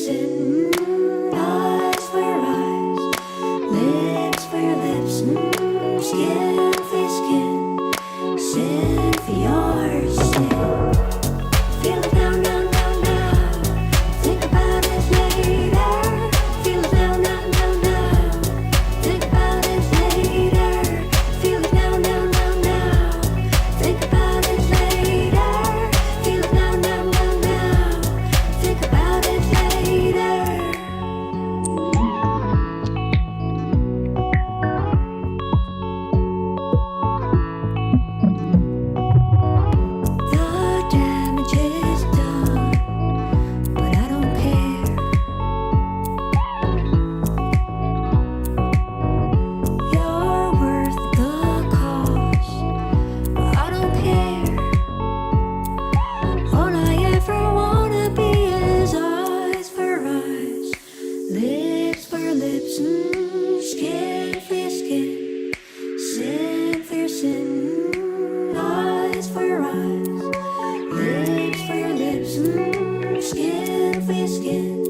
sin, eyes for eyes, lips for lips, skin for skin, sin for your sin. Feel it now, now, now, now. Think about it later. Feel it now, now, now, now. Think about it later. Feel it now, now, now, now. Think about it later. Feel it now, now, now, now. Think about it later. The damage is done, but I don't care. You're worth the cost, but I don't care. All I ever wanna be is eyes for eyes, lips for lips, skin for skin, sin for sin, eyes for eyes, lips for lips, skin for skin,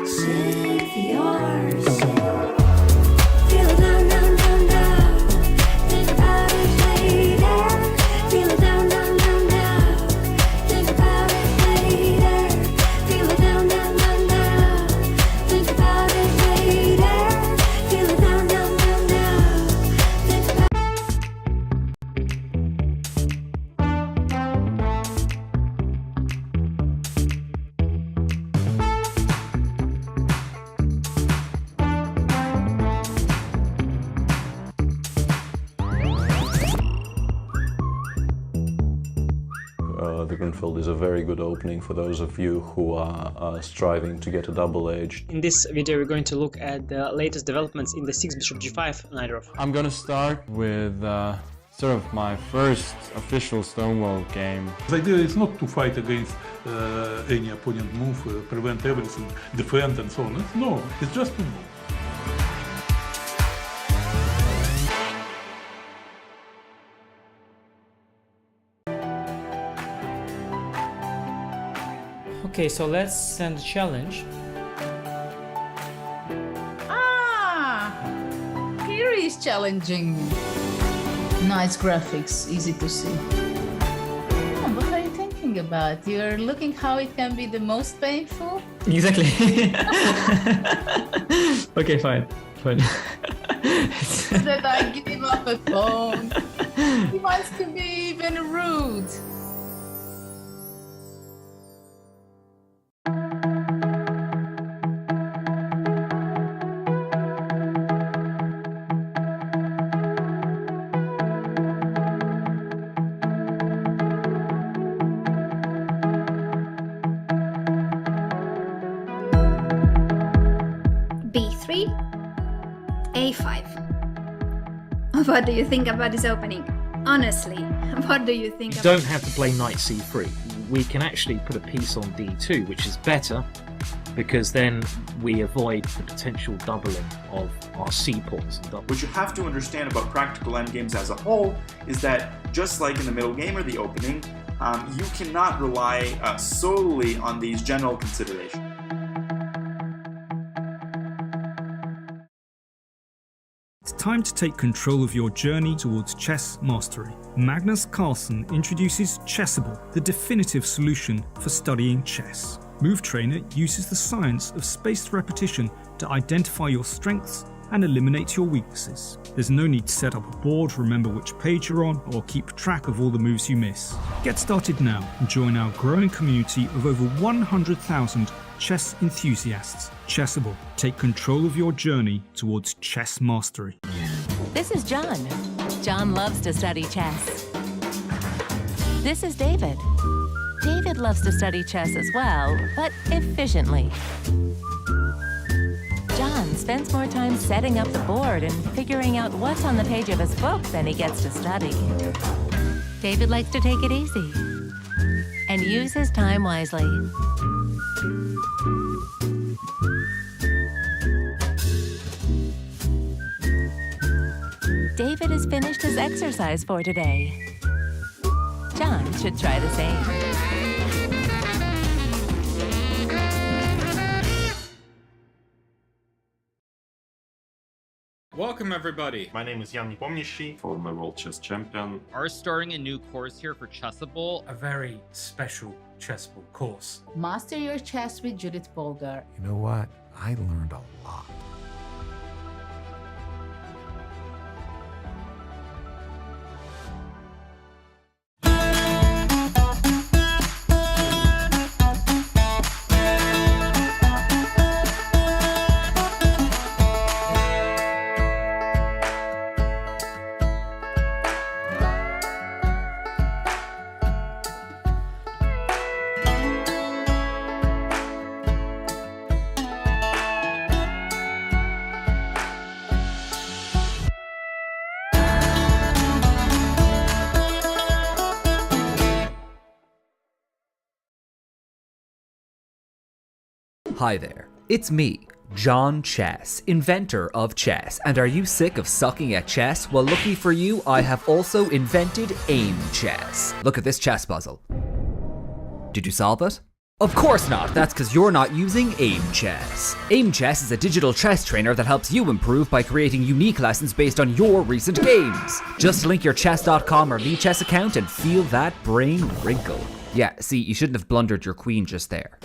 sin for your sin. Feel it now, now, now, now. Think about it later. Feel it now, now, now, now. Think about it later. Feel it now, now, now, now. Think about it later. Feel it now, now, now, now. Think about The Grunfeld is a very good opening for those of you who are striving to get a double edge. In this video we're going to look at the latest developments in the 6 bishop g5 knight off. I'm gonna start with sort of my first official Stonewall game. The idea is not to fight against any opponent move, prevent everything, defend and so on. No, it's just to move. Okay, so let's send a challenge. Ah, here is challenging. Nice graphics, easy to see. Oh, what are you thinking about? You're looking how it can be the most painful? Exactly. Okay, fine. So that I give him up a phone. He wants to be even rude. B3, A5. What do you think about this opening? Honestly, what do you think? You don't have to play knight c3. We can actually put a piece on d2, which is better because then we avoid the potential doubling of our c-pawns. What you have to understand about practical endgames as a whole is that just like in the middle game or the opening, you cannot rely solely on these general considerations. It's time to take control of your journey towards chess mastery. Magnus Carlsen introduces Chessable, the definitive solution for studying chess. Move Trainer uses the science of spaced repetition to identify your strengths and eliminate your weaknesses. There's no need to set up a board, remember which page you're on, or keep track of all the moves you miss. Get started now and join our growing community of over 100,000 chess enthusiasts. Chessable. Take control of your journey towards chess mastery. This is John. John loves to study chess. This is David. David loves to study chess as well, but efficiently. John spends more time setting up the board and figuring out what's on the page of his book than he gets to study. David likes to take it easy and use his time wisely. David has finished his exercise for today. John should try the same. Welcome everybody! My name is Jan-Krzysztof, former world chess champion. Are starting a new course here for Chessable. A very special Chessable course. Master your chess with Judit Polgar. You know what? I learned a lot. Hi there, it's me, John Chess, inventor of chess. And are you sick of sucking at chess? Well, lucky for you, I have also invented AIM Chess. Look at this chess puzzle. Did you solve it? Of course not, that's because you're not using AIM Chess. AIM Chess is a digital chess trainer that helps you improve by creating unique lessons based on your recent games. Just link your chess.com or VChess account and feel that brain wrinkle. Yeah, see, you shouldn't have blundered your queen just there.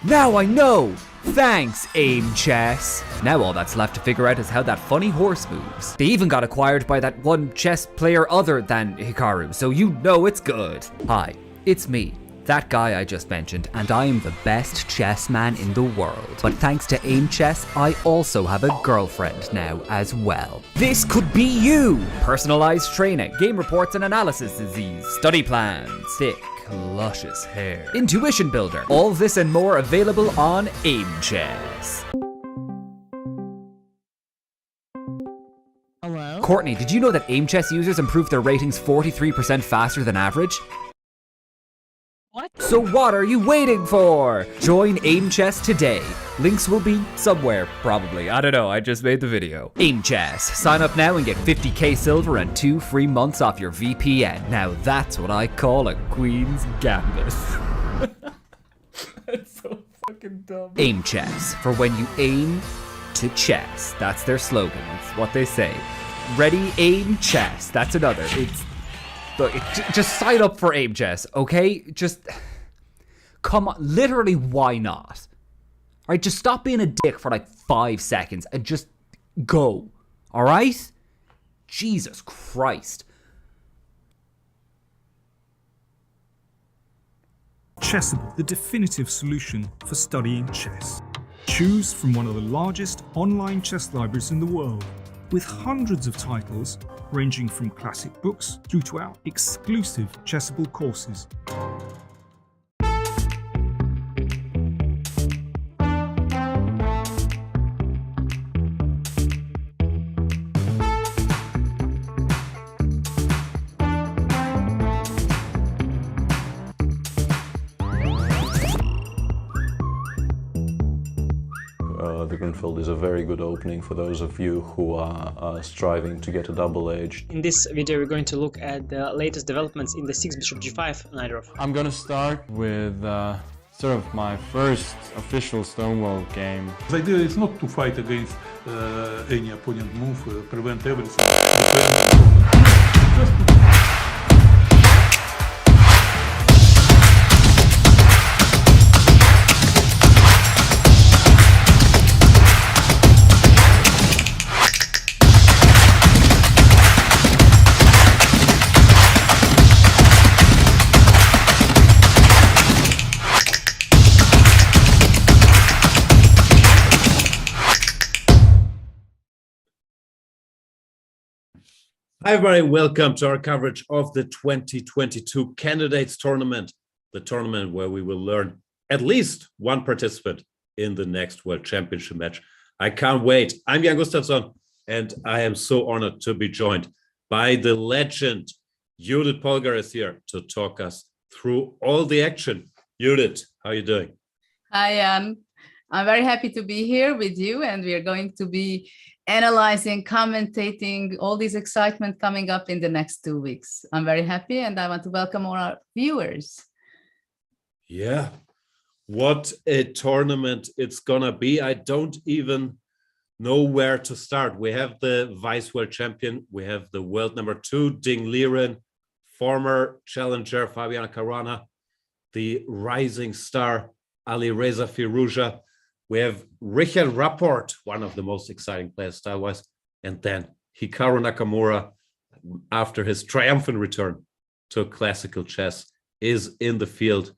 Now I know! Thanks, AIM Chess! Now all that's left to figure out is how that funny horse moves. They even got acquired by that one chess player other than Hikaru, so you know it's good. Hi, it's me, that guy I just mentioned, and I am the best chess man in the world. But thanks to AIM Chess, I also have a girlfriend now as well. This could be you! Personalized training, game reports and analysis disease, study plans, thick, luscious hair, intuition builder, all this and more available on AIM Chess. Hello? Courtney, did you know that AIM Chess users improve their ratings 43% faster than average? What? So what are you waiting for? Join AIM Chess today. Links will be somewhere, probably. I don't know, I just made the video. AIM Chess. Sign up now and get 50k silver and 2 free months off your VPN. Now that's what I call a Queen's Gambit. That's so fucking dumb. AIM Chess, for when you aim to chess. That's their slogan, it's what they say. Ready, aim, chess. That's another. Look, just sign up for AIM Chess, okay? Just, come on, literally, why not? Alright, just stop being a dick for like 5 seconds and just go, alright? Jesus Christ. Chessable, the definitive solution for studying chess. Choose from one of the largest online chess libraries in the world, with hundreds of titles ranging from classic books through to our exclusive Chessable courses. The Grunfeld is a very good opening for those of you who are striving to get a double edge. In this video, we're going to look at the latest developments in the 6 bishop g5 Nairov. I'm gonna start with sort of my first official Stonewall game. The idea is not to fight against any opponent move, prevent everything, just to Hi everybody, welcome to our coverage of the 2022 Candidates Tournament, the tournament where we will learn at least one participant in the next World Championship match. I can't wait. I'm Jan Gustafsson, and I am so honored to be joined by the legend. Judit Polgar is here to talk us through all the action. Judit, how are you doing? Hi, Jan. I'm very happy to be here with you, and we are going to be analyzing, commentating all this excitement coming up in the next 2 weeks. I'm very happy, and I want to welcome all our viewers. Yeah, what a tournament it's gonna be. I don't even know where to start. We have the vice world champion. We have the world number 2, Ding Liren, former challenger Fabiano Caruana, the rising star Ali Reza Firouzja. We have Richard Rapport, one of the most exciting players style-wise, and then Hikaru Nakamura, after his triumphant return to classical chess, is in the field.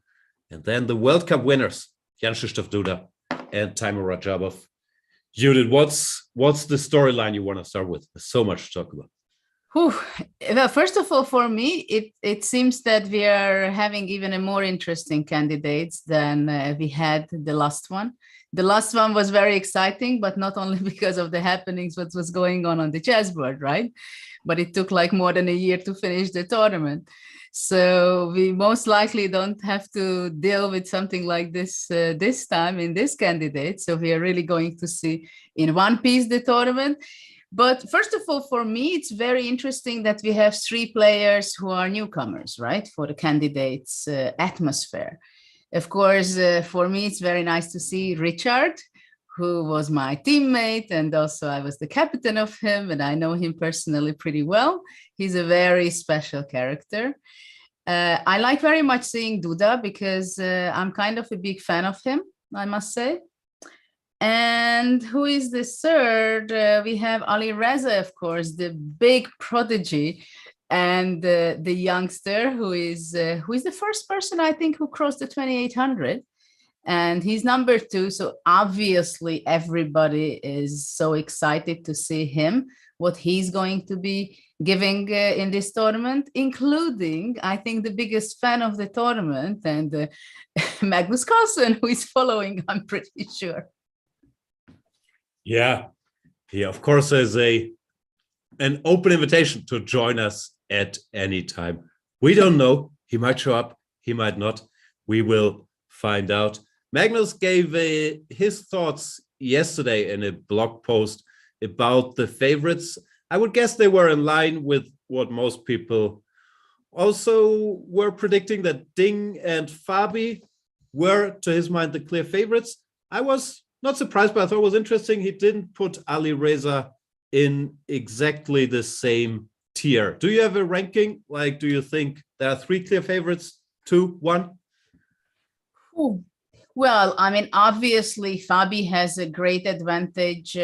And then the World Cup winners, Jan-Krzysztof Duda and Timur Rajabov. Judith, what's the storyline you want to start with? There's so much to talk about. Whew. Well, first of all, for me, it seems that we are having even a more interesting candidates than we had the last one. The last one was very exciting, but not only because of the happenings, what was going on the chessboard, right? But it took like more than a year to finish the tournament. So we most likely don't have to deal with something like this this time in this candidate. So we are really going to see in one piece the tournament. But first of all, for me, it's very interesting that we have 3 players who are newcomers, right, for the candidates' atmosphere. Of course, for me, it's very nice to see Richard, who was my teammate, and also I was the captain of him, and I know him personally pretty well. He's a very special character. I like very much seeing Duda because I'm kind of a big fan of him, I must say. And who is the third? We have Ali Reza, of course, the big prodigy, and the youngster who is the first person, I think, who crossed the 2800, and he's number 2. So obviously everybody is so excited to see him, what he's going to be giving in this tournament, including, I think, the biggest fan of the tournament, and Magnus Carlsen, who is following, I'm pretty sure. Yeah, he of course has an open invitation to join us at any time. We don't know. He might show up. He might not. We will find out. Magnus gave his thoughts yesterday in a blog post about the favorites. I would guess they were in line with what most people also were predicting, that Ding and Fabi were, to his mind, the clear favorites. I was not surprised, but I thought it was interesting. He didn't put Ali Reza in exactly the same tier. Do you have a ranking? Like, do you think there are 3 clear favorites, 2, 1? Ooh. Well, I mean, obviously, Fabi has a great advantage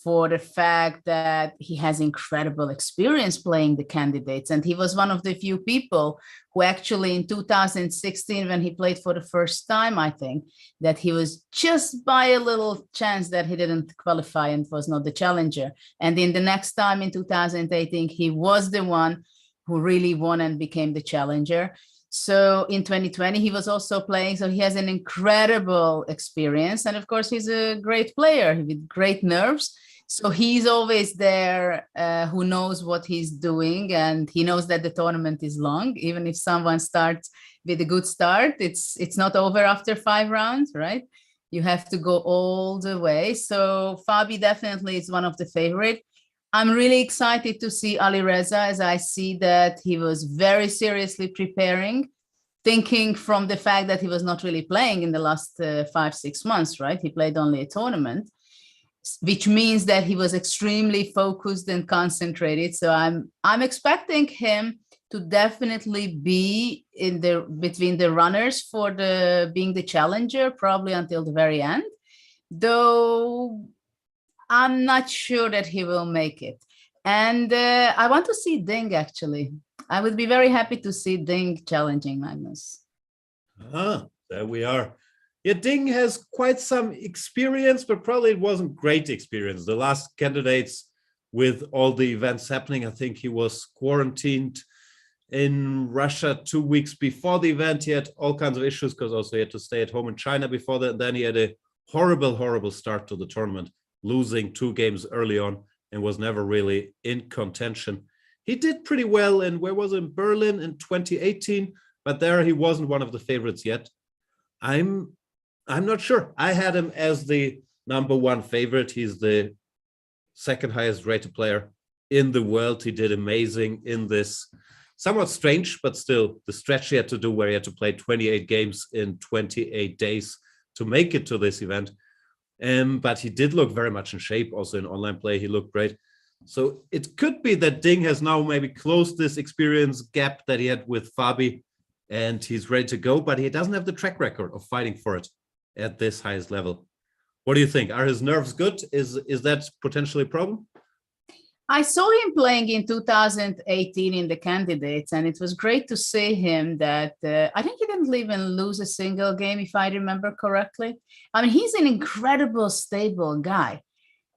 for the fact that he has incredible experience playing the candidates. And he was one of the few people who actually in 2016, when he played for the first time, I think, that he was just by a little chance that he didn't qualify and was not the challenger. And in the next time in 2018, he was the one who really won and became the challenger. So in 2020, he was also playing. So he has an incredible experience. And of course, he's a great player with great nerves. So he's always there, who knows what he's doing, and he knows that the tournament is long. Even if someone starts with a good start, it's not over after 5 rounds, right? You have to go all the way. So Fabi definitely is one of the favorite. I'm really excited to see Ali Reza, as I see that he was very seriously preparing, thinking from the fact that he was not really playing in the last 5-6 months, right? He played only a tournament, which means that he was extremely focused and concentrated. So I'm expecting him to definitely be in between the runners for being the challenger, probably until the very end, though I'm not sure that he will make it. And I want to see Ding, actually. I would be very happy to see Ding challenging Magnus. There we are. Yeah, Ding has quite some experience, but probably it wasn't great experience. The last candidates, with all the events happening, I think he was quarantined in Russia 2 weeks before the event. He had all kinds of issues because also he had to stay at home in China before that. And then he had a horrible, horrible start to the tournament, losing 2 games early on and was never really in contention. He did pretty well in, where was it, in Berlin in 2018, but there he wasn't one of the favorites yet. I'm not sure. I had him as the #1 favorite. He's the 2nd highest rated player in the world. He did amazing in this somewhat strange, but still the stretch he had to do where he had to play 28 games in 28 days to make it to this event. But he did look very much in shape. Also in online play, he looked great. So it could be that Ding has now maybe closed this experience gap that he had with Fabi, and he's ready to go, but he doesn't have the track record of fighting for it at this highest level. What do you think? Are his nerves good? Is that potentially a problem? I saw him playing in 2018 in the candidates, and it was great to see him that I think he didn't even lose a single game, if I remember correctly. I mean, he's an incredible, stable guy.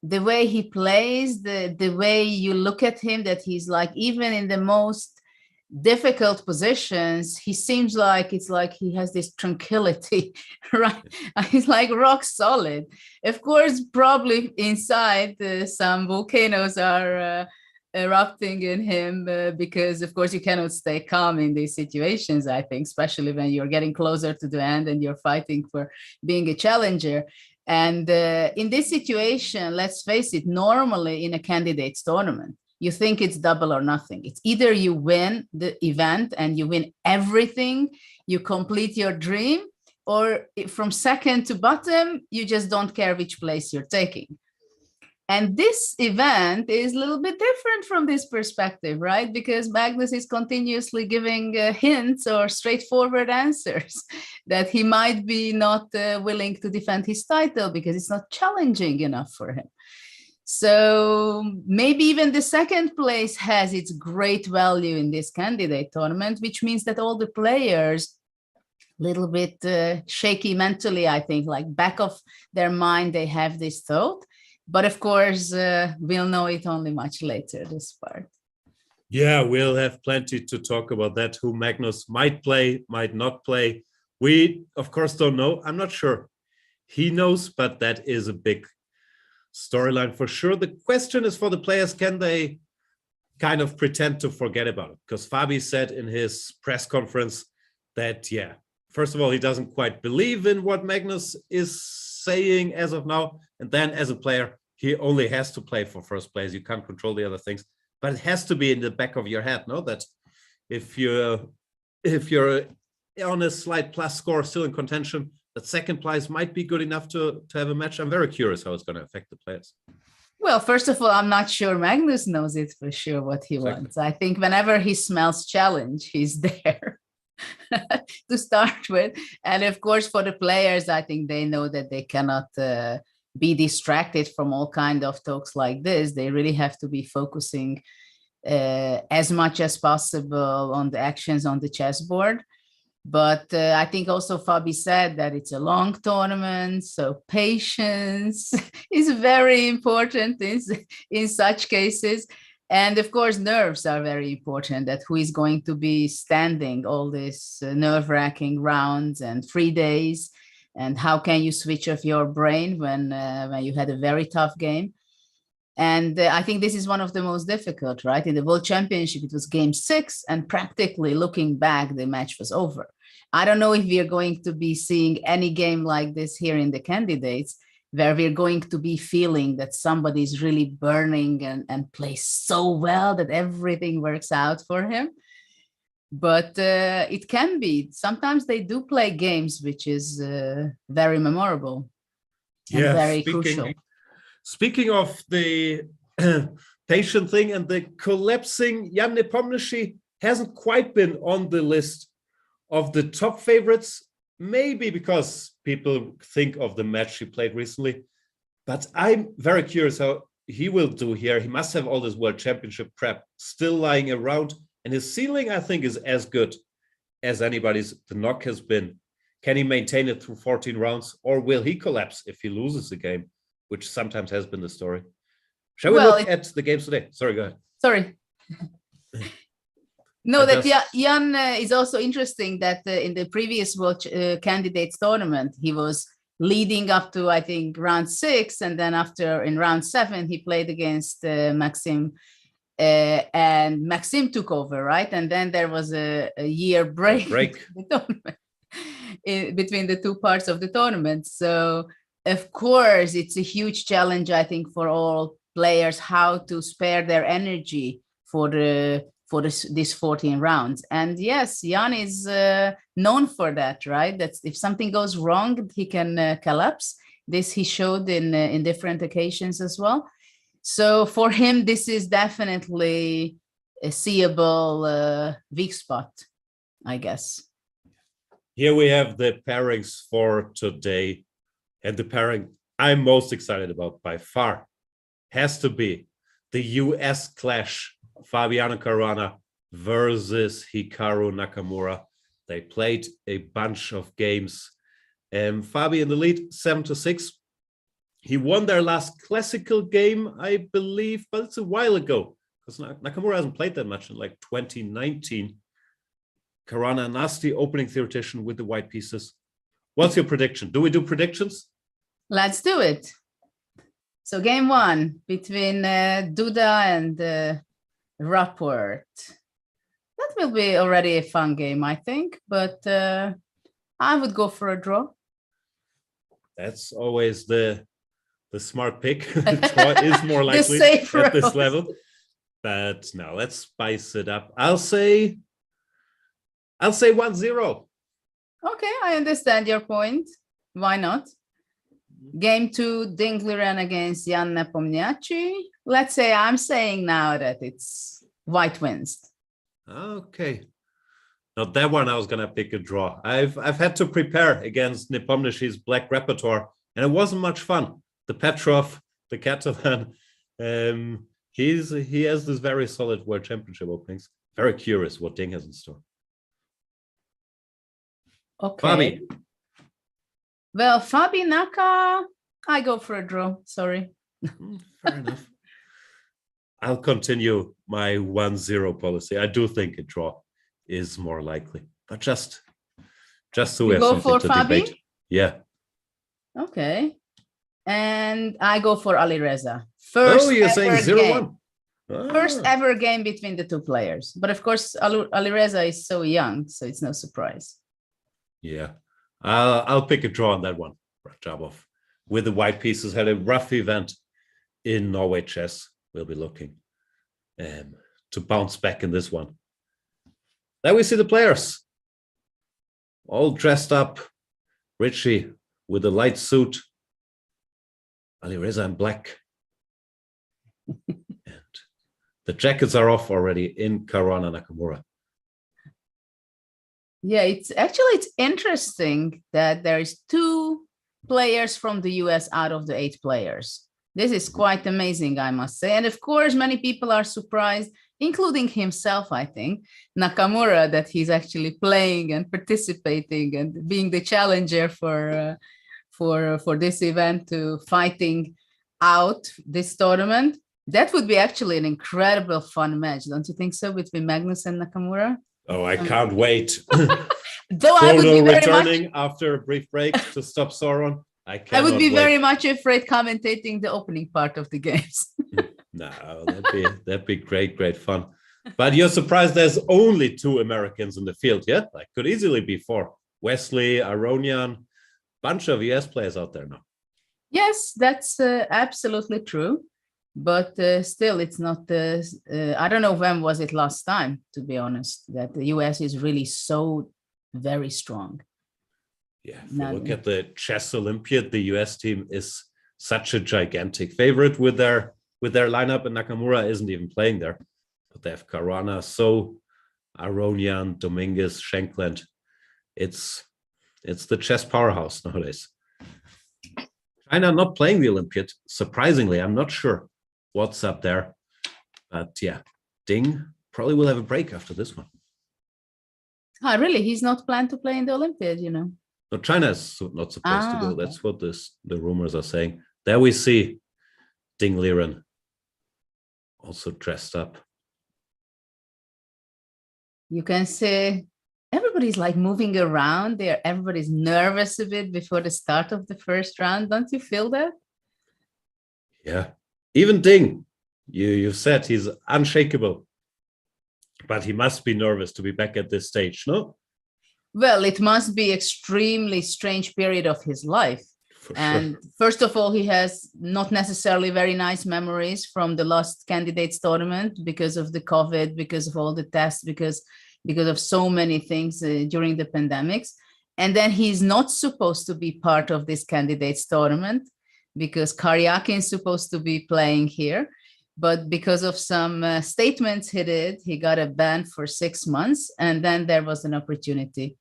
The way he plays, the way you look at him, that he's like, even in the most difficult positions, he seems like it's like he has this tranquility, right? He's like rock solid. Of course, probably inside some volcanoes are erupting in him because, of course, you cannot stay calm in these situations, I think, especially when you're getting closer to the end and you're fighting for being a challenger. And in this situation, let's face it, normally in a candidates tournament, you think it's double or nothing. It's either you win the event and you win everything, you complete your dream, or from second to bottom, you just don't care which place you're taking. And this event is a little bit different from this perspective, right? Because Magnus is continuously giving hints or straightforward answers that he might be not willing to defend his title because it's not challenging enough for him. So maybe even the second place has its great value in this candidate tournament, which means that all the players, a little bit shaky mentally, I think, like back of their mind, they have this thought. But of course, we'll know it only much later, this part. Yeah, we'll have plenty to talk about that, who Magnus might play, might not play. We, of course, don't know. I'm not sure he knows, but that is a big storyline for sure. The question is for the players, can they kind of pretend to forget about it? Because Fabi said in his press conference that, yeah, first of all, he doesn't quite believe in what Magnus is saying as of now. And then as a player, he only has to play for first place. You can't control the other things, but it has to be in the back of your head, no? That if you're on a slight plus score, still in contention, that second place might be good enough to have a match. I'm very curious how it's going to affect the players. Well, first of all, I'm not sure Magnus knows it for sure what he wants. I think whenever he smells challenge, he's there to start with. And of course, for the players, I think they know that they cannot be distracted from all kind of talks like this. They really have to be focusing as much as possible on the actions on the chessboard. But I think also Fabi said that it's a long tournament, so patience is very important in such cases. And of course, nerves are very important, that who is going to be standing all these nerve-wracking rounds and 3 days, and how can you switch off your brain when you had a very tough game. And I think this is one of the most difficult, right? In the World Championship, it was game 6, and practically looking back, the match was over. I don't know if we are going to be seeing any game like this here in the candidates, where we're going to be feeling that somebody is really burning and plays so well that everything works out for him. But it can be. Sometimes they do play games, which is very memorable and very crucial. Speaking of the patient thing and the collapsing, Jan Nepomniachtchi hasn't quite been on the list of the top favorites, maybe because people think of the match he played recently. But I'm very curious how he will do here. He must have all this World Championship prep still lying around, and his ceiling, I think, is as good as anybody's. The knock has been. Can he maintain it through 14 rounds, or will he collapse if he loses the game, which sometimes has been the story? Shall we look at the games today? Sorry, go ahead. Sorry. No, that Jan is also interesting that in the previous World Candidates tournament, he was leading up to, I think, round 6. And then after, in round 7, he played against Maxim. And Maxim took over, right? And then there was a year break. Between the two parts of the tournament. So, of course, it's a huge challenge, I think, for all players, how to spare their energy for this 14 rounds. And yes, Jan is known for that, right? That's if something goes wrong, he can collapse. This he showed in different occasions as well. So for him, this is definitely a seeable weak spot, I guess. Here we have the pairings for today. And the pairing I'm most excited about by far has to be the US clash, Fabiano Caruana versus Hikaru Nakamura. They played a bunch of games. Fabi in the lead, 7-6. He won their last classical game, I believe, but it's a while ago because Nakamura hasn't played that much in like 2019. Caruana, nasty opening theoretician with the white pieces. What's your prediction? Do we do predictions? Let's do it. So game one between Duda and Rapport. That will be already a fun game, I think, but I would go for a draw. That's always the smart pick. Draw is more likely at this level. But now let's spice it up. I'll say 1-0. Okay, I understand your point. Why not? Game two, Dingliren against Jan Nepomniachtchi. Let's say I'm saying now that it's white wins. Okay. Now that one I was gonna pick a draw. I've had to prepare against Nepomniachtchi's black repertoire, and it wasn't much fun. The Petrov, the Catalan, he has this very solid World Championship openings. Very curious what Ding has in store. Okay. Fabi. Well, Fabi Naka, I go for a draw. Sorry. Fair enough. I'll continue my 1-0 policy. I do think a draw is more likely, but just so we have something to debate. Yeah. Okay. And I go for Alireza. You're saying 0-1. First ever game between the two players. But of course, Alireza is so young, so it's no surprise. Yeah. I'll pick a draw on that one. Rajabov with the white pieces had a rough event in Norway chess. We'll be looking to bounce back in this one. Then we see the players all dressed up. Richie with a light suit. Alireza in black. And the jackets are off already in Caruana Nakamura. Yeah, it's interesting that there is 2 players from the US out of the 8 players. This is quite amazing, I must say. And of course, many people are surprised, including himself, I think, Nakamura, that he's actually playing and participating and being the challenger for this event, to fighting out this tournament. That would be actually an incredible fun match, don't you think so, between Magnus and Nakamura? Oh, I can't wait. Though I would be very returning after a brief break to stop Sauron. I would be very much afraid commentating the opening part of the games. No, that'd be great fun. But you're surprised there's only 2 Americans in the field, yeah? Like could easily be 4. Wesley, Aronian, bunch of US players out there now. Yes, that's absolutely true. But still, it's not, I don't know when was it last time, to be honest, that the US is really so very strong. Yeah, if you look at the chess Olympiad, the US team is such a gigantic favorite with their lineup, and Nakamura isn't even playing there. But they have Caruana, So, Aronian, Dominguez, Shankland. It's the chess powerhouse nowadays. China not playing the Olympiad, surprisingly. I'm not sure what's up there. But yeah, Ding probably will have a break after this one. Oh, really? He's not planned to play in the Olympiad, you know? No, China is not supposed to go. That's what the rumors are saying. There we see Ding Liren also dressed up. You can see everybody's like moving around there. Everybody's nervous a bit before the start of the first round. Don't you feel that? Yeah. Even Ding, you said he's unshakable. But he must be nervous to be back at this stage, no? Well, it must be extremely strange period of his life. And first of all, he has not necessarily very nice memories from the last candidates tournament because of the COVID, because of all the tests, because of so many things during the pandemics. And then he's not supposed to be part of this candidates tournament because Karyakin is supposed to be playing here. But because of some statements he did, he got a ban for 6 months. And then there was an opportunity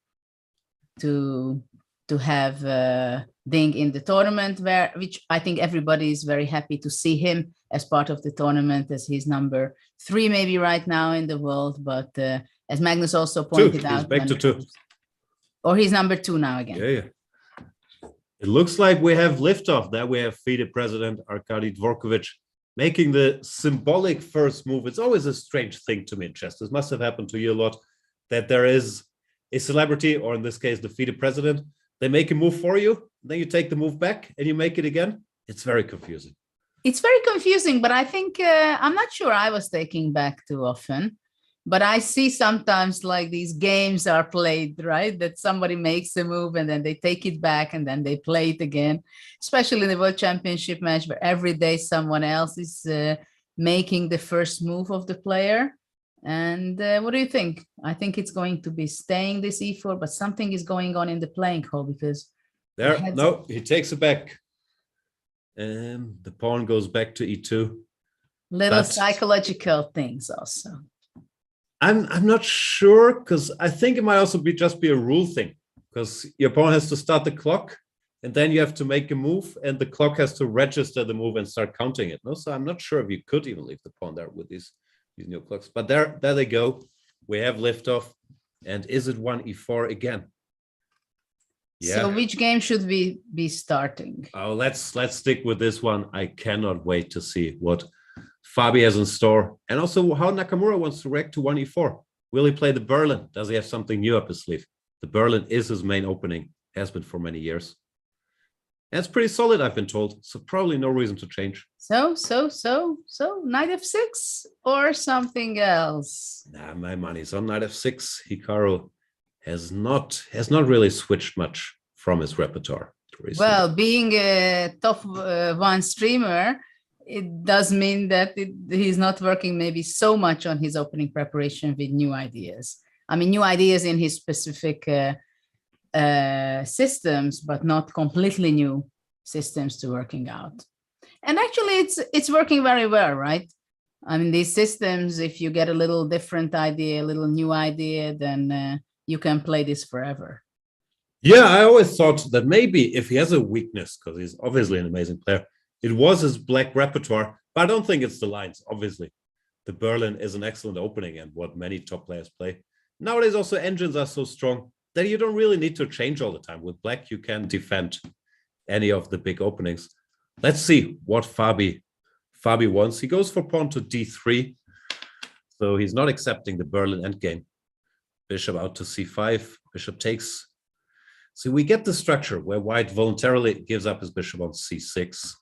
to have Ding in the tournament, which I think everybody is very happy to see him as part of the tournament, as he's number 3 maybe right now in the world. But as Magnus also pointed out, he's back to 2. Or he's number 2 now again. Yeah. It looks like we have liftoff. There we have FIDE president Arkady Dvorkovich making the symbolic first move. It's always a strange thing to me in chess. This must have happened to you a lot, that there is a celebrity, or in this case, the FIDE president. They make a move for you, then you take the move back and you make it again. It's very confusing. It's very confusing, but I think, I'm not sure I was taking back too often. But I see sometimes like these games are played, right? That somebody makes a move and then they take it back and then they play it again, especially in the World Championship match where every day someone else is making the first move of the player. And what do you think? I think it's going to be staying this e4, but something is going on in the playing hall because... No, he takes it back. And the pawn goes back to e2. Little psychological things also. I'm not sure, because I think it might also just be a rule thing, because your pawn has to start the clock and then you have to make a move and the clock has to register the move and start counting it. No, so I'm not sure if you could even leave the pawn there with these new clocks. But there they go. We have liftoff. And is it 1e4 again? Yeah. So which game should we be starting? Oh, let's stick with this one. I cannot wait to see what Fabi has in store, and also how Nakamura wants to react to 1e4. Will he play the Berlin? Does he have something new up his sleeve? The Berlin is his main opening, has been for many years. And it's pretty solid, I've been told, so probably no reason to change. So, knight f6 or something else? Nah, my money's on knight f6. Hikaru has not really switched much from his repertoire recently. Well, being a top 1 streamer, it does mean that he's not working maybe so much on his opening preparation with new ideas. I mean, new ideas in his specific systems, but not completely new systems to working out. And actually, it's working very well, right? I mean, these systems, if you get a little different idea, a little new idea, then you can play this forever. Yeah, I always thought that maybe if he has a weakness, because he's obviously an amazing player, it was his black repertoire, but I don't think it's the lines, obviously. The Berlin is an excellent opening and what many top players play. Nowadays, also engines are so strong that you don't really need to change all the time. With black, you can defend any of the big openings. Let's see what Fabi wants. He goes for pawn to d3. So he's not accepting the Berlin endgame. Bishop out to c5. Bishop takes. So we get the structure where white voluntarily gives up his bishop on c6.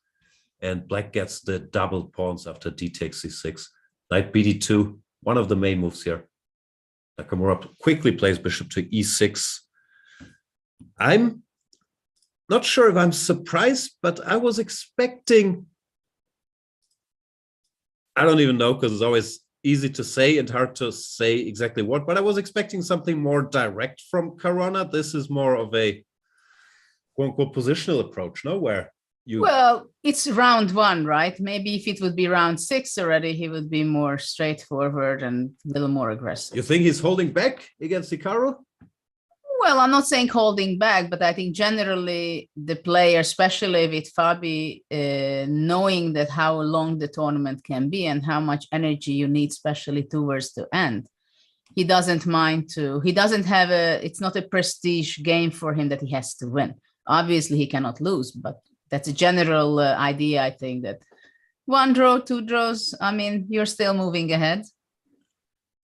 And black gets the doubled pawns after d takes c6. Knight bd2, one of the main moves here. Nakamura quickly plays bishop to e6. I'm not sure if I'm surprised, but I was expecting... I don't even know, because it's always easy to say and hard to say exactly what, but I was expecting something more direct from Corona. This is more of a quote-unquote positional approach, no? Where you... Well, it's round 1, right? Maybe if it would be round 6 already, he would be more straightforward and a little more aggressive. You think he's holding back against Hikaru? Well, I'm not saying holding back, but I think generally the player, especially with Fabi, knowing that how long the tournament can be and how much energy you need, especially towards the end, he doesn't mind to, he doesn't have it's not a prestige game for him that he has to win. Obviously, he cannot lose, but that's a general idea, I think, that 1 draw, 2 draws, I mean, you're still moving ahead.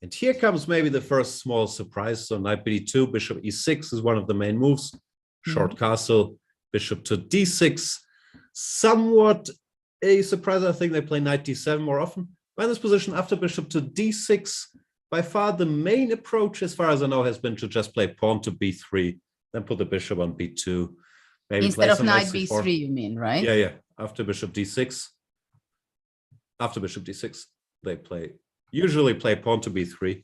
And here comes maybe the first small surprise. So knight bd2, bishop e6 is one of the main moves. Short castle, bishop to d6. Somewhat a surprise. I think they play knight d7 more often. But in this position, after bishop to d6, by far the main approach, as far as I know, has been to just play pawn to b3, then put the bishop on b2. Maybe instead of knight b3, you mean, right? Yeah. After bishop d6, they usually play pawn to b3.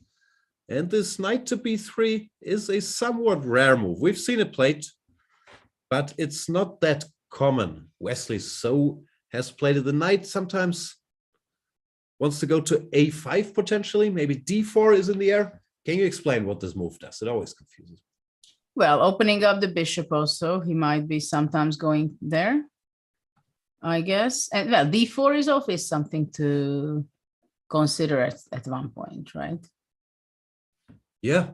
And this knight to b3 is a somewhat rare move. We've seen it played, but it's not that common. Wesley So has played it. The knight sometimes wants to go to a5 potentially. Maybe d4 is in the air. Can you explain what this move does? It always confuses me. Well, opening up the bishop also, he might be sometimes going there, I guess. And well, d4 is always something to consider at one point, right? Yeah.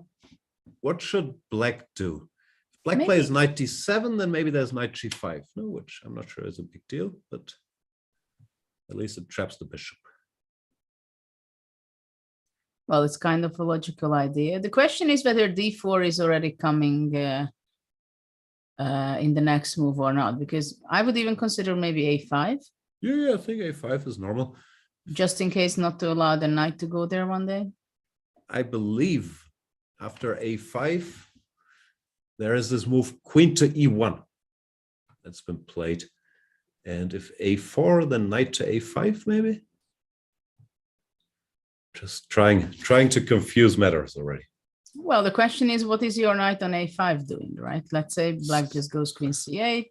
What should black do? If black Maybe. plays knight d7, then maybe there's knight g5, no, which I'm not sure is a big deal, but at least it traps the bishop. Well, it's kind of a logical idea. The question is whether d4 is already coming in the next move or not, because I would even consider maybe a5. Yeah, I think a5 is normal. Just in case not to allow the knight to go there one day. I believe after a5, there is this move queen to e1 that's been played. And if a4, then knight to a5 maybe? Just trying to confuse matters already. Well, the question is, what is your knight on a5 doing, right? Let's say black just goes queen c8.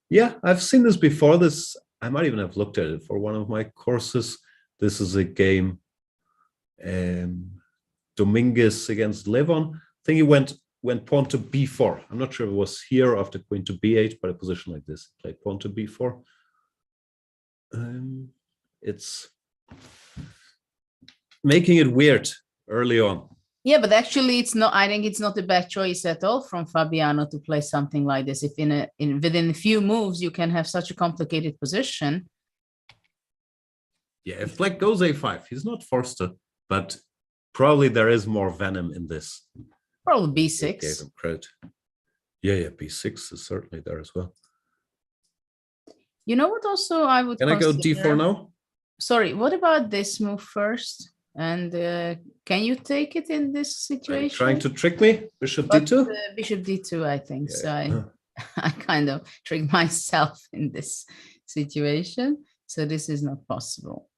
Yeah, I've seen this before. This I might even have looked at it for one of my courses. This is a game, Dominguez against Levon. I think he went pawn to b4. I'm not sure if it was here after queen to b8, but a position like this. He played pawn to b4. It's making it weird early on. Yeah, but actually it's not, I think it's not a bad choice at all from Fabiano to play something like this. If within a few moves you can have such a complicated position. Yeah, if black goes a5, he's not forced to, but probably there is more venom in this. Probably b6. I gave him credit. Yeah, b6 is certainly there as well. You know what also I would Can I go d4 now? Sorry, what about this move first? And can you take it in this situation? Trying to trick me? Bishop d2? Bishop d2, I think. Yeah. So I kind of tricked myself in this situation. So this is not possible.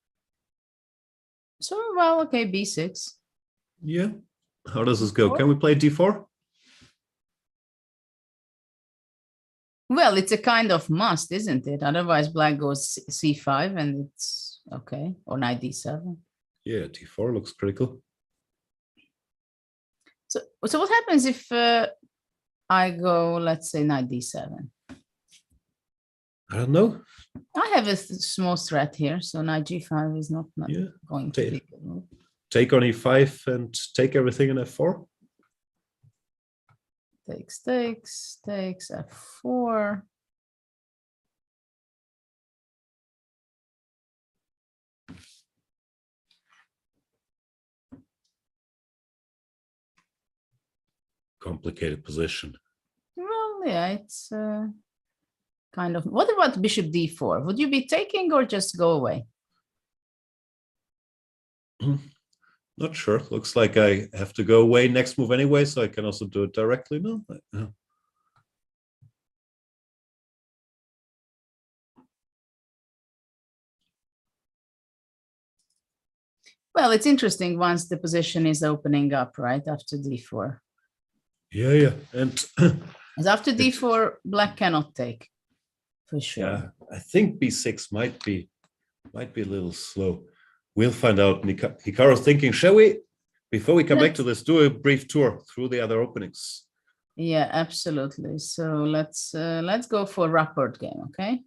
So, well, okay, b6. Yeah. How does this go? Can we play d4? Well, it's a kind of must, isn't it? Otherwise, black goes c5 and it's okay. Or knight d7. Yeah, d4 looks critical. So what happens if I go, let's say, knight d7? I don't know. I have a small threat here, so knight g5 is not going to be a good move. Take on e5 and take everything in f4. Takes, f4. Complicated position. Well, yeah, it's kind of. What about bishop d4? Would you be taking or just go away? Not sure. Looks like I have to go away next move anyway, so I can also do it directly. No. Well, it's interesting once the position is opening up, right, after d4. Yeah. And after d4, black cannot take, for sure. Yeah, I think b6 might be a little slow. We'll find out. Hikaru's thinking, shall we, before we come back to this, do a brief tour through the other openings? Yeah, absolutely. So let's go for rapport game, okay?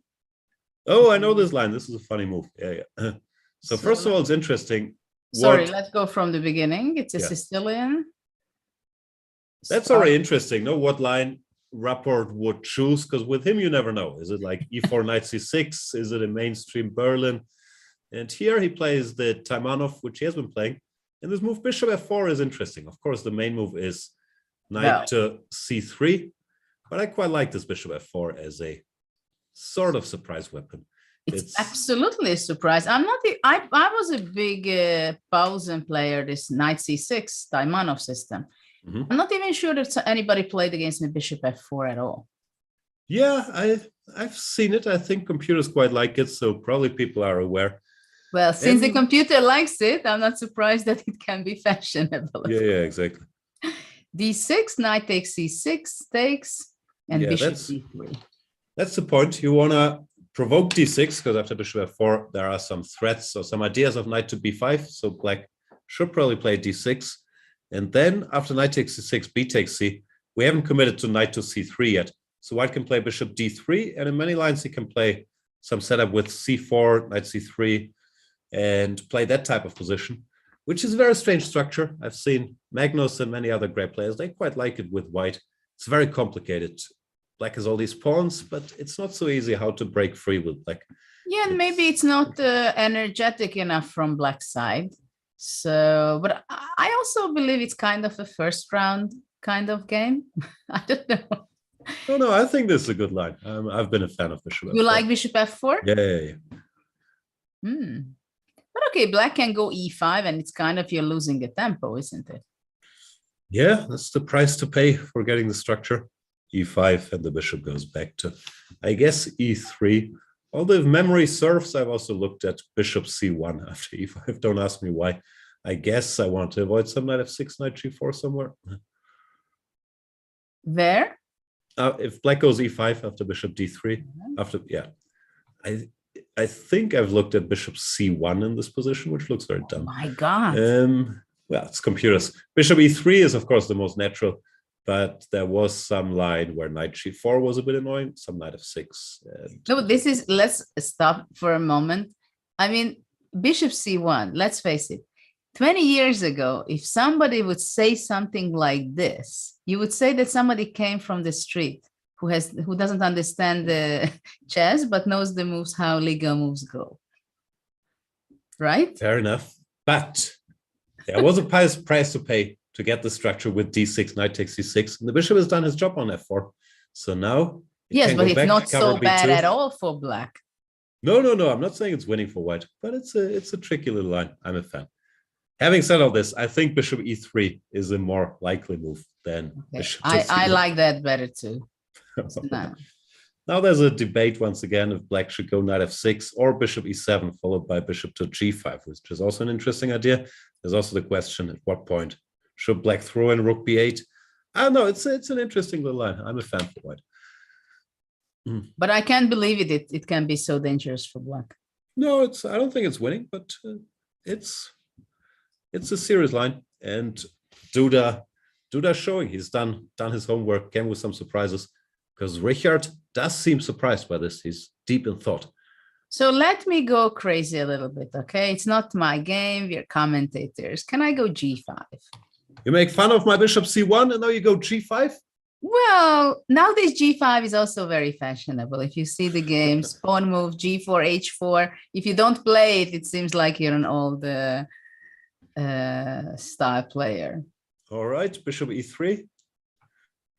Oh, I know this line. This is a funny move. Yeah. So first of all, it's interesting. Sorry, let's go from the beginning. It's a Sicilian. That's already interesting. No, what line Rapport would choose, because with him you never know. Is it like e4 knight c6? Is it a mainstream Berlin? And here he plays the Taimanov, which he has been playing. And this move bishop f4 is interesting. Of course, the main move is knight to c3, but I quite like this bishop f4 as a sort of surprise weapon. It's absolutely a surprise. I was a big Paulsen player, this knight c6 Taimanov system. I'm not even sure that anybody played against me bishop f4 at all. Yeah, I've seen it. I think computers quite like it, so probably people are aware. Well, since the And- computer likes it, I'm not surprised that it can be fashionable. Yeah, exactly. D6, knight takes C6, takes, and Yeah, bishop that's- D3. That's the point. You want to provoke d6 because after bishop f4, there are some threats or some ideas of knight to b5. So black should probably play d6. And then after knight takes c6, b takes c, we haven't committed to knight to c3 yet. So white can play bishop d3. And in many lines, he can play some setup with c4, knight c3, and play that type of position, which is a very strange structure. I've seen Magnus and many other great players. They quite like it with white. It's very complicated. Black has all these pawns, but it's not so easy how to break free with black. Yeah, and maybe it's not energetic enough from black side. So, but I also believe it's kind of a first round kind of game. I don't know. No, I think this is a good line. I've been a fan of bishop You f4. like bishop f4? Yeah. But okay, black can go e5, and it's kind of you're losing a tempo, isn't it? Yeah, that's the price to pay for getting the structure. e5, and the bishop goes back to, I guess, e3. Although if memory serves, I've also looked at bishop c1 after e5. Don't ask me why. I guess I want to avoid some knight f6, knight g4 somewhere. There? If black goes e5 after bishop d3, I think I've looked at bishop c1 in this position, which looks very dumb. My God. Well, it's computers. Bishop e3 is, of course, the most natural, but there was some line where knight g4 was a bit annoying, some knight f6. No, this is, let's stop for a moment. I mean, bishop c1, let's face it, 20 years ago, if somebody would say something like this, you would say that somebody came from the street who doesn't understand the chess, but knows the moves, how legal moves go. Right? Fair enough. But there was a price to pay to get the structure with d6, knight takes c6, and the bishop has done his job on f4. So now, yes, but it's not so bad b2. at all for black. No. I'm not saying it's winning for white, but it's a tricky little line. I'm a fan. Having said all this, I think bishop e3 is a more likely move than bishop to c1. I like that better too. No. Now there's a debate once again if black should go knight f6 or bishop e7 followed by bishop to g5, which is also an interesting idea. There's also the question at what point should black throw in rook b8? I don't know. It's an interesting little line. I'm a fan for white. But I can't believe it can be so dangerous for black. No, I don't think it's winning, but it's a serious line. And Duda's showing he's done his homework, came with some surprises, because Richard does seem surprised by this. He's deep in thought. So let me go crazy a little bit, okay? It's not my game. We're commentators. Can I go g5? You make fun of my bishop c1 and now you go g5? Well, nowadays g5 is also very fashionable. If you see the games, pawn move, g4, h4, if you don't play it, it seems like you're an old style player. All right, bishop e3.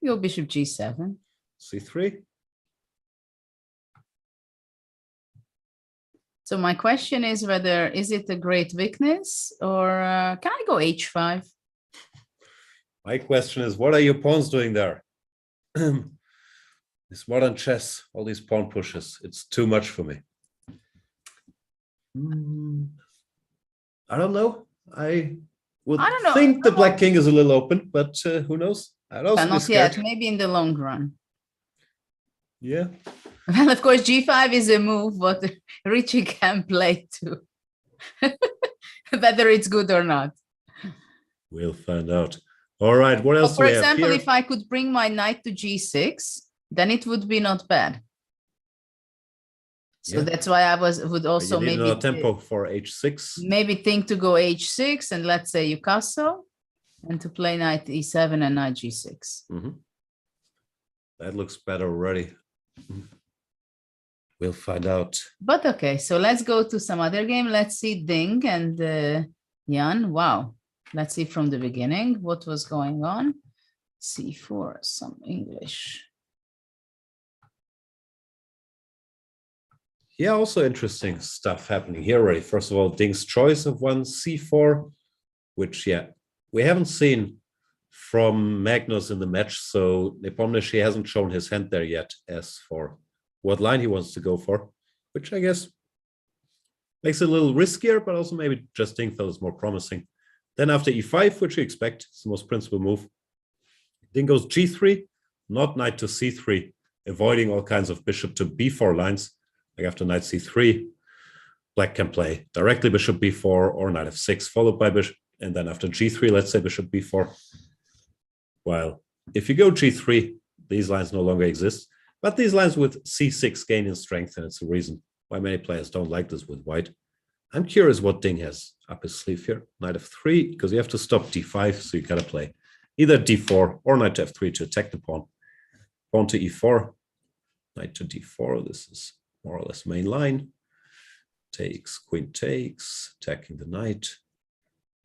Go bishop g7. c3. So my question is whether, is it a great weakness or can I go h5? My question is, what are your pawns doing there? This modern chess, all these pawn pushes, it's too much for me. I don't know. I would think the black king is a little open, but who knows? I'd also be Not scared. yet, maybe in the long run. Yeah. Well, of course, g5 is a move, but Richie can play too. Whether it's good or not. We'll find out. All right, what else For do we have example, here? if I could bring my knight to g6, then it would be not bad. So Yeah. that's why I would also You need maybe another tempo for h6. maybe think to go h6 and let's say you castle, and to play knight e7 and knight g6. That looks better already. We'll find out. But okay, so let's go to some other game. Let's see Ding and Jan. Wow. Let's see from the beginning what was going on. C4, some English. Yeah, also interesting stuff happening here already. First of all, Ding's choice of one c4, which, yeah, we haven't seen from Magnus in the match. So Nepomniachtchi hasn't shown his hand there yet as for what line he wants to go for, which I guess Makes it a little riskier, but also maybe just Ding felt is more promising. Then after e5, which you expect, it's the most principal move. Ding goes g3, not knight to c3, avoiding all kinds of bishop to b4 lines. Like after knight c3, black can play directly bishop b4 or knight f6, followed by bishop. And then after g3, let's say bishop b4. While if you go g3, these lines no longer exist. But these lines with c6 gain in strength, and it's the reason why many players don't like this with white. I'm curious what Ding has up his sleeve here. Knight f3, because you have to stop d5, so you gotta play either d4 or knight to f3 to attack the pawn. Pawn to e4, knight to d4. This is more or less main line. Takes, queen takes, attacking the knight.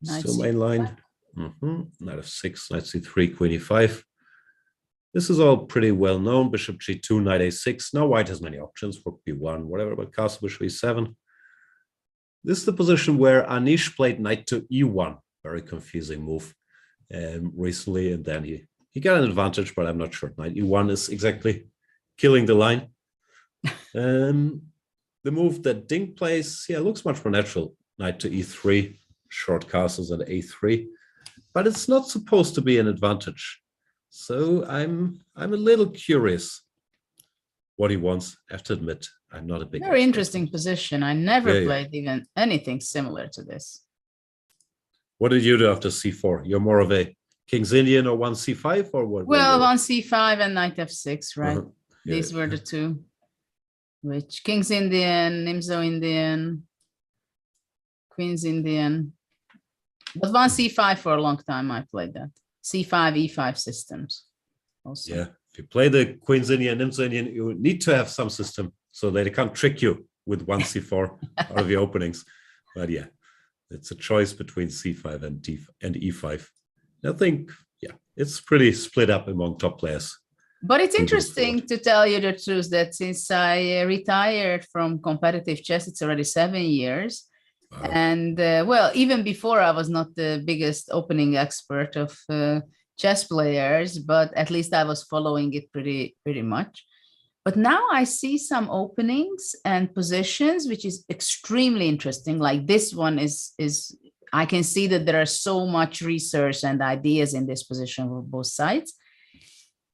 Still main line. Knight f6, knight c3, queen e5. This is all pretty well known. Bishop g2, knight a6. Now white has many options, rook b1, whatever, but castle bishop e7. This is the position where Anish played knight to e1. Very confusing move recently, and then he got an advantage, but I'm not sure. Knight e1 is exactly killing the line. The move that Ding plays, yeah, looks much more natural. Knight to e3, short castles at a3, but it's not supposed to be an advantage. So I'm a little curious what he wants. I have to admit, I'm not a big Very interesting position. I never played even anything similar to this. What did you do after c4? You're more of a King's Indian or one c5 or what? Well, one c5 and knight f6, right? These were the two. Which King's Indian, Nimzo Indian, Queen's Indian. But one c5 for a long time I played that. C5, E5 systems also. Yeah, if you play the Queen's Indian, Nimzo Indian, you need to have some system so they can't trick you with one c4 out of your openings. But yeah, it's a choice between c5 and e5. I think, yeah, it's pretty split up among top players. But it's interesting to tell you the truth that since I retired from competitive chess, it's already 7 years. Wow. And well, even before I was not the biggest opening expert of chess players, but at least I was following it pretty much. But now I see some openings and positions, which is extremely interesting. Like this one is I can see that there are so much research and ideas in this position for both sides.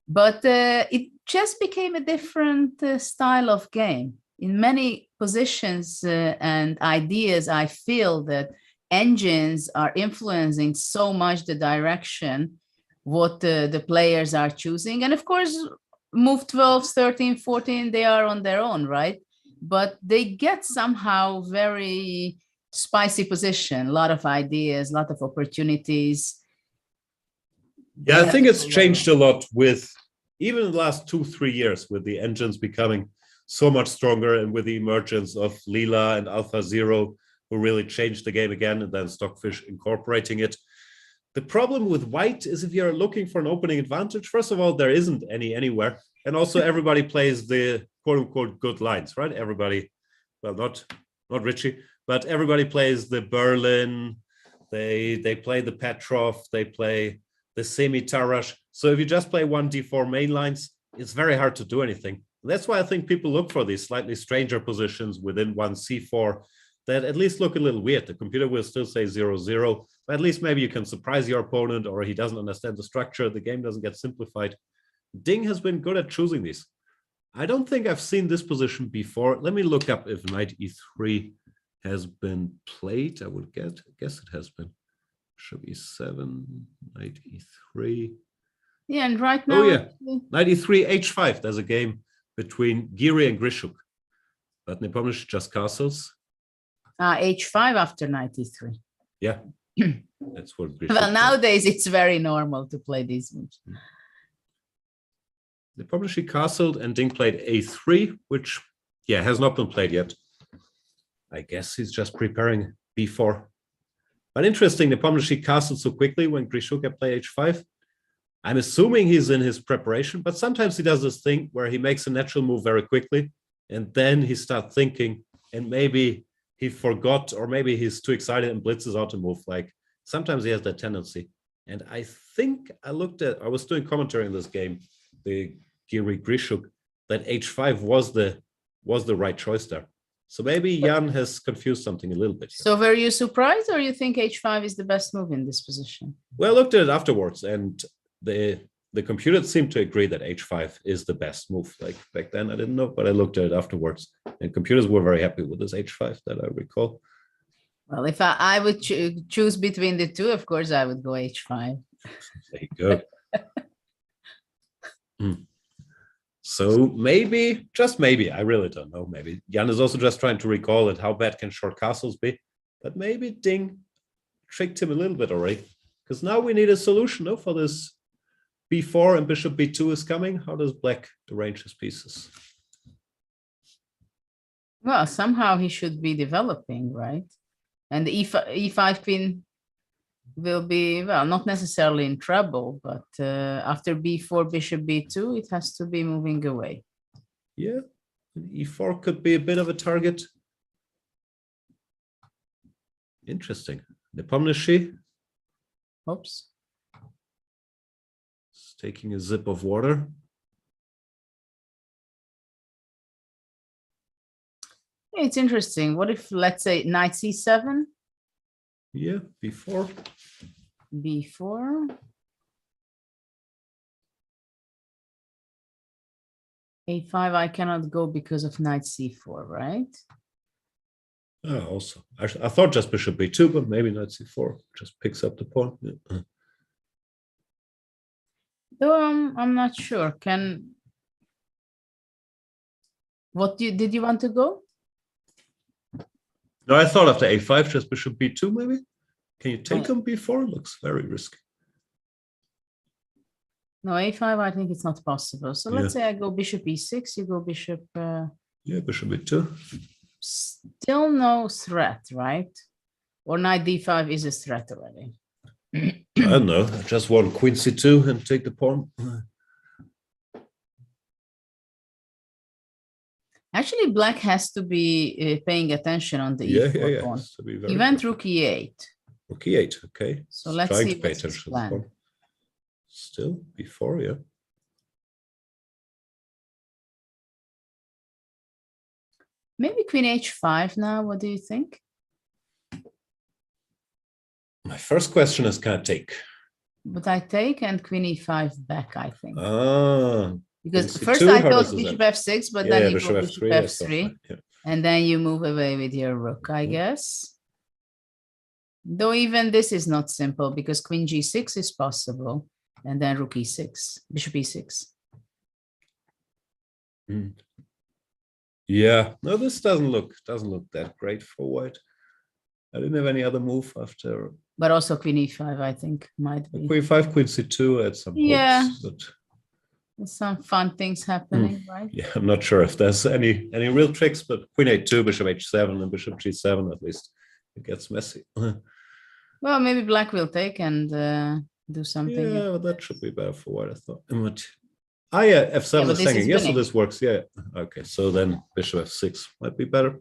But it just became a different style of game. In many positions and ideas, I feel that engines are influencing so much the direction what the players are choosing. And of course, move 12, 13, 14, they are on their own, right? But they get somehow very spicy position, a lot of ideas, a lot of opportunities. Yeah, I think it's changed a lot with even in the last 2-3 years with the engines becoming so much stronger and with the emergence of Leela and AlphaZero, who really changed the game again, and then Stockfish incorporating it. The problem with white is if you're looking for an opening advantage, first of all, there isn't any anywhere. And also everybody plays the quote unquote good lines, right? Everybody, well, not Richie, but everybody plays the Berlin, they play the Petrov, they play the semi-Tarash. So if you just play 1d4 main lines, it's very hard to do anything. That's why I think people look for these slightly stranger positions within 1c4 that at least look a little weird. The computer will still say 0-0, but at least maybe you can surprise your opponent, or he doesn't understand the structure. The game doesn't get simplified. Ding has been good at choosing these. I don't think I've seen this position before. Let me look up if knight e3 has been played. I would guess it has been. Bishop e7, knight e3. Yeah, and right now... Oh, yeah. Knight e3, h5. There's a game between Giri and Grishuk. But Nepomniachtchi just castles. h5 after knight e3. Yeah, that's what Grishuk well, nowadays it's very normal to play these moves. Nepomniachtchi castled and Ding played a3, which, yeah, has not been played yet. I guess he's just preparing b4. But interesting, Nepomniachtchi castled so quickly when Grishuk had played h5. I'm assuming he's in his preparation, but sometimes he does this thing where he makes a natural move very quickly, and then he starts thinking, and maybe he forgot, or maybe he's too excited and blitzes out a move. Like sometimes he has that tendency. And I think I was doing commentary in this game, the Giri Grishuk, that h5 was the right choice there. So maybe Jan has confused something a little bit here. So were you surprised, or you think h5 is the best move in this position? Well, I looked at it afterwards, and the computer seemed to agree that h5 is the best move. Like back then, I didn't know, but I looked at it afterwards, and computers were very happy with this h5 that I recall. Well, if I would choose between the two, of course, I would go h5. There you go. So maybe, just maybe, I really don't know. Maybe Jan is also just trying to recall it. How bad can short castles be? But maybe Ding tricked him a little bit already, because now we need a solution, no, for this b4 and bishop b2 is coming. How does Black arrange his pieces? Well, somehow he should be developing, right? And the e5 queen will be, well, not necessarily in trouble, but after b4, bishop b2, it has to be moving away. Yeah, e4 could be a bit of a target. Interesting. Nepomniachtchi. Oops. It's taking a sip of water. It's interesting. What if, let's say, knight c7? Yeah, b4. b4. a5, I cannot go because of knight c4, right? Oh, also, I thought just bishop b2, but maybe knight c4 just picks up the pawn. Yeah. Though I'm not sure. Did you want to go? No, I thought after a5, just bishop b2, maybe. Can you take on b4? Looks very risky. No, a5, I think it's not possible. So let's say I go bishop e6, you go bishop... yeah, bishop b2. Still no threat, right? Or knight d5 is a threat already. I don't know. I just want queen c2 and take the pawn. Actually, Black has to be paying attention on the e4 pawn. He went rook e8. Rook e8, okay. So let's trying see to pay what's his attention to the plan. pawn. Still b4, yeah. Maybe queen h5 now. What do you think? My first question is, can I take? But I take and queen e5 back, I think. Ah. Because queen first c2, I how thought does this bishop end? f6, but Yeah, then you bishop go f3, bishop I saw f3, that, yeah. and then you move away with your rook, I guess. Though even this is not simple, because queen g6 is possible, and then rook e6, bishop e6. Yeah, no, this doesn't look that great for white. I didn't have any other move after. But also queen e5, I think, might be. Queen 5, queen c2 at some Yeah. points, but There's some fun things happening, right? yeah, I'm not sure if there's any real tricks, but queen a2, bishop h7, and bishop g7 at least. It gets messy. Well, maybe Black will take and do something. Yeah, well, that should be better for white, I thought. Ah, yeah, f7 but is this hanging. is Yes, so winning. this works. Yeah. Okay, so then bishop f6 might be better.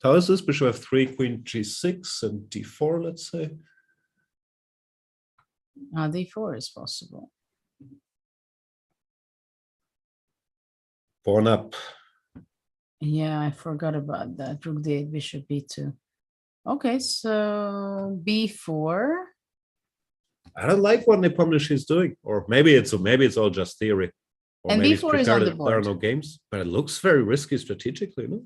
How is this? Bishop f3, queen g6, and d4, let's say. d4 is possible. Pawn up. Yeah, I forgot about that. Rook d8, bishop b2. Okay, so b4. I don't like what Nepomniachtchi is doing, or maybe it's all just theory, or And maybe it's b4 is on prepared the that there are board. no games. But it looks very risky strategically, no?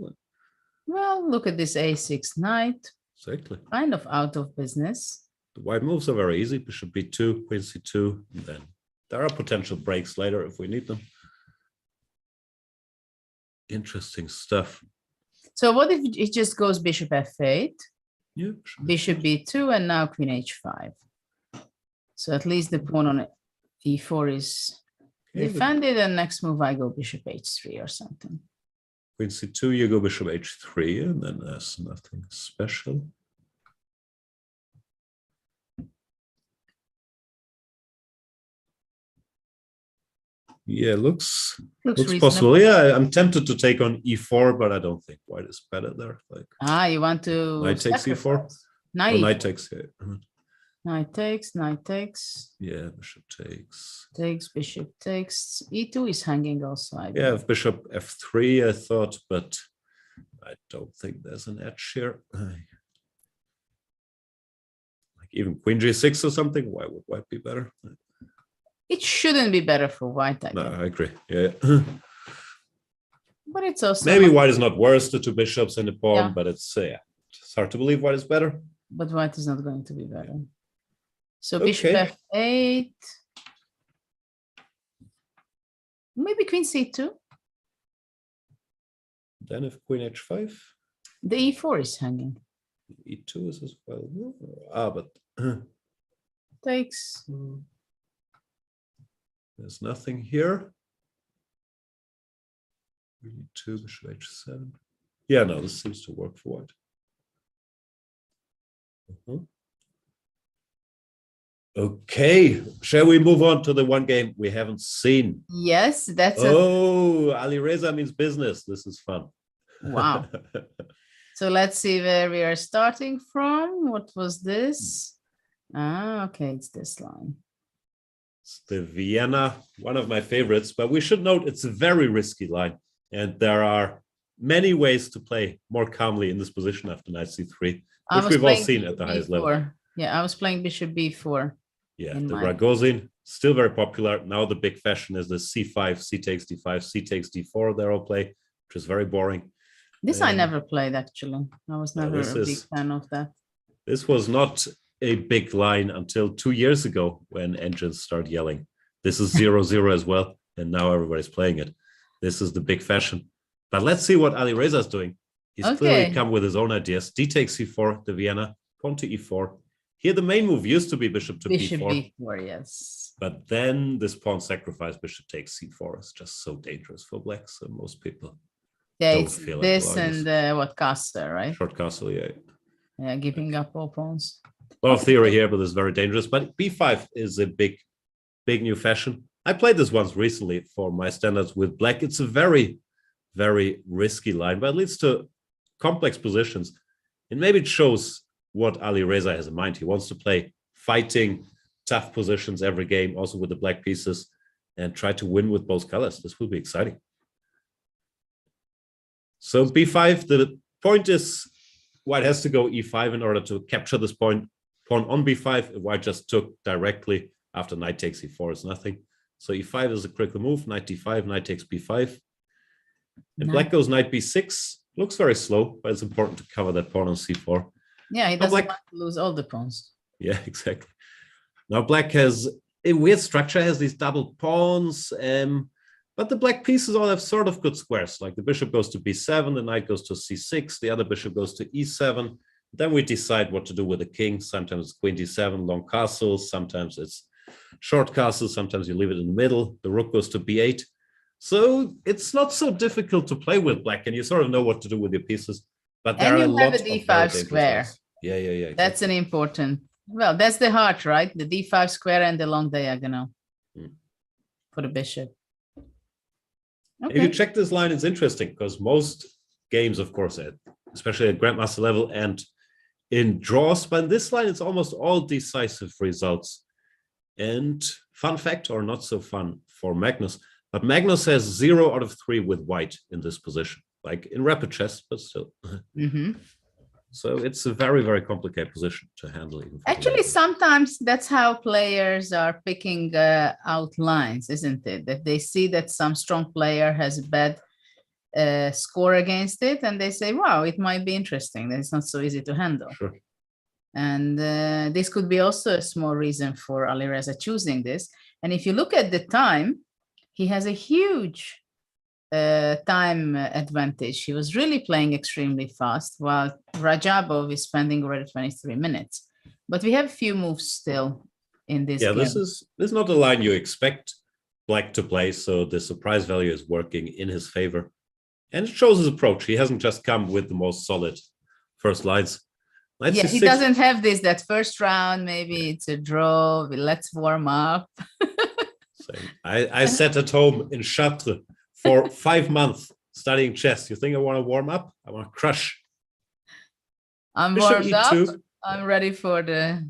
Well, look at this a6 knight. Exactly. Kind of out of business. The white moves are very easy. Bishop b2, queen c2, and then there are potential breaks later if we need them. Interesting stuff. So what if it just goes bishop f8, Yeah. bishop b2, and now queen h5? So at least the pawn on e4 is Okay, defended, and next move I go bishop h3 or something. Queen c2, you go bishop h3, and then there's nothing special. Yeah, looks possible. reasonable. Yeah, I'm tempted to take on e4, but I don't think white is better there. Like You want to knight takes e4. sacrifice. Or knight takes. Yeah. Knight takes, knight takes. Yeah, bishop takes. Takes, bishop takes. E2 is hanging also. I Yeah, believe. bishop f3, I thought, but I don't think there's an edge here. Like even queen g6 or something. Why would white be better? It shouldn't be better for white, I No, guess. I agree. Yeah. But it's also Maybe white is not worse, the two bishops and the pawn, Yeah. but it's hard to believe white is better. But white is not going to be better. So Okay. bishop f8. Maybe queen c2. Then if queen h5, The e4 is hanging. e2 is as well. But Takes. there's nothing here. e2, bishop h7. Yeah, no, this seems to work for white. Okay, shall we move on to the one game we haven't seen? Yes, that's Ali Reza means business. This is fun. Wow. So let's see where we are starting from. What was this? Ah, okay, it's this line. It's the Vienna, one of my favorites, but we should note it's a very risky line. And there are many ways to play more calmly in this position after knight c3, which we've all seen at the highest level. Yeah, I was playing bishop b4. Yeah, the Ragozin, still very popular. Now the big fashion is the c5, c takes d5, c takes d4 they're all play, which is very boring. This I never played, actually. I was never a big fan of that. This was not a big line until 2 years ago when engines start yelling. This is 0-0 as well, and now everybody's playing it. This is the big fashion. But let's see what Ali Reza is doing. He's clearly come with his own ideas. D takes c4, the Vienna, pawn to e4. Here the main move used to be bishop to Bishop b4. b4, yes. But then this pawn sacrifice, bishop takes c4 is just so dangerous for black. So most people don't it's feel this like and what castle, right? short castle, yeah. Yeah, giving up all pawns. A lot of theory here, but it's very dangerous. But b5 is a big new fashion. I played this once recently for my standards with black. It's a very, very risky line, but it leads to complex positions. And maybe it shows what Ali Reza has in mind. He wants to play fighting, tough positions every game, also with the black pieces, and try to win with both colors. This will be exciting. So b5, the point is white has to go e5 in order to capture this point. Pawn on b5, white just took directly after knight takes e4 is nothing. So e5 is a critical move, knight d5, knight takes b5. And black goes knight b6. Looks very slow, but it's important to cover that pawn on c4. Yeah, he doesn't want to lose all the pawns. Yeah, exactly. Now black has a weird structure, has these double pawns, but the black pieces all have sort of good squares. Like the bishop goes to b7, the knight goes to c6, the other bishop goes to e7. Then we decide what to do with the king. Sometimes it's queen d7, long castle. Sometimes it's short castle. Sometimes you leave it in the middle. The rook goes to b8. So it's not so difficult to play with black, and you sort of know what to do with your pieces. But there And are a you have lot a of d5 square. lines. Yeah. Exactly. That's an important. Well, that's the heart, right? The d5 square and the long diagonal for the bishop. If you check this line, it's interesting because most games, of course, especially at grandmaster level and in draws, but in this line, it's almost all decisive results. And fun fact, or not so fun for Magnus, but Magnus has 0 out of 3 with white in this position, like in rapid chess, but still. So it's a very, very complicated position to handle. Actually, sometimes that's how players are picking out lines, isn't it? That they see that some strong player has a bad score against it, and they say, wow, it might be interesting. That it's not so easy to handle. Sure. And this could be also a small reason for Ali Reza choosing this. And if you look at the time, he has a huge time advantage. He was really playing extremely fast, while Rajabov is spending already 23 minutes. But we have a few moves still in this game. This is not the line you expect black to play, so the surprise value is working in his favor. And it shows his approach. He hasn't just come with the most solid first lines. He doesn't have this, that first round, maybe it's a draw, let's warm up. I sat at home in Chartres for 5 months studying chess. You think I want to warm up? I want to crush. I'm warmed up. I'm ready for the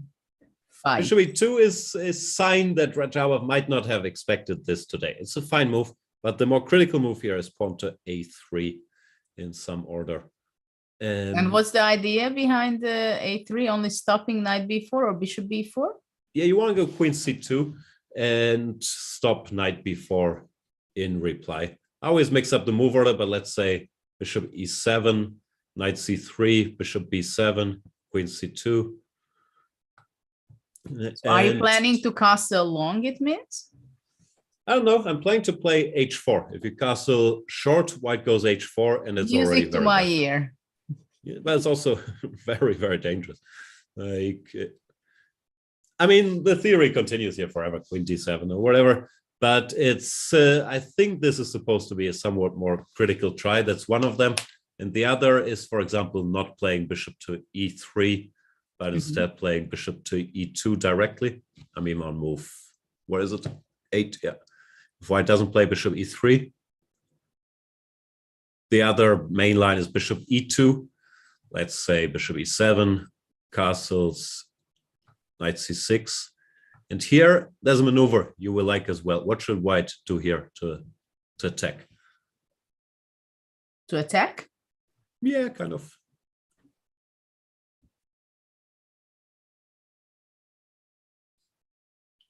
Fight. Bishop e2 is a sign that Rajava might not have expected this today. It's a fine move, but the more critical move here is pawn to a3 in some order. And what's the idea behind the a3? Only stopping knight b4 or bishop b4? Yeah, you want to go queen c2 and stop knight b4 in reply. I always mix up the move order, but let's say bishop e7, knight c3, bishop b7, queen c2. So are you planning to castle long, it means? I don't know. I'm planning to play h4. If you castle short, white goes h4, and it's Music already to very my bad. ear. Yeah, but it's also very, very dangerous. Like, I mean, the theory continues here forever, queen d7 or whatever. But it's, I think this is supposed to be a somewhat more critical try. That's one of them. And the other is, for example, not playing bishop to e3, but instead playing bishop to e2 directly. I mean, on move, what is it? 8, yeah. If white doesn't play bishop e3. The other main line is bishop e2. Let's say bishop e7, castles, knight c6. And here, there's a maneuver you will like as well. What should white do here to attack? To attack? Yeah, kind of.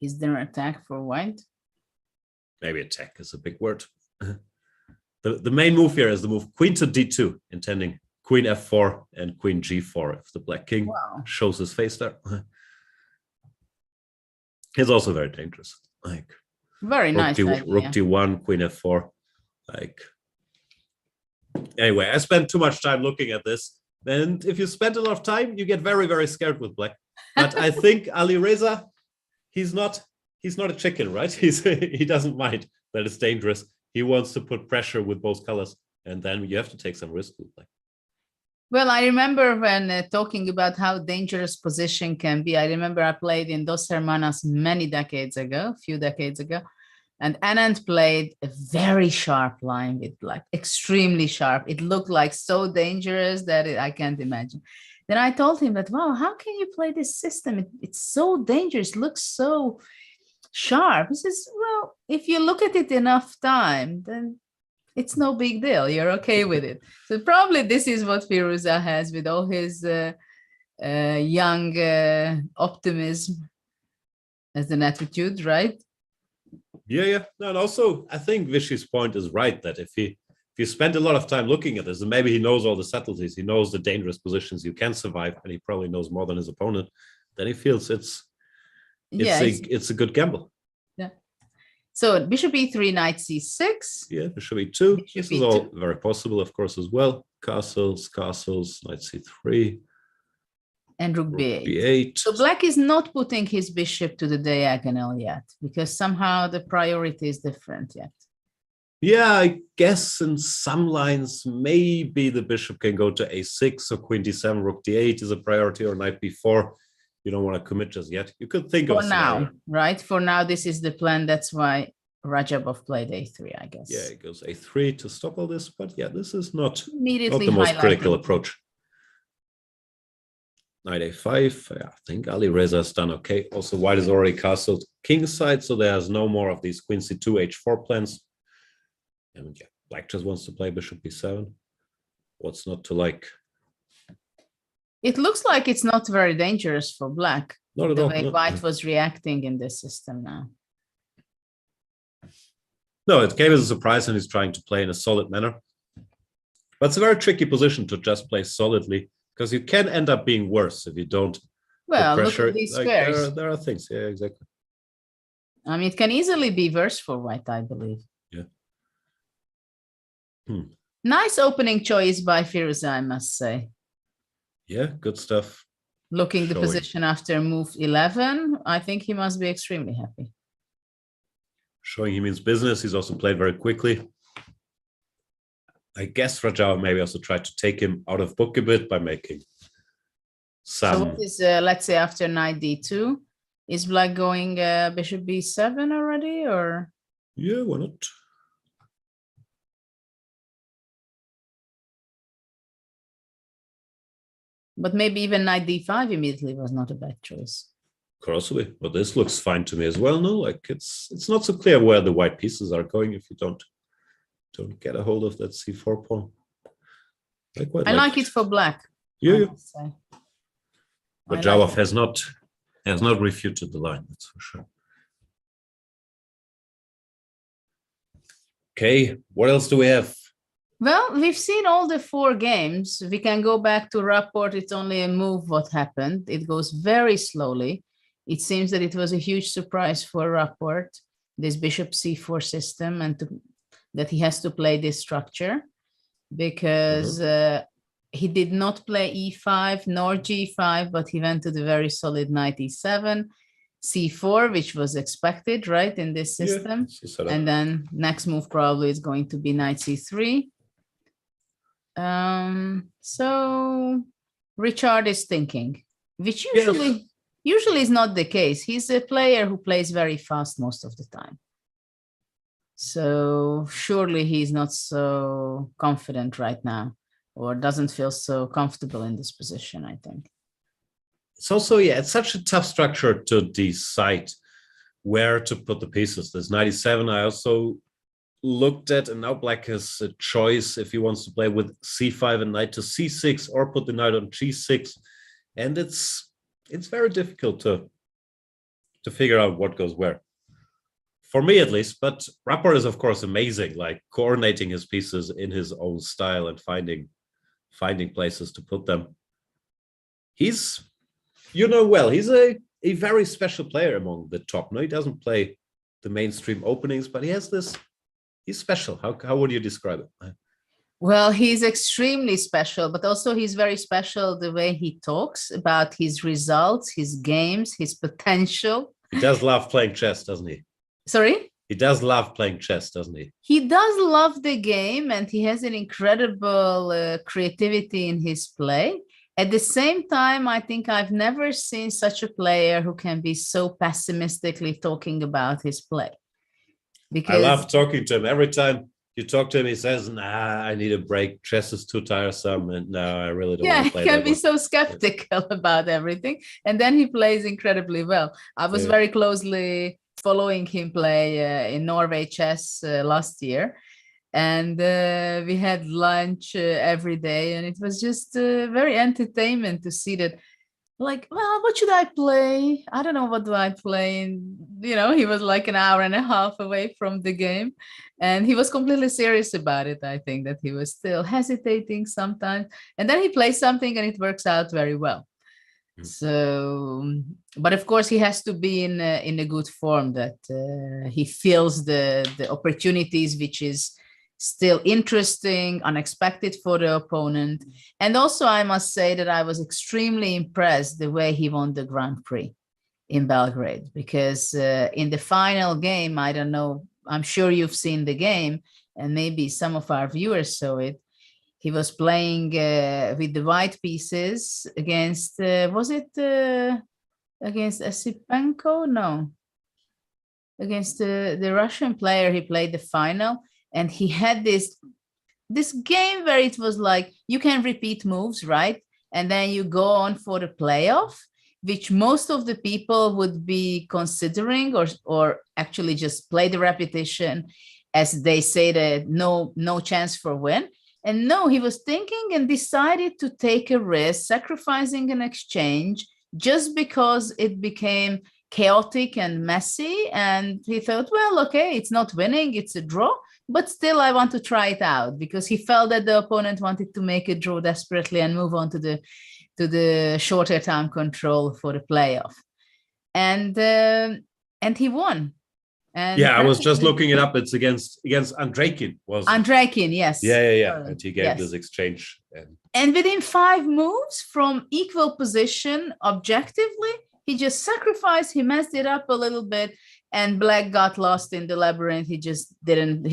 Is there an attack for white? Maybe attack is a big word. The main move here is the move queen to d2, intending queen f4 and queen g4 if the black king shows his face there. It's also very dangerous. Like very nice idea. Rook d1, queen f4. Like anyway, I spent too much time looking at this. And if you spend a lot of time, you get very, very scared with black. But I think Ali Reza, he's not a chicken, right? He doesn't mind that it's dangerous. He wants to put pressure with both colors, and then you have to take some risk with black. Well, I remember when talking about how dangerous position can be. I remember I played in Dos Hermanas many decades ago, a few decades ago, and Anand played a very sharp line with black, extremely sharp. It looked like so dangerous that I can't imagine. Then I told him that, wow, how can you play this system? It's so dangerous, it looks so sharp. He says, well, if you look at it enough time, then it's no big deal. You're okay with it. So probably this is what Firuza has with all his young optimism as an attitude, right? Yeah. No, and also, I think Vishy's point is right, that if you spend a lot of time looking at this, and maybe he knows all the subtleties, he knows the dangerous positions you can survive, and he probably knows more than his opponent, then he feels it's a good gamble. Yeah. So bishop e3, knight c6. Yeah, bishop e2. This is all very possible, of course, as well. Castles, knight c3. And rook b8. So black is not putting his bishop to the diagonal yet, because somehow the priority is different yet. Yeah, I guess in some lines, maybe the bishop can go to a6, or queen d7, rook d8 is a priority, or knight b4. You don't want to commit just yet. You could think of now, right? For now, this is the plan. That's why Rajabov played a3, I guess. Yeah, it goes a3 to stop all this. But yeah, this is not immediately the most critical approach. Knight a5. I think Ali Reza has done okay. Also, white is already castled kingside, so there's no more of these queen c2, h4 plans. And yeah, black just wants to play bishop b7. What's not to like? It looks like it's not very dangerous for black. Not at all. The way white was reacting in this system now. No, it came as a surprise, and he's trying to play in a solid manner. But it's a very tricky position to just play solidly, because you can end up being worse if you don't well, put pressure. Look at these squares. There are things. Yeah, exactly. I mean, it can easily be worse for white, I believe. Yeah. Nice opening choice by Firuza, I must say. Yeah, good stuff. Looking the position after move 11, I think he must be extremely happy. Showing he means business. He's also played very quickly. I guess Rajava maybe also tried to take him out of book a bit by making some... So what is, let's say, after knight d2? Is black going bishop b7 already, or? Yeah, why not? But maybe even knight d5 immediately was not a bad choice. Crosby, but this looks fine to me as well. No, like it's not so clear where the white pieces are going if you don't get a hold of that c4 pawn. I like it for black. Yeah. Say. But Jawov has not refuted the line, that's for sure. Okay, what else do we have? Well, we've seen all the 4 games. We can go back to Rapport. It's only a move what happened. It goes very slowly. It seems that it was a huge surprise for Rapport, this bishop c4 system, and that he has to play this structure, because he did not play e5 nor g5, but he went to the very solid knight e7, c4, which was expected, right, in this system. Yeah, and then next move probably is going to be knight c3. So Richard is thinking, which usually is not the case. He's a player who plays very fast most of the time. So surely he's not so confident right now, or doesn't feel so comfortable in this position, I think. It's also, it's such a tough structure to decide where to put the pieces. There's 97. I also looked at, and now black has a choice if he wants to play with c5 and knight to c6, or put the knight on g6. And it's very difficult to figure out what goes where. For me, at least. But Rapport is, of course, amazing, like coordinating his pieces in his own style and finding places to put them. He's, he's a very special player among the top. No, he doesn't play the mainstream openings, but he has this, he's special. How would you describe it? Well, he's extremely special, but also he's very special the way he talks about his results, his games, his potential. He does love playing chess, doesn't he? Sorry? He does love playing chess, doesn't he? He does love the game, and he has an incredible creativity in his play. At the same time, I think I've never seen such a player who can be so pessimistically talking about his play. Because I love talking to him. Every time you talk to him, he says, nah, I need a break. Chess is too tiresome, and no, I really don't want to play he can that be one. so skeptical about everything. And then he plays incredibly well. I was very closely following him play in Norway chess last year. And we had lunch every day, and it was just very entertainment to see that, like, well, what should I play? I don't know, what do I play? And, he was like an hour and a half away from the game, and he was completely serious about it. I think that he was still hesitating sometimes, and then he plays something and it works out very well. So, but of course he has to be in a good form, that he feels the opportunities, which is still interesting, unexpected for the opponent. And also I must say that I was extremely impressed the way he won the Grand Prix in Belgrade, because in the final game, I don't know, I'm sure you've seen the game, and maybe some of our viewers saw it. He was playing with the white pieces against, was it against Asipenko? No, against the Russian player. He played the final, and he had this game where it was like, you can repeat moves, right? And then you go on for the playoff, which most of the people would be considering, or actually just play the repetition, as they say that no chance for win. And no, he was thinking and decided to take a risk, sacrificing an exchange, just because it became chaotic and messy. And he thought, well, okay, it's not winning, it's a draw, but still I want to try it out, because he felt that the opponent wanted to make a draw desperately and move on to the shorter time control for the playoff. And he won. And I was just looking it up. It's against Andreikin, was it? Andreikin, yes. Yeah. And he gave this exchange. And within 5 moves from equal position, objectively, he just sacrificed, he messed it up a little bit, and black got lost in the labyrinth. He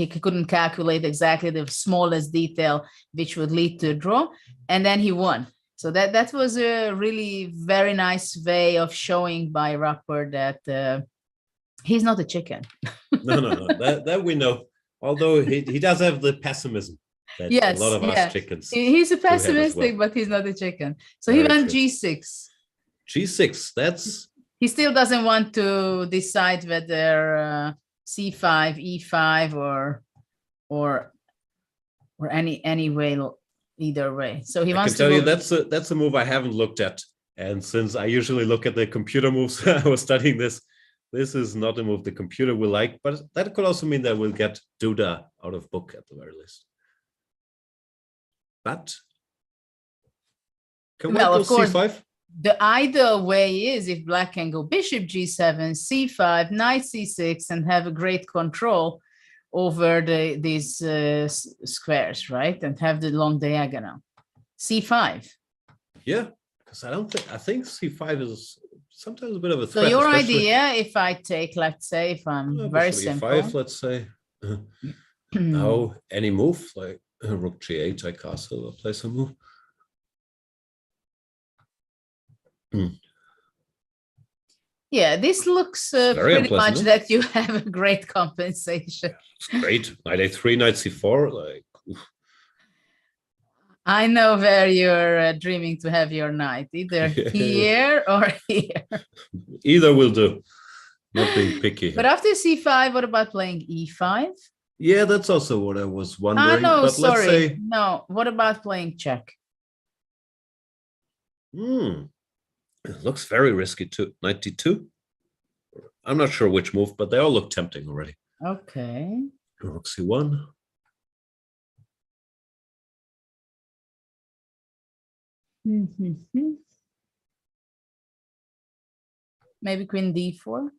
couldn't calculate exactly the smallest detail which would lead to a draw, and then he won. So that was a really very nice way of showing by Rapport that he's not a chicken. No. That we know. Although he does have the pessimism that a lot of us chickens. He's a pessimistic, but he's not a chicken. So he went G6. G6. He still doesn't want to decide whether c5, e5, or any way, either way. So he I wants can tell to you go. that's a move I haven't looked at. And since I usually look at the computer moves, I was studying this. This is not a move the computer will like, but that could also mean that we'll get Duda out of book at the very least. But can Well, we go of course, c5? the ideal way is if black can go bishop g7, c5, knight c6, and have a great control over these squares, right? And have the long diagonal. c5. Yeah, because I think c5 is sometimes a bit of a So threat. your especially- idea, if I take, let's say, if I'm very bishop simple. e5, let's say. Now, any move like rook g8, I castle, or play some move. Yeah, this looks very pretty much unpleasant, that you have a great compensation. It's great. Knight a3, knight c4, like. Oof. I know where you're dreaming to have your knight, either here or here. Either will do. Not being picky. But after c5, what about playing e5? Yeah, that's also what I was wondering. No, but sorry. let's say, No, what about playing check? it looks very risky too. Knight d2. I'm not sure which move, but they all look tempting already. Okay. Rook c1. Maybe queen d4.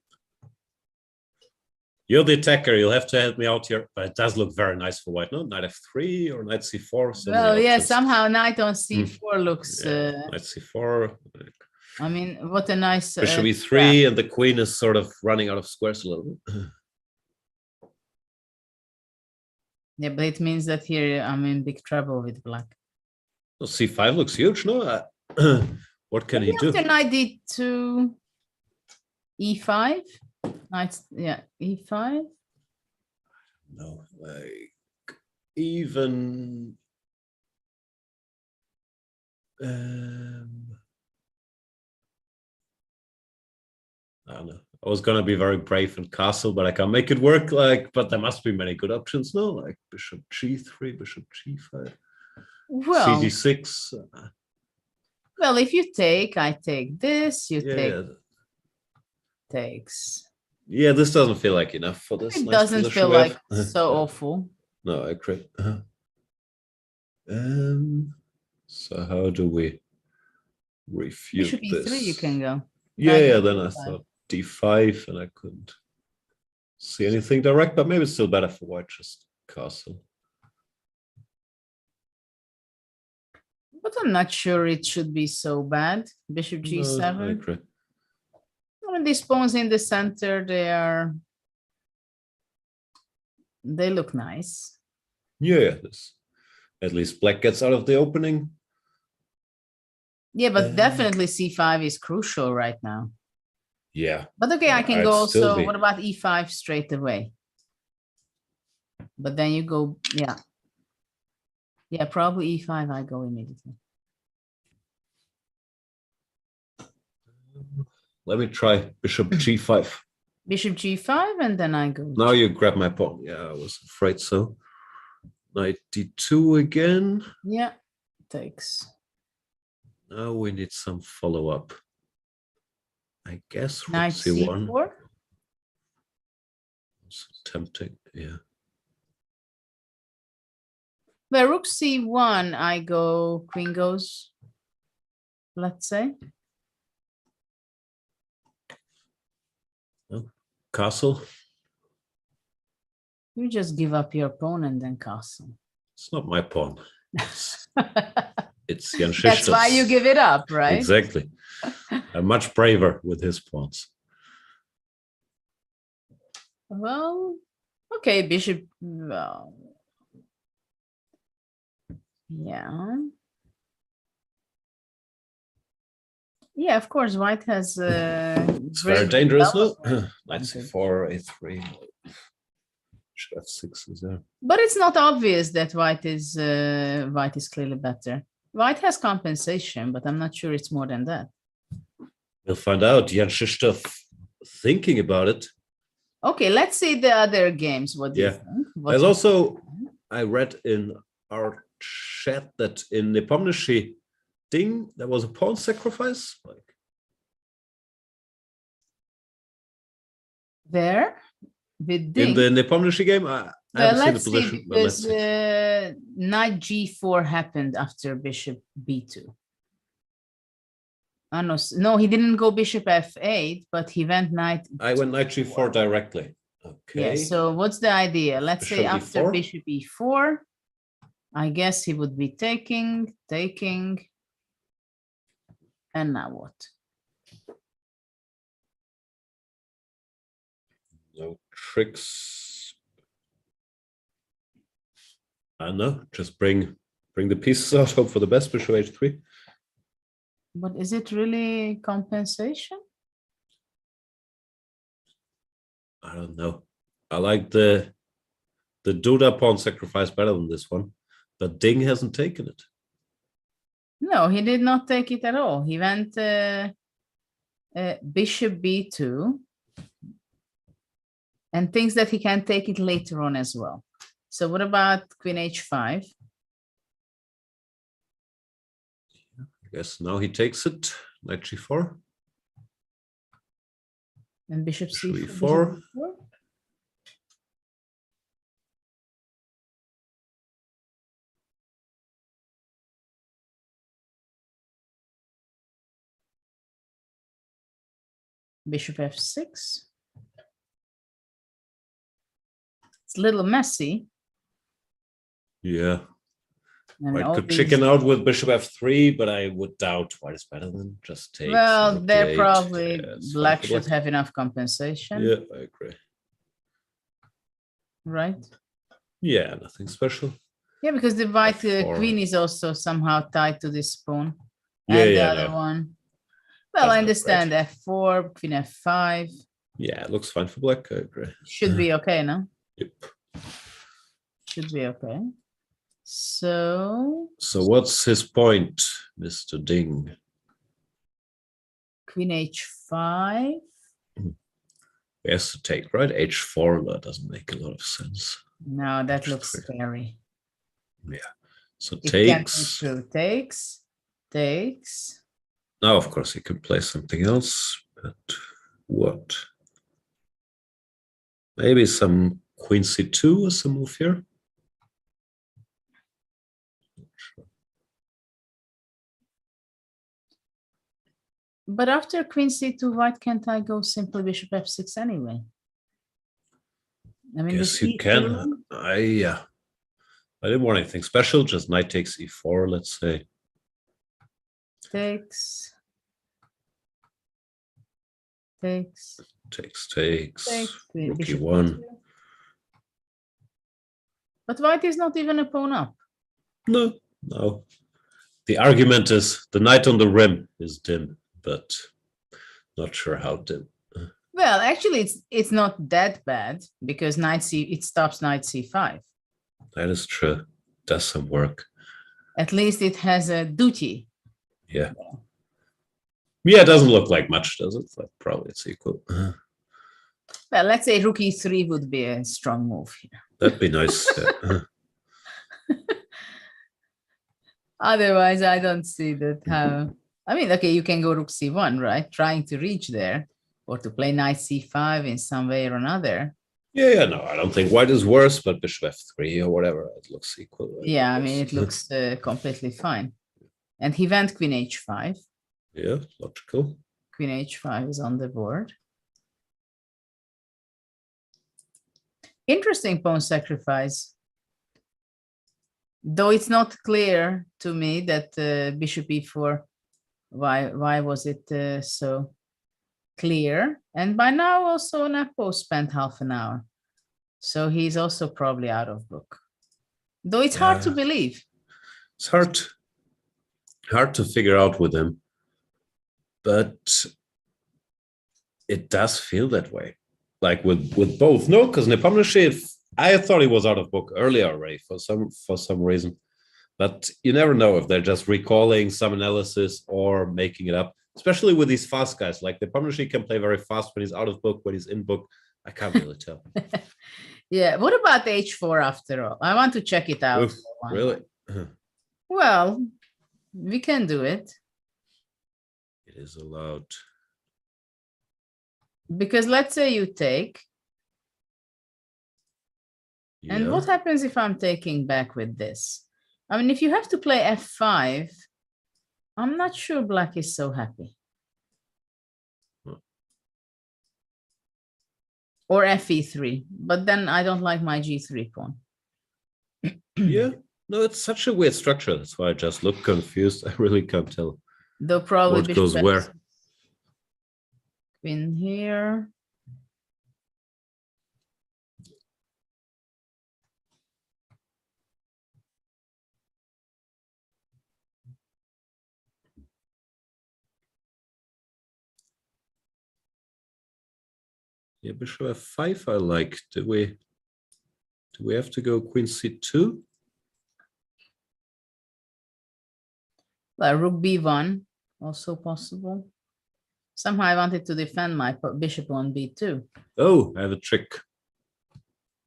You're the attacker. You'll have to help me out here. But it does look very nice for white. No, knight f3 or knight c4. So Well, many yeah, options. somehow knight on c4 looks. Knight c4. I mean, what a nice. Bishop e3, and the queen is sort of running out of squares a little bit. Yeah, but it means that here I'm in big trouble with black. Well, c5 looks huge, no? What can he do? After knight d2, e5. Knight, yeah, e5. No, like even. I don't know. I was gonna be very brave and castle, but I can't make it work. Like, but there must be many good options. No, like bishop g3, bishop g5, Well, cd6. well, if you take, I take this. You take Yeah, takes. yeah. This doesn't feel like enough for this. It nice doesn't position feel we like have. so awful. No, I agree. So how do we refute Bishop e3, this? you can go. Yeah, then I thought d5, and I couldn't see anything direct, but maybe it's still better for white, just castle. But I'm not sure it should be so bad. Bishop No, I g7. agree. I mean, these pawns in the center, they look nice. Yeah, this. At least black gets out of the opening. Yeah, but definitely c5 is crucial right now. Yeah. But okay, I can I'd go still also. be- What about e5 straight away? But then you go, yeah. Yeah, probably e5, I go immediately. Let me try bishop g5. Bishop g5, and then I go. Now you grab my pawn. Yeah, I was afraid so. Knight d2 again. Yeah, takes. Now we need some follow-up. I guess rook Knight c1. c4. It's tempting, yeah. Where rook c1, I go, queen goes, let's say. Castle. You just give up your pawn and then castle. It's not my pawn. It's Jan-Krzysztof's. That's why you give it up, right? Exactly. I'm much braver with his pawns. Well, okay, bishop. Well, yeah. Yeah, of course, white has. It's very dangerous, no? Knight c4, a3. Bishop f6 is there. But it's not obvious that white is clearly better. White has compensation, but I'm not sure it's more than that. We'll find out. Jan-Krzysztof thinking about it. Okay, let's see the other games. What do you think? There's also, I read in our chat that in Nepomniachtchi Ding, there was a pawn sacrifice. There? With Ding? In the Nepomniachtchi game, I haven't seen the position. Because knight g4 happened after bishop b2. Oh, no, he didn't go bishop f8, but he went knight. I went knight g4 directly. Okay. Yeah, so what's the idea? Let's say Bishop after e4. bishop e4, I guess he would be taking, and now what? No tricks. I know, just bring the pieces out, hope for the best, bishop h3. But is it really compensation? I don't know. I like the Duda pawn sacrifice better than this one, but Ding hasn't taken it. No, he did not take it at all. He went bishop b2 and thinks that he can take it later on as well. So what about queen h5? I guess now he takes it, knight g4. And bishop c4. Bishop e4. Bishop f6. It's a little messy. Yeah. And White all could these- chicken out with bishop f3, but I would doubt white is better than just take. Well, they're d8. probably Yeah, it's black fine for should black. have enough compensation, Yeah, I agree. right? Yeah, nothing special. Yeah, because the white F4. queen is also somehow tied to this pawn. Yeah, And the yeah, other no. one. Well, I That's not understand f4, queen f5. Yeah, it looks fine for black, I agree. Should be okay, no? Yep. Should be okay. So So what's his point, Mr. Ding? queen h5. He has to take, right? h4, that doesn't make a lot of sense. No, that looks scary. Yeah. So It can't be takes. true. Takes. Now, of course, he could play something else, but what? Maybe some queen c2 as a move here. But after queen c2, why can't I go simply bishop f6 anyway? I mean, Yes, the you can. I didn't want anything special, just knight takes e4, let's say. Takes. Takes, queen, rook bishop e1. e2. But white is not even a pawn up. No. The argument is the knight on the rim is dim, but not sure how dim. Well, actually, it's not that bad because it stops knight c5. That is true. Does some work. At least it has a duty. Yeah. Yeah, it doesn't look like much, does it? Like probably it's equal. Well, let's say rook e3 would be a strong move here. That'd be nice. Yeah. Otherwise, I don't see that how. I mean, okay, you can go rook c1, right? Trying to reach there, or to play knight c5 in some way or another. Yeah, no, I don't think white is worse, but bishop f3 or whatever, it looks equal. Yeah, I mean, it looks completely fine. And he went queen h5. Yeah, logical. Queen h5 is on the board. Interesting pawn sacrifice. Though it's not clear to me that bishop e4, why was it so clear? And by now also Napo spent half an hour. So he's also probably out of book. Though it's hard to believe. It's hard to figure out with him, but it does feel that way. Like with both. No, because Nepomniachtchi, I thought he was out of book earlier already for some reason. But you never know if they're just recalling some analysis or making it up. especially with these fast guys. Like the Pomnishi can play very fast when he's out of book, when he's in book. I can't really tell. Yeah. What about h4 after all? I want to check it out. Oof, really? Well, we can do it. It is allowed. Because let's say you take. And what happens if I'm taking back with this? I mean, if you have to play f5, I'm not sure black is so happy. Or fe3, but then I don't like my g3 pawn. Yeah, no, it's such a weird structure. That's why I just look confused. I really can't tell. Though probably what goes where. Queen here. Yeah, bishop f5 I like. Do we have to go queen c2? Well, rook b1, also possible. Somehow I wanted to defend my bishop on b2. Oh, I have a trick.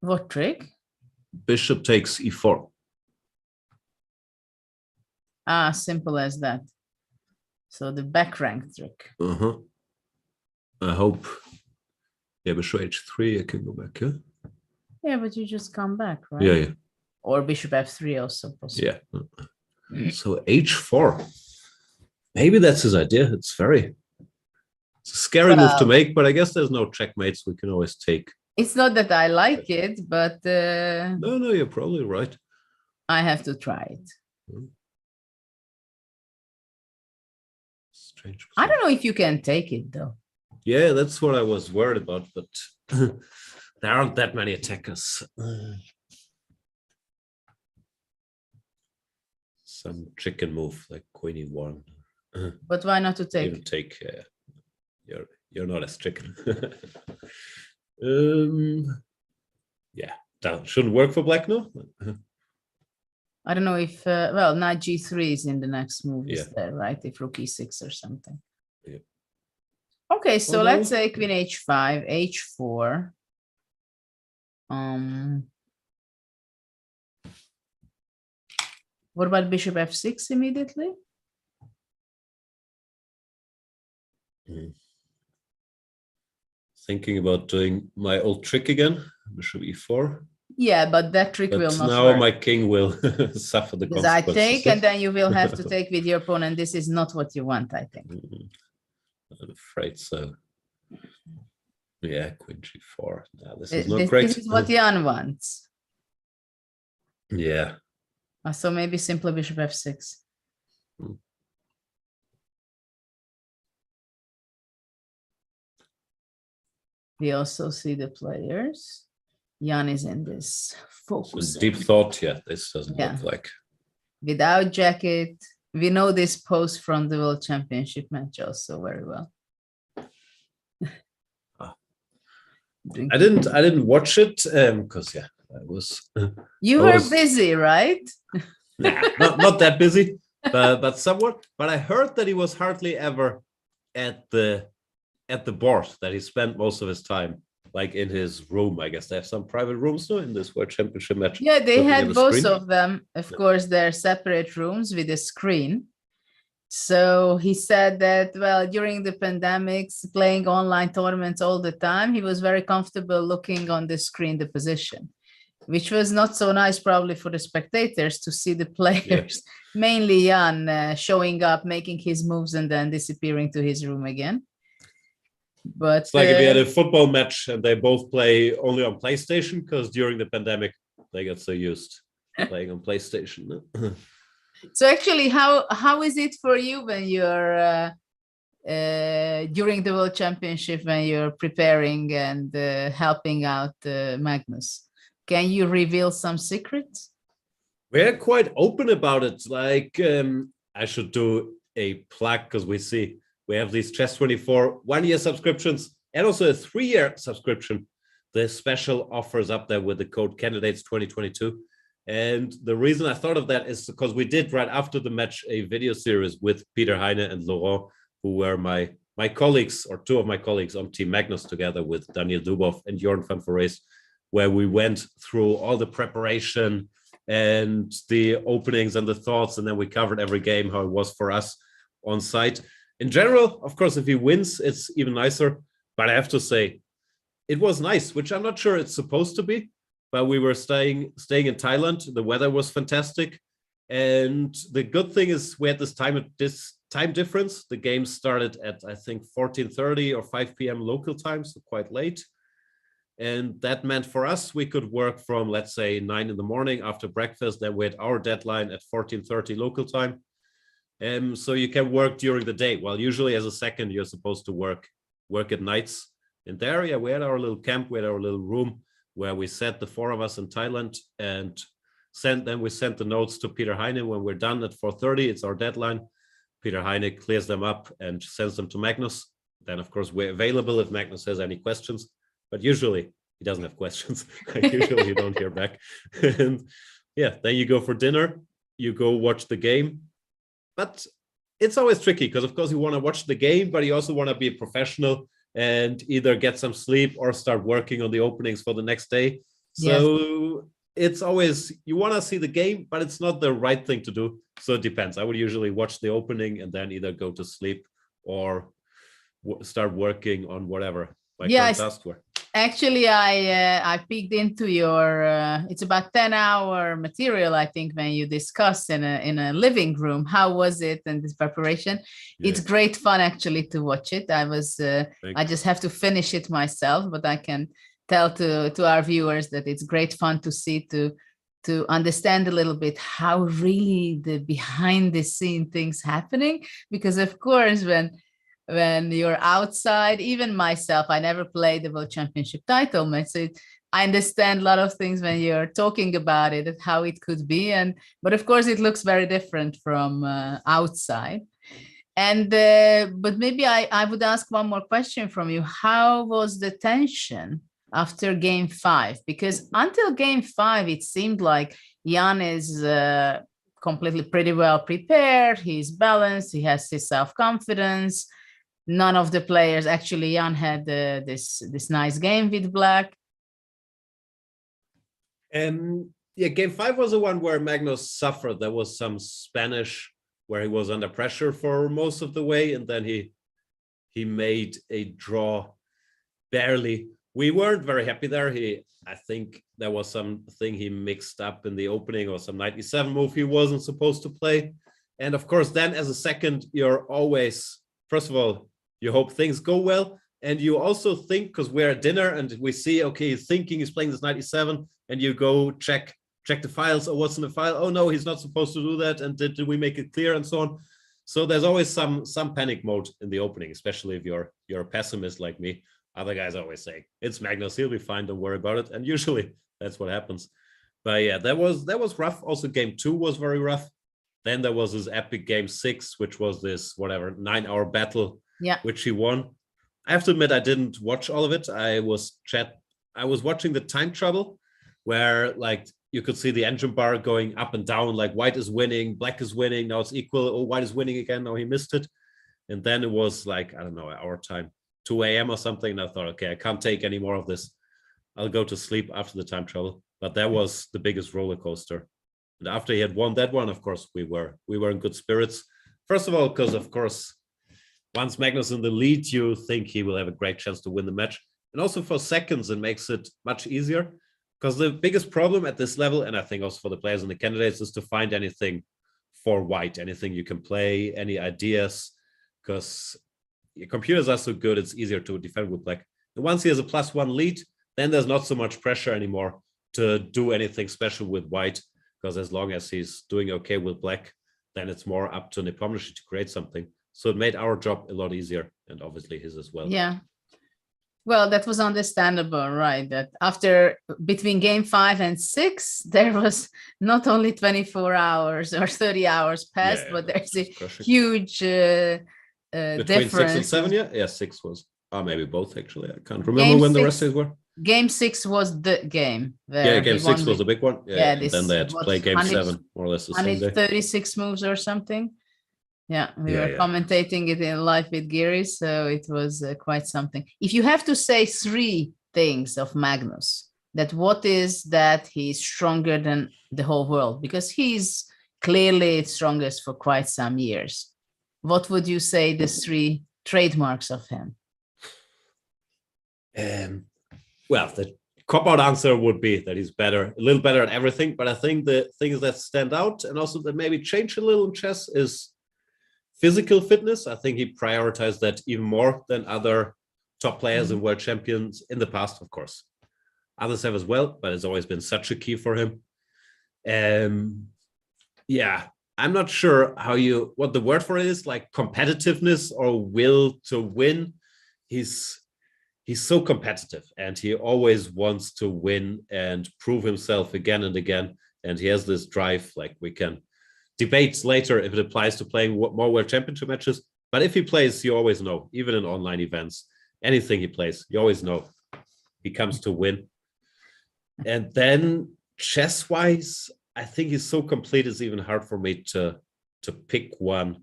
What trick? Bishop takes e4. Ah, simple as that. So the back rank trick. I hope. Yeah, bishop h3, I can go back, yeah? Yeah, but you just come back, right? Yeah, yeah. Or bishop f3 also possible. Yeah. So h4. Maybe that's his idea. It's a scary move to make, but I guess there's no checkmates we can always take. It's not that I like it, but No, you're probably right. I have to try it. Strange. I don't know if you can take it though. Yeah, that's what I was worried about, but there aren't that many attackers. Some chicken move like queen e1. But why not to take? Even take. You're not as chicken. Yeah, that shouldn't work for black, no. I don't know if well, knight g3 is in the next move, Yeah. is there, right? If rook e6 or something. Yeah. Okay, so let's say queen h5, h4. What about bishop f6 immediately? Thinking about doing my old trick again, bishop e4. Yeah, but that trick will not now work. my king will suffer the Because I consequences. take, and then you will have to take with your pawn, and this is not what you want, I think. I'm afraid so. Yeah, queen g4. No, this is not great. This is what Jan wants. Yeah. So maybe simply bishop f6. We also see the players. Jan is in this focus. Deep thought, yeah. This doesn't look like. Without jacket. We know this pose from the World Championship match also very well. I didn't watch it because I was. You were busy, right? Nah, not that busy, but somewhat. But I heard that he was hardly ever at the board. That he spent most of his time like in his room. I guess they have some private rooms now in this World Championship match. Yeah, they looking at had the both screen. of them. Of course, they're separate rooms with a screen. So he said that, well, during the pandemics, playing online tournaments all the time, he was very comfortable looking on the screen, the position, which was not so nice probably for the spectators to see the players, mainly Jan showing up, making his moves and then disappearing to his room again. But It's like if you had a football match and they both play only on PlayStation because during the pandemic they got so used playing on PlayStation. So actually, how is it for you when you're during the World Championship, when you're preparing and helping out Magnus? Can you reveal some secrets? We're quite open about it. Like I should do a plug because we have these Chess24 1-year subscriptions and also a 3-year subscription. The special offers up there with the code Candidates 2022. And the reason I thought of that is because we did right after the match a video series with Peter Heine and Laurent who were my colleagues, or two of my colleagues on Team Magnus, together with Daniel Dubov and Jorn van Voorhees, where we went through all the preparation and the openings and the thoughts, and then we covered every game, how it was for us on site. In general, of course, if he wins, it's even nicer. But I have to say, it was nice, which I'm not sure it's supposed to be. But we were staying in Thailand. The weather was fantastic, and the good thing is we had this time difference. The game started at, I think, 14:30 or 5 p.m. local time, so quite late. And that meant for us, we could work from, let's say, 9 in the morning after breakfast. Then we had our deadline at 14:30 local time. So you can work during the day. Well, usually as a second, you're supposed to work at nights. In there, yeah, we had our little camp, we had our little room where we sat, the four of us in Thailand, and we sent the notes to Peter Heine when we're done at 4:30. It's our deadline. Peter Heine clears them up and sends them to Magnus. Then, of course, we're available if Magnus has any questions. But usually he doesn't have questions. Usually you don't hear back. And yeah, then you go for dinner, you go watch the game. But it's always tricky because, of course, you want to watch the game, but you also want to be a professional and either get some sleep or start working on the openings for the next day. So yes, it's always, you want to see the game, but it's not the right thing to do. So it depends. I would usually watch the opening and then either go to sleep or start working on whatever my current tasks were. Actually, I peeked into your, it's about 10-hour material, I think, when you discussed in a living room. How was it and this preparation? Yeah. It's great fun, actually, to watch it. I just have to finish it myself, but I can tell to our viewers that it's great fun to see, to understand a little bit how really the behind the scene things happening. Because of course, when you're outside, even myself, I never played the World Championship title match. So I understand a lot of things when you're talking about it, how it could be. But of course, it looks very different from outside. And but maybe I would ask one more question from you. How was the tension after game 5? Because until game 5, it seemed like Jan is completely pretty well prepared. He's balanced. He has his self-confidence. None of the players, actually, Jan had this nice game with Black. And yeah, game 5 was the one where Magnus suffered. There was some Spanish where he was under pressure for most of the way, and then he made a draw barely. We weren't very happy there. I think there was something he mixed up in the opening, or some 97 move he wasn't supposed to play. And of course, then as a second, you're always, first of all, you hope things go well. And you also think, because we're at dinner and we see, okay, he's thinking he's playing this 97, and you go check the files. Oh, what's in the file? Oh no, he's not supposed to do that. And did we make it clear, and so on? So there's always some panic mode in the opening, especially if you're a pessimist like me. Other guys always say, it's Magnus, he'll be fine, don't worry about it. And usually that's what happens. But yeah, that was rough. Also, game 2 was very rough. Then there was this epic game 6, which was this 9-hour battle, which he won. I have to admit, I didn't watch all of it. I was watching the time trouble, where like you could see the engine bar going up and down, like white is winning, black is winning, now it's equal. Oh, white is winning again, now he missed it. And then it was like, I don't know, our time, 2 a.m. or something. And I thought, okay, I can't take any more of this. I'll go to sleep after the time trouble. But that was the biggest roller coaster. And after he had won that one, of course, we were in good spirits. First of all, because of course, once Magnus in the lead, you think he will have a great chance to win the match. And also for seconds, it makes it much easier. Because the biggest problem at this level, and I think also for the players and the candidates, is to find anything for white, anything you can play, any ideas. Because your computers are so good, it's easier to defend with black. And once he has a +1 lead, then there's not so much pressure anymore to do anything special with white. Because as long as he's doing okay with black, then it's more up to Nepomniachtchi to create something. So it made our job a lot easier, and obviously his as well. Yeah. Well, that was understandable, right? That between game 5 and 6, there was not only 24 hours or 30 hours passed, but there's a huge between difference. 6 and 7, yeah, 6 was, maybe both actually. I can't remember when the rest of were. Game 6 was the game. Yeah, game 6 was the big one. Yeah, and then they had to play game 7 more or less the same day. 136 moves or something. Yeah, we Yeah, were yeah. commentating it in live with Giri, so it was quite something. If you have to say 3 things of Magnus, that what is that he's stronger than the whole world, because he's clearly strongest for quite some years. What would you say the 3 trademarks of him? Well, the cop-out answer would be that he's better, a little better at everything. But I think the things that stand out and also that maybe change a little in chess is physical fitness. I think he prioritized that even more than other top players and world champions in the past, of course. Others have as well, but it's always been such a key for him. Yeah, I'm not sure what the word for it is, like competitiveness or will to win. He's so competitive and he always wants to win and prove himself again and again. And he has this drive, like we can debate later if it applies to playing more world championship matches. But if he plays, you always know, even in online events, anything he plays, you always know he comes to win. And then chess-wise, I think he's so complete, it's even hard for me to pick one.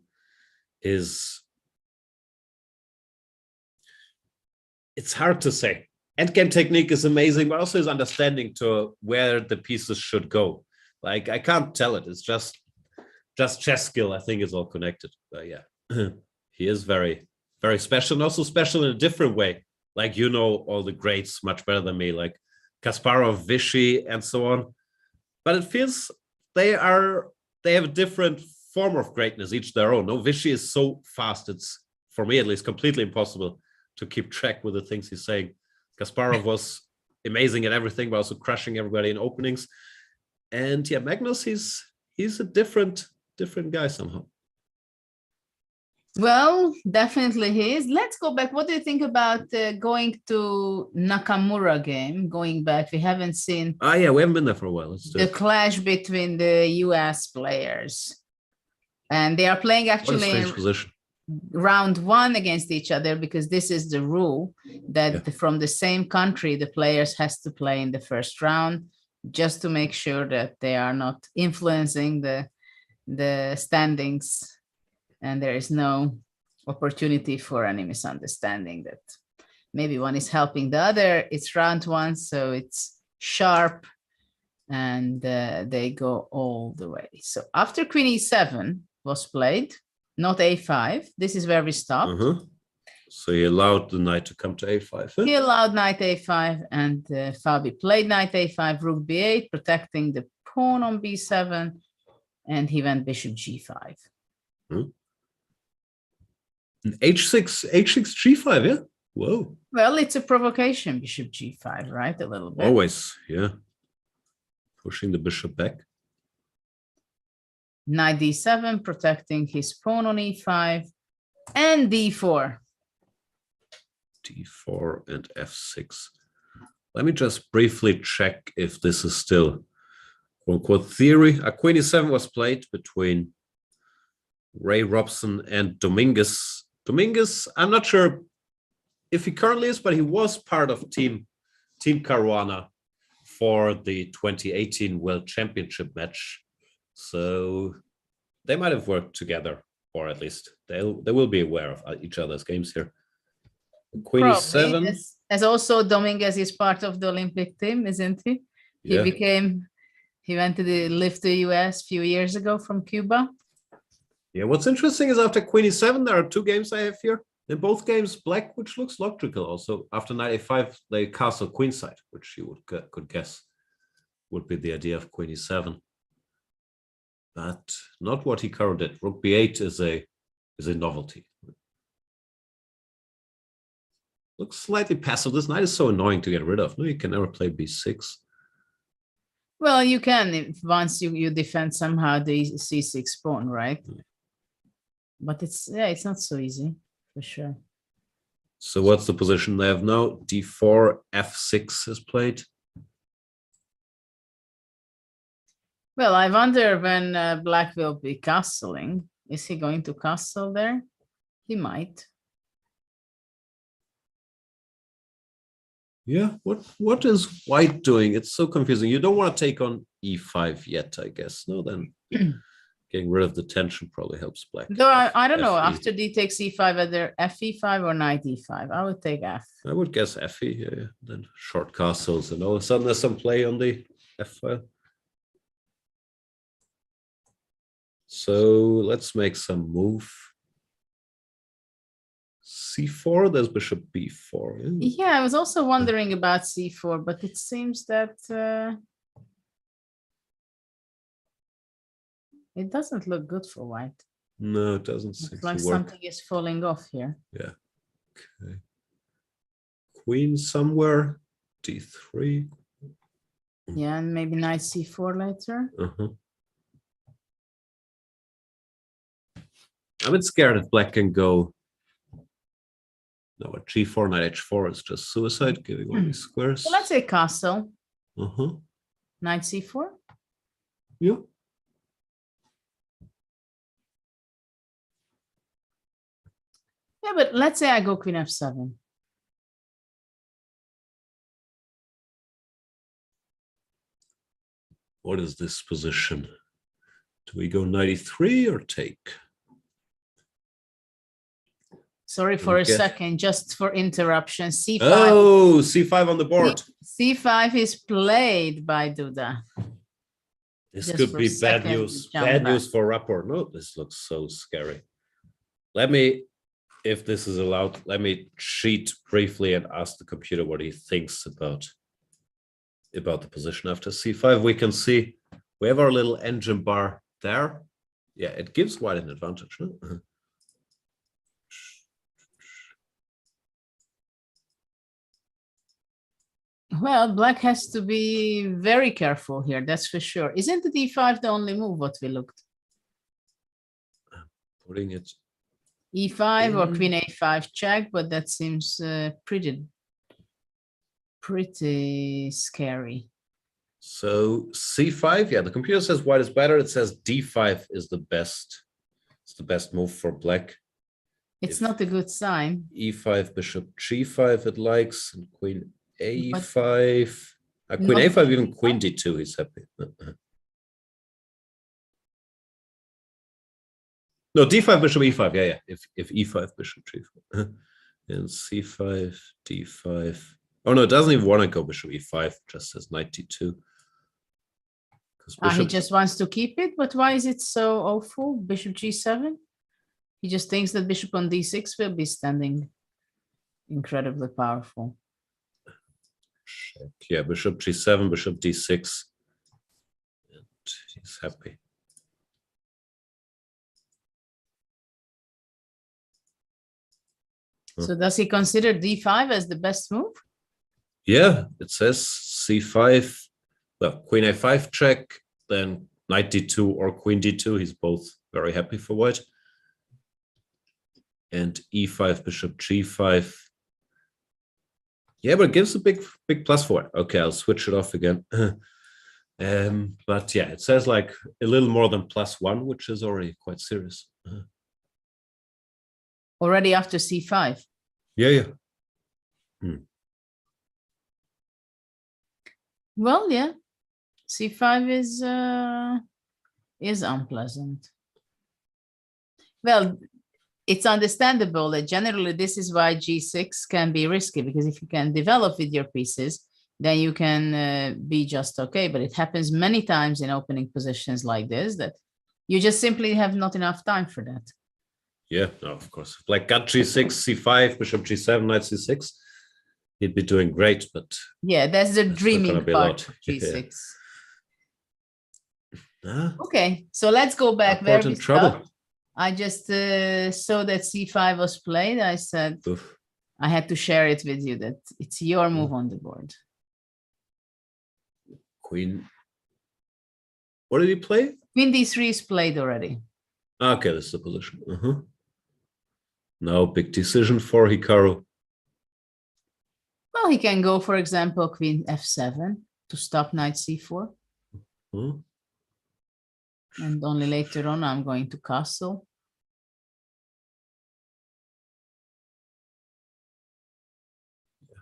It's hard to say. Endgame technique is amazing, but also his understanding to where the pieces should go. Like, I can't tell it. It's just chess skill. I think it's all connected. But yeah, he is very, very special, and also special in a different way. Like, you know, all the greats much better than me, like Kasparov, Vichy, and so on. But it feels they have a different form of greatness, each their own. No, Vichy is so fast. It's, for me at least, completely impossible to keep track with the things he's saying. Kasparov was amazing at everything, but also crushing everybody in openings. And yeah, Magnus, he's a different guy somehow. Well, definitely he is. Let's go back. What do you think about going to Nakamura game? Going back, we haven't seen. Yeah, we haven't been there for a while. The clash between the US players, and they are playing actually in position. round 1 against each other, because this is the rule that from the same country the players has to play in the first round, just to make sure that they are not influencing the standings. And there is no opportunity for any misunderstanding that maybe one is helping the other. It's round 1, so it's sharp, and they go all the way. So after Queen E7 was played, not A5, this is where we stopped. So he allowed the knight to come to A5. He allowed knight A5, and Fabi played knight A5, rook B8, protecting the pawn on B7, and he went bishop G5. H6 G5, yeah. Whoa. Well, it's a provocation, bishop G5, right? A little bit. Always, yeah. Pushing the bishop back. Knight D7, protecting his pawn on E5, and D4. D4 and F6. Let me just briefly check if this is still quote-unquote theory. Queen E7 was played between Ray Robson and Dominguez. Dominguez, I'm not sure if he currently is, but he was part of Team Caruana for the 2018 World Championship match. So they might have worked together, or at least they will be aware of each other's games here. Queen E7. As also Dominguez is part of the Olympic team, isn't he? Yeah. He went to live to the US a few years ago from Cuba. Yeah, what's interesting is after Queen E7, there are 2 games I have here. In both games, black, which looks logical also. After Knight A5, they castle queenside, which you could guess would be the idea of Queen E7. But not what Hikaru did. Rook B8 is a novelty. Looks slightly passive. This knight is so annoying to get rid of. No, you can never play B6. Well, you can if once you defend somehow the C6 pawn, right? But it's not so easy for sure. So what's the position they have now? D4, F6 is played. Well, I wonder when Black will be castling. Is he going to castle there? He might. Yeah, what is White doing? It's so confusing. You don't want to take on E5 yet, I guess. No, then Getting rid of the tension probably helps black. Though I don't know, FE. after d takes e5, either fe5 or knight e5. I would take f. I would guess FE, yeah. Then short castles, and all of a sudden there's some play on the F file. So let's make some move. C4, there's bishop b4. Yeah, I was also wondering about c4, but it seems that it doesn't look good for white. No, it doesn't seem It's like to work. something is falling off here. Yeah. Okay. Queen somewhere. D3. Yeah, and maybe knight c4 later. I'm a bit scared if black can go. No, at g4, knight h4 is just suicide, giving all these squares. So let's say castle. Uh-huh. Knight c4. Yeah. Yeah, but let's say I go queen f7. What is this position? Do we go 93 or take? Sorry for a Okay. second, just for interruption. C5. Oh, c5 on the board. C5 is played by Duda. This Just could for be a bad second, news. jump Bad back. news for rapport. No, this looks so scary. Let me, if this is allowed, let me cheat briefly and ask the computer what he thinks about the position after c5. We can see we have our little engine bar there. Yeah, it gives white an advantage. No? Well, black has to be very careful here, that's for sure. Isn't the d5 the only move what we looked? Putting it. E5 or queen a5 check, but that seems pretty scary. So c5, yeah, the computer says white is better. It says d5 is the best. It's the best move for black. It's not a good sign. E5, bishop g5 it likes, and queen a5. Queen not a5, even queen d2, he's happy. No, d5, bishop e5, yeah. If e5, bishop g5. And c5, d5. Oh no, it doesn't even want to go bishop e5, just says knight d2. He just wants to keep it, but why is it so awful? Bishop g7? He just thinks that bishop on d6 will be standing incredibly powerful. Yeah, bishop g7, bishop d6. And he's happy. So does he consider d5 as the best move? Yeah, it says c5, well, queen a5 check, then knight d2 or queen d2. He's both very happy for white. And e5, bishop g5. Yeah, but it gives a big plus for it. Okay, I'll switch it off again. But yeah, it says like a little more than +1, which is already quite serious. Already after c5? Yeah. Well, yeah, c5 is unpleasant. Well, it's understandable that generally this is why g6 can be risky, because if you can develop with your pieces, then you can be just okay. But it happens many times in opening positions like this that you just simply have not enough time for that. Yeah, no, of course. Like got g6, c5, bishop g7, knight c6. He'd be doing great, but yeah, that's the dreaming gonna be a part lot. of g6. Yeah. Okay, so let's go back where we Important trouble. stopped. I just saw that c5 was played. I said I had to share it with you that it's your move on the board. Queen. What did he play? Queen d3 is played already. Okay, this is the position. Now big decision for Hikaru. Well, he can go, for example, queen f7 to stop knight c4. And only later on I'm going to castle.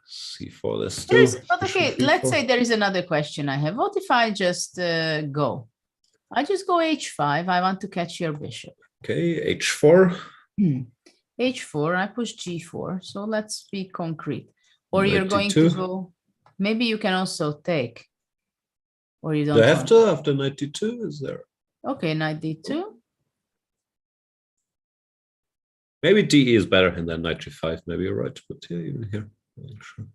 c4, there's still. But okay, let's say there is another question I have. What if I just go? I just go h5. I want to catch your bishop. Okay, h4. h4, I push g4. So let's be concrete. Or you're going 92. to go, maybe you can also take. Or you don't Do I have want to after 92? Is there? Okay, knight d2. Maybe DE is better and then knight g5. Maybe you're right, but yeah, even here. I'm not sure.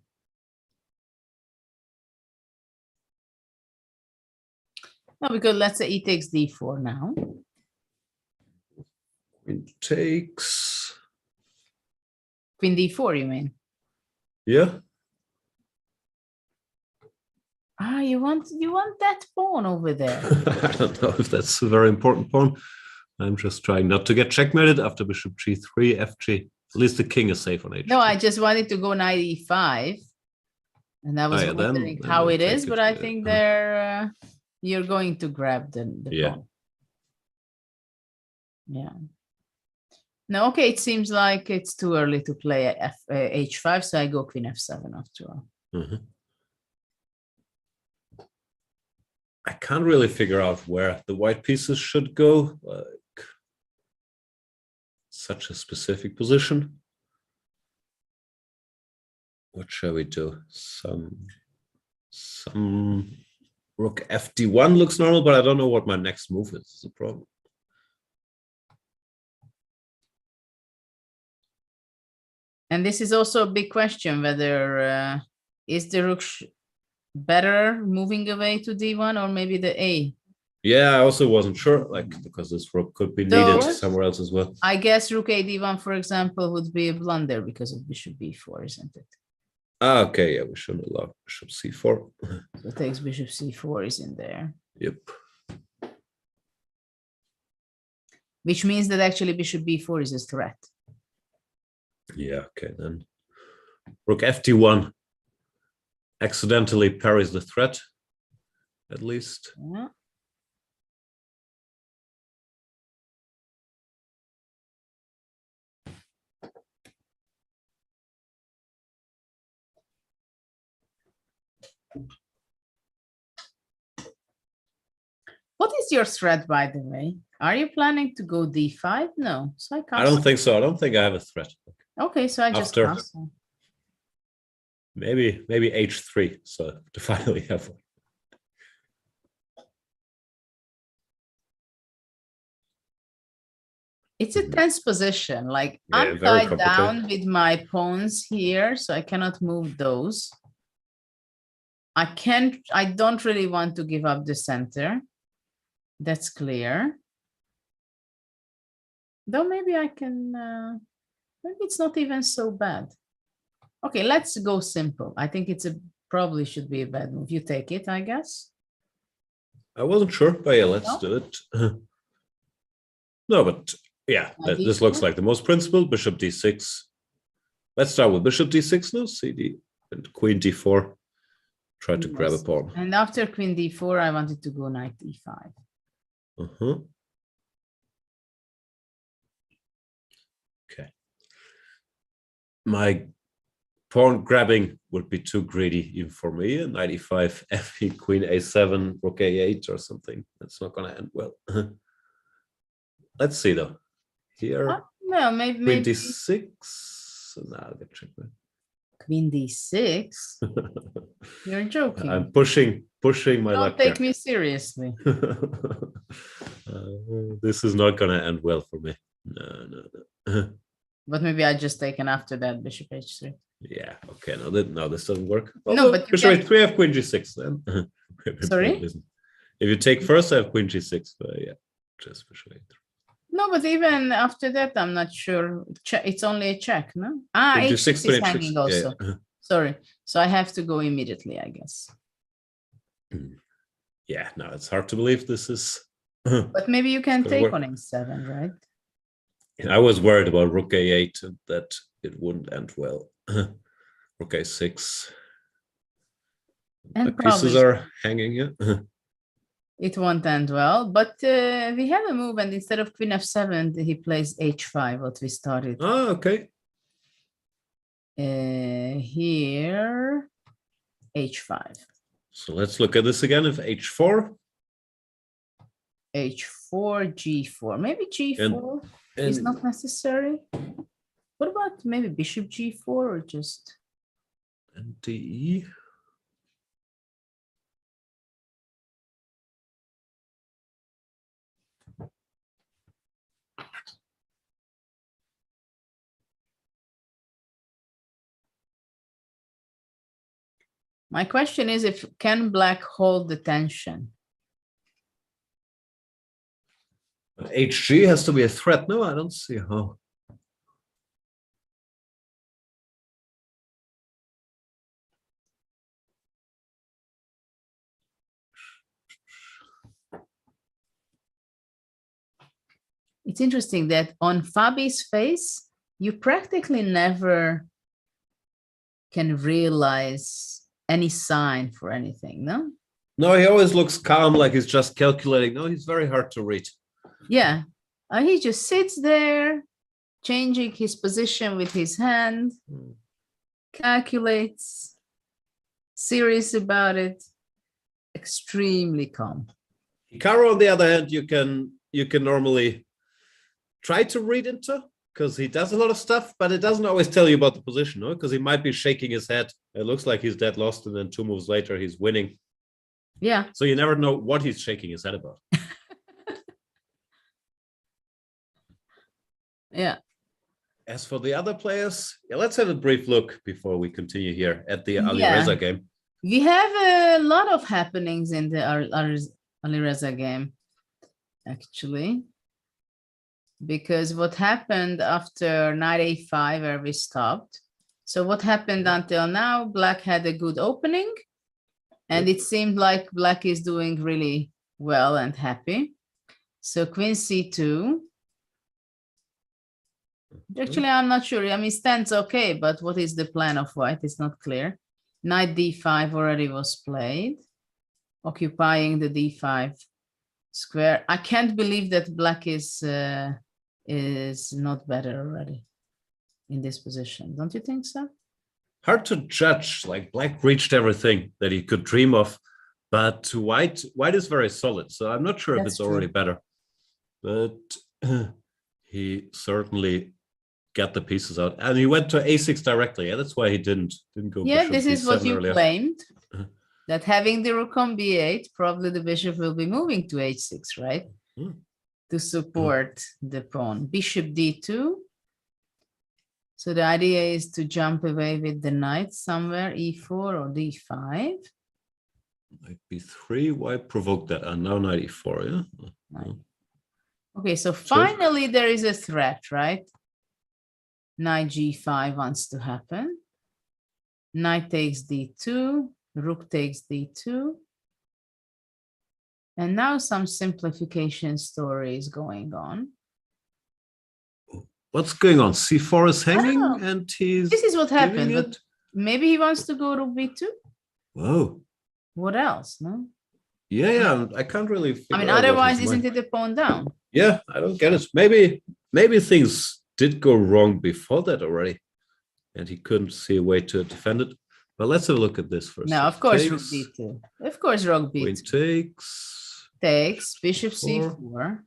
No, because let's say e takes d4 now. Queen takes. Queen d4, you mean? Yeah. Ah, you want that pawn over there. I don't know if that's a very important pawn. I'm just trying not to get checkmated after bishop g3, fg. At least the king is safe on h. No, I just wanted to go knight e5. And I was yeah, wondering then how I it is, take but it, I yeah. think there you're going to grab the Yeah. pawn. Yeah. No, okay, it seems like it's too early to play h5, so I go queen f7 after all. Mhm. I can't really figure out where the white pieces should go. Like such a specific position. What shall we do? Some rook fd1 looks normal, but I don't know what my next move is. It's a problem. And this is also a big question, whether is the rook better moving away to d1 or maybe the a? Yeah, I also wasn't sure, like, because this rook could be needed So, somewhere else as well. I guess rook a d1, for example, would be a blunder because of bishop b4, isn't it? Ah, okay, yeah, we shouldn't allow bishop c4. So it takes bishop c4 is in there. Yep. Which means that actually bishop b4 is a threat. Yeah, okay, then rook fd1 accidentally parries the threat, at least. Yeah. What is your threat, by the way? Are you planning to go d5? No, so I can't. I don't think so. I don't think I have a threat. Okay, so I just After- castle. Maybe h3, so to finally have one. It's a tense position. Like Yeah, I'm very tied down complicated. with my pawns here, so I cannot move those. I don't really want to give up the center. That's clear. Though maybe I can, maybe it's not even so bad. Okay, let's go simple. I think probably should be a bad move. You take it, I guess. I wasn't sure, but yeah, let's No? do it. No, but yeah, this looks d4? like the most principled. Bishop d6. Let's start with bishop d6 now. CD and queen d4. Try to grab a Yes. pawn. And after queen d4, I wanted to go knight e5. Okay. My pawn grabbing would be too greedy even for me. Knight e5, fe, queen a7, rook a8 or something. That's not going to end well. Let's see though. Here, Well, maybe queen d6. No, I'll get checkmate. Queen d6. You're joking. I'm pushing my Don't luck take there. me seriously. This is not going to end well for me. No. But maybe I just taken after that bishop h3. Yeah. Okay. No, this doesn't work. No, but you bishop can- h3, I have queen g6 then. Sorry? If you take first, I have queen g6. But yeah, just bishop h3. No, but even after that, I'm not sure. It's only a check, no? Ah, Queen h6 g6, is queen hanging h6. also. Yeah. Sorry. So I have to go immediately, I guess. Yeah. No, it's hard to believe this is. But maybe you can Gonna take work. on h7, right? I was worried about rook a8 and that it wouldn't end well. Rook a6. And The pieces probably- are hanging here. It won't end well, but we have a move, and instead of queen f7, he plays h5, what we started. Oh, okay. Here, h5. So let's look at this again. If h4, h4, g4. Maybe g4 is and- not necessary. What about maybe bishop g4 or just And DE. my question is if can black hold the tension? But HG has to be a threat. No, I don't see how. It's interesting that on Fabi's face, you practically never can realize any sign for anything, no? No, he always looks calm, like he's just calculating. No, he's very hard to read. Yeah, he just sits there, changing his position with his hand, calculates, serious about it, extremely calm. Hikaru, on the other hand, you can normally try to read into, because he does a lot of stuff, but it doesn't always tell you about the position, no? Because he might be shaking his head. It looks like he's dead lost, and then 2 moves later, he's winning. Yeah. So you never know what he's shaking his head about. Yeah. As for the other players, yeah, let's have a brief look before we continue here at the Alireza game. We have a lot of happenings in the Alireza game, actually. Because what happened after knight a5 where we stopped. So what happened until now, black had a good opening. And it seemed like black is doing really well and happy. So queen c2. Actually, I'm not sure. I mean, stands okay, but what is the plan of white? It's not clear. Knight d5 already was played, occupying the d5 square. I can't believe that black is not better already in this position. Don't you think so? Hard to judge. Like black reached everything that he could dream of, but white is very solid. So I'm not sure if it's already better, but he certainly got the pieces out, and he went to a6 directly. Yeah, that's why he didn't go. Yeah, this is what you claimed, that having the rook on b8, probably the bishop will be moving to h6, right? To support the pawn. Bishop d2. So the idea is to jump away with the knight somewhere, e4 or d5. Knight b3. Why provoke that? And now knight e4. Yeah. Okay, so finally there is a threat, right? Knight g5 wants to happen. Knight takes d2. Rook takes d2. And now some simplification story is going on. What's going on? c4 is hanging, and he's. This is what happened. But maybe he wants to go rook b2. Whoa. What else? No. Yeah. I can't really. I mean, otherwise, isn't it a pawn down? Yeah, I don't get it. Maybe things did go wrong before that already, and he couldn't see a way to defend it. But let's have a look at this first. No, of course, rook b2. Of course, rook b2. Queen takes bishop c4.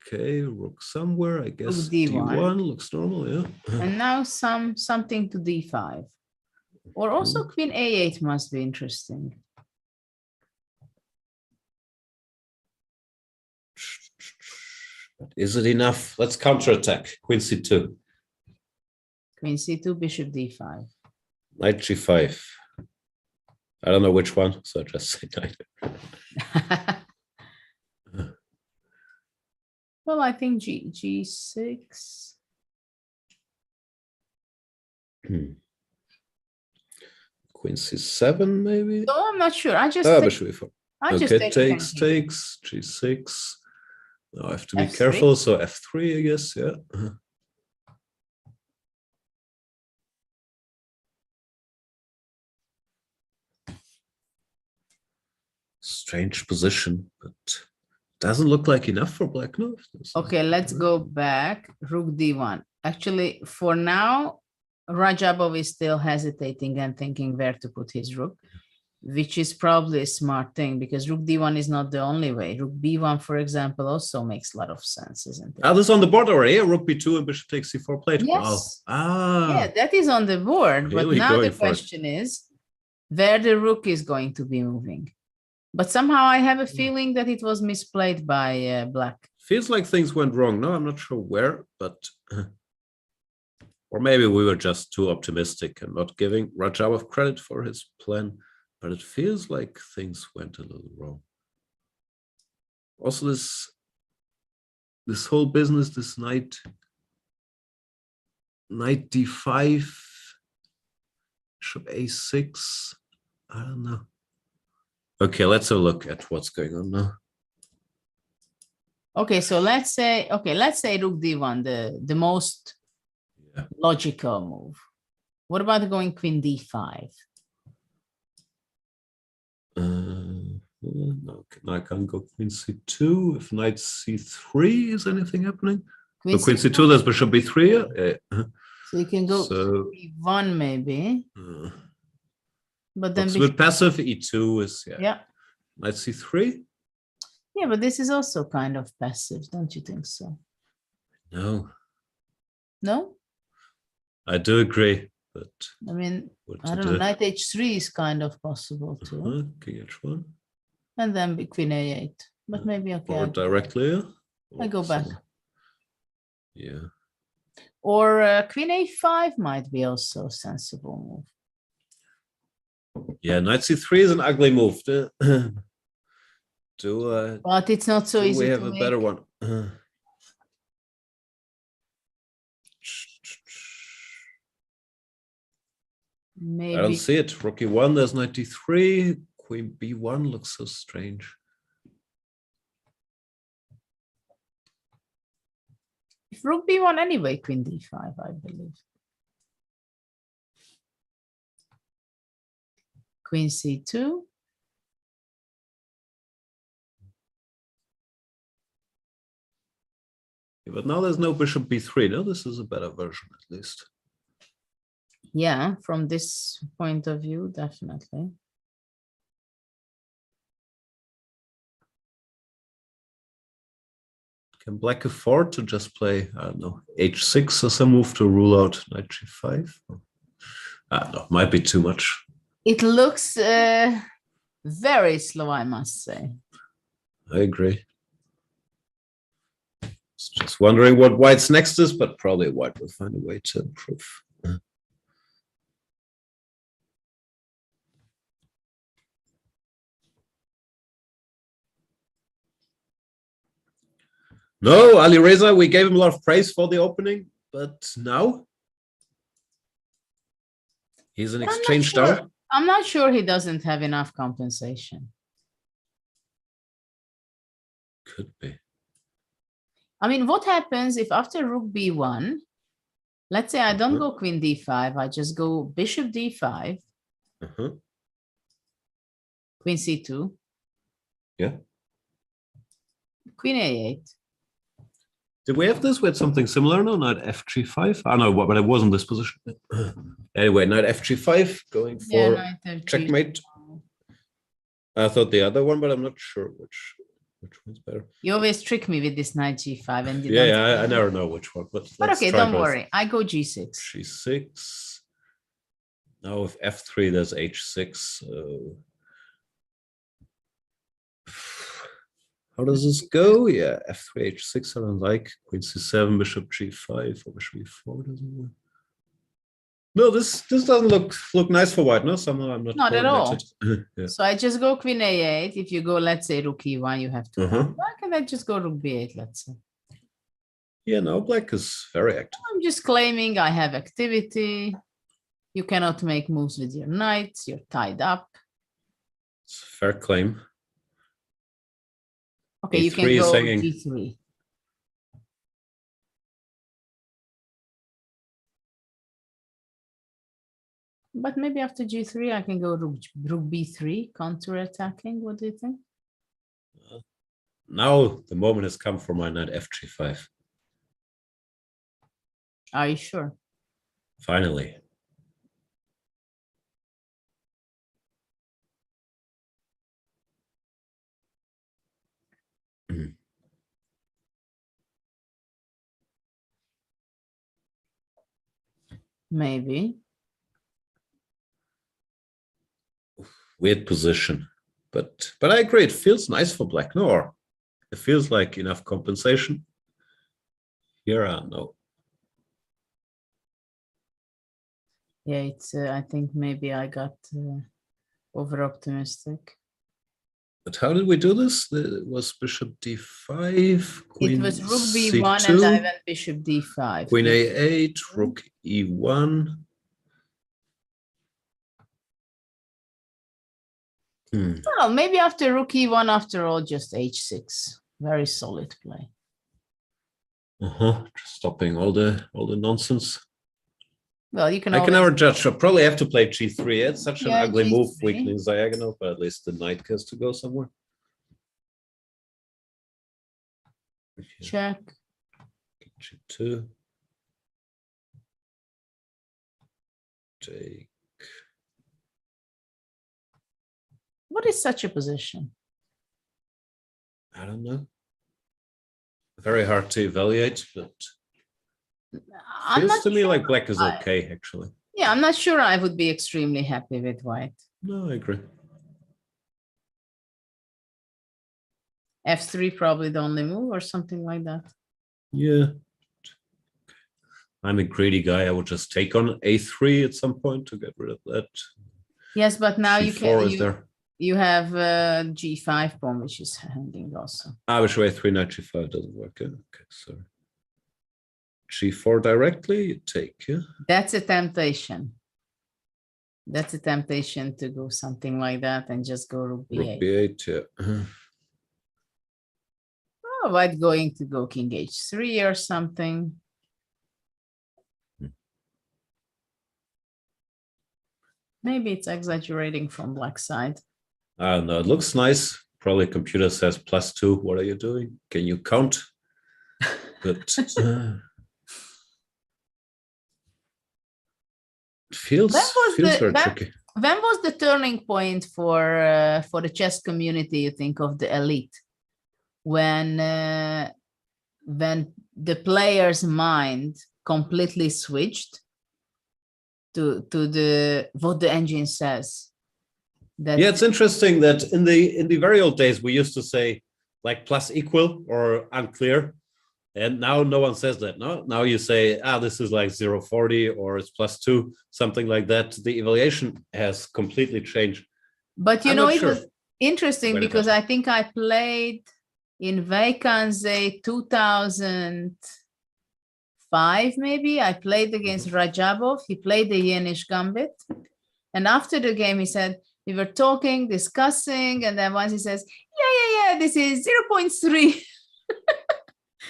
Okay, rook somewhere. I guess rook d1 looks normal. Yeah. And now something to d5, or also queen a8 must be interesting. Is it enough? Let's counterattack. Queen c2. Queen c2, bishop d5. Knight g5. I don't know which one, so I just say knight. Well, I think g6. Queen c7, maybe. No, I'm not sure. I just. Bishop e4. Okay, takes, g6. Now I have to be F3. careful. So f3, I guess. Yeah. Strange position, but doesn't look like enough for black. No. Okay, let's go back. Rook d1. Actually, for now, Rajabov is still hesitating and thinking where to put his rook. which is probably a smart thing because rook d1 is not the only way. Rook b1, for example, also makes a lot of sense, isn't it? Are this on the board already? Yeah, rook b2 and bishop takes c4 played. Yes. Wow. Ah. Yeah, that is on the board. But Really now the going for it. question is where the rook is going to be moving. But somehow I have a feeling that it was misplayed by black. Feels like things went wrong. No, I'm not sure where, but or maybe we were just too optimistic and not giving Rajabov credit for his plan. But it feels like things went a little wrong. Also, this whole business, this knight d5, bishop a6. I don't know. Okay, let's have a look at what's going on now. Okay, so let's say rook d1, the most logical move. What about going queen d5? No, I can't go queen c2. If knight c3, is anything happening? Queen c2, there's bishop b3. Yeah. So you can go b1 maybe. But then it's a bit passive. e2 is yeah. Knight c3. Yeah, but this is also kind of passive, don't you think so? No. No? I do agree, but I mean, I don't know, knight h3 is kind of possible too. King h1. And then queen a8. But maybe okay. Or directly. I go back. Yeah. Or queen a5 might be also a sensible move. Yeah, knight c3 is an ugly move. But it's not so easy. We have a better one. Maybe. I don't see it. Rook e1, there's knight d3. Queen b1 looks so strange. If rook b1 anyway, queen d5, I believe. Queen c2. Yeah, but now there's no bishop b3. No, this is a better version at least. Yeah, from this point of view, definitely. Can black afford to just play, I don't know, h6 as a move to rule out knight g5? I don't know, might be too much. It looks very slow, I must say. I agree. Just wondering what white's next is, but probably white will find a way to improve. No, Ali Reza, we gave him a lot of praise for the opening, but now he's an exchange down. I'm not sure he doesn't have enough compensation. Could be. I mean, what happens if after rook b1, let's say I don't go queen d5, I just go bishop d5, queen c2, yeah, queen a8. Did we have this with something similar? No, knight fg5. I know, but it wasn't this position. Anyway, knight fg5 going for checkmate. I thought the other one, but I'm not sure which one's better. You always trick me with this knight g5, and you I never know which one. But okay, don't worry. I go g6. G6. Now with f3, there's h6. How does this go? Yeah, f3, h6, I don't like. Queen c7, bishop g5, or bishop e4 doesn't work. No, this doesn't look nice for white. No, somehow I'm not at all. Yeah. So I just go queen a8. If you go, let's say rook e1, you have to come back, and then just go rook b8, let's say. Yeah, no, black is very active. I'm just claiming I have activity. You cannot make moves with your knights. You're tied up. It's a fair claim. Okay, you can go g3. But maybe after g3, I can go rook b3, counter-attacking. What do you think? Now the moment has come for my knight fg5. Are you sure? Finally. Maybe. Weird position, but I agree. It feels nice for black. No, or it feels like enough compensation. Here, no. Yeah, it's. I think maybe I got over optimistic. But how did we do this? It was bishop d5, queen It was rook b1 c2, and I went bishop d5. queen a8, rook e1. Well, maybe after rook e1, after all, just h6. Very solid play. Stopping all the nonsense. Well, you can. I can always... never judge. I probably have to play g3. It's such an ugly G3. move, weakening diagonal, but at least the knight has to go somewhere. Check. G2. Take. What is such a position? I don't know. Very hard to evaluate, but feels to me like black is okay, actually. Yeah, I'm not sure I would be extremely happy with white. No, I agree. F3 probably the only move or something like that. Yeah. I'm a greedy guy. I would just take on a3 at some point to get rid of that. Yes, but now you can. You have g5 pawn, which is hanging also. Bishop a3, knight g5 doesn't work. Yeah? Okay, sorry. G4 directly, you take, yeah? That's a temptation. That's a temptation to go something like that and just go rook b8. Rook b8, yeah. Oh, white going to go king h3 or something. Maybe it's exaggerating from black side. I don't know. It looks nice. Probably computer says +2. What are you doing? Can you count? But it feels very tricky. When was the turning point for the chess community, you think, of the elite? When the player's mind completely switched to the what the engine says. Yeah, it's interesting that in the very old days we used to say like plus equal or unclear, and now no one says that. No, now you say this is like 0.40 or it's +2, something like that. The evaluation has completely changed. But you know, it was interesting because I think I played in Vacanze 2005, maybe. I played against Rajabov. He played the Yenish Gambit, and after the game he said, we were talking, discussing, and then once he says, yeah, this is 0.3.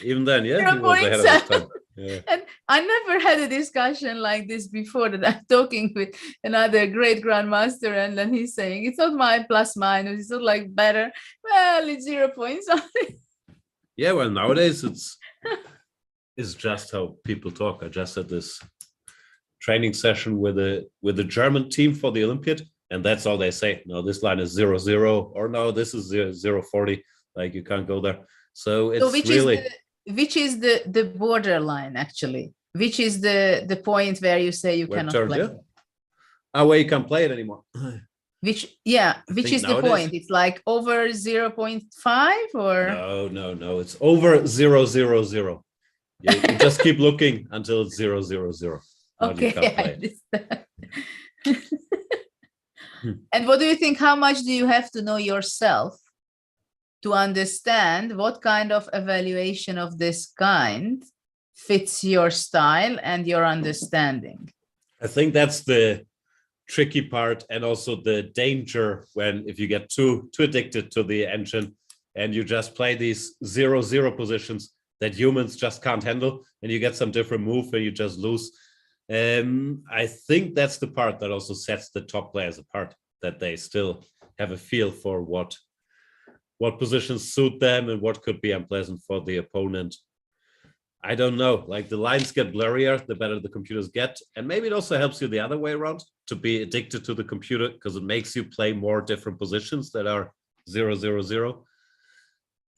Even then, yeah, he was ahead of his time. Yeah. And I never had a discussion like this before, that I'm talking with another great grandmaster, and then he's saying, it's not my plus minus, it's not like better. Well, it's 0 point something. Yeah, well, nowadays it's just how people talk. I just had this training session with a German team for the Olympiad. And that's all they say. No, this line is 0.0, or no, this is 0.40. Like you can't go there. So it's which is the borderline actually? Which is the point where you say you cannot play? Yeah. Where you can't play it anymore. Which is the point? It's like over 0.5 or no. It's over 0.00. You just keep looking until it's 0.00. Okay, I understand. And what do you think? How much do you have to know yourself to understand what kind of evaluation of this kind fits your style and your understanding? I think that's the tricky part, and also the danger if you get too addicted to the engine and you just play these 0-0 positions that humans just can't handle, and you get some different move and you just lose. I think that's the part that also sets the top players apart, that they still have a feel for what positions suit them and what could be unpleasant for the opponent. I don't know, like the lines get blurrier the better the computers get, and maybe it also helps you the other way around to be addicted to the computer, because it makes you play more different positions that are 0-0-0.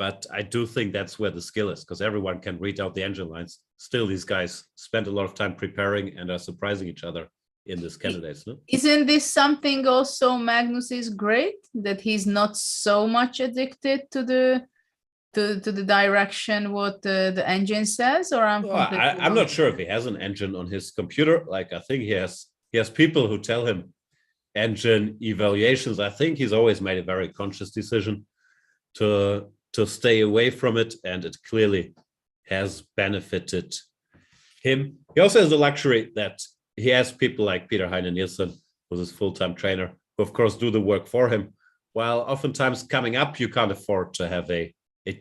But I do think that's where the skill is, because everyone can read out the engine lines. Still, these guys spend a lot of time preparing and are surprising each other in this candidates. No? Isn't this something also Magnus is great, that he's not so much addicted to the direction what the engine says? Or I'm I'm not sure if he has an engine on his computer. Like, I think he has people who tell him engine evaluations. I think he's always made a very conscious decision to stay away from it, and it clearly has benefited him. He also has the luxury that he has people like Peter Heine Nielsen, who's his full-time trainer, who of course do the work for him, while oftentimes coming up you can't afford to have a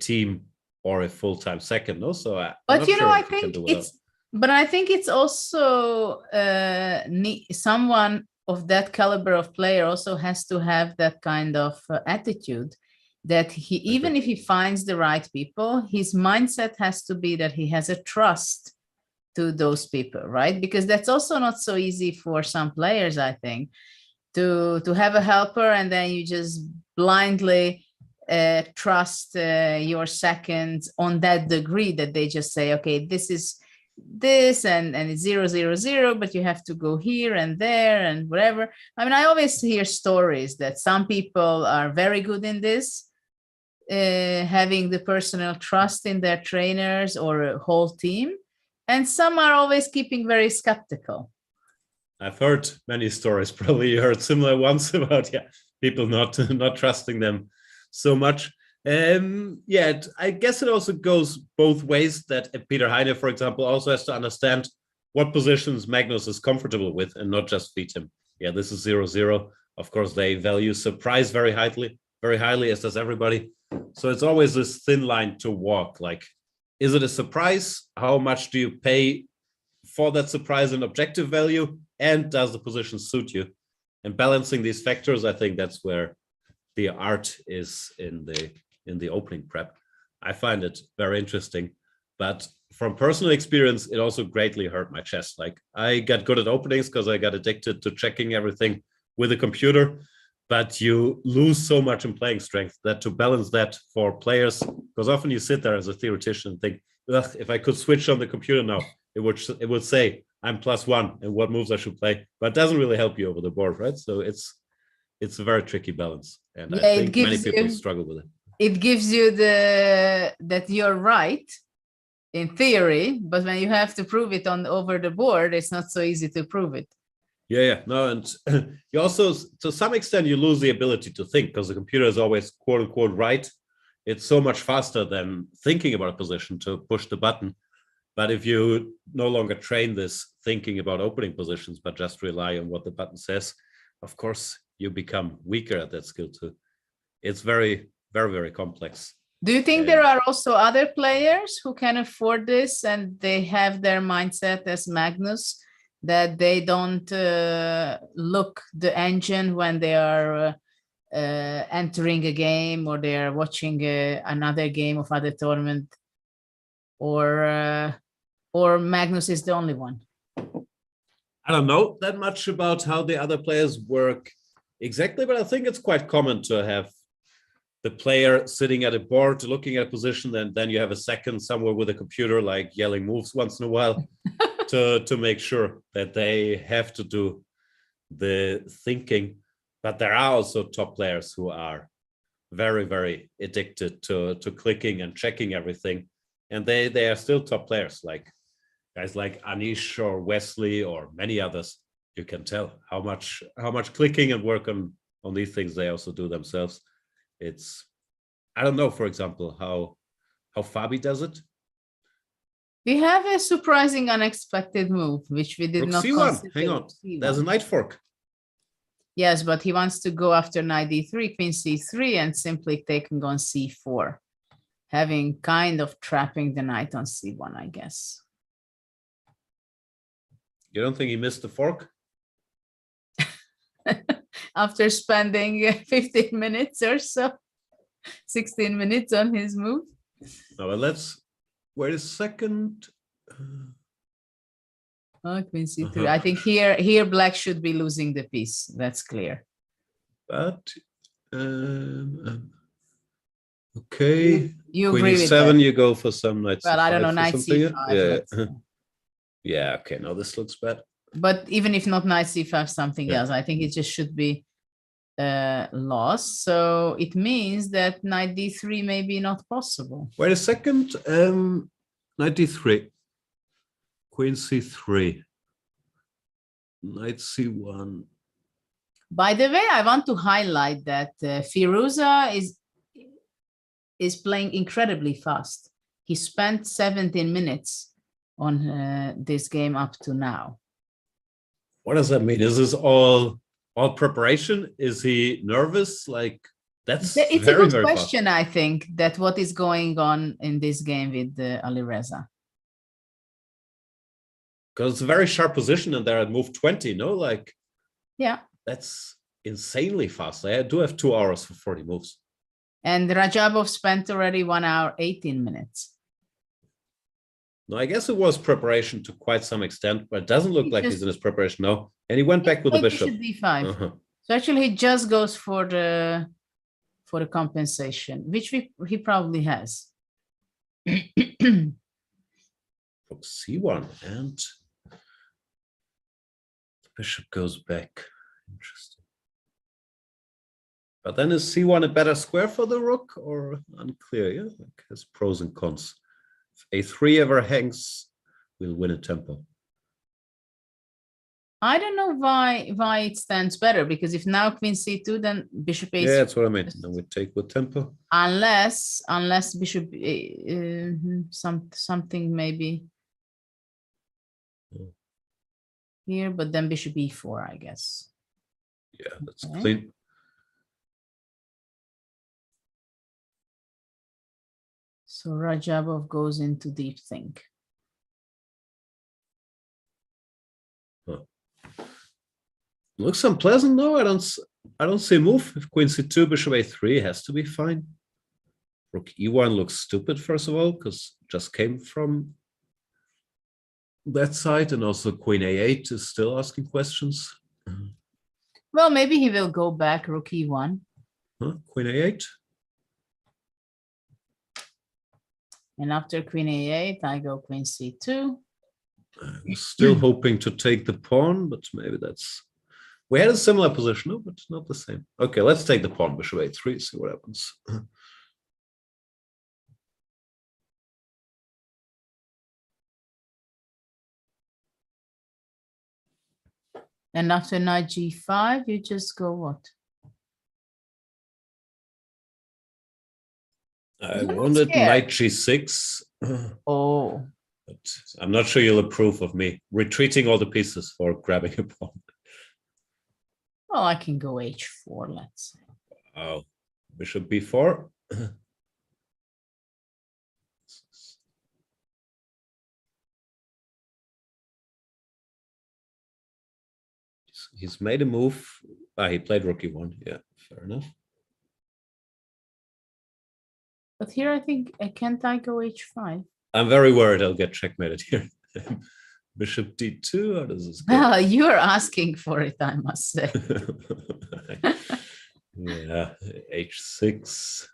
team or a full-time second. No, so but you know, I think it's also someone of that caliber of player also has to have that kind of attitude, that he, even if he finds the right people, his mindset has to be that he has a trust to those people, right? Because that's also not so easy for some players, I think, to have a helper and then you just blindly trust your seconds on that degree that they just say, okay, this is this and it's 000, but you have to go here and there and whatever. I mean, I always hear stories that some people are very good in this, having the personal trust in their trainers or a whole team, and some are always keeping very skeptical. I've heard many stories, probably you heard similar ones about people not trusting them so much. I guess it also goes both ways, that Peter Heine, for example, also has to understand what positions Magnus is comfortable with and not just feed him. Yeah, this is 0-0. Of course, they value surprise very highly, as does everybody. So it's always this thin line to walk. Like, is it a surprise? How much do you pay for that surprise in objective value? And does the position suit you? And balancing these factors, I think that's where the art is in the opening prep. I find it very interesting, but from personal experience, it also greatly hurt my chess. Like, I got good at openings because I got addicted to checking everything with a computer, but you lose so much in playing strength that to balance that for players, because often you sit there as a theoretician and think, ugh, if I could switch on the computer now, it would say I'm +1 and what moves I should play, but it doesn't really help you over the board, right? So it's a very tricky balance, and I think many people struggle with it. It gives you that you're right in theory, but when you have to prove it over the board, it's not so easy to prove it. No, and you also, to some extent, you lose the ability to think, because the computer is always quote unquote right. It's so much faster than thinking about a position to push the button. But if you no longer train this thinking about opening positions, but just rely on what the button says, of course, you become weaker at that skill too. It's very, very, very complex. Do you think there are also other players who can afford this and they have their mindset as Magnus, that they don't look the engine when they are entering a game, or they are watching another game of other tournament, or Magnus is the only one? I don't know that much about how the other players work exactly, but I think it's quite common to have the player sitting at a board looking at a position, and then you have a second somewhere with a computer like yelling moves once in a while to make sure that they have to do the thinking. But there are also top players who are very, very addicted to clicking and checking everything, and they are still top players, like guys like Anish or Wesley or many others. You can tell how much clicking and work on these things they also do themselves. It's, I don't know, for example, how Fabi does it. We have a surprising, unexpected move, which we did not consider. Hang on, there's a knight fork. Yes, but he wants to go after knight d3, queen c3, and simply taking on c4, having kind of trapping the knight on c1, I guess. You don't think he missed the fork? After spending 15 minutes or so, 16 minutes on his move. No, but let's wait a second. Oh, queen c3. I think here black should be losing the piece. That's clear. But Okay. You Queen agree with e7, that? you go for some knight Well, c5 I don't know, or knight something, c5. Yeah. let's see. Yeah, okay, no, this looks bad. But even if not knight c5, something Yeah. else, I think it just should be lost. So it means that knight d3 may be not possible. Wait a second. Knight d3. Queen c3. Knight c1. By the way, I want to highlight that Firuza is playing incredibly fast. He spent 17 minutes on this game up to now. What does that mean? Is this all preparation? Is he nervous? Like, that's It's very, a good very question, I think, that what is going on in this game with Alireza. Because it's a very sharp position and they're at move 20, no? Like, yeah, that's insanely fast. I do have 2 hours for 40 moves. And Rajabov spent already 1 hour, 18 minutes. No, I guess it was preparation to quite some extent, but it doesn't look like he's in his preparation now. And he went back with the bishop. d5. So actually he just goes for the compensation, which he probably has. Rook c1 and the bishop goes back. Interesting. But then is c1 a better square for the rook or unclear? Yeah, like has pros and cons. If a3 ever hangs, we'll win a tempo. I don't know why it stands better, because if now queen c2, then bishop a3. Yeah, that's what I mean. Then we take with tempo. Unless bishop something maybe here, but then bishop e4, I guess. Yeah, that's clean. So Rajabov goes into deep think. Looks unpleasant. No, I don't see a move. If queen c2, bishop a3 has to be fine. Rook e1 looks stupid, first of all, because it just came from that side, and also queen a8 is still asking questions. Well, maybe he will go back rook e1. Queen a8. And after queen a8, I go queen c2. I'm still hoping to take the pawn, but maybe that's... We had a similar position, no, but not the same. Okay, let's take the pawn, bishop a3, see what happens. And after knight g5, you just go what? I wanted knight g6. Oh. But I'm not sure you'll approve of me retreating all the pieces for grabbing a pawn. Well, I can go h4, let's say. Oh, bishop b4. He's made a move. He played rook e1. Yeah, fair enough. But here I think, can't I go h5? I'm very worried I'll get checkmated here. Bishop d2, how does this go? Well, you're asking for it, I must say. Yeah, h6.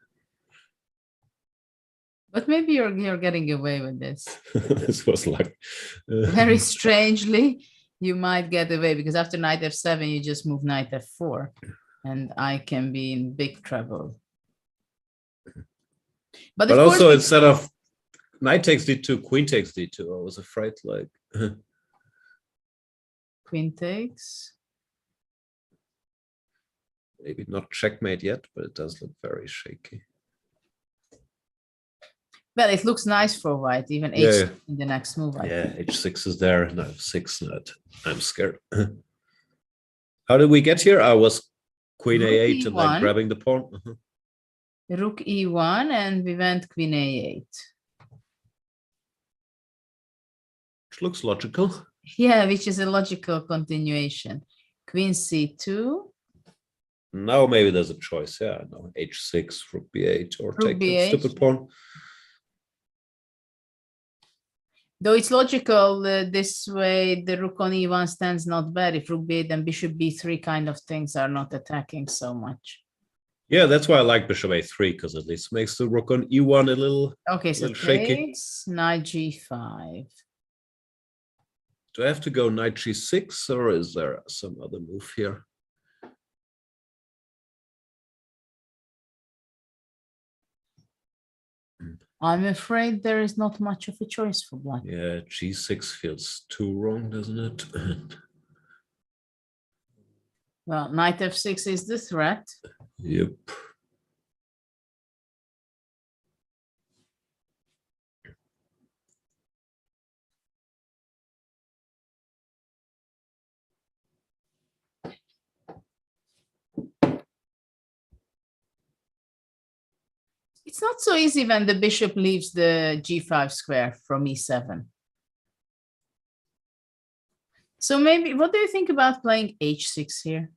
But maybe you're getting away with this. This was like... Very strangely, you might get away, because after knight f7, you just move knight f4. And I can be in big trouble. But also, instead of knight takes d2, queen takes d2, I was afraid, like... Queen takes. Maybe not checkmate yet, but it does look very shaky. Well, it looks nice for white, even Yeah, h in the next move. I think. h6 is there, now f6, not. I'm scared. How did we get here? I was queen Rook a8 and then e1. grabbing the pawn. Rook e1, and we went queen a8. Which looks logical. Yeah, which is a logical continuation. Queen c2. Now maybe there's a choice. Yeah, no, h6, rook b8, or Rook take the b8. stupid pawn. Though it's logical, this way the rook on e1 stands not bad. If rook b8 and bishop b3 kind of things are not attacking so much. Yeah, that's why I like bishop a3, because at least makes the rook on e1 a little, Okay, so shaky. takes knight g5. Do I have to go knight g6, or is there some other move here? I'm afraid there is not much of a choice for black. Yeah, g6 feels too wrong, doesn't it? Well, knight f6 is the threat. Yep. It's not so easy when the bishop leaves the g5 square from e7. So maybe, what do you think about playing h6 here?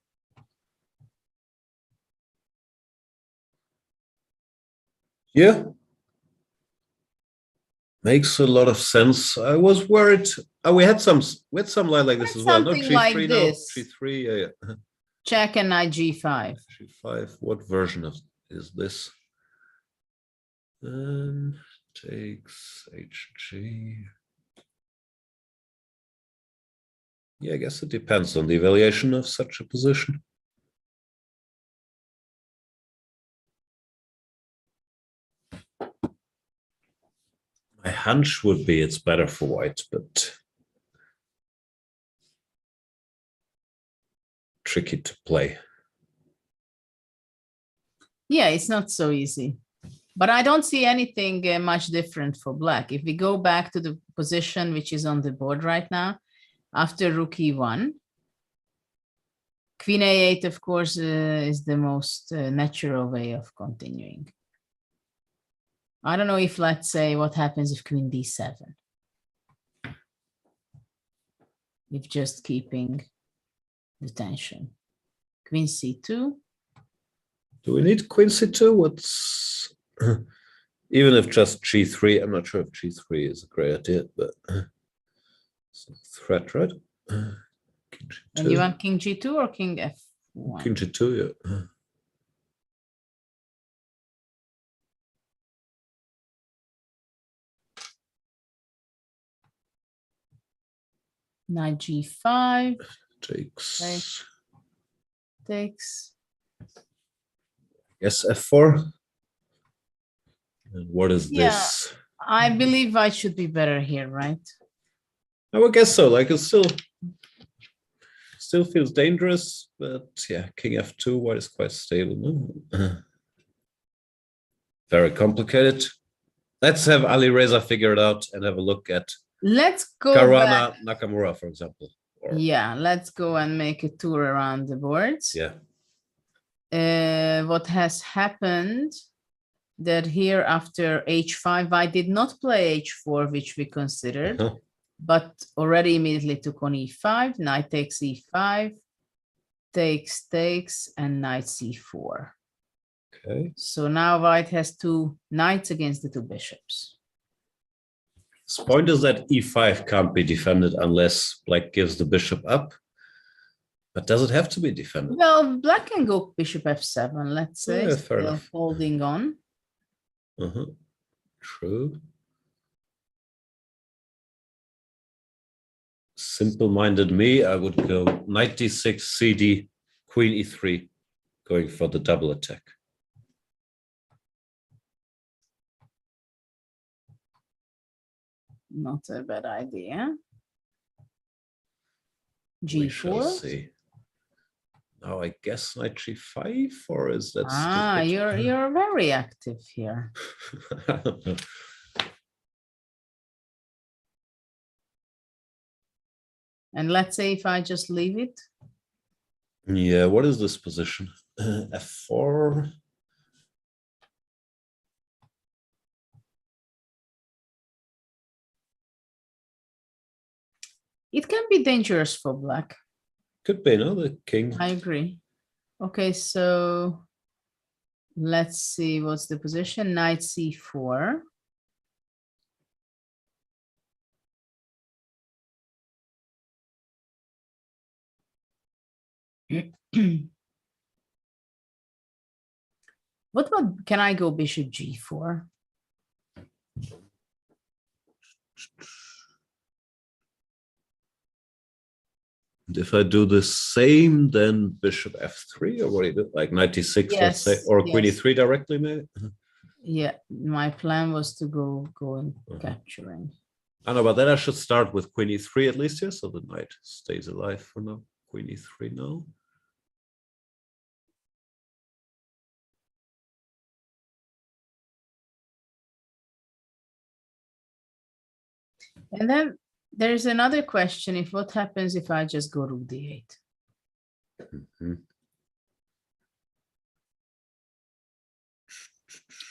Yeah. Makes a lot of sense. I was worried. Oh, we had some line like this as well. No, Something g3 like now. this. G3, yeah. Check and knight g5. G5. What version of is this? Takes hg. Yeah, I guess it depends on the evaluation of such a position. My hunch would be it's better for white, but tricky to play. Yeah, it's not so easy. But I don't see anything much different for black. If we go back to the position which is on the board right now, after rook e1, queen a8, of course, is the most natural way of continuing. I don't know if, let's say, what happens if queen d7. If just keeping the tension. Queen c2. Do we need queen c2? What's even if just g3? I'm not sure if g3 is a great idea, but it's a threat, right? King g2. And you want king g2 or king f1? King g2, yeah. Knight g5. Takes. Takes. Yes, f4. And what is this? I believe white should be better here, right? I would guess so. Like, it's still feels dangerous, but yeah, king f2, white is quite stable. No? Very complicated. Let's have Ali Reza figure it out and have a look at Let's go Karana back. Nakamura, for example. Yeah, let's go and make a tour around the boards. Yeah. What has happened that here after h5, I did not play h4, which we considered, but already immediately took on e5, knight takes e5, takes, and knight c4. Okay. So now white has two knights against the two bishops. His point is that e5 can't be defended unless black gives the bishop up. But does it have to be defended? Well, black can go bishop f7, let's say, Yeah, fair still enough. holding on. True. Simple-minded me, I would go knight d6, cd, queen e3, going for the double attack. Not a bad idea. We shall g4. see. Now I guess knight g5, or is that You're very active here. I don't know. And let's say if I just leave it. Yeah, what is this position? f4. It can be dangerous for black. Could be, no, the king. I agree. Okay, so let's see what's the position. Knight c4. What about, can I go bishop g4? If I do the same, then bishop f3, or what do you do? Like knight d6, let's say, Yes, or queen yes. e3 directly, maybe? Yeah, my plan was to go and capturing. I know, but then I should start with queen e3 at least, yeah, so the knight stays alive for now. Queen e3 now. And then there's another question, if what happens if I just go rook d8?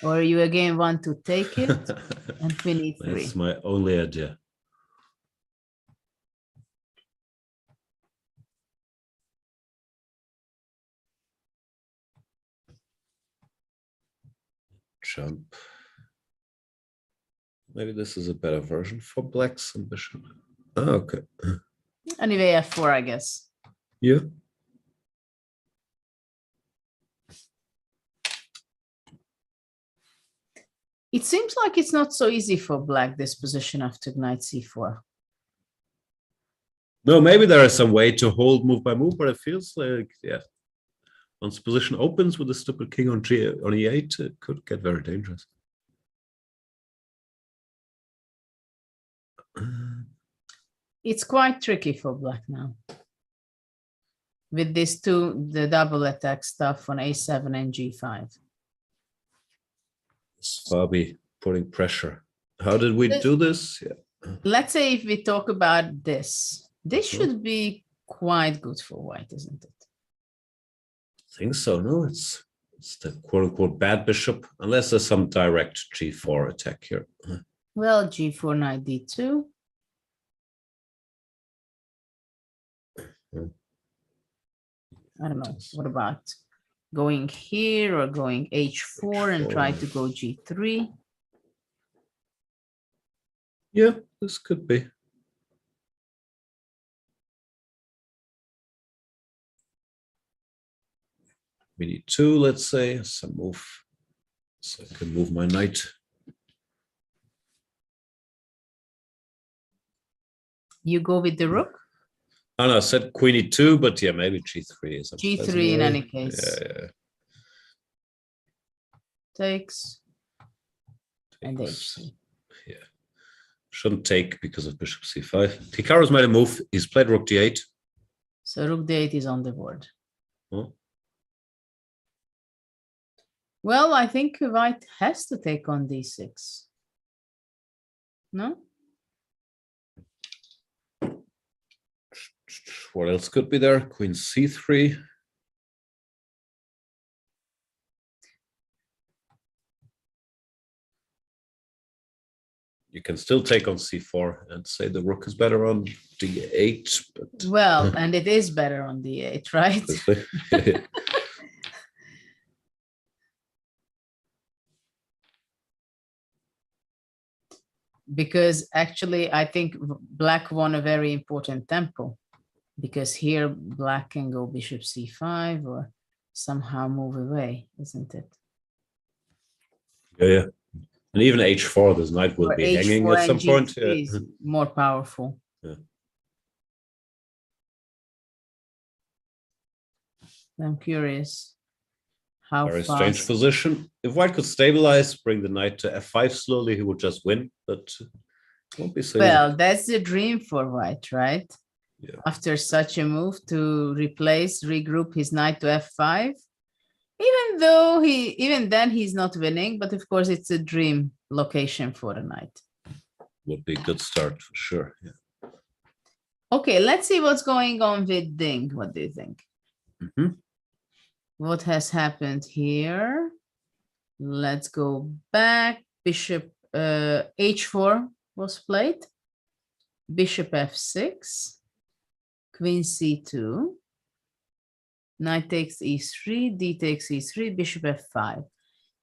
Or you again want to take it and queen e3? That's my only idea. Jump. Maybe this is a better version for black's ambition. Oh, okay. Anyway, f4, I guess. Yeah. It seems like it's not so easy for black, this position after knight c4. No, maybe there is some way to hold move by move, but it feels like, yeah, once the position opens with the stupid king on e8, it could get very dangerous. It's quite tricky for black now. With these two, the double attack stuff on a7 and g5. Fabi putting pressure. How did we do this? Yeah. Let's say if we talk about this, this should be quite good for white, isn't it? I think so. No, it's the quote unquote bad bishop, unless there's some direct g4 attack here. Well, g4, knight d2. I don't know. What about going here or going h4 and try to go g3? Yeah, this could be. We need two, let's say, some move. So I can move my knight. You go with the rook? Oh no, I said queen e2, but yeah, maybe g3 is g3 in any case. Yeah. Takes. And h3. Yeah. Shouldn't take because of bishop c5. Hikaru's made a move. He's played rook d8. So rook d8 is on the board. Oh. Well, I think white has to take on d6. No? What else could be there? Queen c3. You can still take on c4 and say the rook is better on d8. But Well, and it is better on d8, right? Because actually, I think black won a very important tempo. Because here black can go bishop c5 or somehow move away, isn't it? Yeah. And even h4, this knight will Or be hanging h4 at some and point. g3 is more powerful. Yeah. I'm curious how Very fast. strange position. If white could stabilize, bring the knight to f5 slowly, he would just win, but it won't be so easy. Well, that's the dream for white, right? Yeah. After such a move to regroup his knight to f5, even then he's not winning, but of course it's a dream location for the knight. Would be a good start for sure. Yeah. Okay, let's see what's going on with Ding. What do you think? What has happened here? Let's go back. Bishop h4 was played. Bishop f6. Queen c2. Knight takes e3, d takes e3, bishop f5.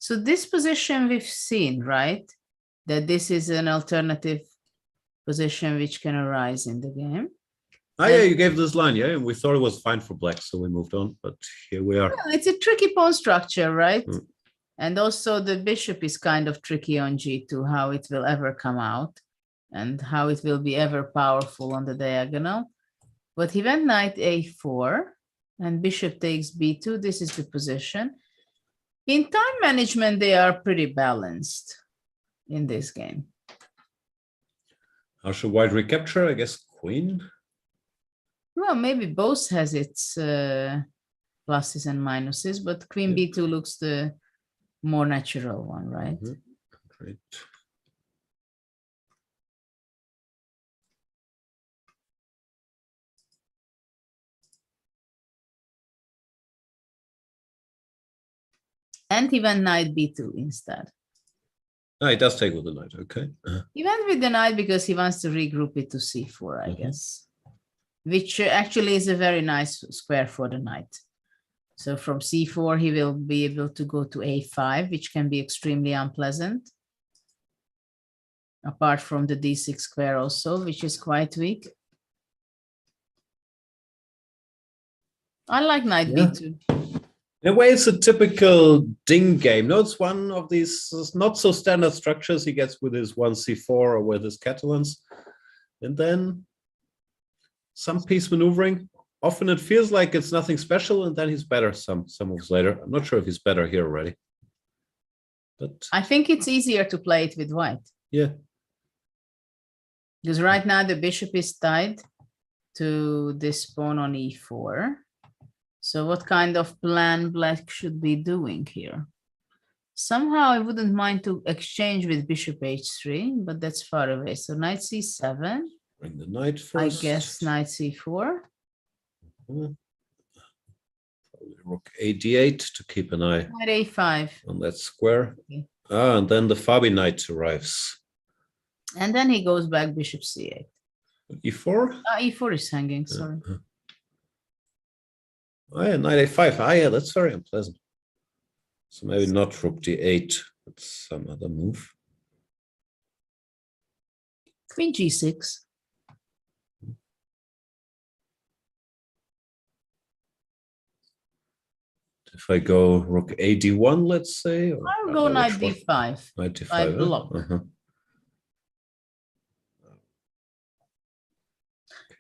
So this position we've seen, right? That this is an alternative position which can arise in the game. Oh, yeah, you gave this line, yeah, and we thought it was fine for black, so we moved on, but here we are. Well, it's a tricky pawn structure, right? And also the bishop is kind of tricky on g2, how it will ever come out and how it will be ever powerful on the diagonal. But he went knight a4 and bishop takes b2. This is the position. In time management, they are pretty balanced in this game. How should white recapture? I guess queen. Well, maybe both has its pluses and minuses, but queen b2 looks the more natural one, right? Great. And he went knight b2 instead. No, he does take with the knight. Okay. He went with the knight because he wants to regroup it to c4, I guess, which actually is a very nice square for the knight. So from c4, he will be able to go to a5, which can be extremely unpleasant. Apart from the d6 square also, which is quite weak. I like knight b2. In a way, it's a typical ding game. No, it's one of these not so standard structures he gets with his 1c4 or with his Catalans. And then some piece maneuvering. Often it feels like it's nothing special, and then he's better some moves later. I'm not sure if he's better here already. But I think it's easier to play it with white. Yeah. Because right now the bishop is tied to this pawn on e4. So what kind of plan black should be doing here? Somehow I wouldn't mind to exchange with bishop h3, but that's far away. So knight c7. Bring the knight first. I guess knight c4. Probably rook a d8 to keep an eye Knight a5. on that square. Okay. And then the FIDE knight arrives. And then he goes back bishop c8. e4? E4 is hanging, sorry. Oh yeah, knight a5. Ah yeah, that's very unpleasant. So maybe not rook d8, but some other move. Queen g6. If I go rook a d1, let's say. Or I'll go knight d5. Knight d5. I block.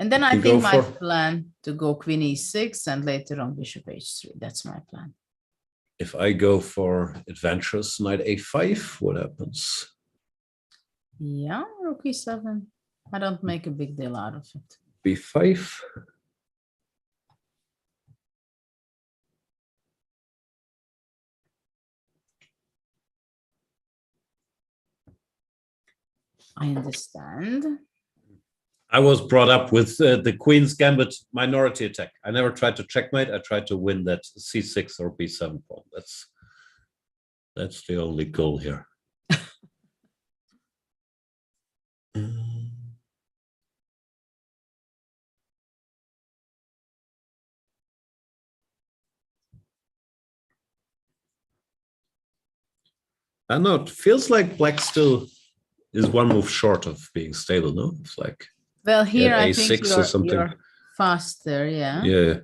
And then I think my plan to go queen e6 and later on bishop h3. That's my plan. If I go for adventurous knight a5, what happens? Yeah, rook e7. I don't make a big deal out of it. b5. I understand. I was brought up with the Queen's Gambit minority attack. I never tried to checkmate. I tried to win that c6 or b7 pawn. That's the only goal here. I know it feels like black still is one move short of being stable. No, it's like. Well, here I A6 think or something. you're faster, yeah. Yeah.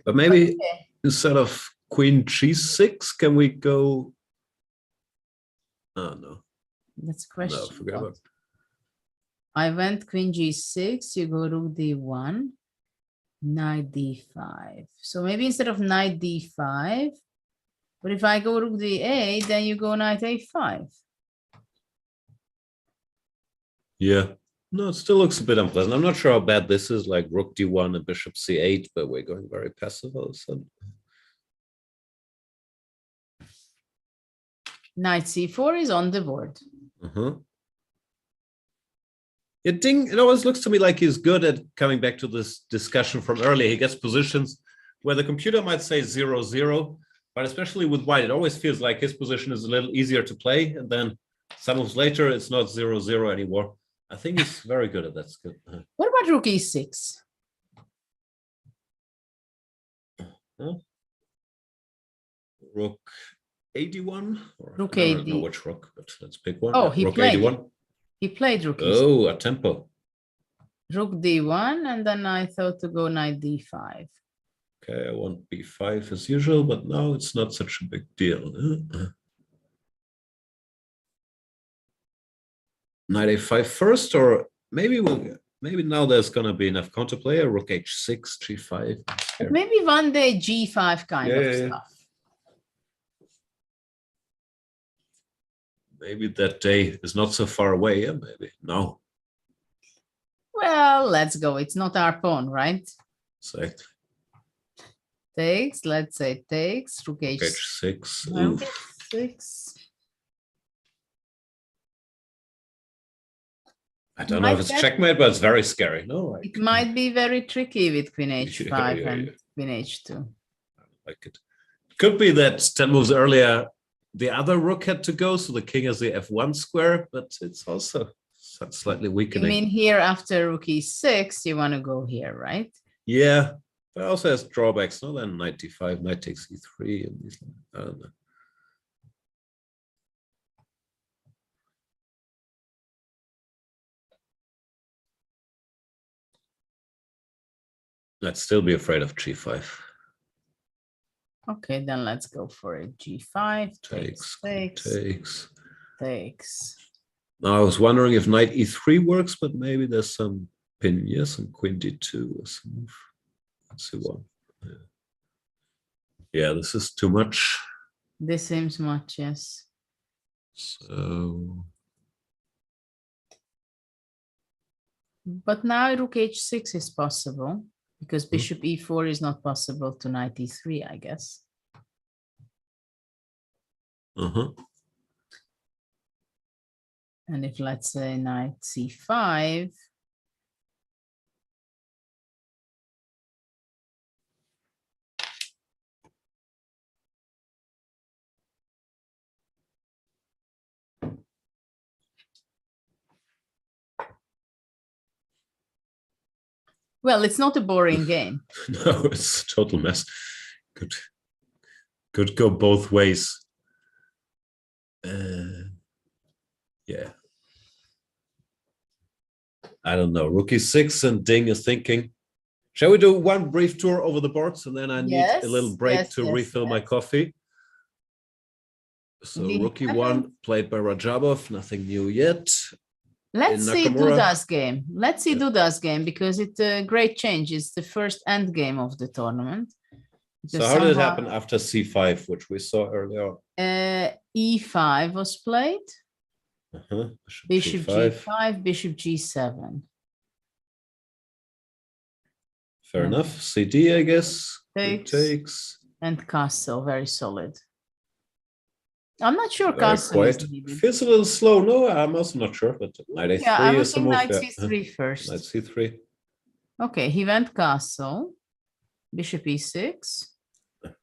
But maybe instead of queen g6, can we go? Oh, no. That's a question. No, forget about it. I went queen g6, you go rook d1, knight d5. So maybe instead of knight d5, but if I go rook d8, then you go knight a5. Yeah. No, it still looks a bit unpleasant. I'm not sure how bad this is, like rook d1 and bishop c8, but we're going very passive all of a sudden. Knight c4 is on the board. It always looks to me like he's good at coming back to this discussion from earlier. He gets positions where the computer might say 0-0, but especially with white, it always feels like his position is a little easier to play. And then some moves later, it's not 0-0 anymore. I think he's very good at that skill. What about rook e6? Rook a1? Rook I don't AD. know which rook, but let's pick one. Oh, he rook played. a1. He played rook e6. Oh, a tempo. Rook d1, and then I thought to go knight d5. Okay, I want b5 as usual, but now it's not such a big deal. Knight a5 first, or maybe now there's gonna be enough counterplay. Rook h6, g5. But maybe one day g5 kind of stuff. Maybe that day is not so far away. Yeah, maybe no. Well, let's go. It's not our pawn, right? Exactly. Takes. Let's say takes. Rook h6. Rook h6. I don't know if it's checkmate, but it's very scary. No, it might be very tricky with queen h5 and queen h2. I like it. Could be that 10 moves earlier, the other rook had to go, so the king has the f1 square, but it's also slightly weakening. You mean here after rook e6, you want to go here, right? Yeah, but it also has drawbacks. No, then knight d5, knight takes e3, and these, I don't know. I'd still be afraid of g5. Okay, then let's go for it. g5 takes. Now I was wondering if knight e3 works, but maybe there's some pin. Yes, some queen d2 or some move. Let's see one. Yeah, this is too much. This seems much, yes. So, but now rook h6 is possible. Because bishop e4 is not possible to knight e3, I guess. And if, let's say, knight c5, well, it's not a boring game. No, it's a total mess. Could go both ways. Yeah. I don't know. Rook e6 and Ding is thinking. Shall we do one brief tour over the boards and then I need a little break to refill my coffee? So Rook e1 played by Rajabov, nothing new yet. Let's see Duda's game. Let's see Duda's game because it's a great change. It's the first end game of the tournament. So how did it happen after c5, which we saw earlier? e5 was played. Bishop g5, bishop g7. Fair enough. CD, I guess. Takes. And castle, very solid. I'm not sure castle is needed. Feels a little slow. No, I'm also not sure, but knight a3 I was is a move. knight c3 first. Knight c3. Okay, he went castle, bishop e6,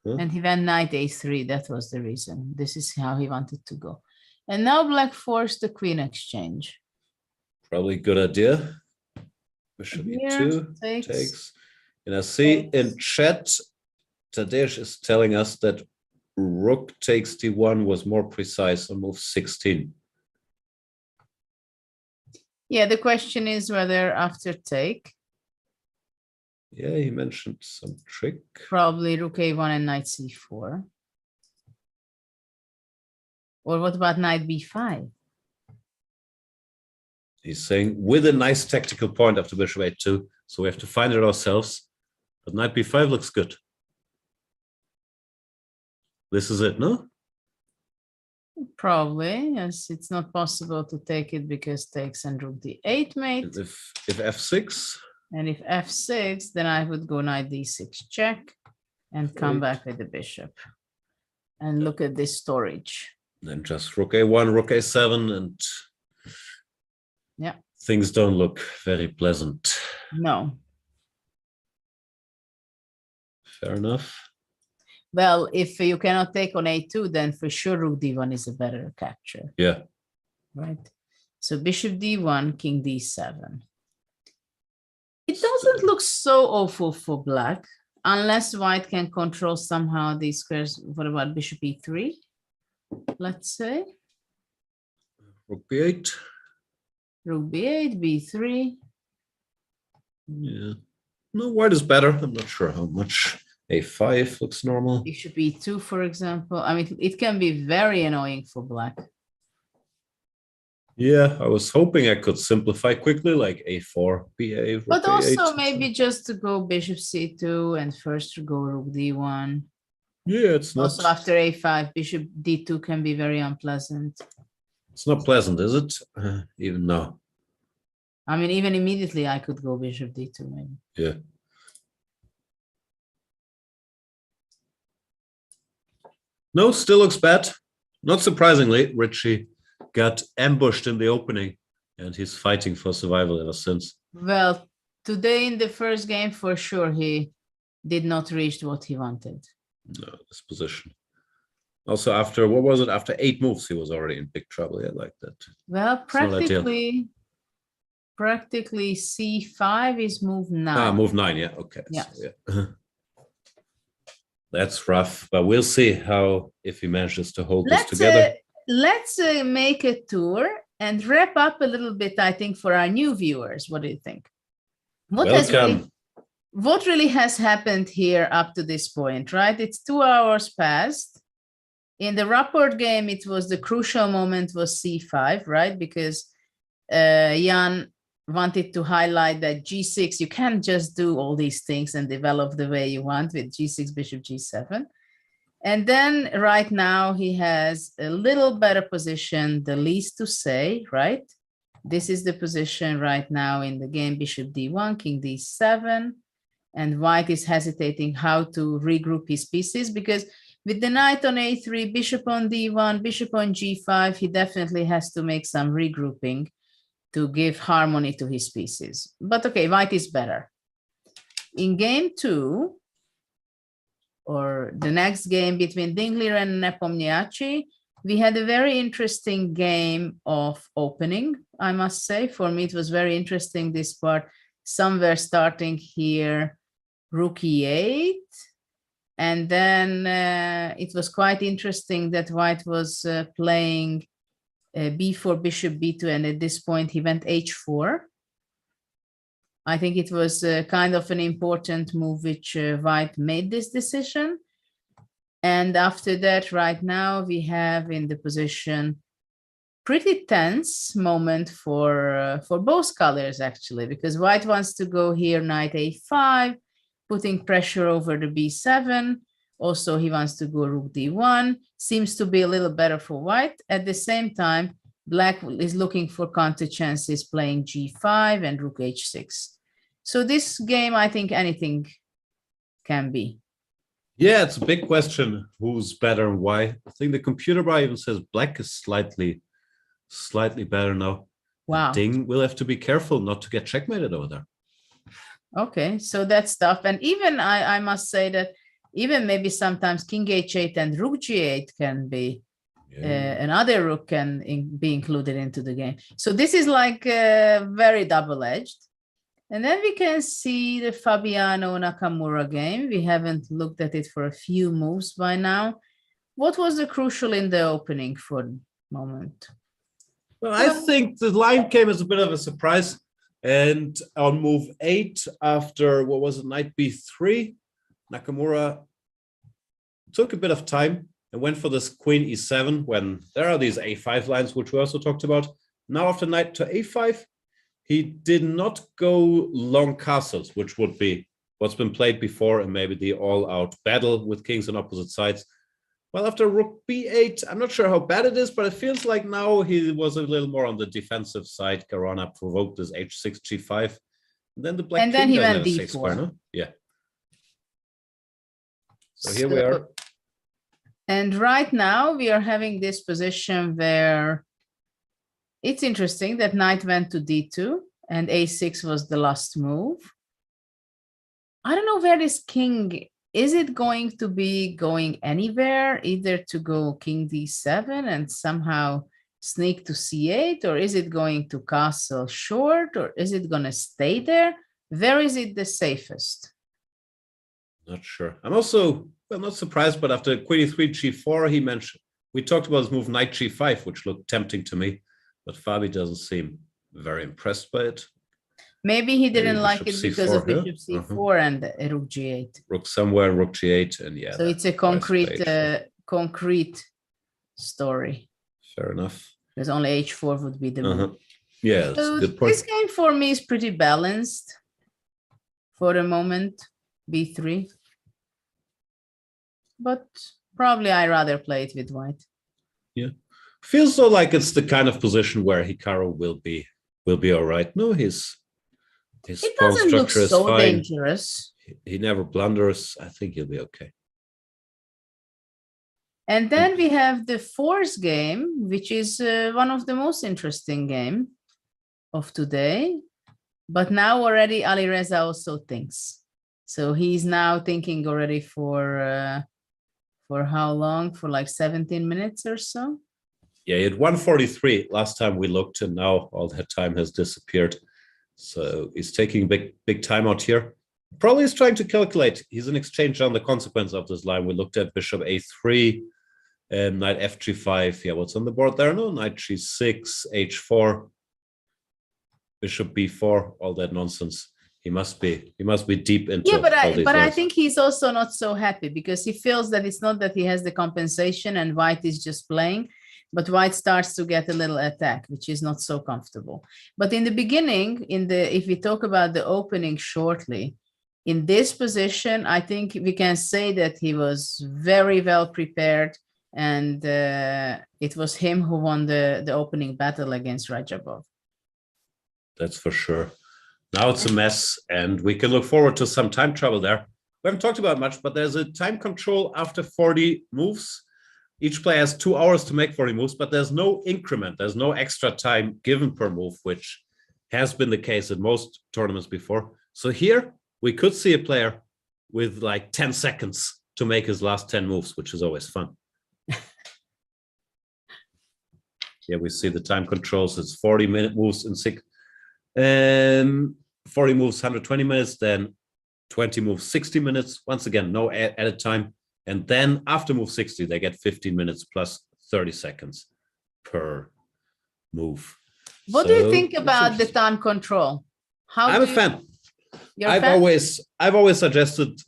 and he went knight a3. That was the reason. This is how he wanted to go. And now black forced the queen exchange. Probably good idea. Bishop e2 takes. And I see in chat, Tadeusz is telling us that rook takes d1 was more precise on move 16. Yeah, the question is whether after take. Yeah, he mentioned some trick. Probably rook a1 and knight c4. Or what about knight b5? He's saying with a nice tactical point after bishop a2, so we have to find it ourselves. But knight b5 looks good. This is it, no? Probably, yes. It's not possible to take it because takes and rook d8 mate. And if f6? And if f6, then I would go knight d6 check and come back with the bishop. And look at this storage. Then just rook a1, rook a7, and yeah, things don't look very pleasant. No. Fair enough. Well, if you cannot take on a2, then for sure rook d1 is a better capture. Yeah. Right. So bishop d1, king d7. It doesn't look so awful for black, unless white can control somehow these squares. What about bishop e3? Let's say. Rook b8. Rook b8, b3. Yeah. No, white is better. I'm not sure how much A5 looks normal. Bishop E2, for example. I mean, it can be very annoying for black. Yeah, I was hoping I could simplify quickly, like A4, BA, rook But A8. also maybe just to go bishop C2 and first to go rook D1. Yeah, it's not. Also after A5, bishop D2 can be very unpleasant. It's not pleasant, is it? Even now. I mean, even immediately I could go bishop D2 maybe. Yeah. No, still looks bad. Not surprisingly, Richie got ambushed in the opening and he's fighting for survival ever since. Well, today in the first game, for sure, he did not reach what he wanted. No, this position. Also, after, what was it? After 8 moves, he was already in big trouble. Yeah, like that. Well, It's not ideal. practically C5 is move 9. Ah, move 9, yeah, okay. Yeah. So, yeah. That's rough, but we'll see how, if he manages to hold this together. Let's make a tour and wrap up a little bit, I think, for our new viewers. What do you think? Welcome. What really has happened here up to this point, right? It's 2 hours past. In the rapport game, it was the crucial moment was C5, right? Because Jan wanted to highlight that G6, you can't just do all these things and develop the way you want with G6, bishop G7. And then right now he has a little better position, the least to say, right? This is the position right now in the game, bishop D1, king D7. And white is hesitating how to regroup his pieces because with the knight on A3, bishop on D1, bishop on G5, he definitely has to make some regrouping to give harmony to his pieces. But okay, white is better. In game 2, or the next game between Dinglier and Nepomniachtchi, we had a very interesting game of opening, I must say. For me, it was very interesting, this part. Somewhere starting here, rook E8. And then it was quite interesting that white was playing b4, bishop b2, and at this point he went h4. I think it was kind of an important move which white made this decision. And after that, right now we have in the position pretty tense moment for both colors actually, because white wants to go here knight a5, putting pressure over the b7. Also, he wants to go rook d1. Seems to be a little better for white. At the same time, black is looking for counter chances, playing g5 and rook h6. So this game, I think anything can be. Yeah, it's a big question. Who's better and why? I think the computer bar even says black is slightly better now. Wow. Ding will have to be careful not to get checkmated over there. Okay, so that's tough. And even I must say that even maybe sometimes king h8 and rook g8 can be, another rook can be included into the game. So this is like very double-edged. And then we can see the Fabiano Nakamura game. We haven't looked at it for a few moves by now. What was the crucial in the opening for the moment? Well, I think the line came as a bit of a surprise. And on move 8, after, what was it, knight b3, Nakamura took a bit of time and went for this queen e7 when there are these a5 lines, which we also talked about. Now after knight to a5, he did not go long castles, which would be what's been played before and maybe the all-out battle with kings on opposite sides. Well, after rook b8, I'm not sure how bad it is, but it feels like now he was a little more on the defensive side. Caruana provoked this h6, g5. And then the black and then king he went d4. square, no? Yeah. So here we are. And right now we are having this position where it's interesting that knight went to d2 and a6 was the last move. I don't know where this king, is it going to be going anywhere, either to go king d7 and somehow sneak to c8, or is it going to castle short, or is it going to stay there? Where is it the safest? Not sure. I'm also, well, not surprised, but after queen e3, g4, he mentioned, we talked about this move knight g5, which looked tempting to me, but Fabi doesn't seem very impressed by it. Maybe he didn't Maybe like bishop it because of C4, bishop yeah? c4 and rook g8. Rook somewhere, rook g8, and yeah. So it's a concrete story. Fair enough. Because only h4 would be the move. Yeah, that's So a good point. this game for me is pretty balanced for the moment, b3. But probably I rather play it with white. Yeah, feels so like it's the kind of position where Hikaru will be all right. No, his It pawn doesn't look structure is so fine. dangerous. He never blunders. I think he'll be okay. And then we have the fourth game, which is one of the most interesting game of today. But now already Alireza also thinks. So he's now thinking already for how long? For like 17 minutes or so? Yeah, he had 143 last time we looked, and now all that time has disappeared. So he's taking big time out here. Probably is trying to calculate. He's in exchange on the consequence of this line. We looked at bishop a3, knight fg5. Yeah, what's on the board there? No, knight g6, h4, bishop b4, all that nonsense. He must be deep into. Yeah, but all these I lines. think he's also not so happy because he feels that it's not that he has the compensation and white is just playing, but white starts to get a little attack, which is not so comfortable. But in the beginning, if we talk about the opening shortly, in this position, I think we can say that he was very well prepared, and it was him who won the opening battle against Rajabov. That's for sure. Now it's a mess, and we can look forward to some time travel there. We haven't talked about much, but there's a time control after 40 moves. Each player has 2 hours to make 40 moves, but there's no increment. There's no extra time given per move, which has been the case in most tournaments before. So here we could see a player with like 10 seconds to make his last 10 moves, which is always fun. Here we see the time controls. It's 40-minute moves in 40 moves, 120 minutes, then 20 moves, 60 minutes. Once again, no added time. And then after move 60, they get 15 minutes plus 30 seconds per move. What do you think about the time control? I'm a fan. I've always suggested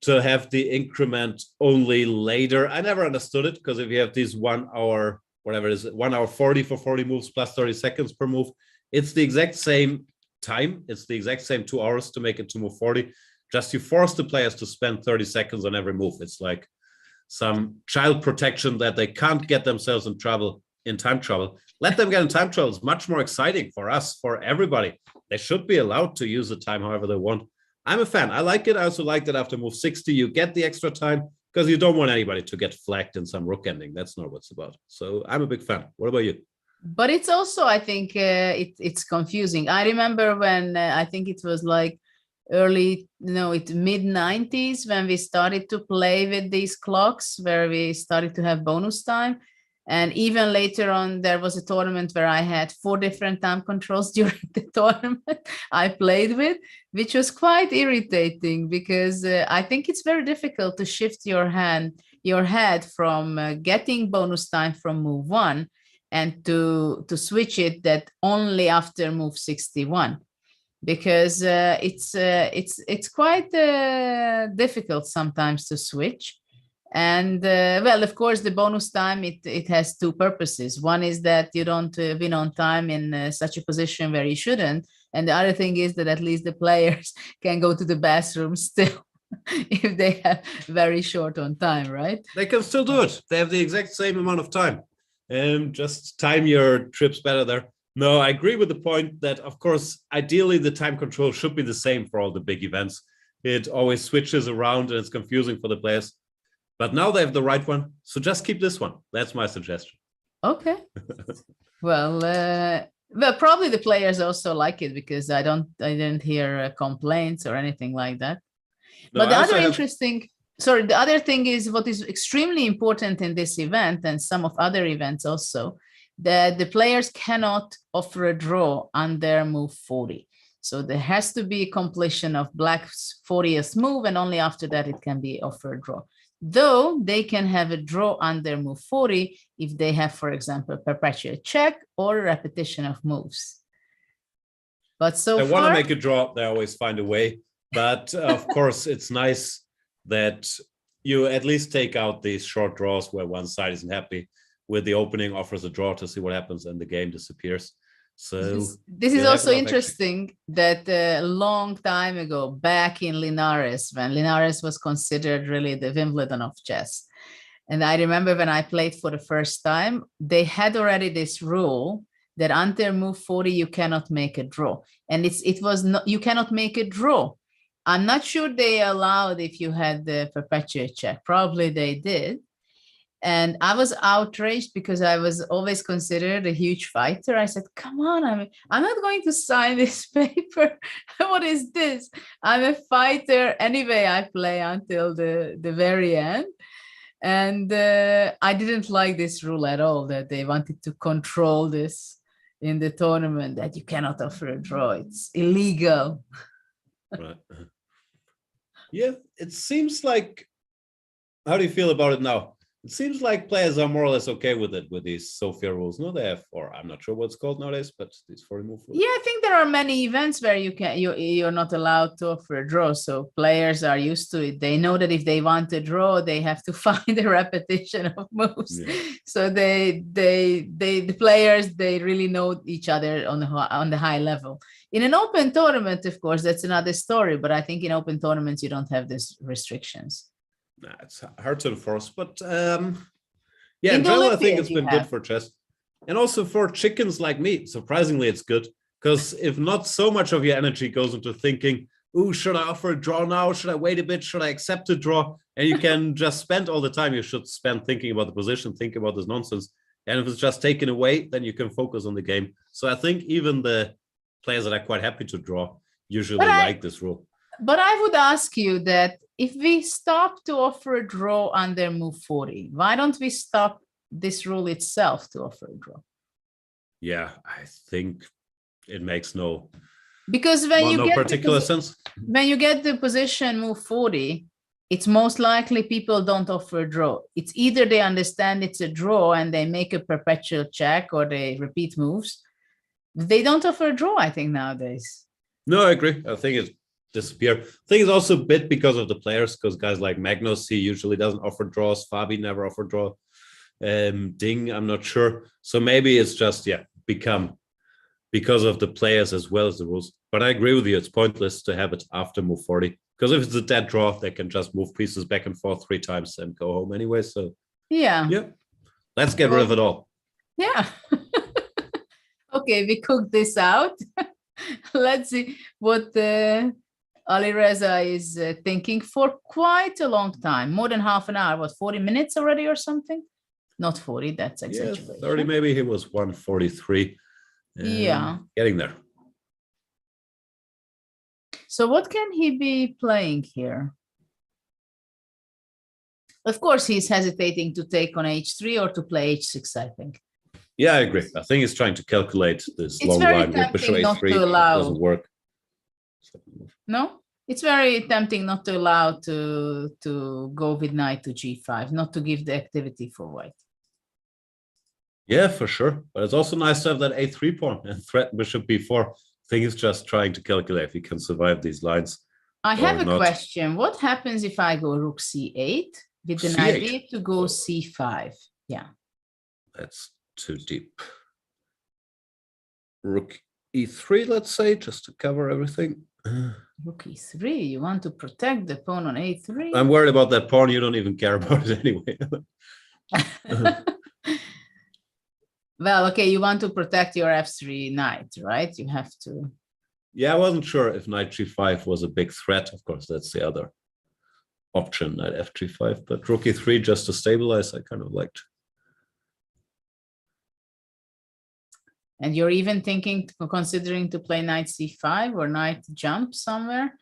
to have the increment only later. I never understood it, because if you have these 1 hour, whatever it is, 1 hour 40 for 40 moves plus 30 seconds per move, it's the exact same time. It's the exact same 2 hours to make it to move 40. Just you force the players to spend 30 seconds on every move. It's like some child protection that they can't get themselves in time trouble. Let them get in time trouble. It's much more exciting for us, for everybody. They should be allowed to use the time however they want. I'm a fan. I like it. I also like that after move 60, you get the extra time, because you don't want anybody to get flagged in some rook ending. That's not what it's about. So I'm a big fan. What about you? But it's also, I think, it's confusing. I remember when I think it was like mid-90s when we started to play with these clocks, where we started to have bonus time. And even later on, there was a tournament where I had 4 different time controls during the tournament I played with, which was quite irritating, because I think it's very difficult to shift your head from getting bonus time from move 1 and to switch it that only after move 61, because it's quite difficult sometimes to switch. And well, of course, the bonus time, it has 2 purposes. One is that you don't win on time in such a position where you shouldn't, and the other thing is that at least the players can go to the bathroom still if they have very short on time, right? They can still do it. They have the exact same amount of time. Just time your trips better there. No, I agree with the point that, of course, ideally the time control should be the same for all the big events. It always switches around and it's confusing for the players. But now they have the right one, so just keep this one. That's my suggestion. Okay. Well, probably the players also like it, because I didn't hear complaints or anything like that. No, but the other thing is, what is extremely important in this event and some of other events also, that the players cannot offer a draw under move 40. So there has to be completion of black's 40th move, and only after that it can be offered a draw. Though they can have a draw under move 40 if they have, for example, perpetual check or a repetition of moves. But so they far, want to make a draw, they always find a way. But of course, it's nice that you at least take out these short draws where one side isn't happy with the opening, offers a draw to see what happens, and the game disappears. So this is also interesting that a long time ago, back in Linares, when Linares was considered really the Wimbledon of chess. And I remember when I played for the first time, they had already this rule that until move 40, you cannot make a draw. And it was not, you cannot make a draw. I'm not sure they allowed if you had the perpetuate check. Probably they did. And I was outraged because I was always considered a huge fighter. I said, come on, I'm not going to sign this paper. What is this? I'm a fighter. Anyway, I play until the very end. And I didn't like this rule at all, that they wanted to control this in the tournament, that you cannot offer a draw. It's illegal. Right. Yeah, it seems like, how do you feel about it now? It seems like players are more or less okay with it, with these Sofia rules. No, they have, or I'm not sure what it's called nowadays, but these 40 move rules. Yeah, I think there are many events where you're not allowed to offer a draw. So players are used to it. They know that if they want a draw, they have to find a repetition of moves. Yeah. So the players, they really know each other on the high level. In an open tournament, of course, that's another story. But I think in open tournaments, you don't have these restrictions. Nah, it's hard to enforce, but yeah, in general, I think it's been good for chess. And also for chickens like me, surprisingly, it's good. Because if not so much of your energy goes into thinking, ooh, should I offer a draw now? Should I wait a bit? Should I accept a draw? And you can just spend all the time you should spend thinking about the position, thinking about this nonsense. And if it's just taken away, then you can focus on the game. So I think even the players that are quite happy to draw usually like this rule. But I would ask you that if we stop to offer a draw under move 40, why don't we stop this rule itself to offer a draw? Yeah, I think it makes no particular sense. When you get the position move 40, it's most likely people don't offer a draw. It's either they understand it's a draw and they make a perpetual check, or they repeat moves. They don't offer a draw, I think, nowadays. No, I agree. I think it's disappear. I think it's also a bit because of the players, because guys like Magnus, he usually doesn't offer draws. Fabi never offered draw. Ding, I'm not sure. So maybe it's just, become because of the players as well as the rules. But I agree with you. It's pointless to have it after move 40, because if it's a dead draw, they can just move pieces back and forth 3 times and go home anyway. So yeah, let's get rid of it all. Yeah. Okay, we cooked this out. Let's see what Alireza is thinking for quite a long time, more than half an hour. What, 40 minutes already or something? Not 40, that's exaggeration. 30 maybe. He was 143. Yeah. Getting there. So what can he be playing here? Of course, he's hesitating to take on h3 or to play h6, I think. Yeah, I agree. I think he's trying to calculate this long line with bishop a3. It doesn't work. No? It's very tempting not to allow to go with knight to g5, not to give the activity for white. Yeah, for sure. But it's also nice to have that a3 pawn and threaten bishop b4. I think he's just trying to calculate if he can survive these lines. I have a question. What happens if I go rook c8 with an idea to go c5? Yeah. That's too deep. Rook e3, let's say, just to cover everything. Rook e3, you want to protect the pawn on a3? I'm worried about that pawn. You don't even care about it anyway. Well, okay, you want to protect your f3 knight, right? You have to. Yeah, I wasn't sure if knight g5 was a big threat. Of course, that's the other option, knight f g5. But rook e3 just to stabilize, I kind of liked. And you're even considering to play knight c5 or knight jump somewhere?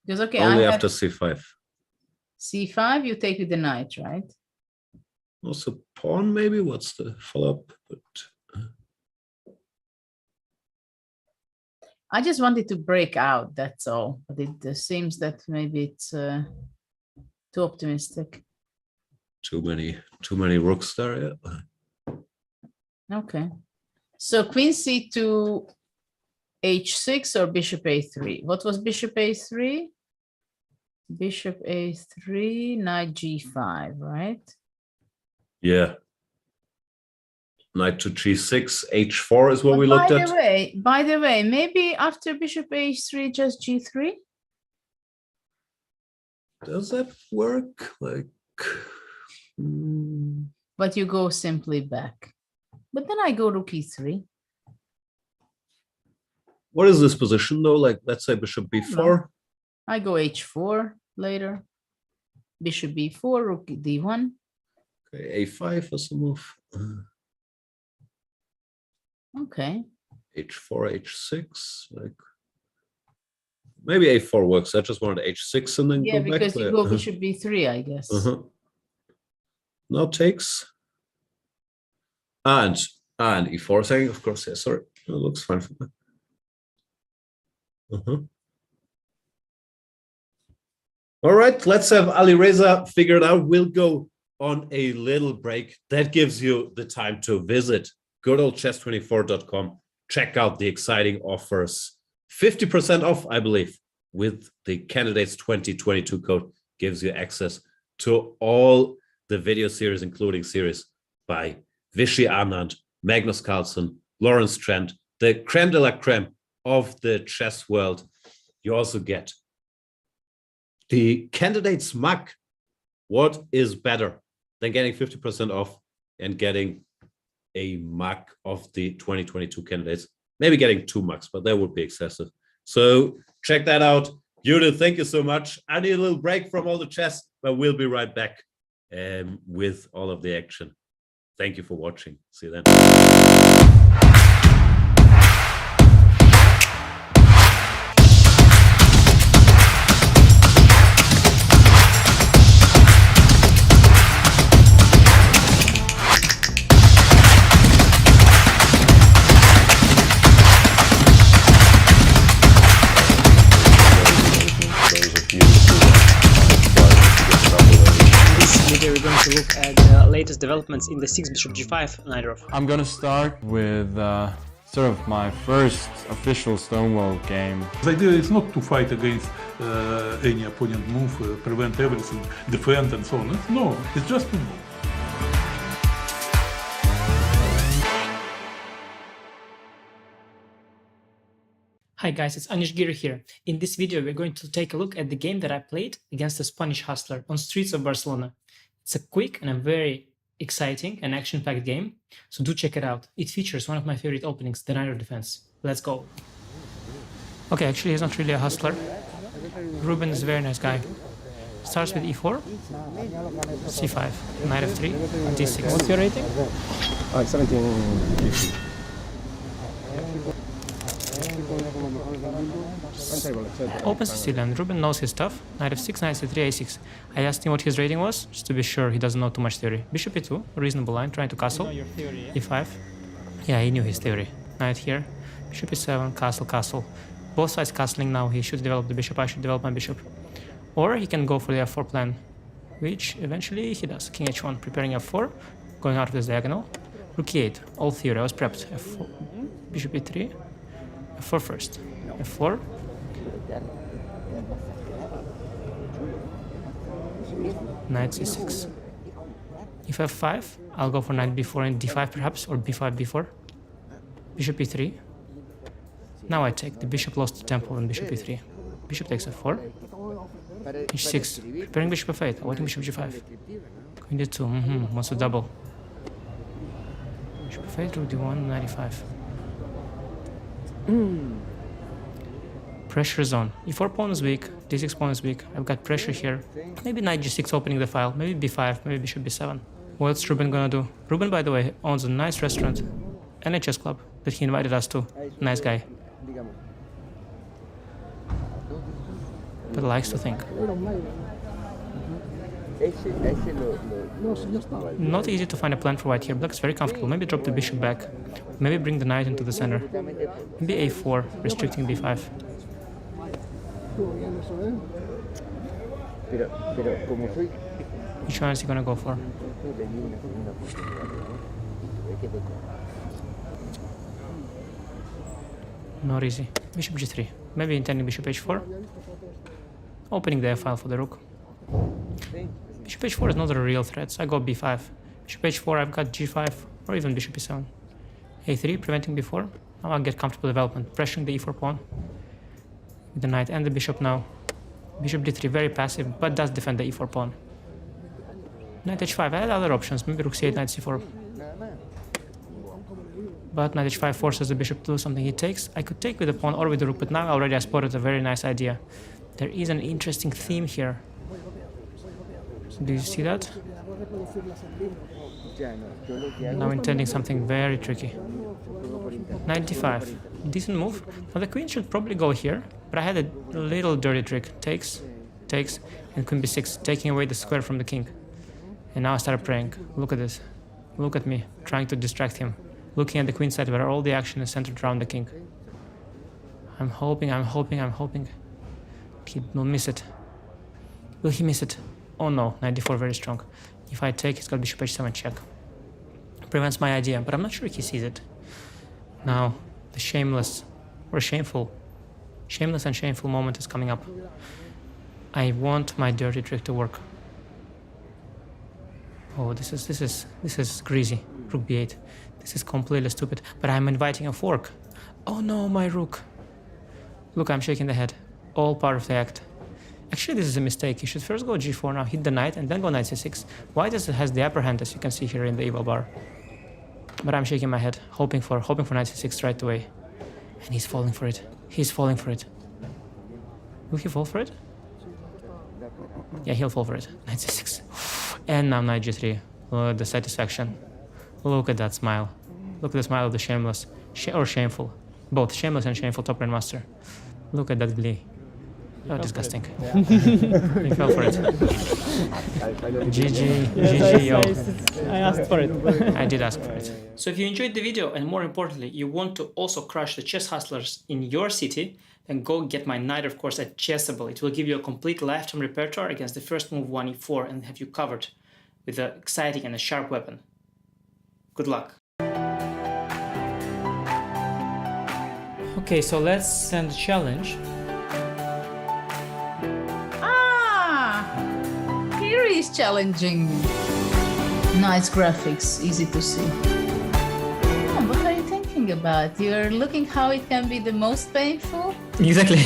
Because, okay, only after c5. c5, you take with the knight, right? Also pawn, maybe? What's the follow-up? But I just wanted to break out, that's all. But it seems that maybe it's too optimistic. Too many rooks there, yeah. Okay. So queen c2, h6 or bishop a3? What was bishop a3? Bishop a3, knight g5, right? Yeah. Knight to g6, h4 is what we looked at. By the way, maybe after bishop h3, just g3? Does that work? Like, But you go simply back. But then I go rook e3. what is this position though? Like, let's say bishop b4. I go h4 later. Bishop b4, rook d1. Okay, a5 was the move. Okay. h4, h6. Like, maybe a4 works. I just wanted h6 and then Yeah, go back. because you go bishop b3, I guess. Now takes. And e4 saying, of course, yeah, sorry. It looks fine for me. All right, let's have Ali Reza figured out. We'll go on a little break. That gives you the time to visit goodoldchess24.com. Check out the exciting offers. 50% off, I believe, with the Candidates 2022 code gives you access to all the video series, including series by Vishy Anand, Magnus Carlsen, Lawrence Trent, the creme de la creme of the chess world. You also get the Candidates mug. What is better than getting 50% off and getting a mug of the 2022 candidates? Maybe getting 2 mugs, but that would be excessive. So check that out. Judit, thank you so much. I need a little break from all the chess, but we'll be right back with all of the action. Thank you for watching. See you then. We're going to look at the latest developments in the 6 bishop g5 knight off. I'm gonna start with sort of my first official Stonewall game. The idea is not to fight against any opponent move, prevent everything, defend and so on. No, it's just to move. Hi guys, it's Anish Giri here. In this video, we're going to take a look at the game that I played against a Spanish hustler on streets of Barcelona. It's a quick and a very exciting and action-packed game, so do check it out. It features one of my favorite openings, the Knight of Defense. Let's go. Okay, actually he's not really a hustler. Ruben is a very nice guy. Starts with e4, c5, knight f3, d6. What's your rating? 1750. Opens to steal, and Ruben knows his stuff. Knight f6, knight c3, a6. I asked him what his rating was, just to be sure he doesn't know too much theory. Bishop e2, reasonable line, trying to castle. e5. Yeah, he knew his theory. Knight here. Bishop e7, castle, castle. Both sides castling now. He should develop the bishop, I should develop my bishop. Or he can go for the f4 plan, which eventually he does. King h1, preparing f4, going out of this diagonal. Rook e8, all theory, I was prepped. f4, bishop e3, f4 first. f4. Knight c6. If f5, I'll go for knight b4 and d5 perhaps, or b5, b4. Bishop e3. Now I take. The bishop lost the tempo on bishop e3. Bishop takes f4. h6. Preparing bishop f8. Awaiting bishop g5. Queen d2. Wants to double. Bishop f8, rook d1, knight e5. Pressure zone. e4 pawn is weak, d6 pawn is weak. I've got pressure here. Maybe knight g6 opening the file, maybe b5, maybe bishop b7. What's Ruben gonna do? Ruben, by the way, owns a nice restaurant and a chess club that he invited us to. Nice guy. But likes to think. Not easy to find a plan for white here. Black is very comfortable. Maybe drop the bishop back. Maybe bring the knight into the center. Maybe a4, restricting b5. Which one is he gonna go for? Not easy. Bishop g3. Maybe intending bishop h4. Opening the f-file for the rook. Bishop h4 is not a real threat, so I go b5. Bishop h4, I've got g5, or even bishop e7. a3, preventing b4. Now I'll get comfortable development, pressuring the e4 pawn. With the knight and the bishop now. Bishop d3, very passive, but does defend the e4 pawn. Knight h5, I had other options, maybe rook c8, knight c4. But knight h5 forces the bishop to do something he takes. I could take with the pawn or with the rook, but now already I spotted a very nice idea. There is an interesting theme here. Do you see that? Now intending something very tricky. Knight d5. Decent move. Now the queen should probably go here, but I had a little dirty trick. Takes, and queen b6, taking away the square from the king. And now I started praying. Look at this. Look at me, trying to distract him. Looking at the queen side where all the action is centered around the king. I'm hoping. He will miss it. Will he miss it? Oh no, knight d4 very strong. If I take, he's got bishop h7 check. Prevents my idea, but I'm not sure he sees it. Now, the shameless and shameful moment is coming up. I want my dirty trick to work. Oh, this is greasy. Rook b8. This is completely stupid, but I'm inviting a fork. Oh no, my rook. Look, I'm shaking the head. All part of the act. Actually, this is a mistake. You should first go g4 now, hit the knight, and then go knight c6. White has the upper hand, as you can see here in the evil bar. But I'm shaking my head, hoping for knight c6 right away. And he's falling for it. Will he fall for it? Yeah, he'll fall for it. Knight c6. And now knight g3. Look at the satisfaction. Look at that smile. Look at the smile of the shameless. Or shameful. Both shameless and shameful top grandmaster. Look at that glee. Oh, disgusting. He fell for it. GG, yo. I asked for it. I did ask for it. So if you enjoyed the video, and more importantly, you want to also crush the chess hustlers in your city, then go get my Night of course at Chessable. It will give you a complete lifetime repertoire against the first move 1e4 and have you covered with an exciting and a sharp weapon. Good luck. Okay, so let's send a challenge. Here is challenging. Nice graphics, easy to see. Oh, what are you thinking about? You're looking how it can be the most painful? Exactly.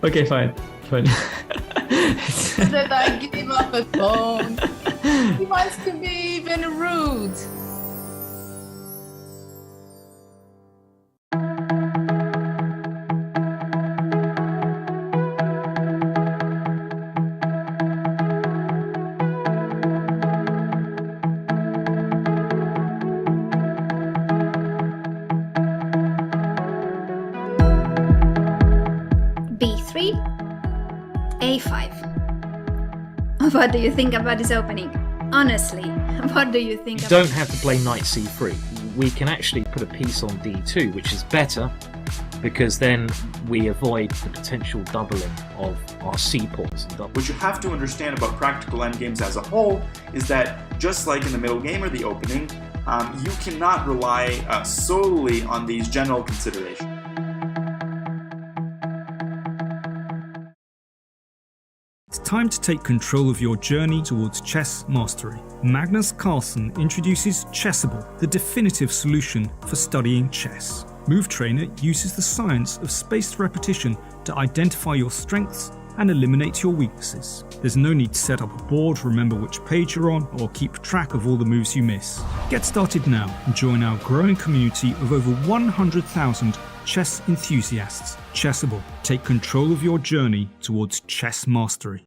Okay, fine. That I give up a phone. He wants to be even rude. B3, A5. What do you think about this opening? Honestly, what do you think? You don't have to play knight c3. We can actually put a piece on d2, which is better because then we avoid the potential doubling of our c-pawns. What you have to understand about practical endgames as a whole is that just like in the middle game or the opening, you cannot rely solely on these general considerations. It's time to take control of your journey towards chess mastery. Magnus Carlsen introduces Chessable, the definitive solution for studying chess. Move Trainer uses the science of spaced repetition to identify your strengths and eliminate your weaknesses. There's no need to set up a board, remember which page you're on, or keep track of all the moves you miss. Get started now and join our growing community of over 100,000 chess enthusiasts. Chessable. Take control of your journey towards chess mastery.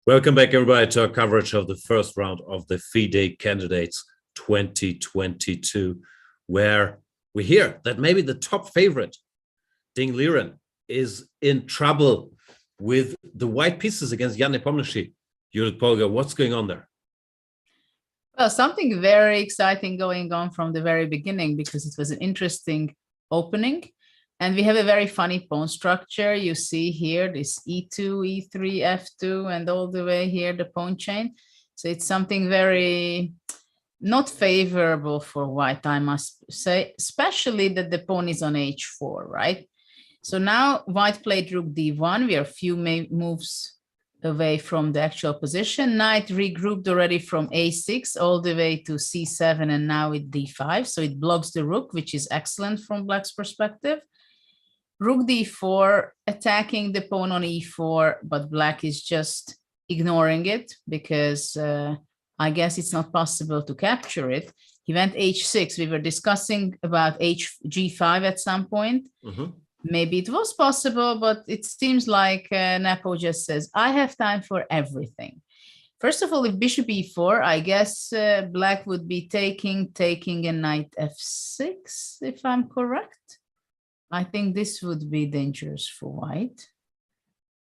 Welcome back, everybody, to our coverage of the first round of the FIDE Candidates 2022, where we hear that maybe the top favorite, Ding Liren, is in trouble with the white pieces against Jan Nepomniachtchi. Judit, Polgar, what's going on there? Well, something very exciting going on from the very beginning, because it was an interesting opening. And we have a very funny pawn structure. You see here this e2, e3, f2, and all the way here, the pawn chain. So it's something very not favorable for white, I must say, especially that the pawn is on h4, right? So now white played rook d1. We are a few moves away from the actual position. Knight regrouped already from a6 all the way to c7, and now with d5. So it blocks the rook, which is excellent from black's perspective. Rook d4, attacking the pawn on e4, but black is just ignoring it because I guess it's not possible to capture it. He went h6. We were discussing about g5 at some point. Maybe it was possible, but it seems like Nepo just says, I have time for everything. First of all, if bishop e4, I guess black would be taking a knight f6, if I'm correct. I think this would be dangerous for white.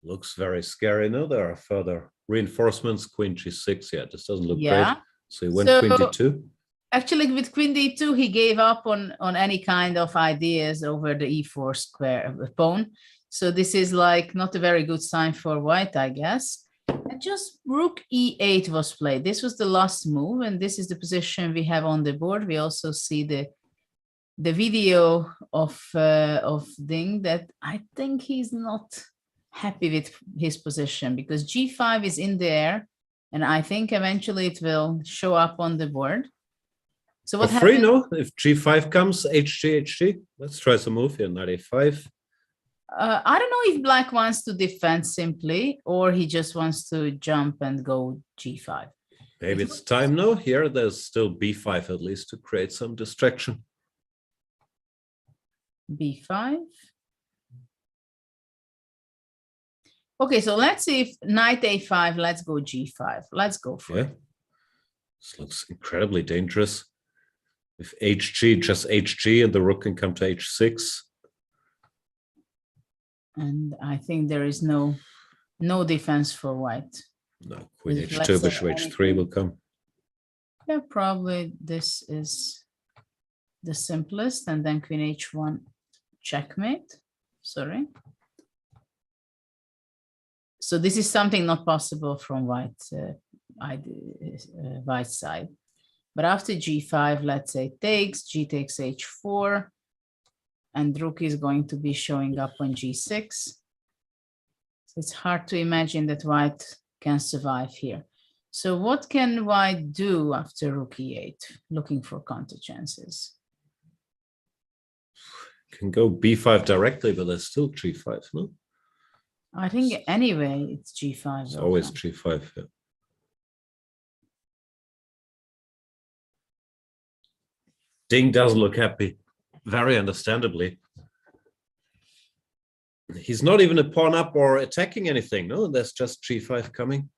Looks very scary. No, there are further reinforcements. Queen g6. Yeah, this doesn't look great. So he went queen d2. Actually, with queen d2, he gave up on any kind of ideas over the e4 square pawn. So this is like not a very good sign for white, I guess. And just rook e8 was played. This was the last move, and this is the position we have on the board. We also see the video of Ding, that I think he's not happy with his position, because g5 is in there, and I think eventually it will show up on the board. So what happens? No? If g5 comes, hg. Let's try some move here, knight a5. I don't know if black wants to defend simply, or he just wants to jump and go g5. Maybe it's time now. Here, there's still b5 at least to create some distraction. b5. Okay, so let's see if knight a5, let's go g5. Let's go for it. This looks incredibly dangerous. If hg, just hg, and the rook can come to h6. And I think there is no defense for white. No, queen h2, bishop h3 will come. Yeah, probably this is the simplest, and then queen h1, checkmate. Sorry. So this is something not possible from white side. But after g5, let's say takes, g takes h4, and rook is going to be showing up on g6. So it's hard to imagine that white can survive here. So what can white do after rook e8, looking for counter chances? Can go b5 directly, but there's still g5, no? I think anyway, it's g5. It's always g5, yeah. Ding doesn't look happy, very understandably. He's not even a pawn up or attacking anything, no? There's just g5 coming.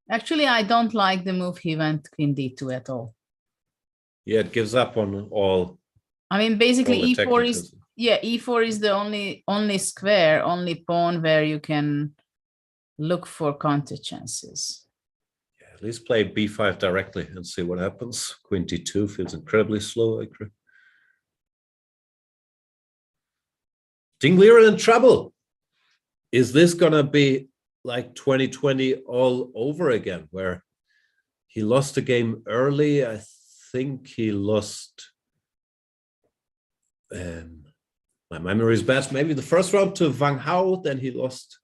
Actually, I don't like the move he went queen d2 at all. Yeah, it gives up on all. I mean, basically e4 is, yeah, e4 is the only square, only pawn where you can look for counter chances. Yeah, at least play b5 directly and see what happens. Queen d2 feels incredibly slow, I agree. Ding Liren in trouble. Is this gonna be like 2020 all over again, where he lost the game early? I think he lost, my memory is bad, maybe the first round to Wang Hao, then he lost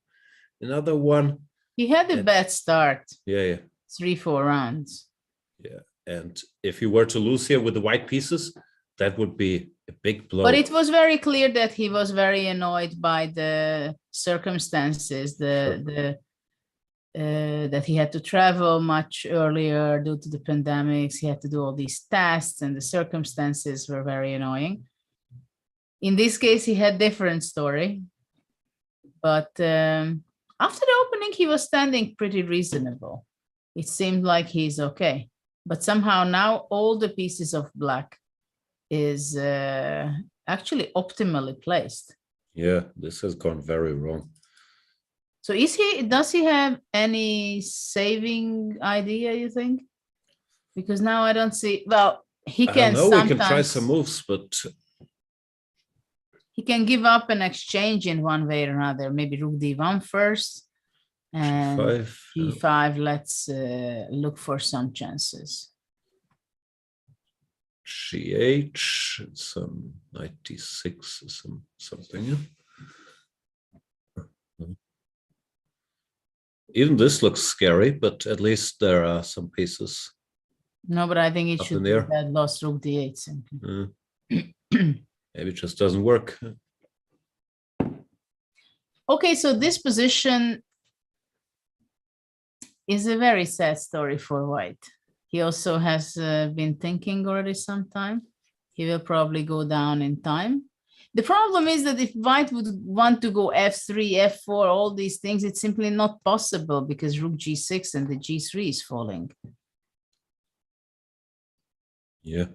another one. He had a bad start. Yeah. 3-4 rounds. Yeah, and if you were to lose here with the white pieces, that would be a big blow. But it was very clear that he was very annoyed by the circumstances, that he had to travel much earlier due to the pandemics. He had to do all these tests, and the circumstances were very annoying. In this case, he had different story, but After the opening, he was standing pretty reasonable. It seemed like he's okay. But somehow now all the pieces of black is actually optimally placed. Yeah, this has gone very wrong. So does he have any saving idea, you think? Because now I don't see, well, he can we can try some moves, but he can give up an exchange in one way or another. Maybe rook d1 first and G5, g5. Let's look for some chances. GH, some knight d6, something. Even this looks scary, but at least there are some pieces. No, but I think it Up should in be there. that lost rook d8 simply. Maybe it just doesn't work. Okay, so this position is a very sad story for white. He also has been thinking already some time. He will probably go down in time. The problem is that if white would want to go f3, f4, all these things, it's simply not possible because rook g6 and the g3 is falling. Yeah.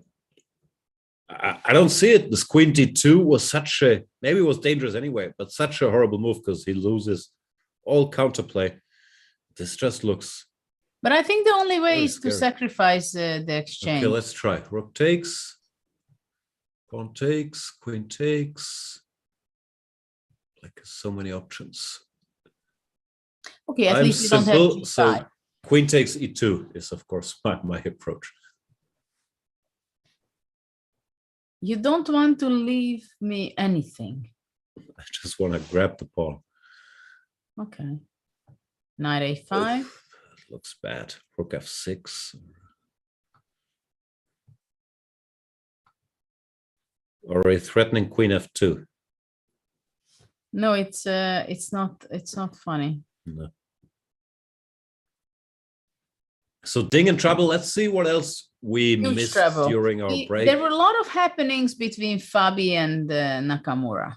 I don't see it. This queen d2 was such a, maybe it was dangerous anyway, but such a horrible move because he loses all counterplay. This just looks... But I think the only way very is to scary. sacrifice the exchange. Okay, let's try. Rook takes, pawn takes, queen takes. Like so many options. Okay, at I'm least you don't have simple, g5. so queen takes e2 is of course my approach. You don't want to leave me anything. I just want to grab the pawn. Okay. Knight a5. Oof, it looks bad. Rook f6. Or a threatening queen f2. No, it's not funny. No. So Ding in trouble. Let's see what else we Huge missed trouble. during our break. There were a lot of happenings between Fabi and Nakamura.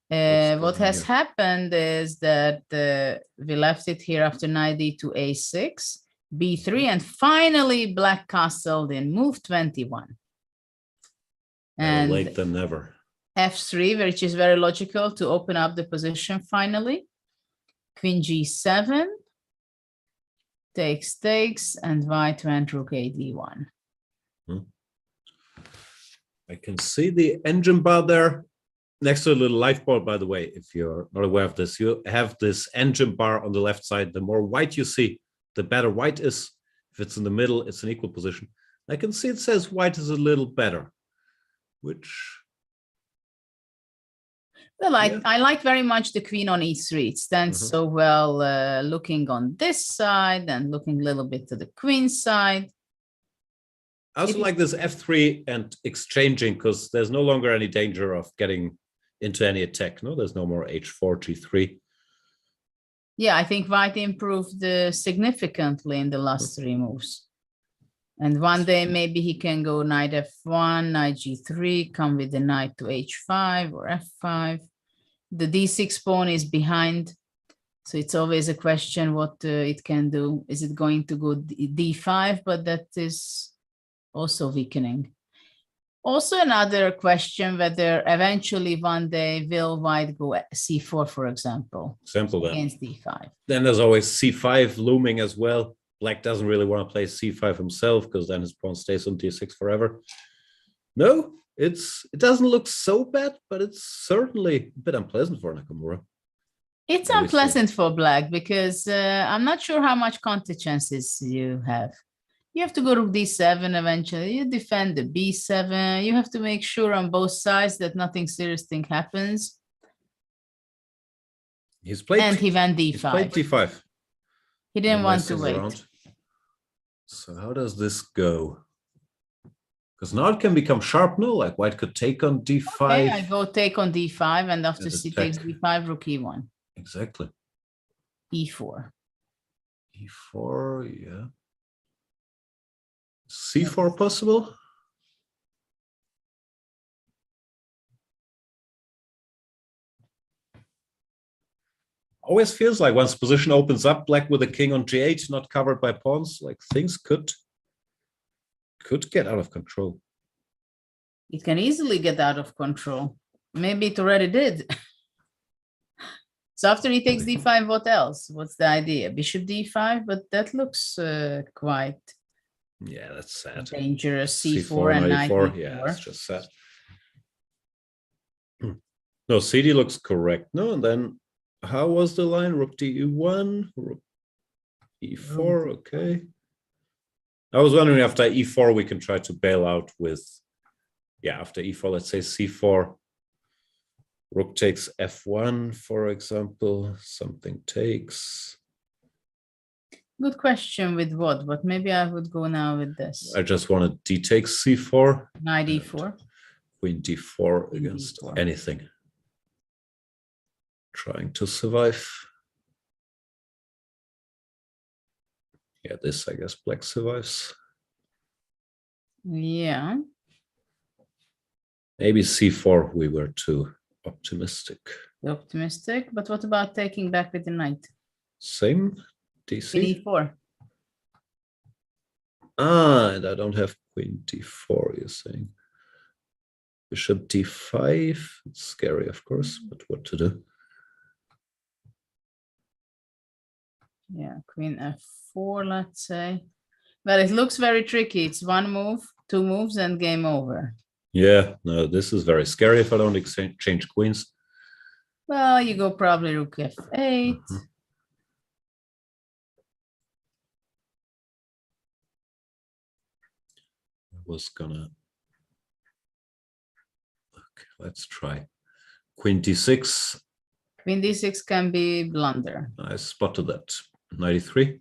What has happened is that we left it here after knight d to a6, b3, and finally black castled in move 21. Better And late than never. f3, which is very logical to open up the position finally. Queen g7, takes, and white went rook a d1. I can see the engine bar there. Next to a little life bar, by the way, if you're not aware of this, you have this engine bar on the left side. The more white you see, the better white is. If it's in the middle, it's an equal position. I can see it says white is a little better, which... Well, I like very much the queen on e3. It stands so well looking on this side and looking a little bit to the queen side. I also like this f3 and exchanging because there's no longer any danger of getting into any attack. No, there's no more h4, g3. Yeah, I think white improved significantly in the last three moves. And one day maybe he can go knight f1, knight g3, come with the knight to h5 or f5. The d6 pawn is behind, so it's always a question what it can do. Is it going to go d5? But that is also weakening. Also another question whether eventually one day will white go c4, for example, against d5. Then there's always c5 looming as well. Black doesn't really want to play c5 himself because then his pawn stays on d6 forever. No, it doesn't look so bad, but it's certainly a bit unpleasant for Nakamura. It's unpleasant for black because I'm not sure how much counter chances you have. You have to go to d7 eventually. You defend the b7. You have to make sure on both sides that nothing serious thing happens. He's played, and he went d5. He's played d5. He didn't want to wait. So how does this go? Because now it can become sharp. No, like white could take on d5. Okay, I go take on d5, and after c takes d5, rook e1. Exactly. e4. e4, yeah. c4 possible? always feels like once position opens up, black with a king on g8, not covered by pawns, like things could get out of control. It can easily get out of control. Maybe it already did. So after he takes d5, what else? What's the idea? Bishop d5, but that looks quite that's sad. Dangerous. C4 and knight e4. Yeah, it's just sad. No, CD looks correct. No, and then how was the line? Rook d1, rook e4. Okay. I was wondering after e4 we can try to bail out with, after e4, let's say c4. Rook takes f1, for example. Something takes. Good question with what? But maybe I would go now with this. I just wanted d takes c4. Knight e4. Queen d4 against anything. Trying to survive. Yeah, this, I guess, black survives. Yeah. Maybe c4, we were too optimistic. Optimistic, but what about taking back with the knight? Same, dc. e4. And I don't have queen d4, you're saying. Bishop d5, it's scary, of course, but what to do? Yeah, queen f4, let's say. Well, it looks very tricky. It's one move, two moves, and game over. Yeah, no, this is very scary if I don't exchange queens. Well, you go probably rook f8. I was gonna... Okay, let's try. Queen d6. Queen d6 can be blunder. I spotted that. 93.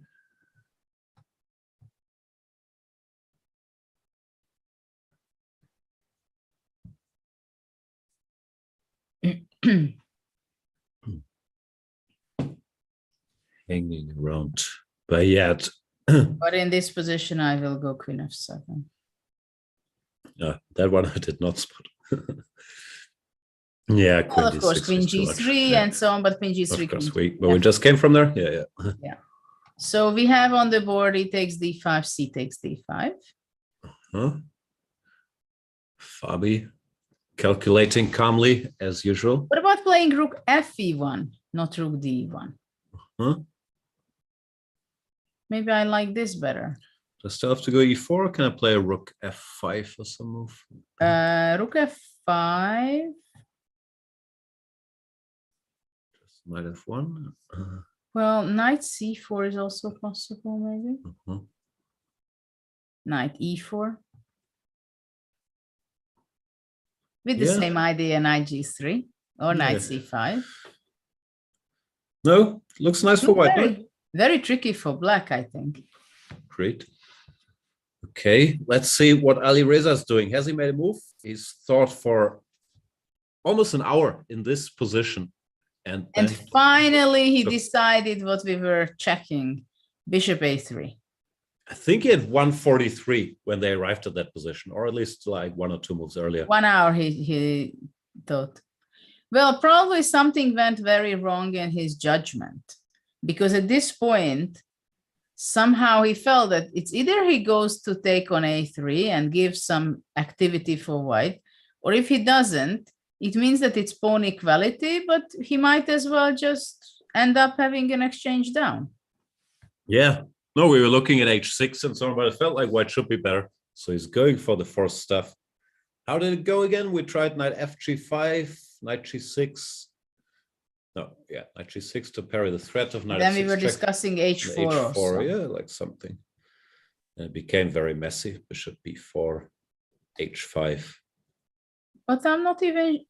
Hanging around by yet. But in this position, I will go queen f7. That one I did not spot. Yeah, well, of course, queen g3 and so on, but queen g3. Of course, we just came from there. Yeah. So we have on the board, he takes d5, c takes d5. Fabi calculating calmly as usual. What about playing rook fe1, not rook d1? Maybe I like this better. Do I still have to go e4? Can I play a rook f5 or some move? Rook f5. Just knight f1. Well, knight c4 is also possible, maybe. Knight e4. With the same idea, knight g3 or knight c5. No, looks nice for white. Very tricky for black, I think. Great. Okay, let's see what Ali Reza is doing. Has he made a move? He's thought for almost an hour in this position. And finally, he decided what we were checking. Bishop a3. I think he had 143 when they arrived at that position, or at least like 1 or 2 moves earlier. 1 hour, he thought. Well, probably something went very wrong in his judgment. Because at this point, somehow he felt that it's either he goes to take on a3 and gives some activity for white, or if he doesn't, it means that it's pawn equality, but he might as well just end up having an exchange down. Yeah, no, we were looking at h6 and so on, but it felt like white should be better. So he's going for the forced stuff. How did it go again? We tried knight fg5, knight g6. No, yeah, knight g6 to parry the threat of knight. Then we were discussing h4. H4, yeah, like something. And it became very messy. Bishop b4, h5. But I'm not even.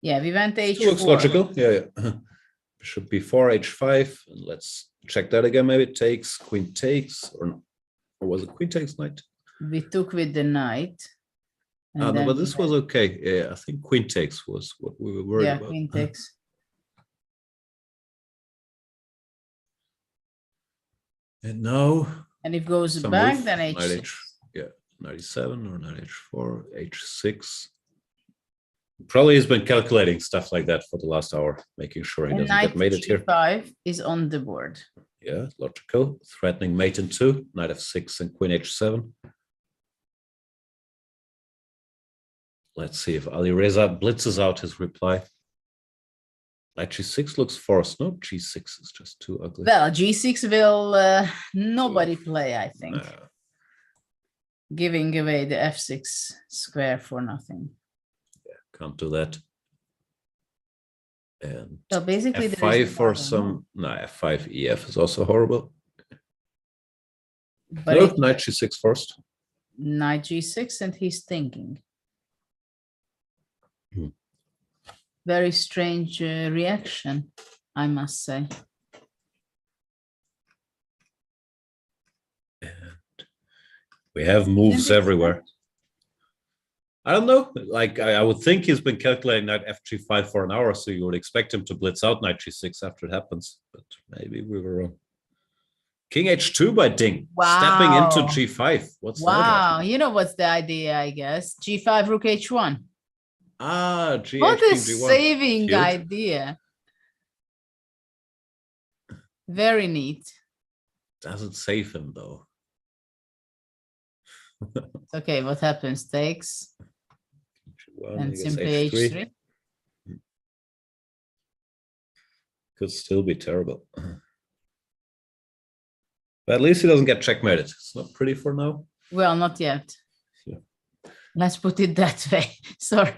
Yeah, we went h4. Looks logical. Yeah. Bishop b4, h5. And let's check that again. Maybe it takes, queen takes, or was it queen takes knight? We took with the knight. No, but this was okay. Yeah, I think queen takes was what we were worried about. Yeah, queen takes. And now. And if goes back, then h6. knight e7 or knight h4, h6. Probably he's been calculating stuff like that for the last hour, making sure he And doesn't knight get mated here. g5 is on the board. Yeah, logical. Threatening mate in 2, knight f6 and queen h7. Let's see if Alireza blitzes out his reply. Knight g6 looks forced. No, g6 is just too ugly. Well, g6 will nobody play, I think. Giving away the f6 square for nothing. Can't do that. And So basically, f5 for some. No, f5 ef is also horrible. But no, knight g6 first. Knight g6, and he's thinking. Very strange reaction, I must say. And we have moves everywhere. I don't know. Like I would think he's been calculating knight f5 for an hour, so you would expect him to blitz out knight g6 after it happens. But maybe we were wrong. King h2 by Ding. Wow. Stepping into g5. What's that? Wow, you know what's the idea, I guess. g5, rook h1. Ah, g What a g1. saving Cute. idea. Very neat. Doesn't save him though. Okay, what happens? Takes. G1, And I guess simply h3. Could still be terrible. But at least he doesn't get checkmated. It's not pretty for now. Well, not yet. Yeah. Let's put it that way. Sorry.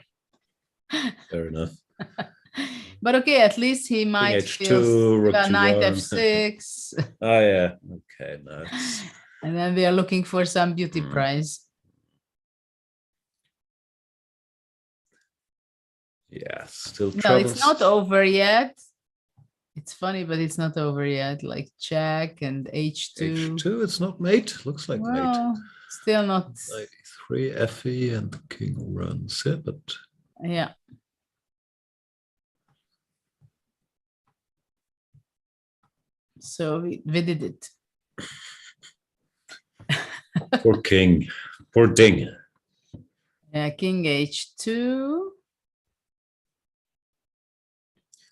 Fair enough. But okay, at least he might H2, feel rook knight G1. f6. Oh yeah. Okay, nice. And then we are looking for some beauty prize. Yeah, still No, troubles. it's not over yet. It's funny, but it's not over yet. Like check and h2. H2, it's not mate. Looks like mate. Well, still not. Knight e3, fe, and the king runs it, but Yeah. So we did it. poor king, poor Ding. Yeah, king h2.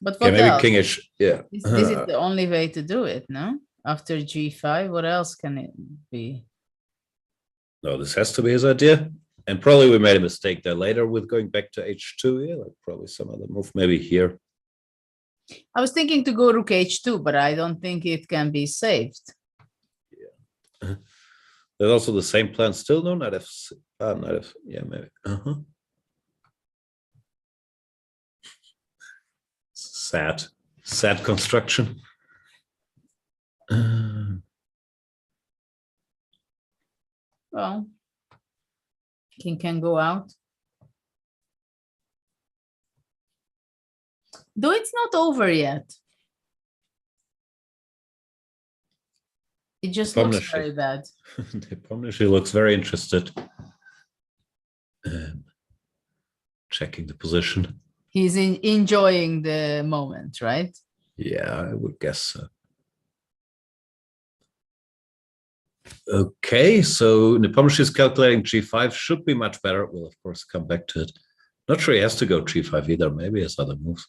But Okay, what maybe else? king h. Yeah. This is the only way to do it, no? After g5, what else can it be? No, this has to be his idea. And probably we made a mistake there later with going back to h2. Yeah, like probably some other move, maybe here. I was thinking to go rook h2, but I don't think it can be saved. There's also the same plan still, no? Knight f. Knight f. Yeah, maybe. Sad construction. Well, king can go out. Though it's not over yet. It just looks very bad. She looks very interested. Checking the position. He's enjoying the moment, right? Yeah, I would guess so. Okay, so Nepomniachtchi is calculating g5 should be much better. We'll of course come back to it. Not sure he has to go g5 either. Maybe he has other moves.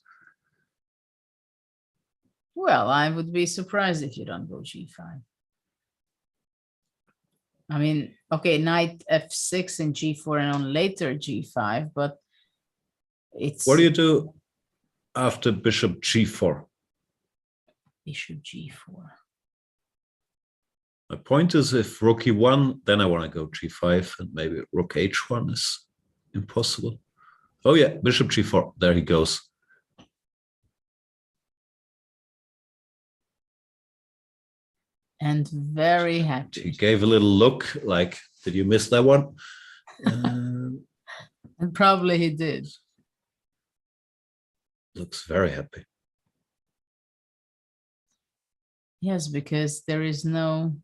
Well, I would be surprised if you don't go g5. I mean, okay, knight f6 and g4 and on later g5, but it's What do you do after bishop g4? bishop g4. My point is if rook e1, then I want to go g5 and maybe rook h1 is impossible. Oh yeah, bishop g4. There he goes. And very happy. He gave a little look like, did you miss that one? And probably he did. Looks very happy. Yes, because there is no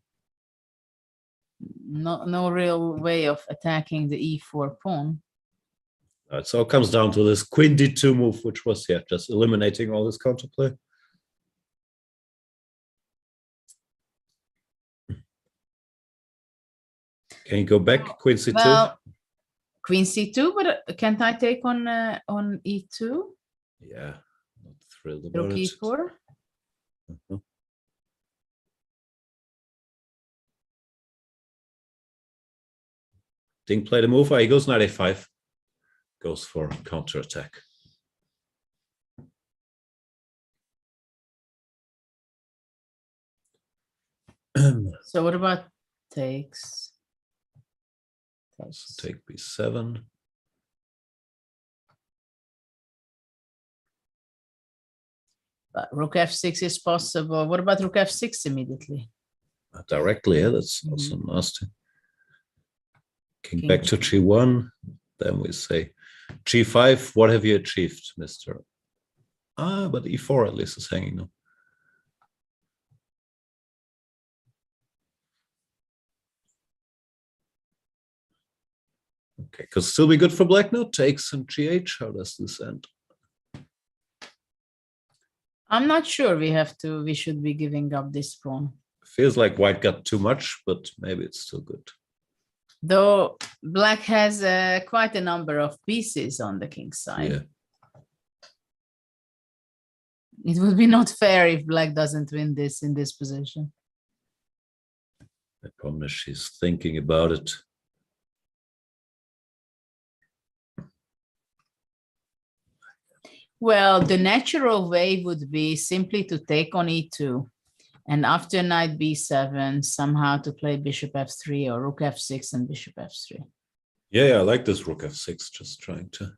real way of attacking the e4 pawn. It all comes down to this queen d2 move, which was just eliminating all this counterplay. Can you go back, Queen C2? Well, Queen C2, but can't I take on E2? Yeah, not thrilled about Rook it. E4? Mhm. Didn't play the move. He goes knight A5. Goes for counterattack. So what about takes? So take B7. But Rook F6 is possible. What about Rook F6 immediately? Directly, yeah, that's also nasty. King back to G1. Then we say G5. What have you achieved, Mr.? Ah, but E4 at least is hanging now. Okay, could still be good for black now. Takes and GH. How does this end? I'm not sure we should be giving up this pawn. Feels like white got too much, but maybe it's still good. Though black has quite a number of pieces on the king's side. Yeah. It would be not fair if black doesn't win this in this position. I promise she's thinking about it. Well, the natural way would be simply to take on E2. And after knight B7, somehow to play bishop F3 or rook F6 and bishop F3. Yeah, I like this rook F6, just trying to.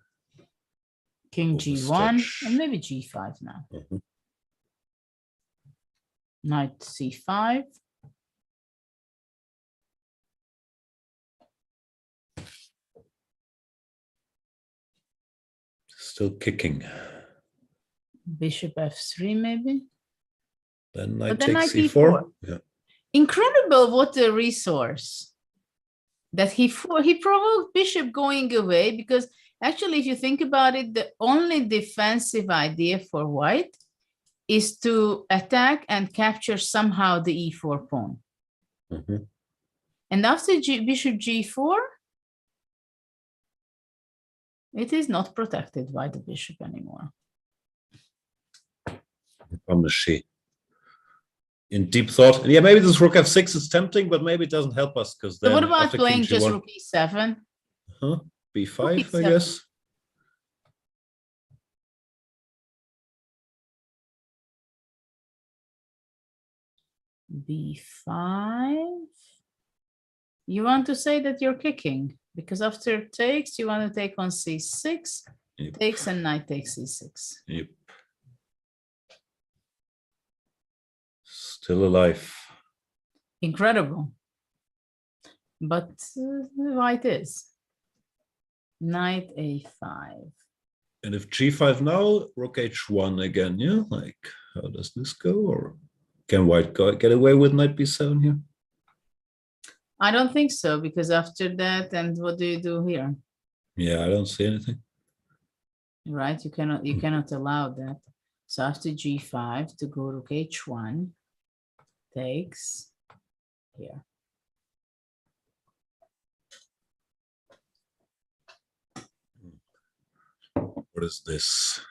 King G1 and maybe G5 now. Knight C5. Still kicking. Bishop F3 maybe. Then knight then takes knight C4. E4. Yeah. Incredible what a resource. That he provoked bishop going away, because actually if you think about it, the only defensive idea for white is to attack and capture somehow the E4 pawn. And after bishop G4, it is not protected by the bishop anymore. From she in deep thought. Yeah, maybe this rook F6 is tempting, but maybe it doesn't help us because then. So what about after playing King just G1, rook E7? B5, Rook I E7. guess. B5. You want to say that you're kicking, because after takes, you want to take on C6, takes and knight takes C6. Yep. Still alive. Incredible. But white is. Knight A5. And if G5 now, rook H1 again, yeah? Like, how does this go? Or can white get away with knight B7 here? I don't think so, because after that, and what do you do here? Yeah, I don't see anything. Right, you cannot allow that. So after G5 to go rook H1 takes here. What is this?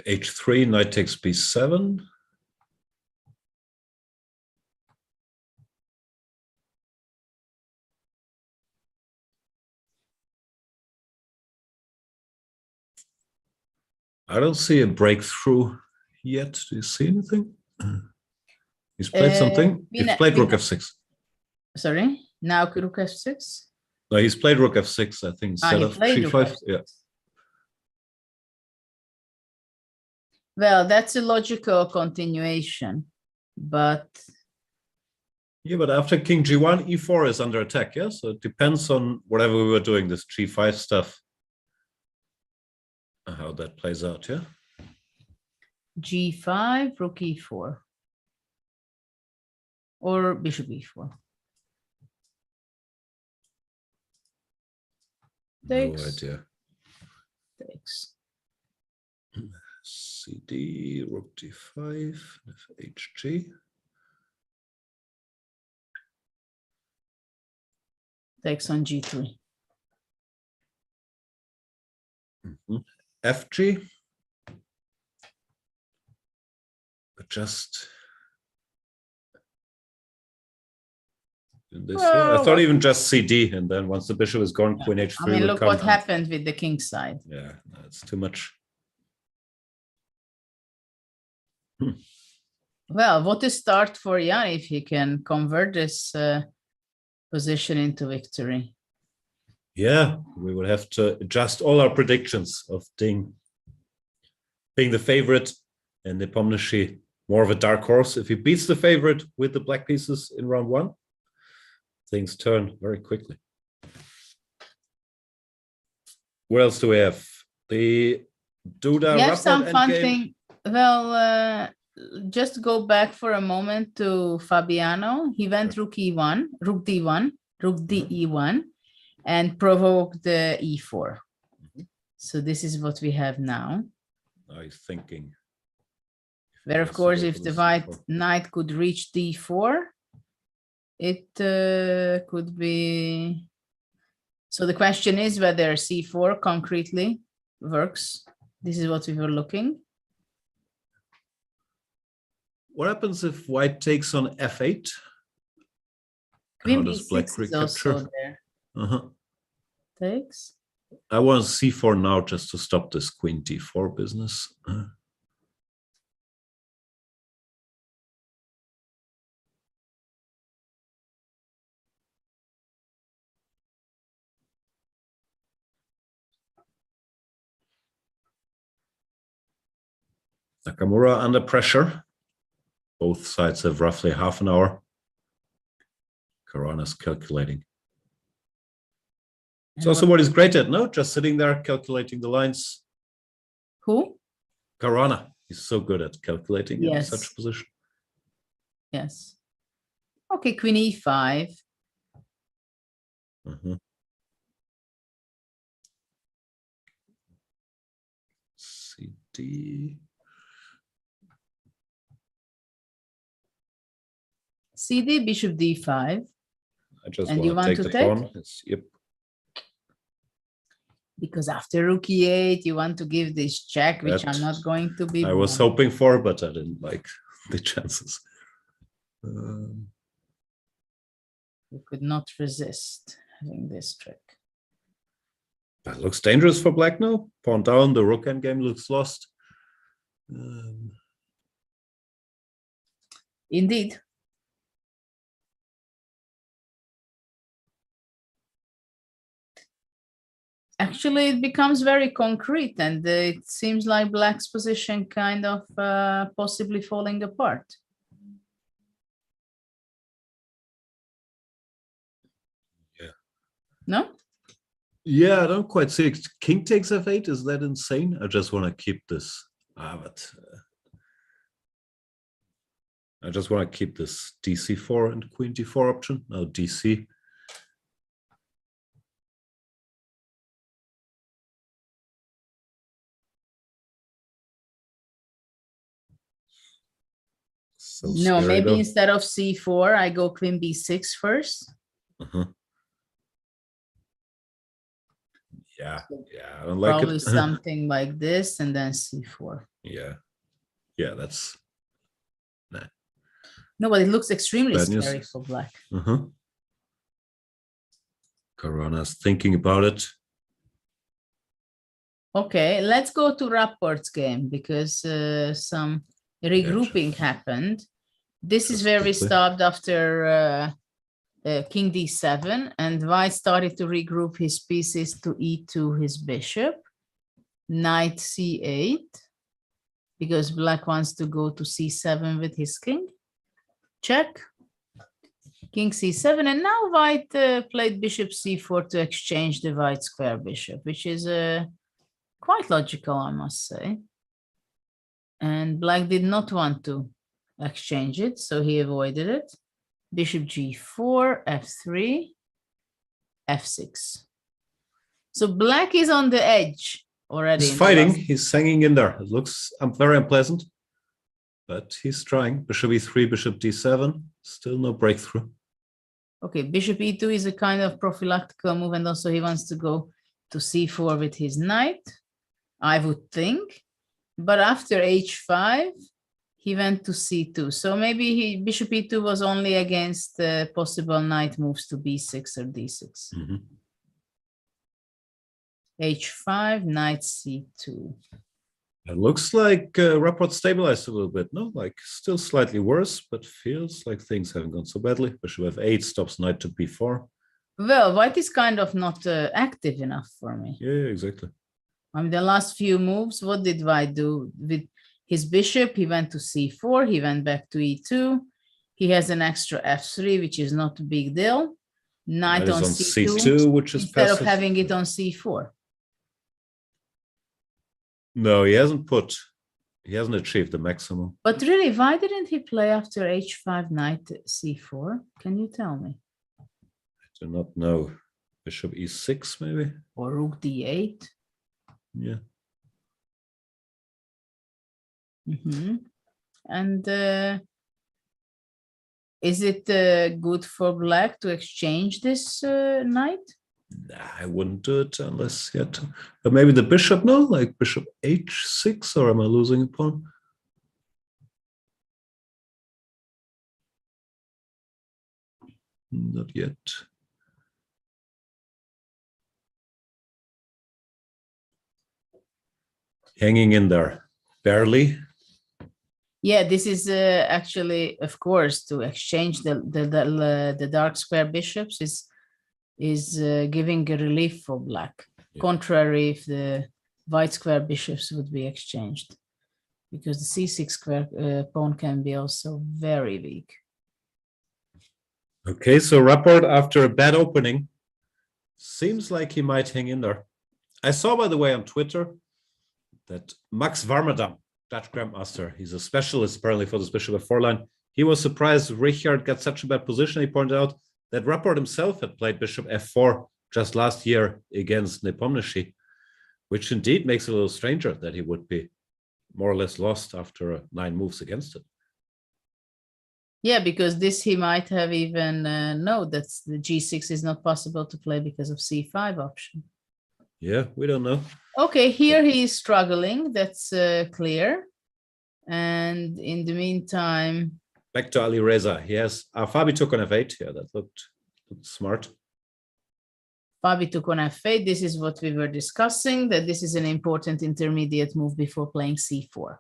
H3, knight takes B7. I don't see a breakthrough yet. Do you see anything? He's played something. He's played rook F6. Sorry, now rook F6? No, he's played rook F6, I think, instead of G5. Yeah. Well, that's a logical continuation, but... Yeah, but after King G1, E4 is under attack, yeah? So it depends on whatever we were doing, this G5 stuff, how that plays out, yeah? G5, rook E4. Or bishop E4. No idea. Takes. CD, rook d5, FHG. Takes on g3. FG. But just in this here. I thought even just CD, and then once the bishop is gone, queen h3 I mean, will look come. what happened with the king side. Yeah, that's too much. Well, what a start for Jan if he can convert this position into victory. Yeah, we will have to adjust all our predictions of Ding being the favorite and Nepomniachtchi more of a dark horse. If he beats the favorite with the black pieces in round one, things turn very quickly. What else do we have? The Duda We have Rapport some fun endgame. thing. Well, just go back for a moment to Fabiano. He went rook e1, rook d1, rook de1, and provoked the e4. So this is what we have now. Now he's thinking. Where, of course, if the white knight could reach d4, it could be. So the question is whether c4 concretely works. This is what we were looking. What happens if white takes on f8? Queen How does black b6 is also recapture? there. Takes. I want c4 now just to stop this queen d4 business. Nakamura under pressure. Both sides have roughly half an hour. Karana's calculating. It's also what he's great at, no? Just sitting there calculating the lines. Who? Karana. He's so good at calculating in such a position. Yes. Okay, queen e5. CD. CD, bishop d5. I just And you want to take the pawn. Yep. Because after rook e8, you want to give this check, which I'm not going to be. I was hoping for, but I didn't like the chances. You could not resist having this trick. That looks dangerous for black now. Pawn down, the rook endgame looks lost. Indeed. Actually, it becomes very concrete, and it seems like black's position kind of possibly falling apart. Yeah. No? Yeah, I don't quite see it. King takes f8. Is that insane? I just want to keep this. But I just want to keep this dc4 and queen d4 option. Now dc. So No, maybe though. instead of c4, I go queen b6 first. Yeah, I don't like Probably it. something like this, and then c4. Yeah, that's nah. No, but it looks extremely Bad news. scary for black. Karana's thinking about it. Okay, let's go to Rapport's game because some regrouping happened. This is where we stopped after king d7, and white started to regroup his pieces to e2 his bishop, knight c8, because black wants to go to c7 with his king. Check. King c7, and now white played bishop c4 to exchange the white square bishop, which is quite logical, I must say. And black did not want to exchange it, so he avoided it. Bishop g4, f3, f6. So black is on the edge already. He's in the fighting. last- He's hanging in there. It looks very unpleasant, but he's trying. Bishop e3, bishop d7. Still no breakthrough. Okay, bishop e2 is a kind of prophylactical move, and also he wants to go to c4 with his knight, I would think. But after h5, he went to c2. So maybe bishop e2 was only against possible knight moves to b6 or d6. h5, knight c2. It looks like Rapport stabilized a little bit, no? Like still slightly worse, but feels like things haven't gone so badly. Bishop f8 stops knight to b4. Well, white is kind of not active enough for me. Yeah, exactly. I mean, the last few moves, what did white do? With his bishop, he went to c4, he went back to e2. He has an extra f3, which is not a big deal. Knight on c2, which is instead passive. of having it on c4. No, he hasn't achieved the maximum. But really, why didn't he play after h5, knight c4? Can you tell me? I do not know. Bishop e6, maybe? Or rook d8? Yeah. And is it good for black to exchange this knight? Nah, I wouldn't do it unless he had to. But maybe the bishop, no? Like bishop h6, or am I losing a pawn? Not yet. Hanging in there, barely. Yeah, this is actually, of course, to exchange the dark square bishops is giving a relief for black. Yeah. Contrary if the white square bishops would be exchanged, because the c6 square pawn can be also very weak. Okay, so Rapport, after a bad opening, seems like he might hang in there. I saw, by the way, on Twitter that Max Warmerdam, Dutch Grandmaster, he's a specialist apparently for this bishop f4 line. He was surprised Richard got such a bad position. He pointed out that Rapport himself had played bishop f4 just last year against Nepomniachtchi, which indeed makes it a little stranger that he would be more or less lost after 9 moves against it. Yeah, because this he might have even known that the g6 is not possible to play because of c5 option. Yeah, we don't know. Okay, here he is struggling. That's clear. And in the meantime, back to Ali Reza. He has Fabi took on f8 here. That looked smart. Fabi took on f8. This is what we were discussing, that this is an important intermediate move before playing c4.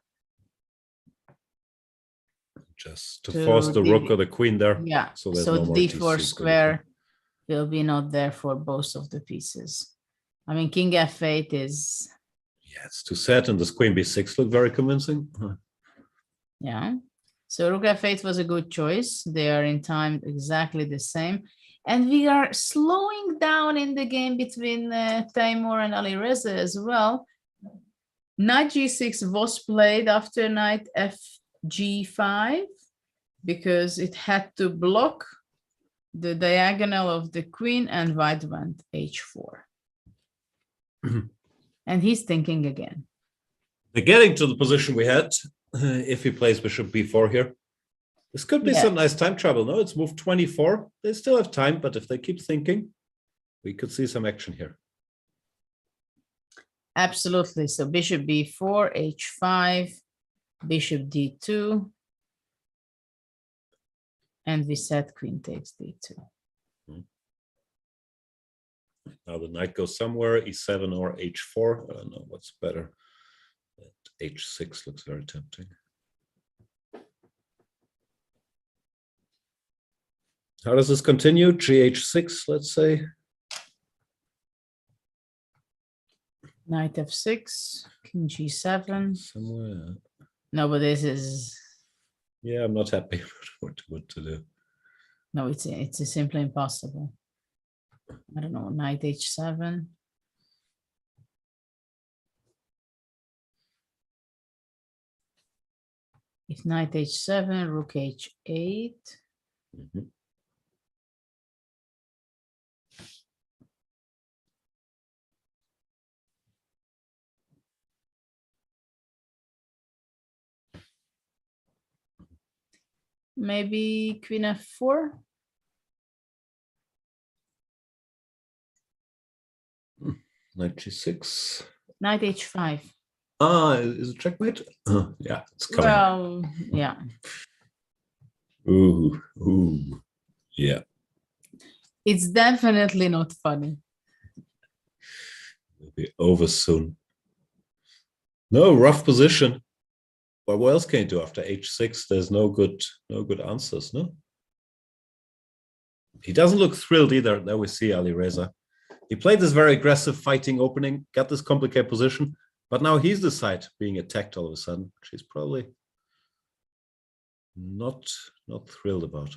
Just to force the rook or the queen there. Yeah, so no the d4 square will be not there for both of the pieces. I mean, king f8 is... Yeah, it's too sad, and this queen b6 looked very convincing. Yeah, so rook f8 was a good choice. They are in time exactly the same. And we are slowing down in the game between Timur and Ali Reza as well. Knight g6 was played after knight fg5 because it had to block the diagonal of the queen, and white went h4. And he's thinking again. They're getting to the position we had if he plays bishop b4 here. This could be some nice time travel. No, it's move 24. They still have time, but if they keep thinking, we could see some action here. Absolutely. So bishop b4, h5, bishop d2, and we said queen takes d2. Now the knight goes somewhere, e7 or h4. I don't know what's better. H6 looks very tempting. How does this continue? Gh6, let's say. Knight f6, king g7. Somewhere. No, but this is... Yeah, I'm not happy with what to do. No, it's simply impossible. I don't know, knight h7. If knight h7, rook h8. Maybe queen f4. Knight g6. Knight h5. Ah, is it checkmate? Yeah, it's coming. Well, yeah. Ooh, yeah. It's definitely not funny. It'll be over soon. No, rough position. But what else can you do after h6? There's no good answers, no? He doesn't look thrilled either. There we see Ali Reza. He played this very aggressive fighting opening, got this complicated position, but now he's the side being attacked all of a sudden, which he's probably not thrilled about.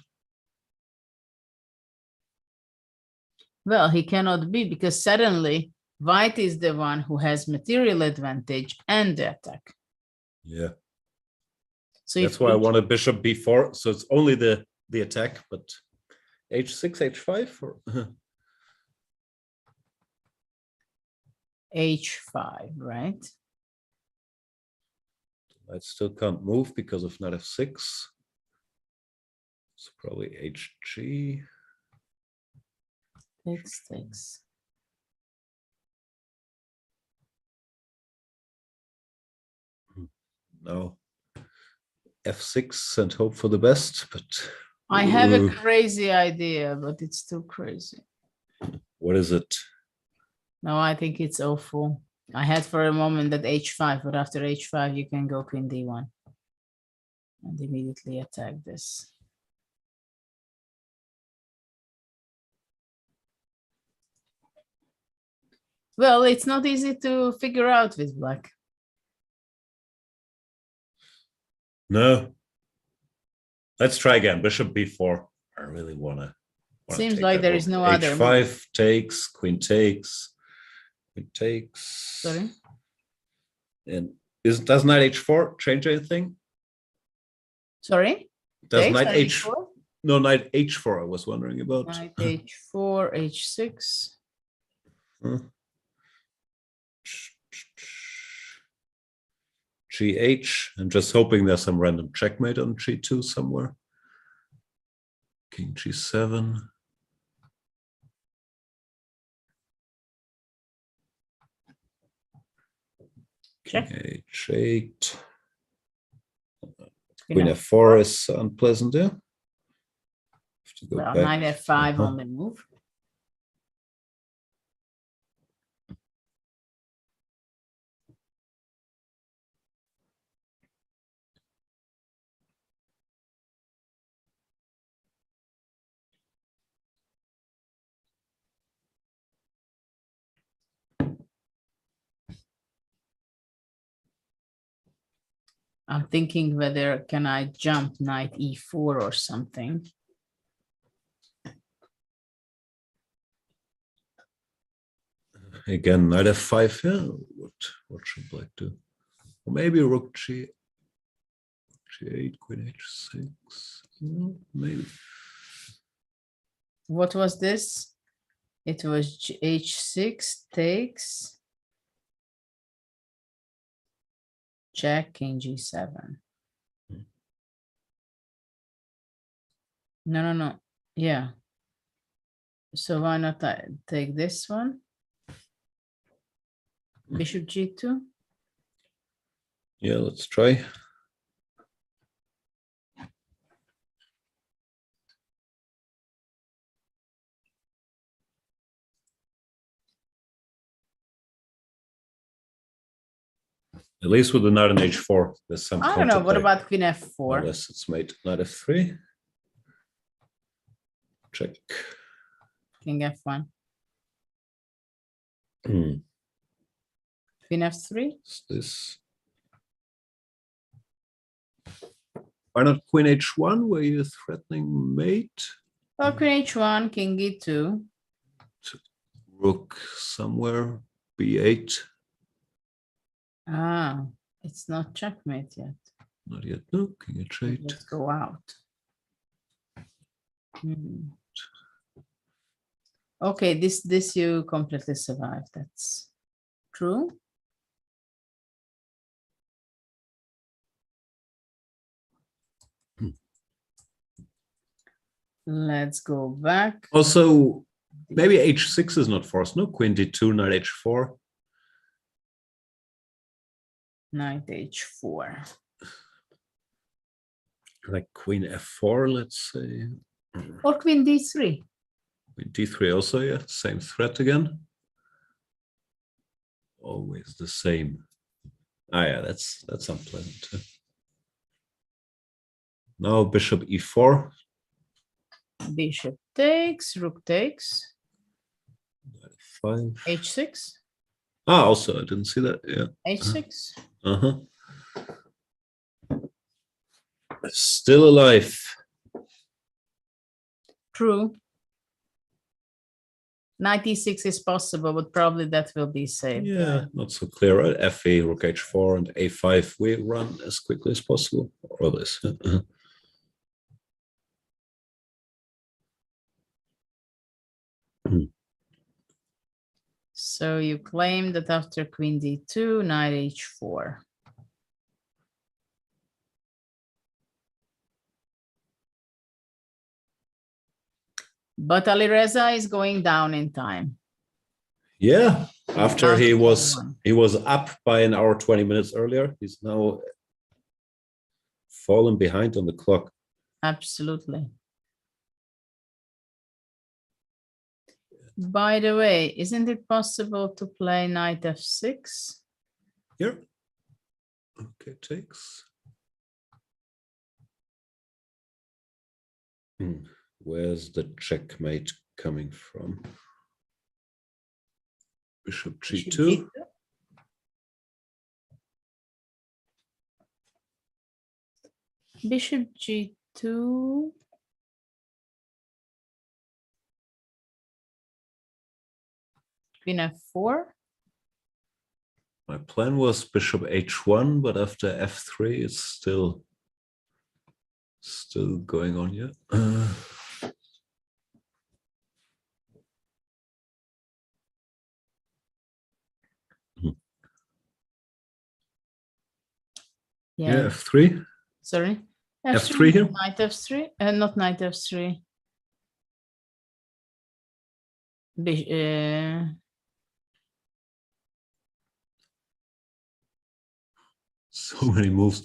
Well, he cannot be, because suddenly white is the one who has material advantage and the attack. Yeah. So that's why I wanted bishop b4. So it's only the attack, but h6, h5 or h5, right? I still can't move because of knight f6. So probably hg. Takes. No. f6 and hope for the best, but I have a crazy idea, but it's too crazy. What is it? No, I think it's awful. I had for a moment that h5, but after h5 you can go queen d1 and immediately attack this. Well, it's not easy to figure out with black. No. Let's try again. Bishop b4. I really wanna Seems take like that there is move. no other h5 move. takes, queen takes, queen takes. Sorry? And does knight h4 change anything? Sorry? Does Takes knight on h h4? No, knight h4 I was wondering about. Knight h4, h6. Huh. Gh. I'm just hoping there's some random checkmate on g2 somewhere. King g7. King h8. Queen f4 is unpleasant there. Have to go Well, back. knight f5 on the move. I'm thinking whether can I jump knight e4 or something. Again, knight f5 here. What should black do? Or maybe rook g8, queen h6. Maybe. What was this? It was h6 takes. Check, king g7. No. Yeah. So why not I take this one? Bishop g2. Yeah, let's try. At least with the knight on h4, there's some. I don't know. What about queen f4? Unless it's made knight f3. Check. King f1. Queen f3. This. Why not queen h1, where you're threatening mate? Oh, queen h1, king e2. Rook somewhere, b8. Ah, it's not checkmate yet. Not yet. No, king h8. Let's go out. Okay, this you completely survived. That's true. Let's go back. Also, maybe h6 is not forced. No, queen d2, knight h4. Knight h4. Like queen f4, let's say. Or queen d3. Queen d3 also, yeah. Same threat again. Always the same. Ah, yeah, that's unpleasant too. Now bishop e4. Bishop takes, rook takes. 5. h6. Ah, also, I didn't see that. Yeah. h6. Uh-huh. Still alive. True. Knight e6 is possible, but probably that will be saved. Yeah, not so clear, right? F8, rook h4, and a5 we run as quickly as possible. Or this. So you claim that after queen d2, knight h4. But Alireza is going down in time. Yeah, after he was up by an hour 20 minutes earlier, he's now fallen behind on the clock. Absolutely. By the way, isn't it possible to play knight f6? Here. Okay, takes. Where's the checkmate coming from? Bishop g2. Bishop g2. Queen f4. My plan was bishop h1, but after f3, it's still going on. Yeah. Yeah, f3. Sorry. F3 here. Knight f3. Not knight f3. So many moves.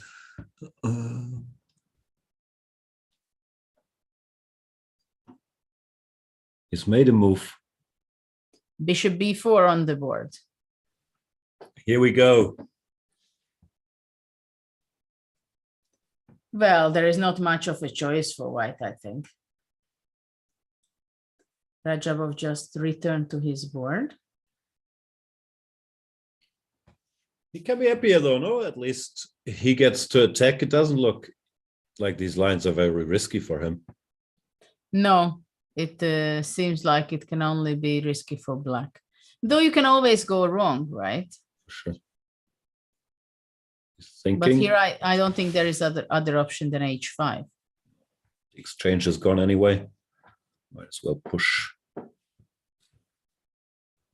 He's made a move. Bishop b4 on the board. Here we go. Well, there is not much of a choice for white, I think. Rajabov just returned to his board. He can be happier though, no? At least he gets to attack. It doesn't look like these lines are very risky for him. No, it seems like it can only be risky for black. Though you can always go wrong, right? Sure. Thinking. But here I don't think there is other option than h5. The exchange is gone anyway. Might as well push.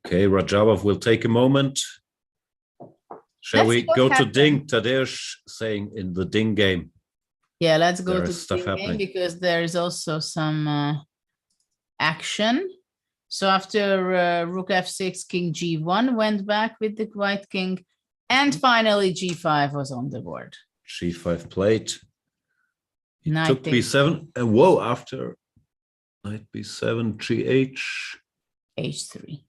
Okay, Rajabov will take a moment. Shall we go to Ding? Tadeusz saying in the Ding game. Yeah, let's go There to is stuff the game happening. because there is also some action. So after rook f6, king g1 went back with the white king, and finally g5 was on the board. G5 played. He Knight took takes b7, and whoa, after knight b7, gh. h3.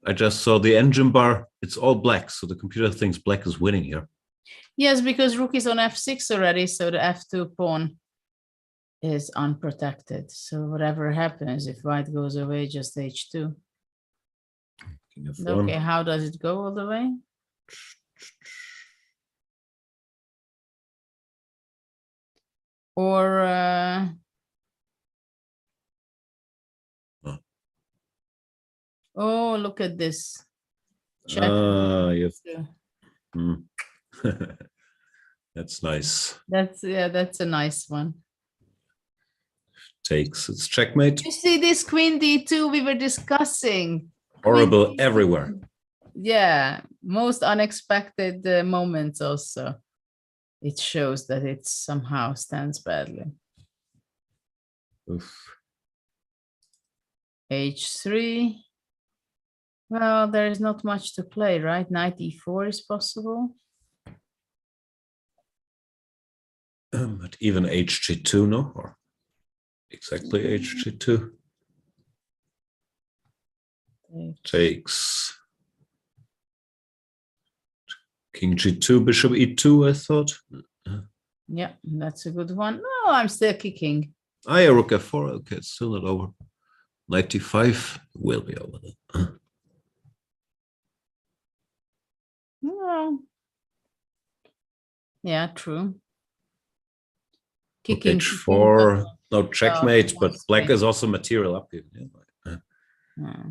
I just saw the engine bar. It's all black, so the computer thinks black is winning here. Yes, because rook is on f6 already, so the f2 pawn is unprotected. So whatever happens, if white goes away, just h2. King f1. Okay, how does it go all the way? Or oh, look at this. Check. That's nice. That's a nice one. Takes. It's checkmate. You see this queen d2 we were discussing. Horrible everywhere. Yeah, most unexpected moments also. It shows that it somehow stands badly. Oof. h3. Well, there is not much to play, right? Knight e4 is possible. But even hg2, no? Or exactly hg2. Takes king g2, bishop e2, I thought. Yeah, that's a good one. No, I'm still kicking. Ah, yeah, rook f4. Okay, it's still not over. 95 will be over. No. Yeah, true. Rook Kicking. h4, no checkmate, but black straight. is also material up here. Yeah.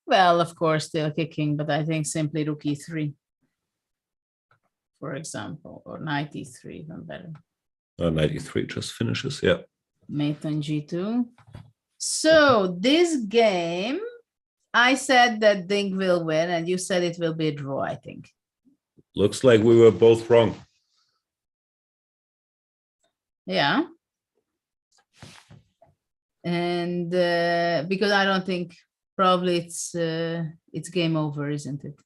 Well, of course, still kicking, but I think simply rook e3, for example, or knight e3, even better. 93 just finishes, yeah. Mate on g2. So this game, I said that Ding will win, and you said it will be a draw, I think. Looks like we were both wrong. Yeah. And because I don't think probably it's game over, isn't it?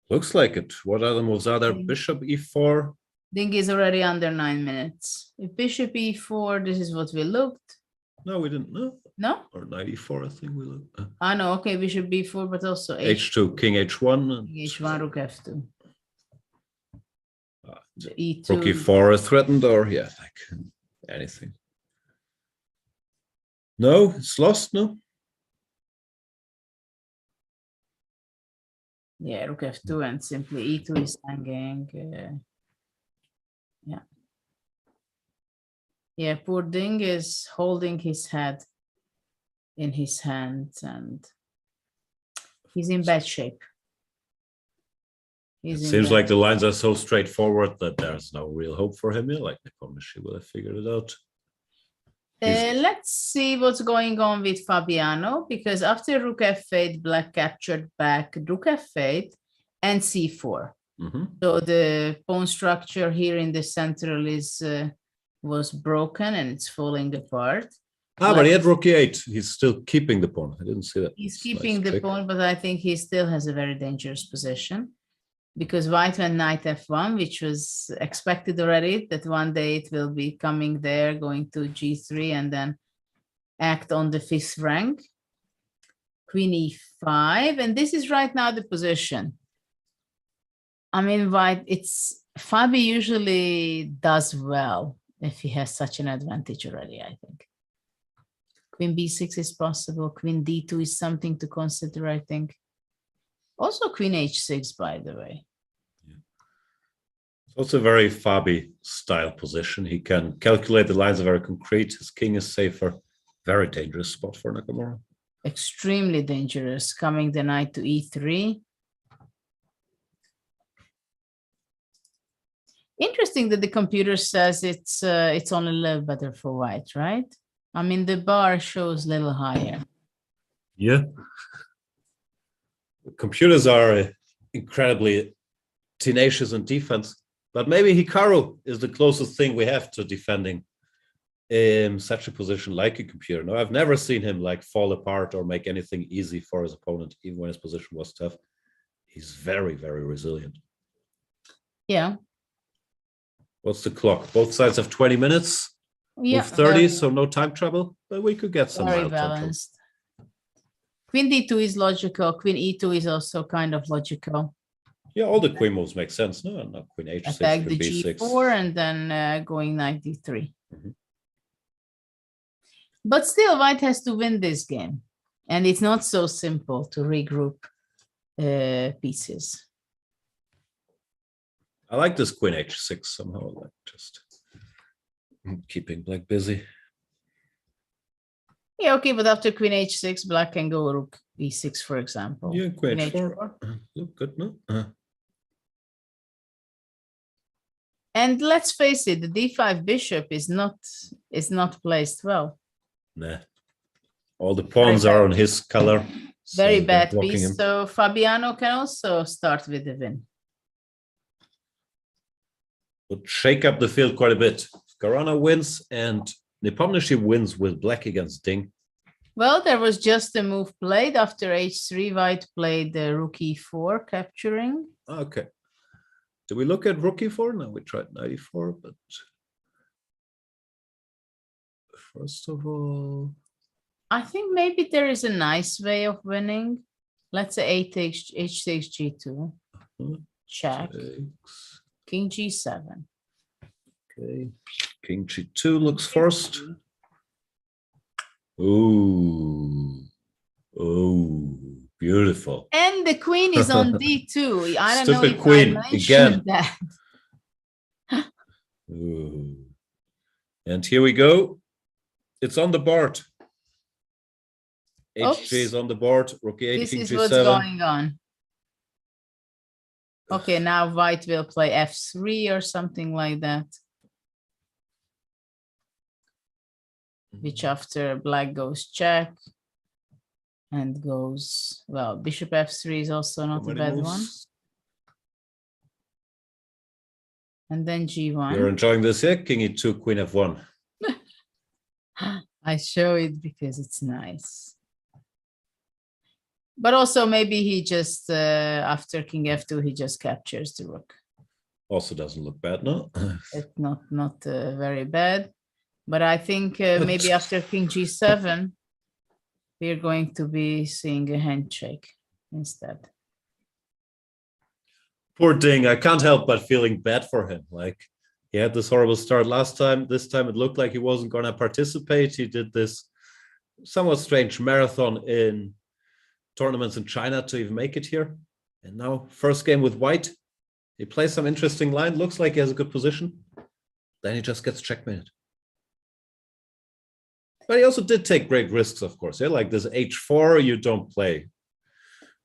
Looks like it. What other moves are there? Bishop e4. Ding is already under 9 minutes. If bishop e4, this is what we looked. No, we didn't. No. No? Or 94, I think we looked. Ah, no, okay, bishop b4, but also h2, king h1. And h1, rook f2. The e2. Rook e4 is threatened, or yeah, like anything. No, it's lost, no? Yeah, rook f2 and simply e2 is hanging. Yeah. Yeah, poor Ding is holding his head in his hands and he's in bad shape. It seems like the lines are so straightforward that there's no real hope for him. Like she will have figured it out. Let's see what's going on with Fabiano, because after rook f8, black captured back rook f8 and c4. So the pawn structure here in the central is was broken and it's falling apart. Ah, but he had rook e8. He's still keeping the pawn. I didn't see that. He's keeping the pawn, but I think he still has a very dangerous position. Because white went knight f1, which was expected already, that one day it will be coming there, going to g3, and then act on the 5th rank. Queen e5, and this is right now the position. I mean, white, Fabi usually does well if he has such an advantage already, I think. Queen b6 is possible. Queen d2 is something to consider, I think. Also queen h6, by the way. Yeah. So it's a very Fabi style position. He can calculate the lines are very concrete. His king is safer. Very dangerous spot for Nakamura. Extremely dangerous. Coming the knight to e3. Interesting that the computer says it's only a little better for white, right? I mean, the bar shows a little higher. Yeah. Computers are incredibly tenacious in defense, but maybe Hikaru is the closest thing we have to defending in such a position like a computer. No, I've never seen him like fall apart or make anything easy for his opponent, even when his position was tough. He's very, very resilient. Yeah. What's the clock? Both sides have 20 minutes. Yeah. With 30, so no time trouble, but we could get some very mild time trouble. balanced. Queen d2 is logical. Queen e2 is also kind of logical. Yeah, all the queen moves make sense. No, not queen h6, Attack the queen b6. g4 and then going knight d3. But still, white has to win this game. And it's not so simple to regroup pieces. I like this queen h6 somehow, like just keeping black busy. Yeah, okay, but after queen h6, black can go rook e6, for example. Yeah, queen h4. Look good, no? And let's face it, the d5 bishop is not placed well. Nah. All the pawns are on his color. Very so bad blocking piece. him. So Fabiano can also start with the win. Would shake up the field quite a bit. If Garana wins and Nepomniachtchi wins with black against Ding. Well, there was just a move played after h3. White played the rook e4, capturing. Okay. Do we look at rook e4? No, we tried knight e4, but first of all, I think maybe there is a nice way of winning. Let's say h takes g2. Check. King g7. Okay. King g2 looks forced. Ooh. Oh, beautiful. And the queen is on d2. I don't know Stupid if queen I mentioned that. Ooh. And here we go. It's on the board. HG is on the board. Rook e8, This King is g7. what's going on. Okay, now white will play f3 or something like that. Which after black goes check and goes, well, bishop f3 is also not a bad one. And then g1. You're enjoying this here? King e2, queen f1. I show it because it's nice. But also maybe he just, after king f2, he just captures the rook. Also doesn't look bad, no? It's not very bad. But I think maybe after king g7, we're going to be seeing a handshake instead. Poor Ding, I can't help but feeling bad for him. Like, he had this horrible start last time. This time it looked like he wasn't going to participate. He did this somewhat strange marathon in tournaments in China to even make it here. And now, first game with white. He plays some interesting line. Looks like he has a good position. Then he just gets checkmated. But he also did take great risks, of course. Yeah, like this h4, you don't play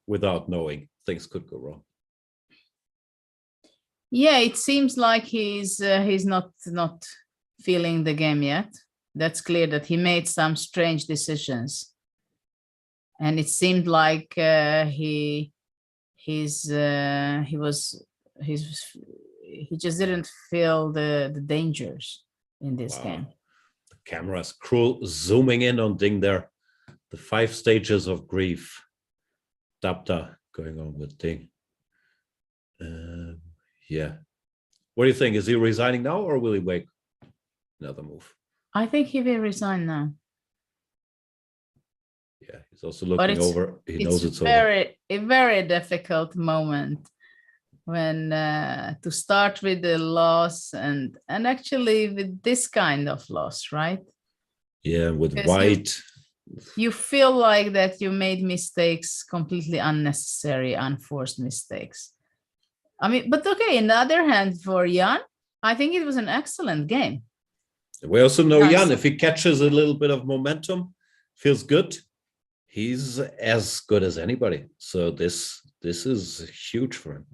without knowing things could go wrong. Yeah, it seems like he's not feeling the game yet. That's clear that he made some strange decisions, and it seemed like he just didn't feel the dangers in this game. The camera is cruel, zooming in on Ding there. The 5 stages of grief. Dapta going on with Ding. Yeah. What do you think? Is he resigning now or will he wait another move? I think he will resign now. Yeah, he's also looking over. He knows it's a very difficult moment when to start with the loss and actually with this kind of loss, right? Yeah, with Because white. You feel like that you made mistakes, completely unnecessary, unforced mistakes. I mean, but okay, on the other hand, for Jan, I think it was an excellent game. We also know Jan, if he catches a little bit of momentum, feels good, he's as good as anybody. So this is huge for him.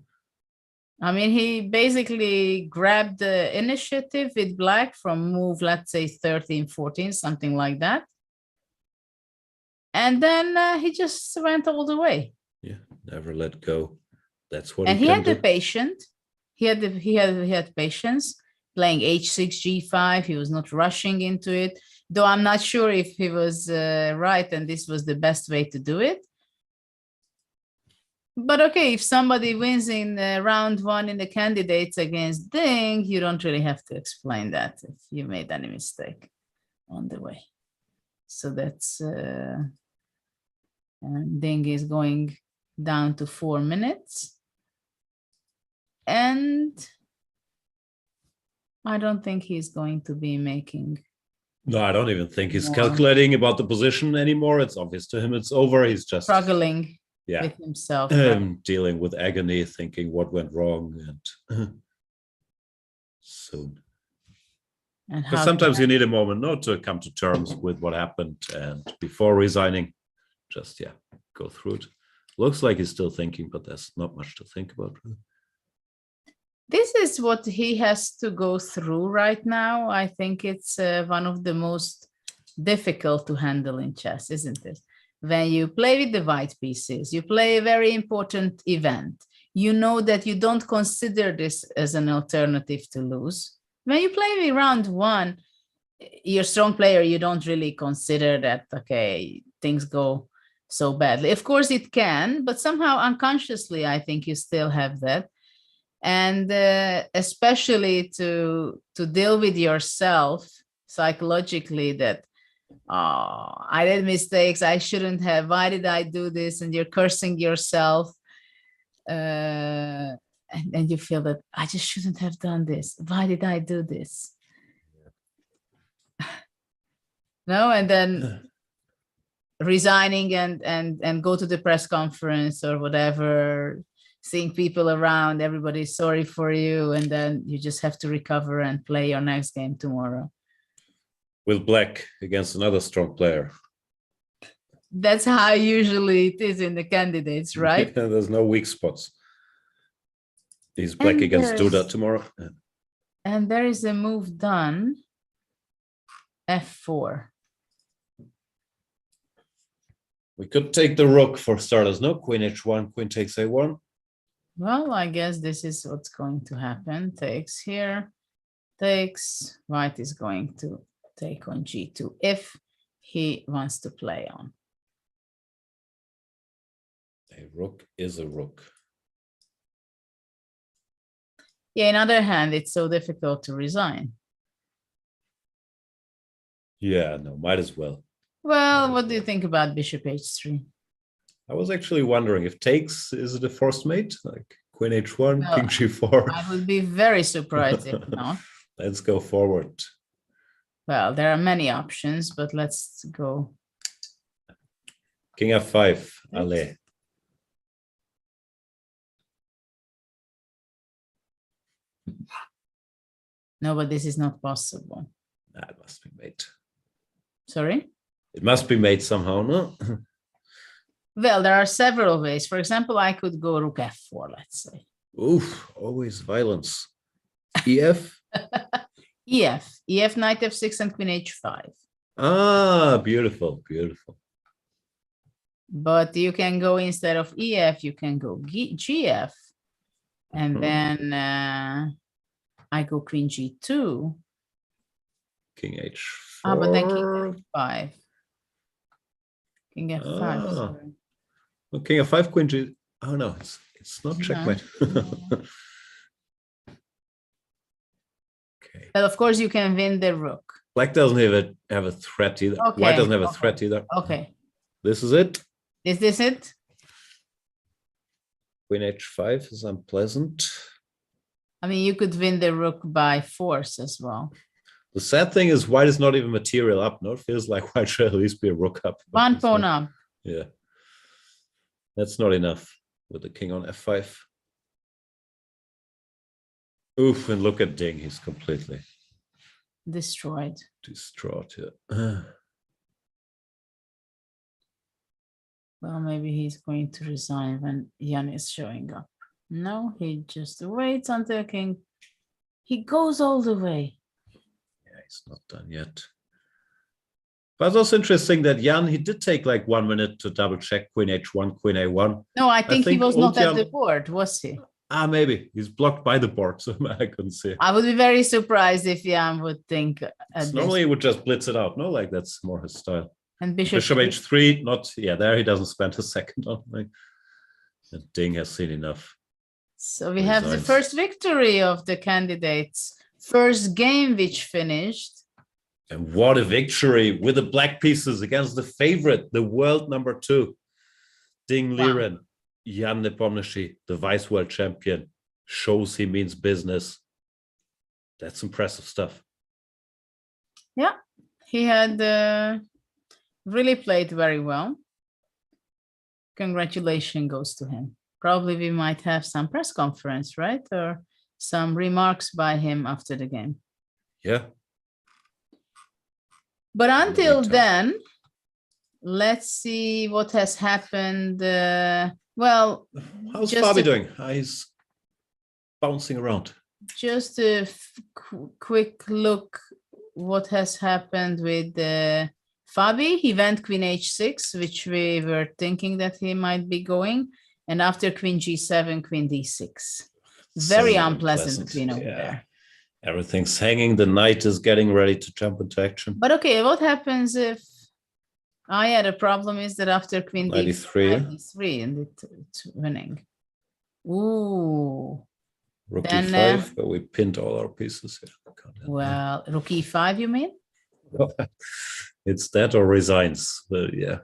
I mean, he basically grabbed the initiative with black from move, let's say 13, 14, something like that. And then he just went all the way. Yeah, never let go. That's what and he he can had do. the patience. He had patience, playing h6, g5. He was not rushing into it, though I'm not sure if he was right and this was the best way to do it. But okay, if somebody wins in round 1 in the candidates against Ding, you don't really have to explain that if you made any mistake on the way. So that's and Ding is going down to 4 minutes. And I don't think he's going to be making. No, I don't even think he's more. calculating about the position anymore. It's obvious to him it's over. He's just Struggling with himself. Dealing with agony, thinking what went wrong and soon. Because sometimes you need a moment, no, to come to terms with what happened and before resigning, just go through it. Looks like he's still thinking, but there's not much to think about. This is what he has to go through right now. I think it's one of the most difficult to handle in chess, isn't it? When you play with the white pieces, you play a very important event. You know that you don't consider this as an alternative to lose. When you play with round 1, you're a strong player, you don't really consider that, okay, things go so badly. Of course it can, but somehow unconsciously, I think you still have that. And especially to deal with yourself psychologically, that, oh, I did mistakes, I shouldn't have, why did I do this? And you're cursing yourself. And you feel that I just shouldn't have done this. Why did I do this? No, and then resigning and go to the press conference or whatever, seeing people around, everybody's sorry for you, and then you just have to recover and play your next game tomorrow. Will Black against another strong player. That's how usually it is in the candidates, right? There's no weak spots. He's Black And against there's- Duda tomorrow. And there is a move done, f4. We could take the rook for starters, no? Queen h1, queen takes a1. Well, I guess this is what's going to happen. Takes here, takes, white is going to take on g2 if he wants to play on. A rook is a rook. Yeah, on the other hand, it's so difficult to resign. Yeah, no, might as well. Well, what do you think about bishop h3? I was actually wondering if takes, is it a forced mate? Like queen h1, Well, king g4. I would be very surprised if not. Let's go forward. Well, there are many options, but let's go. King f5, allez. No, but this is not possible. Nah, it must be made. Sorry? It must be made somehow, no? Well, there are several ways. For example, I could go rook f4, let's say. Oof, always violence. EF? EF, knight f6 and queen h5. Ah, beautiful, beautiful. But you can go, instead of EF, you can go GF. And then I go queen g2. King h4. Ah, but then king f5. King f5, Ah. sorry. Well, king f5, queen g. Oh no, it's not checkmate. But of course, you can win the rook. Black doesn't have a threat either. Okay, White doesn't have a okay, threat either. Okay. This is it. Is this it? Queen h5 is unpleasant. I mean, you could win the rook by force as well. The sad thing is white is not even material up. No, it feels like white should at least be a rook up. One pawn up. Yeah. That's not enough with the king on f5. Oof, and look at Ding, he's completely Destroyed. distraught here. Well, maybe he's going to resign when Jan is showing up. No, he just waits until king. He goes all the way. Yeah, he's not done yet. But it's also interesting that Jan, he did take like 1 minute to double check queen h1, queen a1. No, I think he was not at old the Jan- board, was he? Ah, maybe. He's blocked by the board, so I couldn't see. I would be very surprised if Jan would think at this. Normally he would just blitz it out. No, like that's more his style. And bishop h3, not, yeah, there he doesn't spend a second on like. And Ding has seen enough. So we have the Resigns. first victory of the candidates. First game which finished. And what a victory with the black pieces against the favorite, the world number 2. Ding Liren, Jan Nepomniachtchi, the vice world champion, shows he means business. That's impressive stuff. Yeah, he had really played very well. Congratulations goes to him. Probably we might have some press conference, right? Or some remarks by him after the game. Yeah. But until then, let's see what has happened. Well, How's just Fabi to- doing? He's bouncing around. just a quick look what has happened with Fabi. He went queen h6, which we were thinking that he might be going. And after queen g7, queen d6. Very So unpleasant unpleasant, queen over yeah. there. Everything's hanging. The knight is getting ready to jump into action. But okay, what happens if the problem is that after queen d4, 93. knight d3, and it's winning. Ooh. Rook Then, e5, but we pinned all our pieces here. Well, rook e5, you mean? It's that or resigns. But yeah,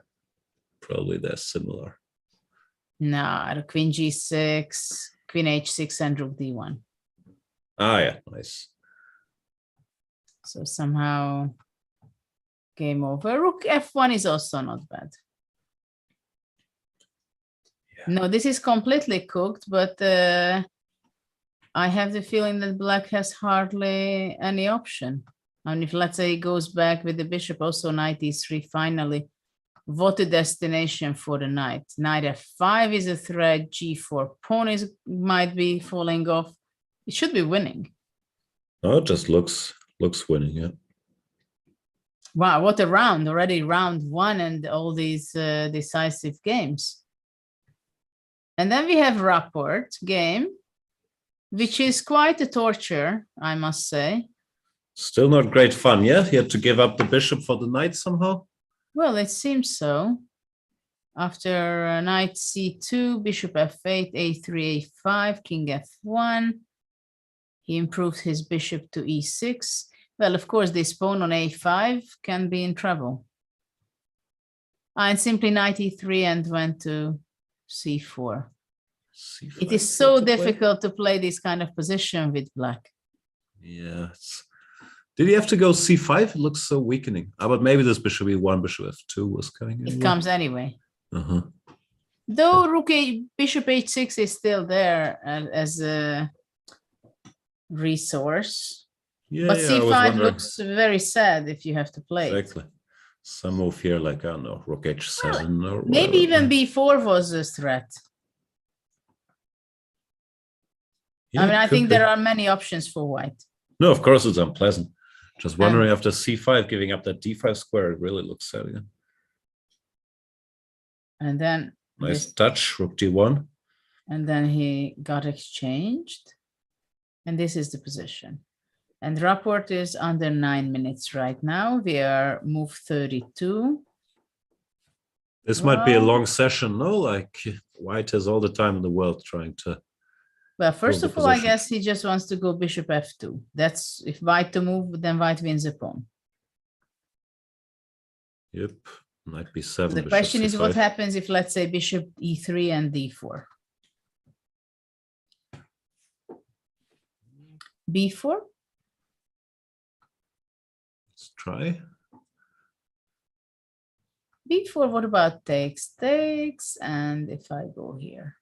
probably they're similar. No, queen g6, queen h6, and rook d1. Ah, yeah, nice. So somehow game over. Rook f1 is also not bad. Yeah. No, this is completely cooked, but I have the feeling that black has hardly any option. And if, let's say, he goes back with the bishop, also knight e3, finally, what a destination for the knight. Knight f5 is a threat, g4 pawn might be falling off. It should be winning. No, it just looks winning, yeah. Wow, what a round. Already round one and all these decisive games. And then we have Rapport game, which is quite a torture, I must say. Still not great fun, yeah? He had to give up the bishop for the knight somehow? Well, it seems so. After knight c2, bishop f8, a3, a5, king f1. He improved his bishop to e6. Well, of course, this pawn on a5 can be in trouble. And simply knight e3 and went to c4. It is so difficult to play this kind of position with black. Yeah. Did he have to go c5? It looks so weakening. But maybe this bishop e1, bishop f2 was coming in. It comes anyway. Uh-huh. Though bishop h6 is still there as a resource. Yeah, but yeah, c5 looks very sad if you have to play. Exactly. Some move here like, I don't know, rook h7 or maybe whatever. even b4 was a threat. Yeah, I mean, I think be. there are many options for white. No, of course it's unpleasant. Just wondering after c5, giving up that d5 square, it really looks sad again. And then nice touch, rook d1. And then he got exchanged. And this is the position. And Rapport is under 9 minutes right now. We are move 32. This might be a long session, no? Like white has all the time in the world trying to. Well, first of all, I guess he just wants to go bishop f2. That's if white to move, then white wins a pawn. Yep, knight b7. The question is what happens if, let's say, bishop e3 and d4. b4? Let's try. b4, what about takes? Takes, and if I go here.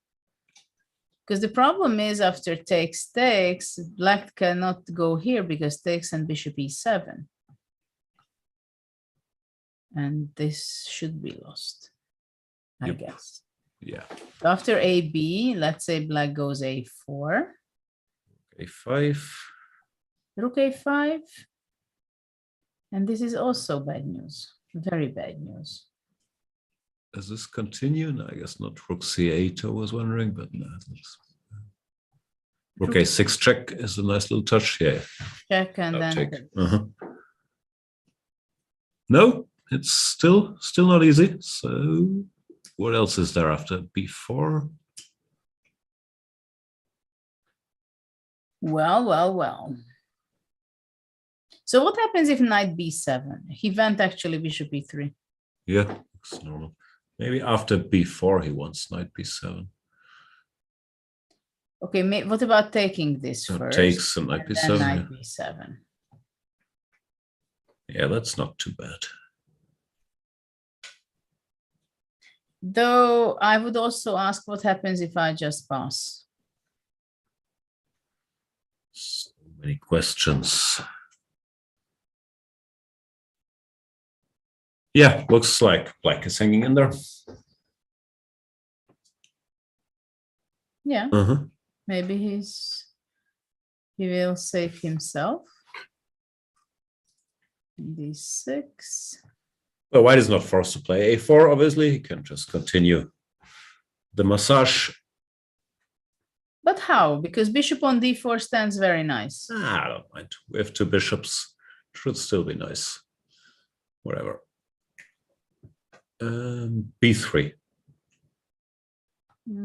Because the problem is after takes, takes, black cannot go here because takes and bishop e7. And this should be lost, I guess. Yeah. After AB, let's say black goes a4. a5. Rook a5. And this is also bad news, very bad news. Does this continue? No, I guess not. Rook c8, I was wondering, but no. Rook a6 check is a nice little touch here. Check and then. No, it's still not easy. So what else is there after b4? Well. So what happens if knight b7? He went actually bishop e3. Yeah, looks normal. Maybe after b4 he wants knight b7. Okay, what about taking this first? Takes and knight b7. Knight b7. Yeah, that's not too bad. Though I would also ask what happens if I just pass. So many questions. Yeah, looks like black is hanging in there. Yeah, maybe he will save himself. d6. Well, white is not forced to play a4, obviously. He can just continue the massage. But how? Because bishop on d4 stands very nice. I don't mind. We have 2 bishops. Should still be nice. Whatever. B3.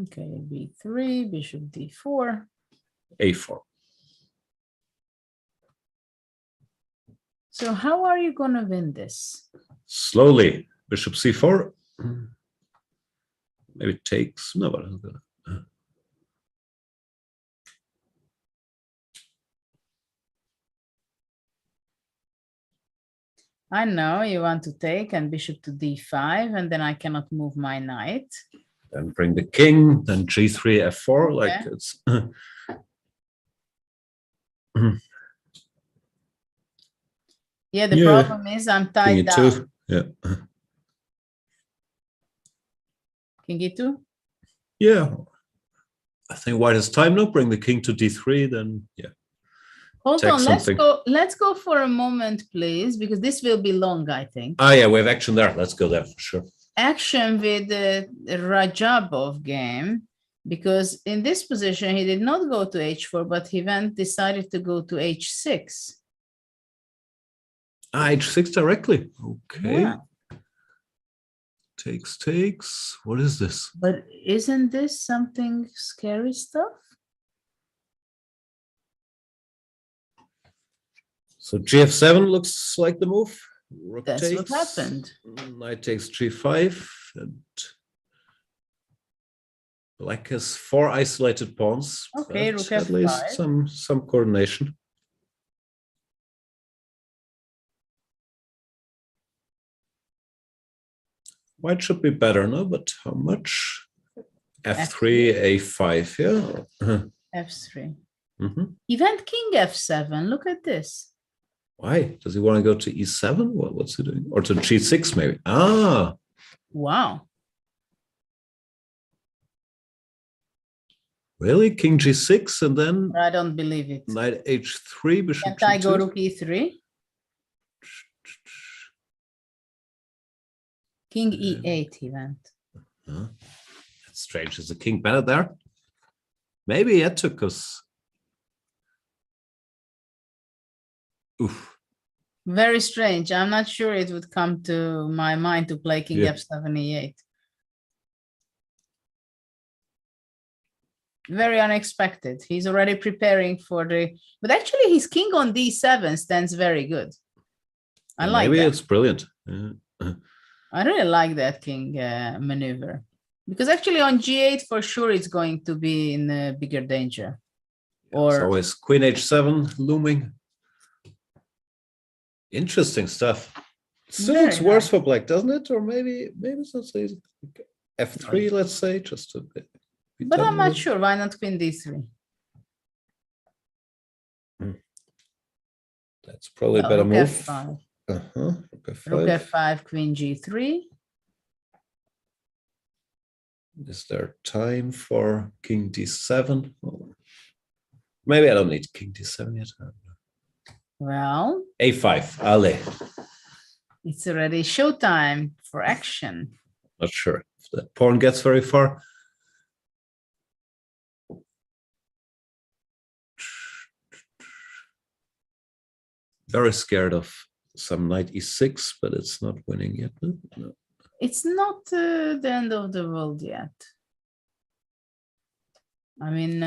Okay, b3, bishop d4. A4. So how are you going to win this? Slowly. Bishop c4. Maybe it takes. No, but I'm gonna. I know you want to take and bishop to d5, and then I cannot move my knight. Then bring the king, then g3, f4, like it's. Yeah, the problem is I'm tied down. King e2. Yeah. King e2? Yeah. I think white has time now. Bring the king to d3, then yeah. Hold Take on, something. let's go for a moment, please, because this will be long, I think. Ah, yeah, we have action there. Let's go there for sure. Action with the Rajabov game, because in this position he did not go to h4, but he decided to go to h6. Ah, h6 directly. Okay. Yeah. Takes. What is this? But isn't this something scary stuff? So gf7 looks like the move. Rook That's takes. what happened. Knight takes g5, and black has 4 isolated pawns. Okay, but rook at least f5. some coordination. White should be better, no? But how much? f3, a5, yeah. f3. Mm-hmm. He went king f7. Look at this. Why? Does he want to go to e7? What's he doing? Or to g6 maybe? Ah. Wow. Really? King g6 and then I don't believe it. knight h3, bishop Can't I go g2? rook e3? King e8 he went. Huh? That's strange. Is the king better there? Maybe it took us. Oof. Very strange. I'm not sure it would come to my mind to play king Yeah. f7 e8. Very unexpected. He's already preparing for the, but actually his king on d7 stands very good. I like Maybe that. it's brilliant. Yeah. I really like that king maneuver, because actually on g8 for sure it's going to be in bigger danger. It's Or always queen h7 looming. Interesting stuff. Still Very looks worse for black, doesn't it? Or maybe it's not so easy. f3, let's say, just a bit. but I'm not sure. Why not queen d3? That's probably a better rook move. f5. Rook f5. Rook f5, queen g3. Is there time for king d7? Oh. Maybe I don't need king d7 yet. Well, a5, Ale. it's already showtime for action. Not sure if that pawn gets very far. Very scared of some knight e6, but it's not winning yet. No. It's not the end of the world yet. I mean,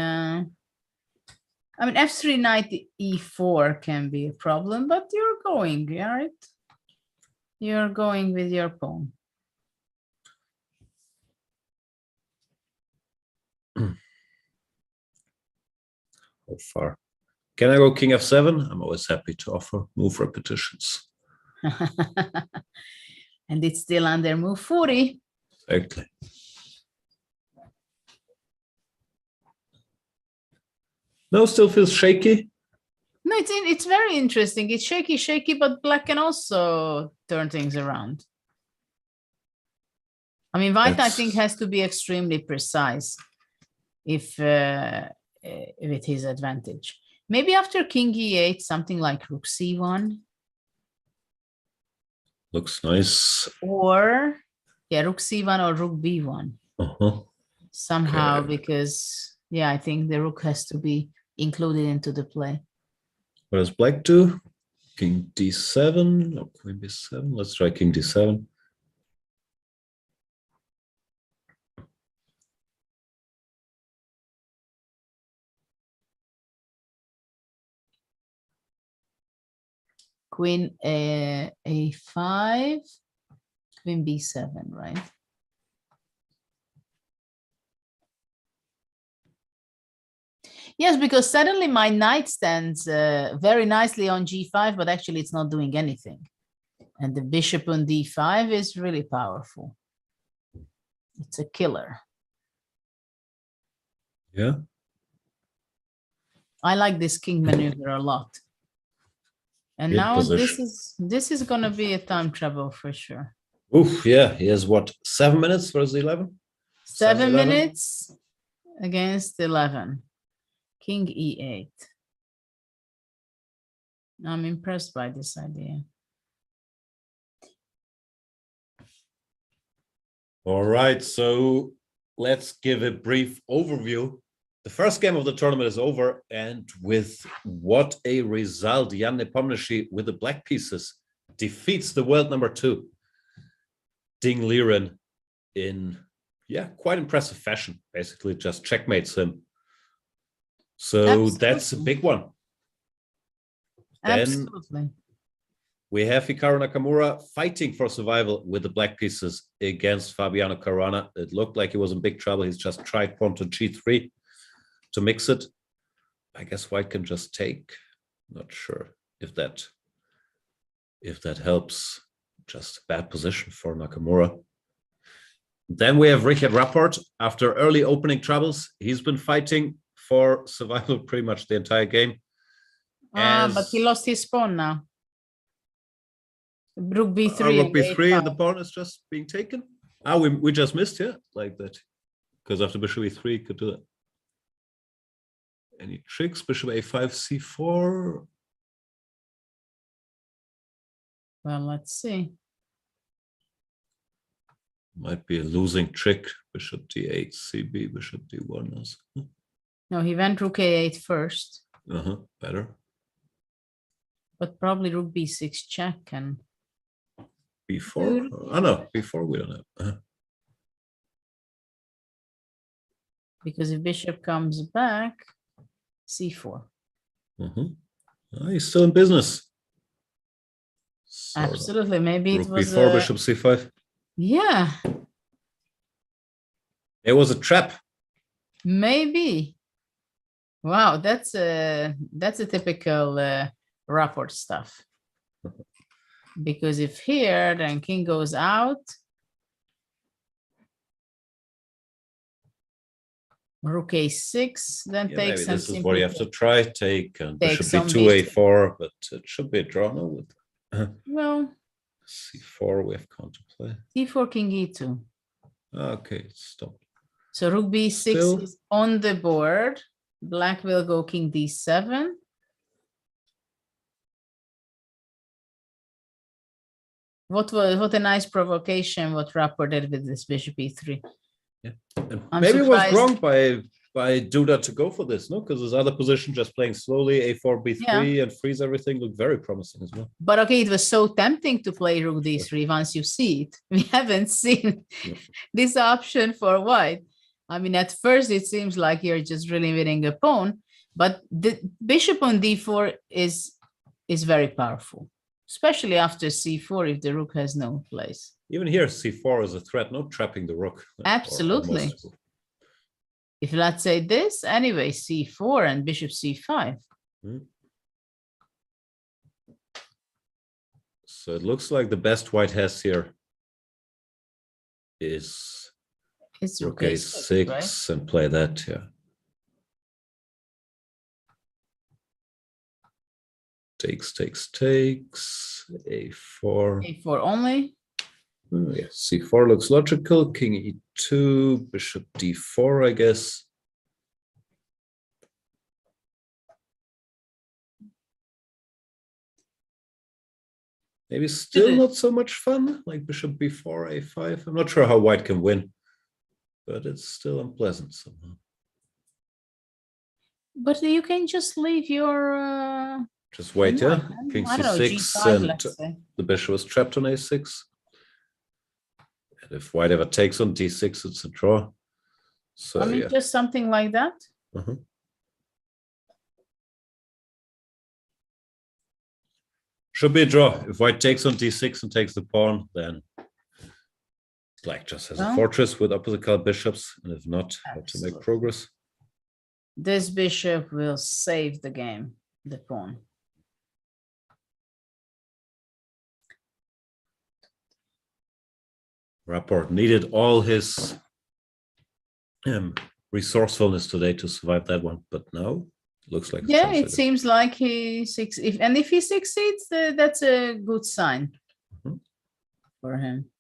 f3 knight e4 can be a problem, but you're going, right? You're going with your pawn. How far? Can I go king f7? I'm always happy to offer move repetitions. And it's still under move 40. Exactly. No, still feels shaky. No, it's very interesting. It's shaky, but black can also turn things around. I mean, white, I think, has to be extremely precise if with his advantage. Maybe after king e8, something like rook c1. Looks nice. Or, yeah, rook c1 or rook b1. Uh-huh. Somehow, Okay. because Yeah, I think the rook has to be included into the play. What does black do? King d7 or queen b7? Let's try king d7. Queen a5, queen b7, right? Yes, because suddenly my knight stands very nicely on g5, but actually it's not doing anything. And the bishop on d5 is really powerful. It's a killer. Yeah. I like this king maneuver a lot. And Good now position. this is gonna be a time trouble for sure. Oof, yeah, he has what, 7 minutes versus 11? 7 11? minutes against 11. King e8. I'm impressed by this idea. All right, so let's give a brief overview. The first game of the tournament is over, and with what a result, Jan Nepomniachtchi with the black pieces defeats the world number 2, Ding Liren, in quite impressive fashion. Basically, just checkmates him. So Absolutely. that's a big one. Absolutely. Then we have Hikaru Nakamura fighting for survival with the black pieces against Fabiano Caruana. It looked like he was in big trouble. He's just tried pawn to g3 to mix it. I guess white can just take. Not sure if that helps. Just a bad position for Nakamura. Then we have Richard Rapport. After early opening troubles, he's been fighting for survival pretty much the entire game. But he lost his pawn now. Rook b3. Rook b3 and the pawn is just being taken. We just missed here like that. Because after bishop e3 he could do that. Any tricks? Bishop a5, c4. Well, let's see. Might be a losing trick. Bishop d8, cb, bishop d1 also. No, he went rook a8 first. Better. But probably rook b6 check and b4? Oh no, b4 we don't have. Because if bishop comes back, c4. He's still in business. Absolutely. Maybe Rook it was b4, bishop c5. Yeah. It was a trap. Maybe. Wow, that's a typical Rapport stuff. Because if here, then king goes out. Rook a6, then takes. Maybe this is what you have to try. Take and bishop some b2, a4, but it should be a draw now with well, c4 we have counterplay. c4, king e2. Okay, stop. So rook b6 is on the board. Black will go king d7. What a nice provocation what Rapport did with this bishop e3. Yeah, and maybe it was wrong by Duda to go for this, no? Because his other position, just playing slowly, a4, b3, and freeze everything, looked very promising as well. But okay, it was so tempting to play rook d3 once you see it. We haven't seen this option for white. I mean, at first it seems like you're just really winning a pawn, but the bishop on d4 is very powerful, especially after c4 if the rook has no place. Even here, c4 is a threat, not trapping the rook. Absolutely. If let's say this, anyway, c4 and bishop c5. So it looks like the best white has here is rook a6, right? And play that, yeah. Takes, a4. a4 only. Oh, yeah. c4 looks logical. King e2, bishop d4, I guess. Maybe still not so much fun, like bishop b4, a5. I'm not sure how white can win, but it's still unpleasant somehow. But you can just leave your. Just wait, no, yeah. King I don't know, c6, G5, and let's say. the bishop is trapped on a6. And if white ever takes on d6, it's a draw. So I mean, yeah. just something like that. Should be a draw. If white takes on d6 and takes the pawn, then black just has a Well, fortress with opposite colored bishops, and if not, how to absolutely. make progress. This bishop will save the game, the pawn. Rapport needed all his resourcefulness today to survive that one, but now looks like Yeah, it seems like if he succeeds, that's a good sign for him.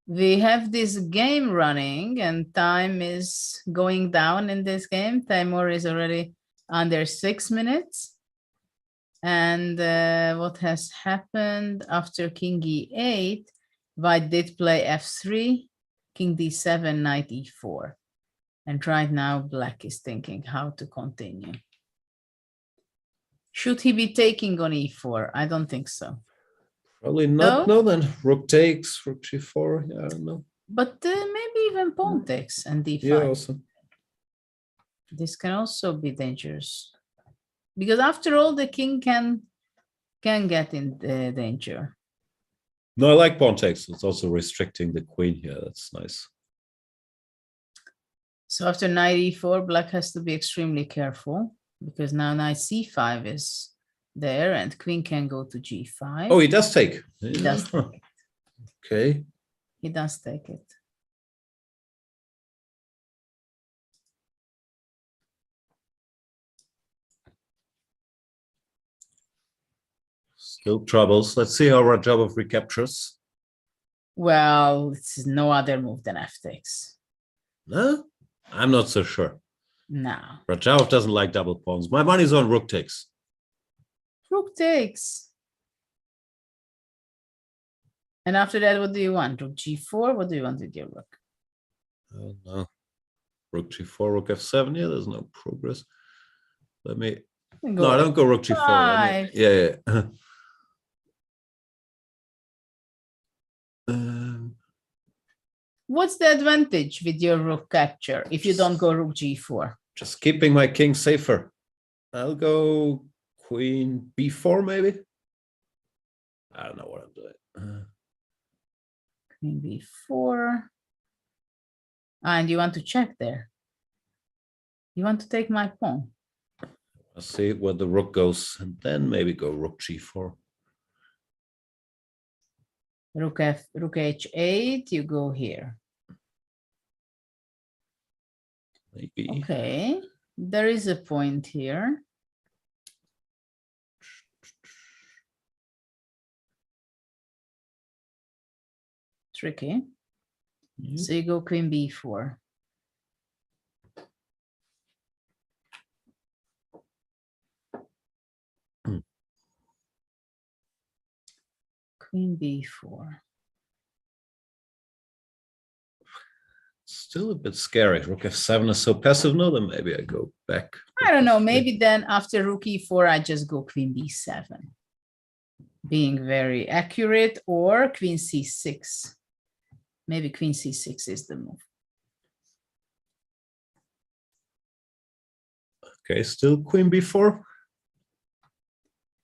We have this game running and time is going down in this game. Timur is already under 6 minutes. And what has happened after king e8, white did play f3, king d7, knight e4. And right now black is thinking how to continue. Should he be taking on e4? I don't think so. Probably not. No, then rook takes, rook g4. Yeah, I don't know. But maybe even pawn takes and d5. Yeah, also. This can also be dangerous. Because after all, the king can get in danger. No, I like pawn takes. It's also restricting the queen here. That's nice. So after knight e4, black has to be extremely careful because now knight c5 is there and queen can go to g5. Oh, he does take. He does take it. Okay. He does take it. Still troubles. Let's see how Rajabov recaptures. Well, it's no other move than f takes. No, I'm not so sure. No. Rajabov doesn't like double pawns. My money's on rook takes. Rook takes. And after that, what do you want? Rook g4? What do you want with your rook? No. Rook g4, rook f7. Yeah, there's no progress. Let me. No, I don't go rook g4. Yeah. What's the advantage with your rook capture if you don't go rook g4? Just keeping my king safer. I'll go queen b4 maybe. I don't know what I'm doing. Queen b4. And you want to check there. You want to take my pawn. I'll see where the rook goes and then maybe go rook g4. Rook h8, you go here. Maybe. Okay, there is a point here. Tricky. Yep. So you go queen b4. Queen b4. Still a bit scary. Rook f7 is so passive now, then maybe I go back. I don't know, maybe then after rook e4, I just go queen b7. Being very accurate, or queen c6. Maybe queen c6 is the move. Okay, still queen b4.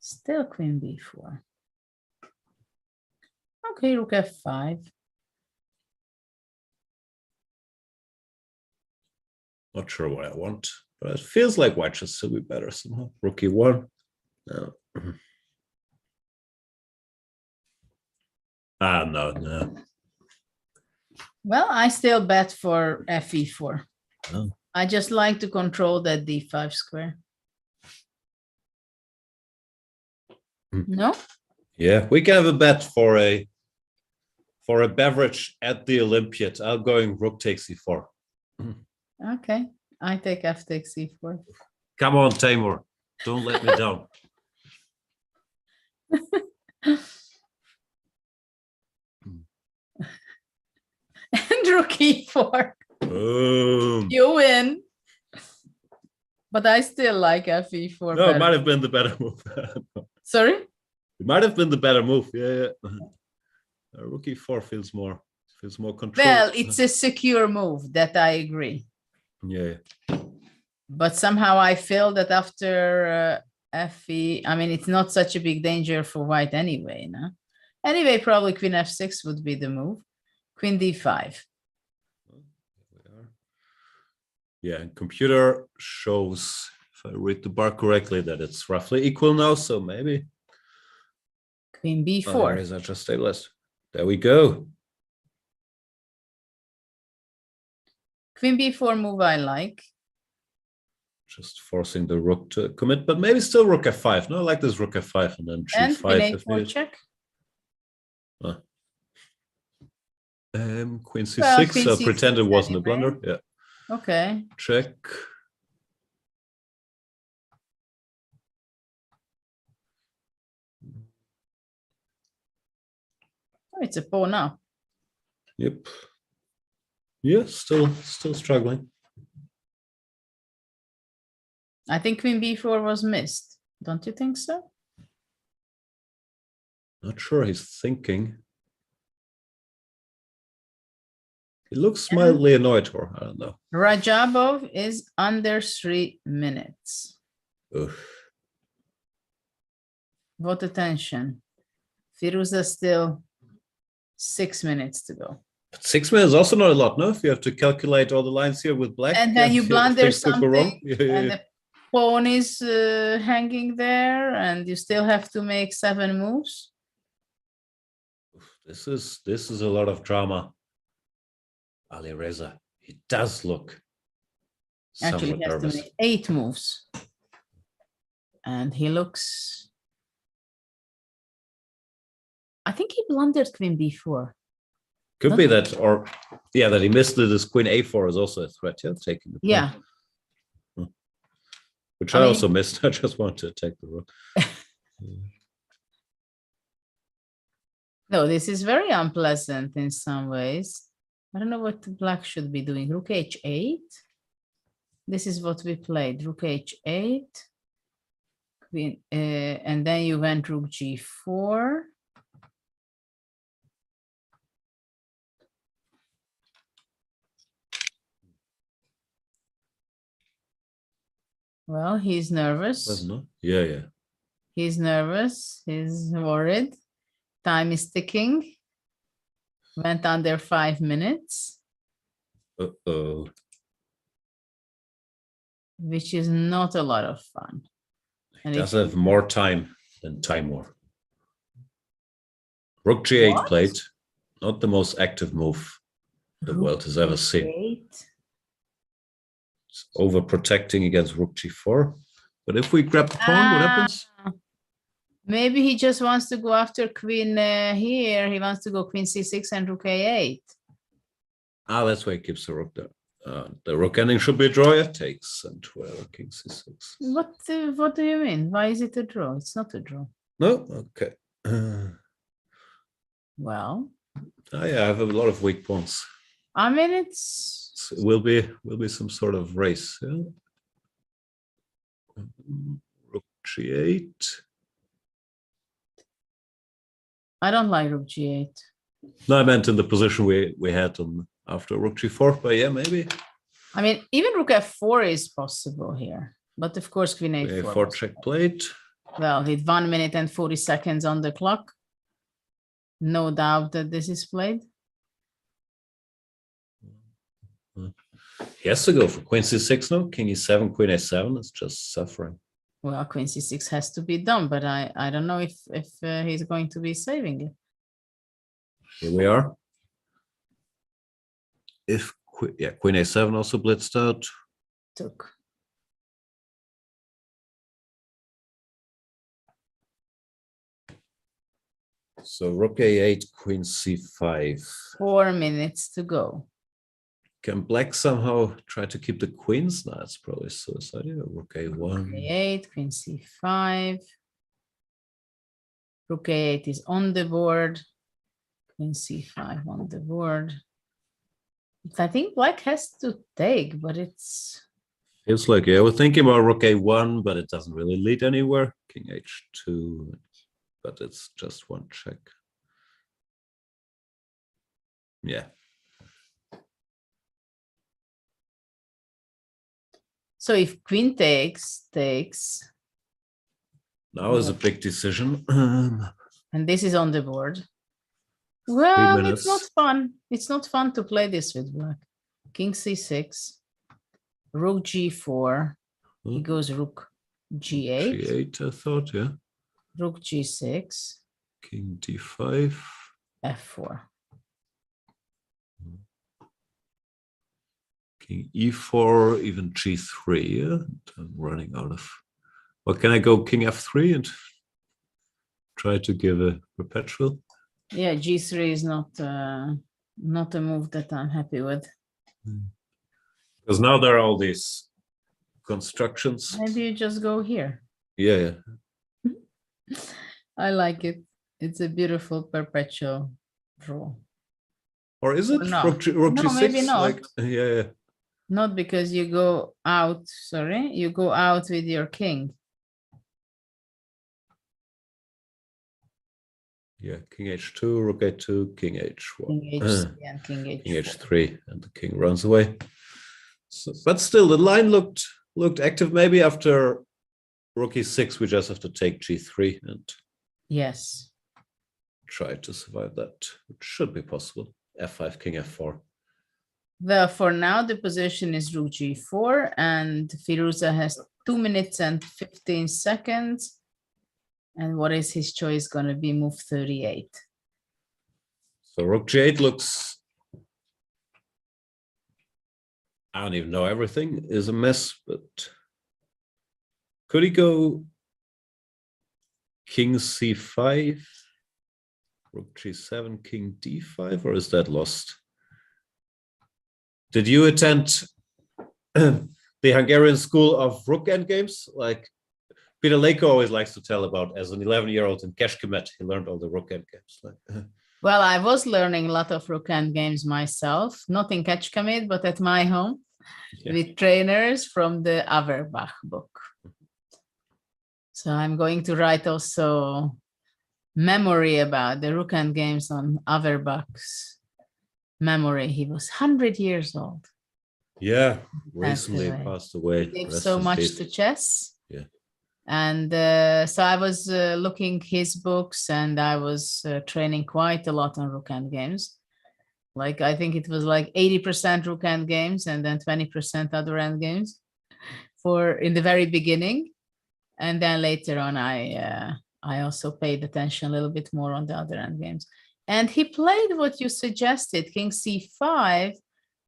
Still queen b4. Okay, rook f5. Not sure what I want, but it feels like white should still be better somehow. Rook e1. No. No. Well, I still bet for fe4. Oh. I just like to control that d5 square. No? Yeah, we can have a bet for a beverage at the Olympiad. I'm going rook takes e4. Okay, I take f takes e4. Come on, Timur. Don't let me down. And rook e4. Boom. You win. But I still like fe4 No, better. it might have been the better move. Sorry? It might have been the better move. Yeah. Rook e4 feels more control. Well, it's a secure move, that I agree. Yeah. But somehow I feel that after fe, I mean, it's not such a big danger for white anyway, no? Anyway, probably queen f6 would be the move. Queen d5. Yeah, and computer shows, if I read the bar correctly, that it's roughly equal now, so maybe. Queen b4. Oh, there is, I just stabilized. There we go. Queen b4 move I like. Just forcing the rook to commit, but maybe still rook f5. No, I like this rook f5 and then And g5 queen if a4 needed. check. Queen c6, Well, queen I'll c6 pretend it wasn't a anyway. blunder. Yeah, Okay. check. Oh, it's a pawn now. Yep. Yeah, still struggling. I think queen b4 was missed. Don't you think so? Not sure he's thinking. He looks mildly annoyed, or I don't know. Rajabov is under 3 minutes. Ugh. What attention. Firuza still 6 minutes to go. But 6 minutes is also not a lot, no? If you have to calculate all the lines here with black. And then you if blunder things could go wrong. something, Yeah, yeah, and yeah. the pawn is hanging there, and you still have to make 7 moves. This is a lot of drama. Ali Reza, he does look Actually, somewhat he has nervous. to make 8 moves. And he looks... I think he blundered queen b4. Could Not be that- that, or yeah, that he missed it as queen a4 is also a threat. Yeah, taking the pawn. Yeah. Which I I mean- also missed. I just wanted to take the rook. No, this is very unpleasant in some ways. I don't know what the black should be doing. Rook h8. This is what we played. Rook h8. Queen, and then you went rook g4. Well, he's nervous. Wasn't it? Yeah, yeah. He's nervous. He's worried. Time is ticking. Went under 5 minutes, Uh-oh. which is not a lot of fun. And Does if- have more time than Timur. Rook g8 What? played. Not the most active move the world has ever seen. G8. It's overprotecting against rook g4. But if we grab the pawn, what happens? Maybe he just wants to go after queen here. He wants to go queen c6 and rook a8. Ah, that's why he keeps the rook there. The rook ending should be a draw. It takes and 12, king c6. What do you mean? Why is it a draw? It's not a draw. No? Okay. Well, Yeah, I have a lot of weak pawns. I mean, it's It will be some sort of race. Yeah? Rook g8. I don't like rook g8. No, I meant in the position we had on after rook g4, but yeah, maybe. I mean, even rook f4 is possible here. But of course, queen a4. a4 check plate. Well, with 1 minute and 40 seconds on the clock. No doubt that this is played. He has to go for queen c6 now. King e7, queen a7. It's just suffering. Well, queen c6 has to be done, but I don't know if he's going to be saving it. Here we are. If queen a7 also blitzed out. Took. So rook a8, queen c5. 4 minutes to go. Can black somehow try to keep the queens? No, it's probably suicide. Yeah, rook a1. A8, queen c5. Rook a8 is on the board. Queen c5 on the board. I think black has to take, but it's Feels like, yeah, we're thinking about rook a1, but it doesn't really lead anywhere. King h2, but it's just one check. Yeah. So if queen takes, Now is a big decision. and this is on the board. Well, it's minutes. not fun. It's not fun to play this with black. King c6, rook g4. He goes rook g8. G8, I thought, yeah. Rook g6. King d5. f4. King e4, even g3, yeah. I'm running out of... Well, can I go king f3 and try to give a perpetual? Yeah, g3 is not a move that I'm happy with. Because now there are all these constructions. Maybe you just go here. Yeah, yeah. I like it. It's a beautiful perpetual draw. Or is it? No, Rook no, g6? maybe not. Like, yeah, yeah. Not because you go out, sorry, you go out with your king. Yeah, king h2, rook a2, king h1. King h3 and king h4. King h3, and the king runs away. So, but still, the line looked active. Maybe after rook e6, we just have to take g3 and yes, try to survive that, which should be possible. f5, king f4. Well, for now, the position is rook g4, and Firuza has 2 minutes and 15 seconds. And what is his choice going to be? Move 38. So rook g8 looks, I don't even know, everything is a mess, but could he go king c5, rook g7, king d5, or is that lost? Did you attend the Hungarian school of rook endgames? Like Peter Leko always likes to tell about, as an 11-year-old in Kecskemét, he learned all the rook endgames. Like, Well, I was learning a lot of rook endgames myself, not in Kecskemét, but at my home, with trainers from the Averbach book. So I'm going to write also memory about the rook endgames on Averbach's memory. He was 100 years old. yeah, recently passed away. He gave Rest so in much peace. to chess. Yeah. And so I was looking his books, and I was training quite a lot on rook endgames. Like, I think it was like 80% rook endgames and then 20% other endgames in the very beginning. And then later on, I also paid attention a little bit more on the other endgames. And he played what you suggested, king c5,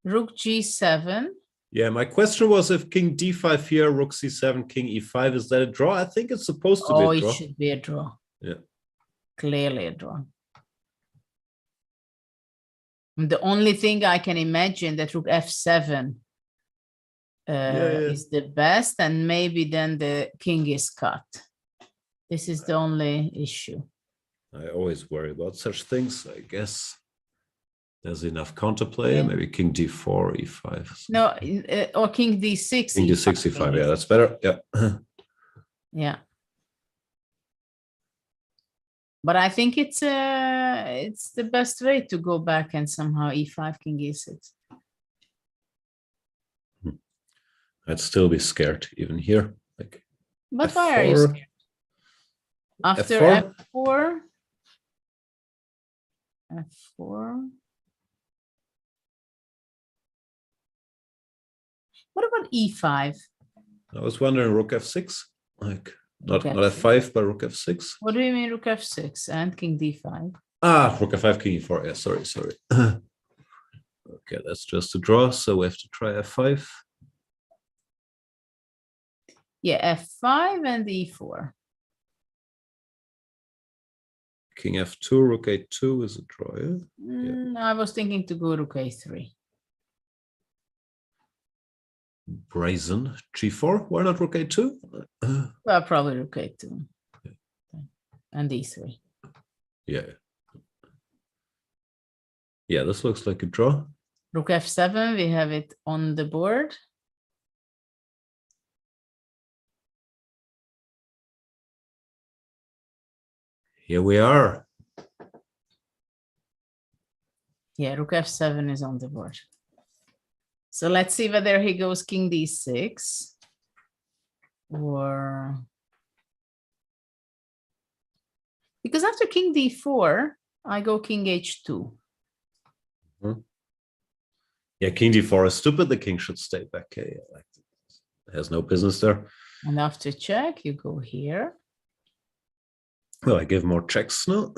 rook g7. Yeah, my question was if king d5 here, rook c7, king e5, is that a draw? I think it's supposed to be a draw. It should be a draw. Yeah. Clearly a draw. The only thing I can imagine that rook f7 is the best, and maybe then the king is cut. This is the only issue. I always worry about such things. I guess there's enough counterplay. Maybe king d4, e5. No, or king d6. King d6, e5. Yeah, that's better. Yeah. Yeah. But I think it's the best way to go back and somehow e5, king e6. I'd still be scared even here. Like, but F4. why are you scared? After F4? F4. What about e5? I was wondering rook f6, like not f5, but rook f6. What do you mean rook f6 and king d5? Ah, rook f5, king e4. Yeah, sorry. Okay, that's just a draw, so we have to try f5. Yeah, f5 and e4. King f2, rook a2 is a draw, yeah? I was thinking to go rook a3. Brazen. G4, why not rook a2? Well, probably rook a2. And e3. Yeah. Yeah, this looks like a draw. Rook f7, we have it on the board. Here we are. Yeah, rook f7 is on the board. So let's see whether he goes king d6 or... Because after king d4, I go king h2. Yeah, king d4 is stupid. The king should stay back. Okay, like it has no business there. And after check, you go here. Well, I give more checks now.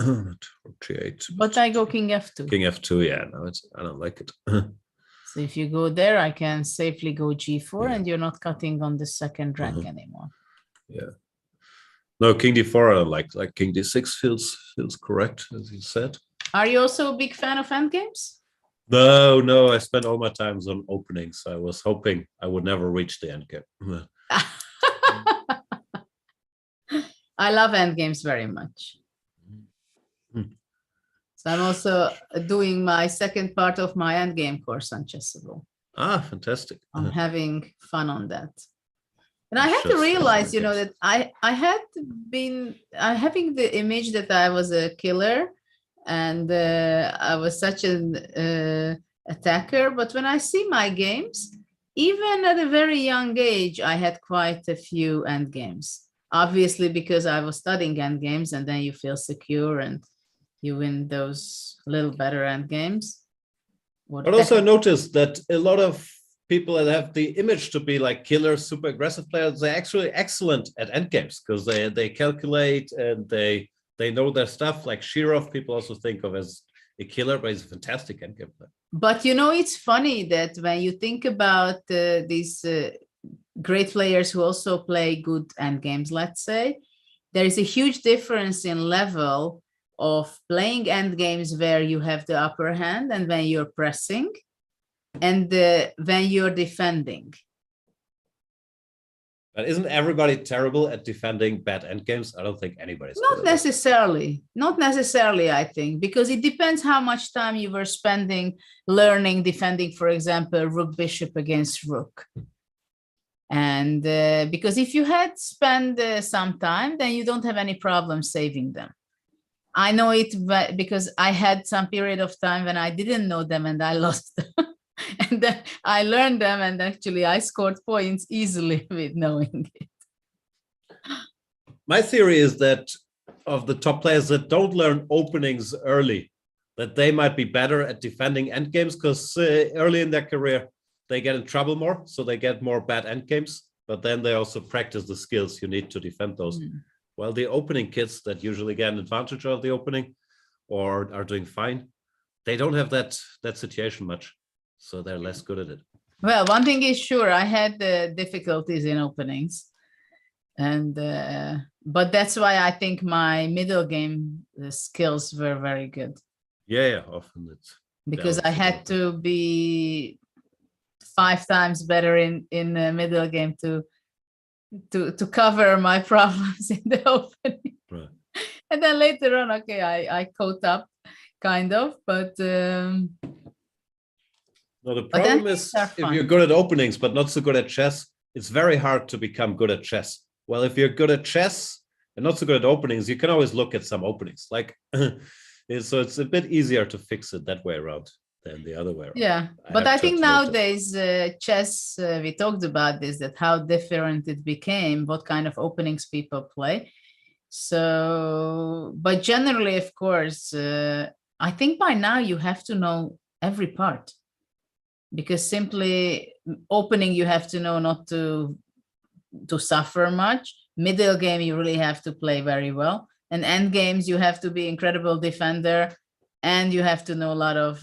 G8. But I go king f2. King f2, yeah, no, I don't like it. So if you go there, I can safely go g4 and you're not cutting on the second rank anymore. Yeah. No, king d4 I don't like king d6 feels correct, as you said. Are you also a big fan of endgames? No, I spent all my times on openings. I was hoping I would never reach the endgame. I love endgames very much. So I'm also doing my second part of my endgame course on Chessable. Ah, fantastic. I'm having fun on that. And I had to realize, you know, that I had been having the image that I was a killer and I was such an attacker. But when I see my games, even at a very young age, I had quite a few endgames. Obviously, because I was studying endgames, and then you feel secure and you win those little better endgames. But also I noticed that a lot of people that have the image to be like killer, super aggressive players, they're actually excellent at endgames because they calculate and they know their stuff. Like Shirov, people also think of as a killer, but he's a fantastic endgame player. But you know, it's funny that when you think about these great players who also play good endgames, let's say, there is a huge difference in level of playing endgames where you have the upper hand and when you're pressing and when you're defending. But isn't everybody terrible at defending bad endgames? I don't think anybody's Not necessarily, I think, because it depends how much time you were spending learning, defending, for example, rook bishop against rook. And because if you had spent some time, then you don't have any problem saving them. I know it because I had some period of time when I didn't know them and I lost them. And then I learned them and actually I scored points easily with knowing it. My theory is that of the top players that don't learn openings early, that they might be better at defending endgames because early in their career, they get in trouble more. So they get more bad endgames, but then they also practice the skills you need to defend those. While the opening kids that usually get an advantage of the opening or are doing fine, they don't have that situation much. So they're less good at it. Well, one thing is sure, I had difficulties in openings. And but that's why I think my middle game skills were very good. Yeah, often it's because I had to be 5 times better in the middle game to cover my problems in the opening. Right. And then later on, okay, I caught up kind of, but no, the problem is if you're good at openings but not so good at chess, it's very hard to become good at chess. Well, if you're good at chess and not so good at openings, you can always look at some openings. Like so it's a bit easier to fix it that way around than the other way around. Yeah, but I think nowadays chess, we talked about this, that how different it became, what kind of openings people play. So, but generally, of course, I think by now you have to know every part, because simply opening, you have to know not to suffer much. Middle game, you really have to play very well. And end games, you have to be incredible defender, and you have to know a lot of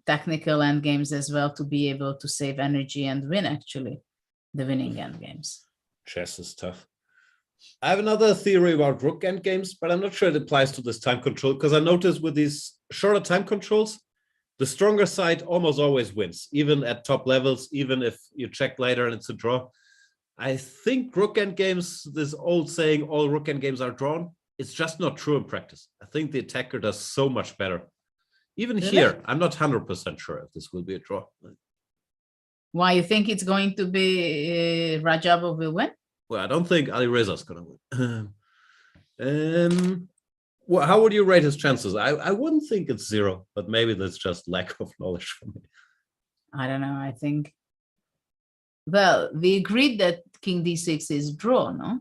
technical end games as well to be able to save energy and win, actually, the winning end games. Chess is tough. I have another theory about rook end games, but I'm not sure it applies to this time control, because I noticed with these shorter time controls, the stronger side almost always wins, even at top levels, even if you check later and it's a draw. I think rook end games, this old saying, all rook end games are drawn, it's just not true in practice. I think the attacker does so much better. Even here, I'm not 100% sure if this will be a draw. Why, you think it's going to be Rajabov will win? Well, I don't think Ali Reza's going to win. Well, how would you rate his chances? I wouldn't think it's 0, but maybe that's just lack of knowledge from me. I don't know. I think. Well, we agreed that King D6 is draw, no?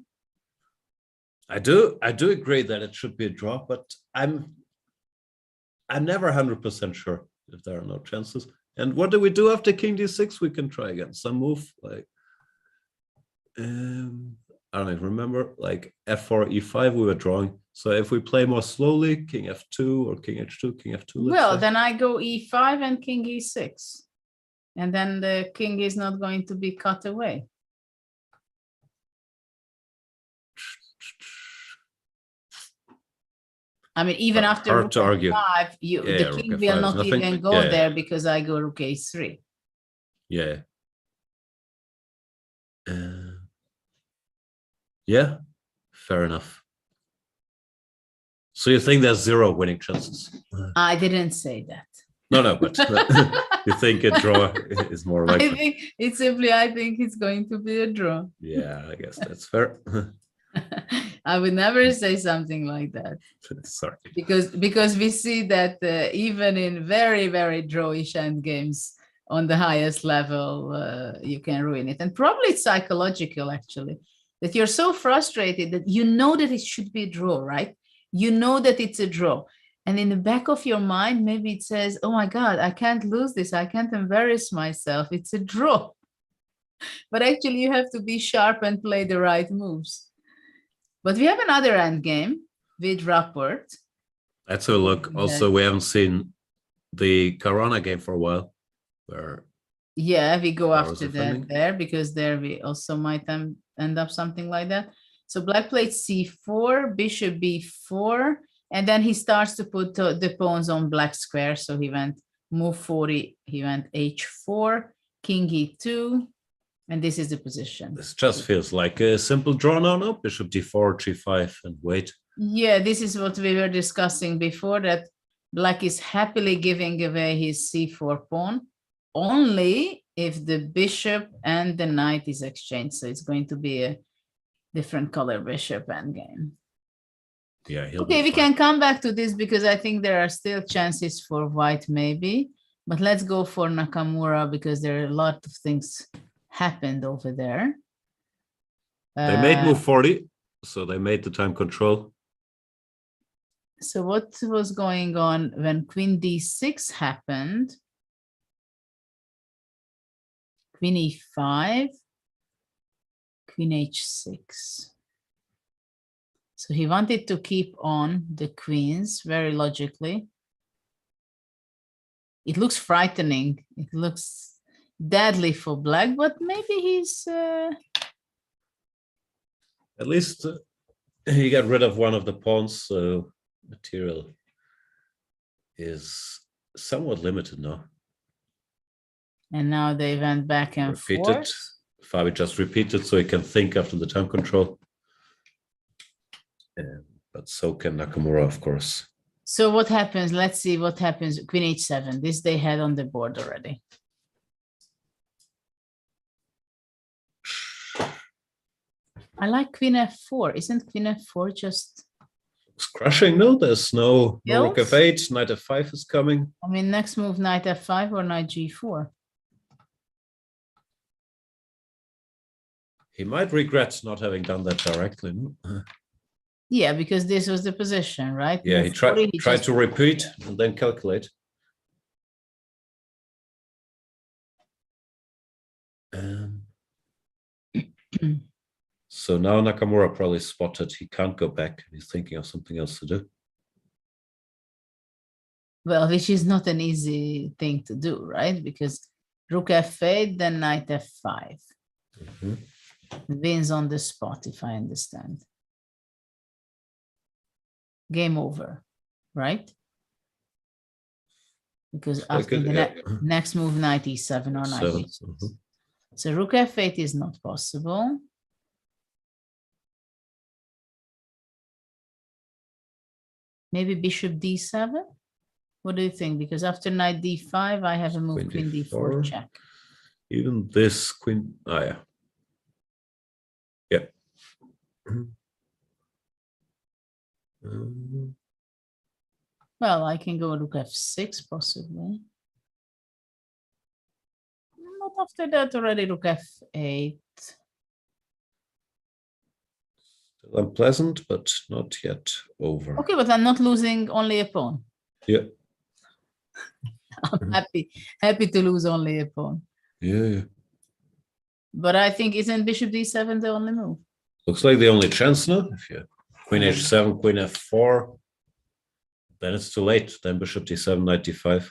I do agree that it should be a draw, but I'm never 100% sure if there are no chances. And what do we do after King D6? We can try again. Some move like I don't even remember, like F4, E5 we were drawing. So if we play more slowly, King F2 or King H2, King F2. Well, then I go E5 and King E6. And then the king is not going to be cut away. I mean, even after hard rook to argue. F5, the king rook will F5 is not nothing. even go there because I go rook A3. Yeah. Yeah, fair enough. So you think there's 0 winning chances? I didn't say that. No, but you think a draw is more likely? I think it's going to be a draw. Yeah, I guess that's fair. I would never say something like that. Sorry. Because we see that even in very, very drawish endgames on the highest level, you can ruin it. And probably it's psychological, actually, that you're so frustrated that you know that it should be a draw, right? You know that it's a draw. And in the back of your mind, maybe it says, oh my God, I can't lose this. I can't embarrass myself. It's a draw. But actually, you have to be sharp and play the right moves. But we have another end game with Rapport. Let's have a look. Also, we haven't seen the Corona game for a while. Yeah, we go after that there because there we also might end up something like that. So black played C4, bishop B4, and then he starts to put the pawns on black square. So he went move 40, he went H4, King E2, and this is the position. This just feels like a simple draw now, no? Bishop D4, G5, and wait. Yeah, this is what we were discussing before, that black is happily giving away his C4 pawn, only if the bishop and the knight is exchanged. So it's going to be a different color bishop endgame. Yeah, okay, we can come back to this because I think there are still chances for white maybe, but let's go for Nakamura because there are a lot of things happened over there. They made move 40, so they made the time control. So what was going on when Queen D6 happened? Queen E5, Queen H6. So he wanted to keep on the queens very logically. It looks frightening. It looks deadly for black, but maybe he's... At least he got rid of one of the pawns, so material is somewhat limited now. And now they went back and forth. Fabi just repeated so he can think after the time control. But so can Nakamura, of course. So what happens? Let's see what happens. Queen H7. This they had on the board already. I like Queen F4. Isn't Queen F4 just... It's crushing, no? There's no Rook F8, Knight F5 is coming. I mean, next move, Knight F5 or Knight G4. He might regret not having done that directly, no? Yeah, because this was the position, right? Yeah, he tried to repeat and then calculate. So now Nakamura probably spotted he can't go back. He's thinking of something else to do. Well, which is not an easy thing to do, right? Because Rook F8, then Knight F5. Wins on the spot, if I understand. Game over, right? Because after the next move, Knight E7 or Knight E6. So Rook F8 is not possible. Maybe Bishop D7? What do you think? Because after Knight D5, I have a move Queen D4 check. Even this Queen, yeah. Yeah. Well, I can go rook f6 possibly. But after that, already rook f8. Still unpleasant, but not yet over. Okay, but I'm not losing only a pawn. Yeah. I'm happy to lose only a pawn. Yeah. But I think isn't bishop d7 the only move? Looks like the only chance now. If you queen h7, queen f4, then it's too late. Then bishop d7, knight d5.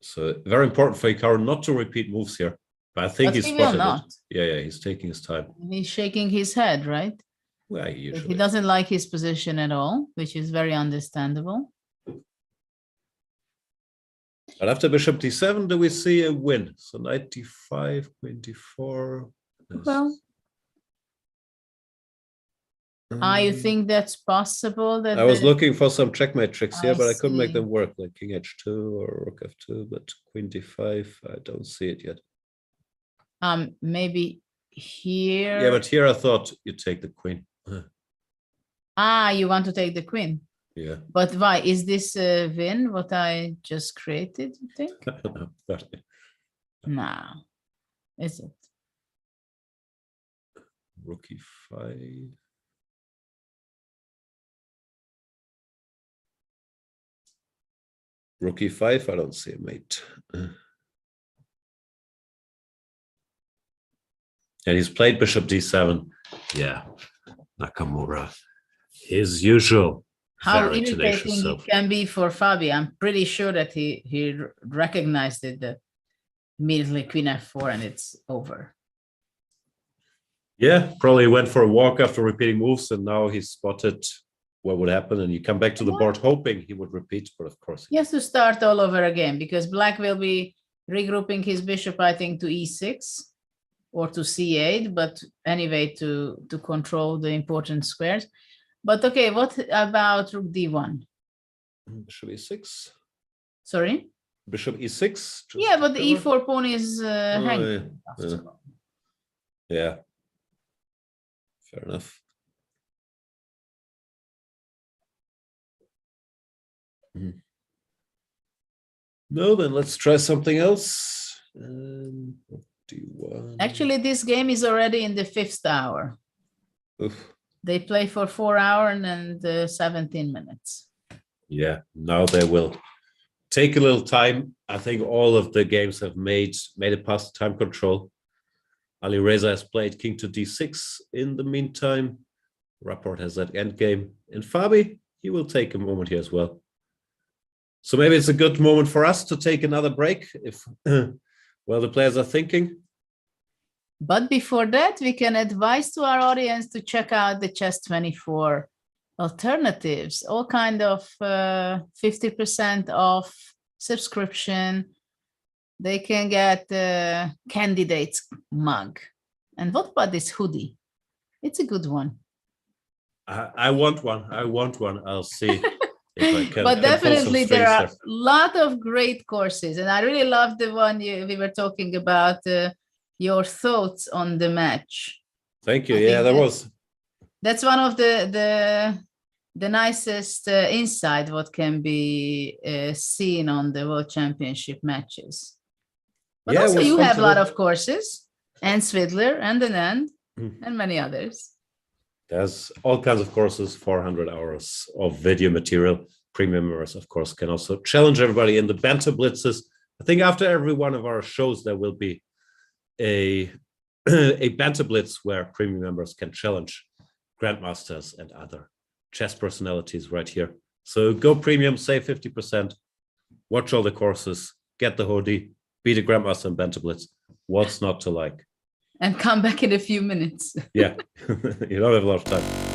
So very important for Hikaru not to repeat moves here. But I think But he's he will spotted not. it. Yeah, he's taking his time. He's shaking his head, right? Well, He usually. doesn't like his position at all, which is very understandable. But after bishop d7, do we see a win? So knight d5, queen d4. Well, I think that's possible. That I was the- looking for some checkmate tricks here, I but I couldn't make see. them work, like king h2 or rook f2, but queen d5, I don't see it yet. Maybe here. Yeah, but here I thought you'd take the queen. You want to take the queen. Yeah. But why? Is this a win, what I just created, you think? No. Is it? Rook e5. Rook e5, I don't see a mate. And he's played bishop d7. Yeah, Nakamura. His usual. How very tenacious irritating it self. can be for Fabi. I'm pretty sure that he recognized it that immediately queen f4 and it's over. Yeah, probably went for a walk after repeating moves, and now he spotted what would happen, and you come back to the board hoping he would repeat, but of course. He has to start all over again because black will be regrouping his bishop, I think, to e6 or to c8, but anyway, to control the important squares. But okay, what about rook d1? Bishop e6. Sorry? Bishop e6. Yeah, but the e4 pawn is hanging. Yeah. Fair enough. No, then let's try something else. D1. Actually, this game is already in the 5th hour. Oof. They play for 4 hours and 17 minutes. Yeah, now they will take a little time. I think all of the games have made it past time control. Ali Reza has played king to d6 in the meantime. Rapport has that endgame. And Fabi, he will take a moment here as well. So maybe it's a good moment for us to take another break if well the players are thinking. But before that, we can advise to our audience to check out the Chess24 alternatives, all kind of 50% off subscription. They can get candidates mug. And what about this hoodie? It's a good one. I want one. I'll see if I can. But definitely there are a there. lot of great courses. And I really love the one we were talking about, your thoughts on the match. Thank you. Yeah, that was. That's one of the nicest insight what can be seen on the World Championship matches. But Yeah, it also was you fun have a to lot look. of courses, and Svidler and Anand and many others. There's all kinds of courses, 400 hours of video material. Premium members, of course, can also challenge everybody in the banter blitzes. I think after every one of our shows, there will be a banter blitz where premium members can challenge grandmasters and other chess personalities right here. So go premium, save 50%, watch all the courses, get the hoodie, be the grandmaster and banter blitz. What's not to like? And come back in a few minutes. Yeah, you don't have a lot of time.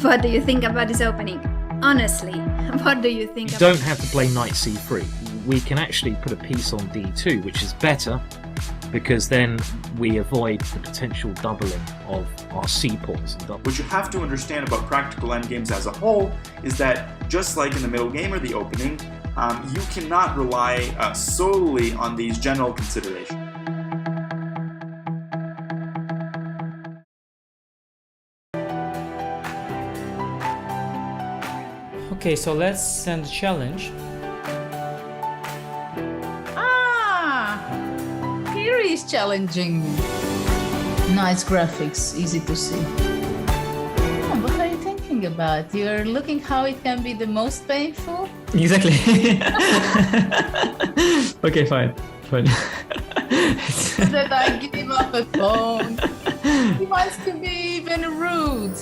What do you think about this opening? Honestly, what do you think? You don't have to play knight c3. We can actually put a piece on d2, which is better because then we avoid the potential doubling of our c pawns. What you have to understand about practical endgames as a whole is that just like in the middle game or the opening, you cannot rely solely on these general considerations. Okay, so let's send a challenge. Here is challenging. Nice graphics, easy to see. What are you thinking about? You're looking how it can be the most painful? Exactly. Okay, fine. That I give up a phone. He wants to be even rude.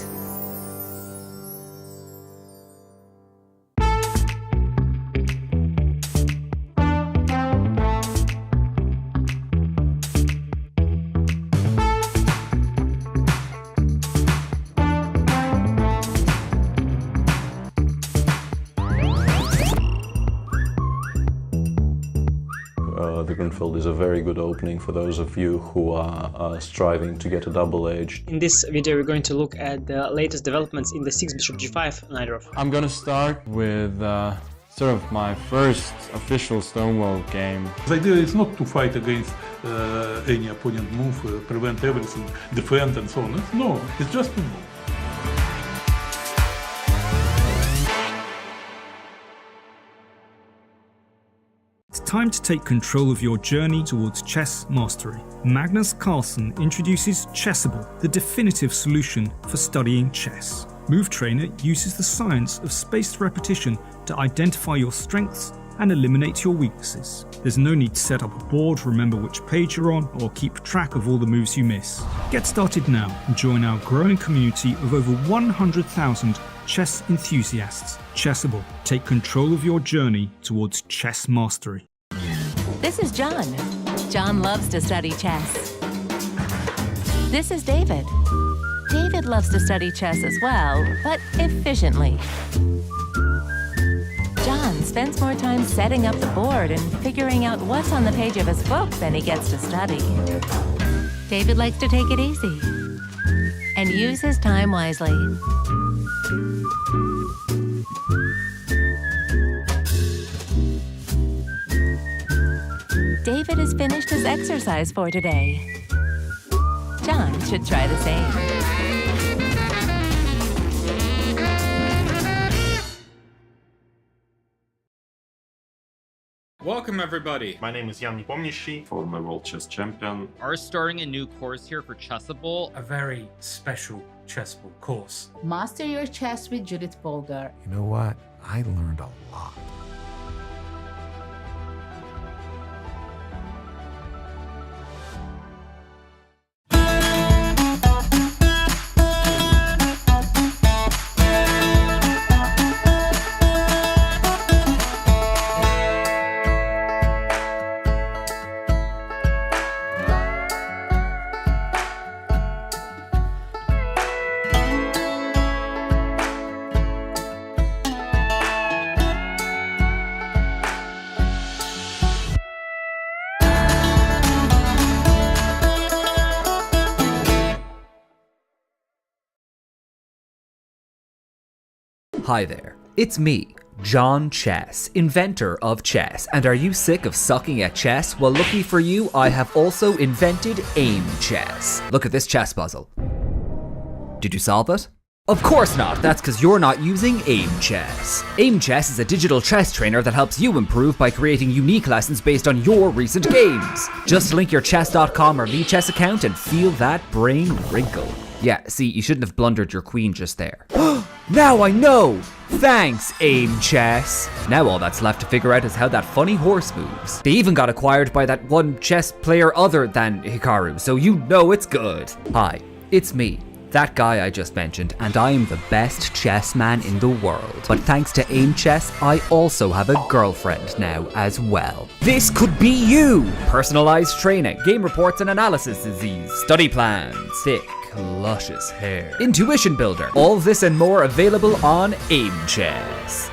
The Grunfeld is a very good opening for those of you who are striving to get a double edge. In this video we're going to look at the latest developments in the 6 bishop g5 knight of. I'm gonna start with sort of my first official Stonewall game. The idea is not to fight against any opponent move, prevent everything, defend and so on. No, it's just to move. It's time to take control of your journey towards chess mastery. Magnus Carlsen introduces Chessable, the definitive solution for studying chess. Move Trainer uses the science of spaced repetition to identify your strengths and eliminate your weaknesses. There's no need to set up a board, remember which page you're on, or keep track of all the moves you miss. Get started now and join our growing community of over 100,000 chess enthusiasts. Chessable. Take control of your journey towards chess mastery. This is John. John loves to study chess. This is David. David loves to study chess as well, but efficiently. John spends more time setting up the board and figuring out what's on the page of his book than he gets to study. David likes to take it easy and use his time wisely. David has finished his exercise for today. John should try the same. Welcome everybody! My name is Jan-Krzysztof, former world chess champion. Are starting a new course here for Chessable. A very special Chessable course. Master your chess with Judit Polgar. You know what? I learned a lot. Hi there, it's me, John Chess, inventor of chess. And are you sick of sucking at chess? Well, lucky for you, I have also invented aim chess. Look at this chess puzzle. Did you solve it? Of course not, that's because you're not using aim chess. Aim chess is a digital chess trainer that helps you improve by creating unique lessons based on your recent games. Just link your chess.com or VChess account and feel that brain wrinkle. Yeah, see, you shouldn't have blundered your queen just there. Now I know! Thanks, Aim Chess! Now all that's left to figure out is how that funny horse moves. They even got acquired by that one chess player other than Hikaru, so you know it's good. Hi, it's me, that guy I just mentioned, and I am the best chess man in the world. But thanks to Aim Chess, I also have a girlfriend now as well. This could be you! Personalized training, game reports and analysis, study plans, thick, luscious hair. Intuition Builder. All this and more available on Aim Chess.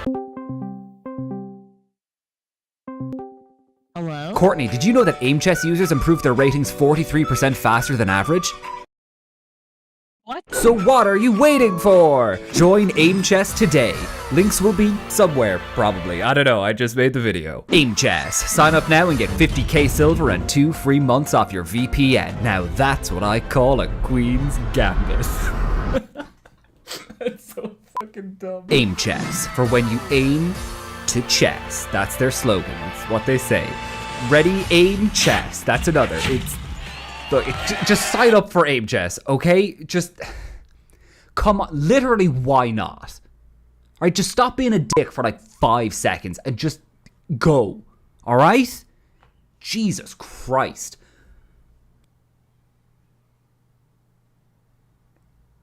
Hello? Courtney, did you know that Aim Chess users improve their ratings 43% faster than average? What? So what are you waiting for? Join Aim Chess today. Links will be somewhere, probably. I don't know, I just made the video. Aim Chess. Sign up now and get 50k silver and 2 free months off your VPN. Now that's what I call a Queen's Gambit. That's so fucking dumb. Aim Chess. For when you aim to chess. That's their slogan. It's what they say. Ready, aim, chess. That's another. It's... Look, just sign up for Aim Chess, okay? Just... Come on. Literally, why not? Alright, just stop being a dick for like 5 seconds and just go. Alright? Jesus Christ.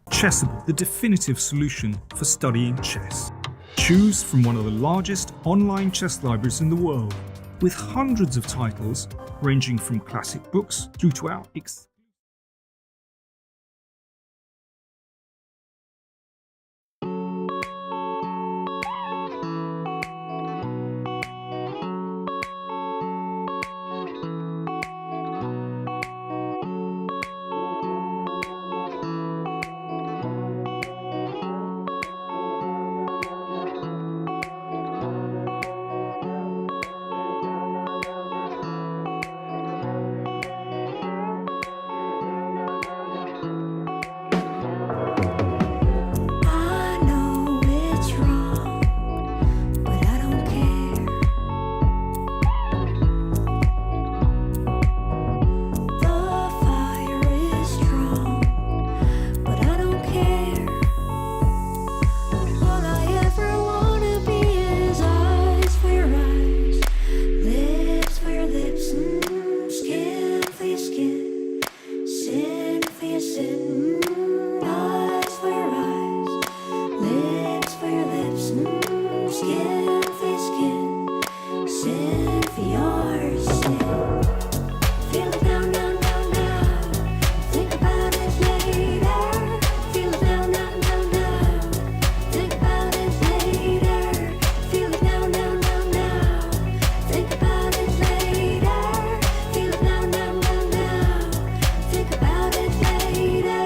Chessable, the definitive solution for studying chess. Choose from one of the largest online chess libraries in the world, with hundreds of titles ranging from classic books through to our I know it's wrong, but I don't care. The fire is strong, but I don't care. All I ever wanna be is eyes for your eyes, lips for your lips, skin for your skin, sin for your sin. Eyes for your eyes, lips for your lips, skin for your skin, sin for your sin. Feel it now, now, now, now. Think about it later. Feel it now, now, now, now. Think about it later. Feel it now, now, now, now. Think about it later. Feel it now, now, now, now. Think about it later.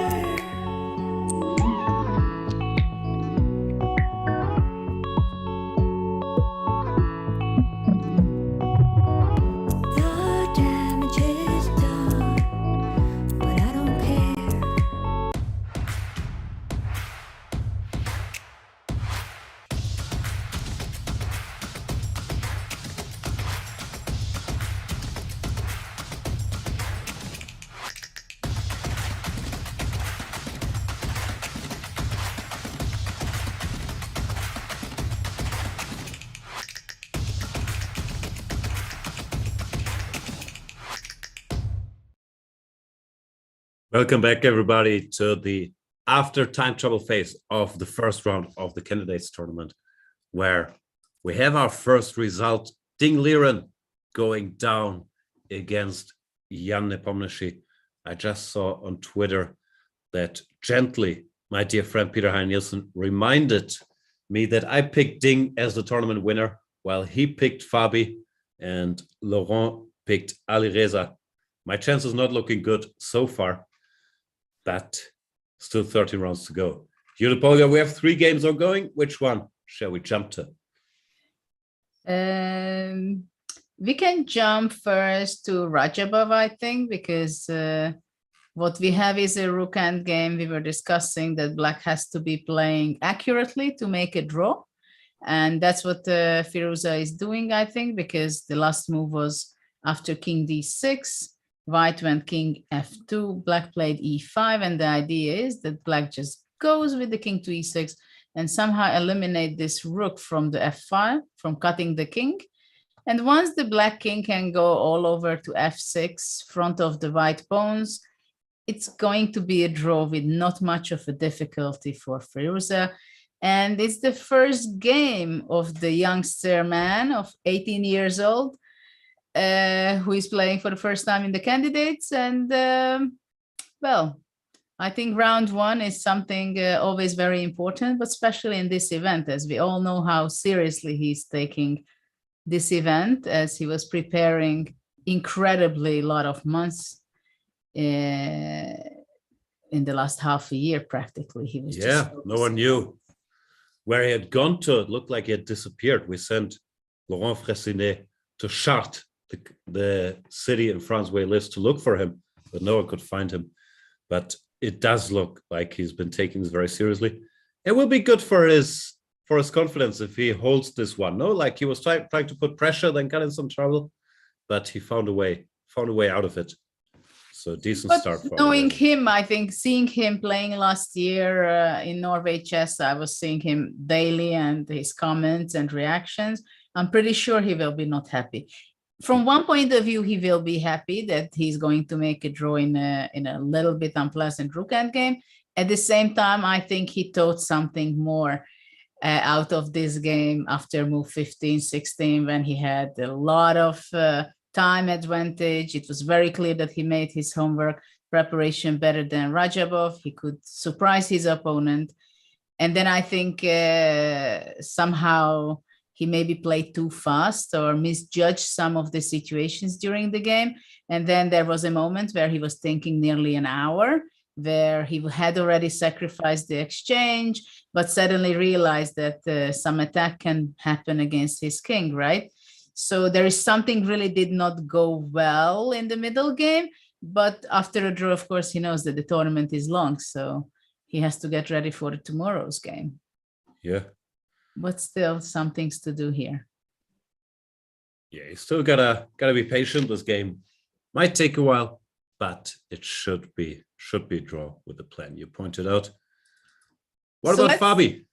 The damage is done, but I don't care. Welcome back, everybody, to the after time trouble phase of the first round of the candidates tournament, where we have our first result. Ding Liren going down against Jan Nepomniachtchi. I just saw on Twitter that gently my dear friend Peter Hein Nielsen reminded me that I picked Ding as the tournament winner, while he picked Fabi and Laurent picked Alireza. My chances not looking good so far, but still 30 rounds to go. Judit, Polgar, we have 3 games ongoing. Which one shall we jump to? We can jump first to Rajabov, I think, because what we have is a rook endgame. We were discussing that black has to be playing accurately to make a draw. And that's what Firuza is doing, I think, because the last move was after king d6. White went king f2, black played e5, and the idea is that black just goes with the king to e6 and somehow eliminate this rook from the f file, from cutting the king. And once the black king can go all over to f6, front of the white pawns, it's going to be a draw with not much of a difficulty for Firuza. And it's the first game of the youngster man of 18 years old, who is playing for the first time in the candidates. And well, I think round one is something always very important, but especially in this event, as we all know how seriously he's taking this event, as he was preparing incredibly a lot of months in the last half a year, practically. He was no one knew where he had gone to. It looked like he had disappeared. We sent Laurent Fressinet to Chartres, the city in France where he lives, to look for him, but no one could find him. But it does look like he's been taking this very seriously. It will be good for his confidence if he holds this one. No, like he was trying to put pressure, then got in some trouble, but he found a way out of it. So decent start for knowing him, I think seeing him playing last year in Norway chess, I was seeing him daily and his comments and reactions. I'm pretty sure he will be not happy. From one point of view, he will be happy that he's going to make a draw in a little bit unpleasant rook endgame. At the same time, I think he thought something more out of this game after move 15, 16, when he had a lot of time advantage. It was very clear that he made his homework preparation better than Rajabov. He could surprise his opponent. And then I think somehow he maybe played too fast or misjudged some of the situations during the game. And then there was a moment where he was thinking nearly an hour, where he had already sacrificed the exchange, but suddenly realized that some attack can happen against his king, right? So there is something really did not go well in the middle game, but after a draw, of course, he knows that the tournament is long, so he has to get ready for tomorrow's game. Yeah. But still some things to do here. Yeah, you still gotta be patient. This game might take a while, but it should be draw with the plan you pointed out. What about Fabi?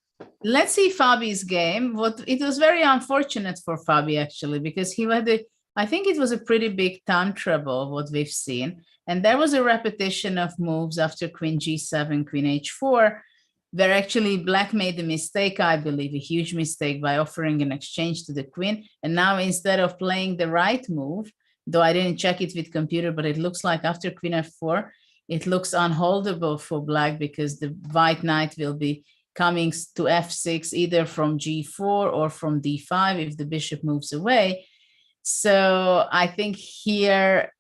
Let's see Fabi's game. It was very unfortunate for Fabi actually, because he had I think it was a pretty big time trouble what we've seen, and there was a repetition of moves after Queen G7, Queen H4. Where actually Black made a mistake, I believe, a huge mistake by offering an exchange to the queen. And now instead of playing the right move, though I didn't check it with computer, but it looks like after Queen F4, it looks unholdable for Black because the white knight will be coming to F6 either from G4 or from D5 if the bishop moves away. So I think here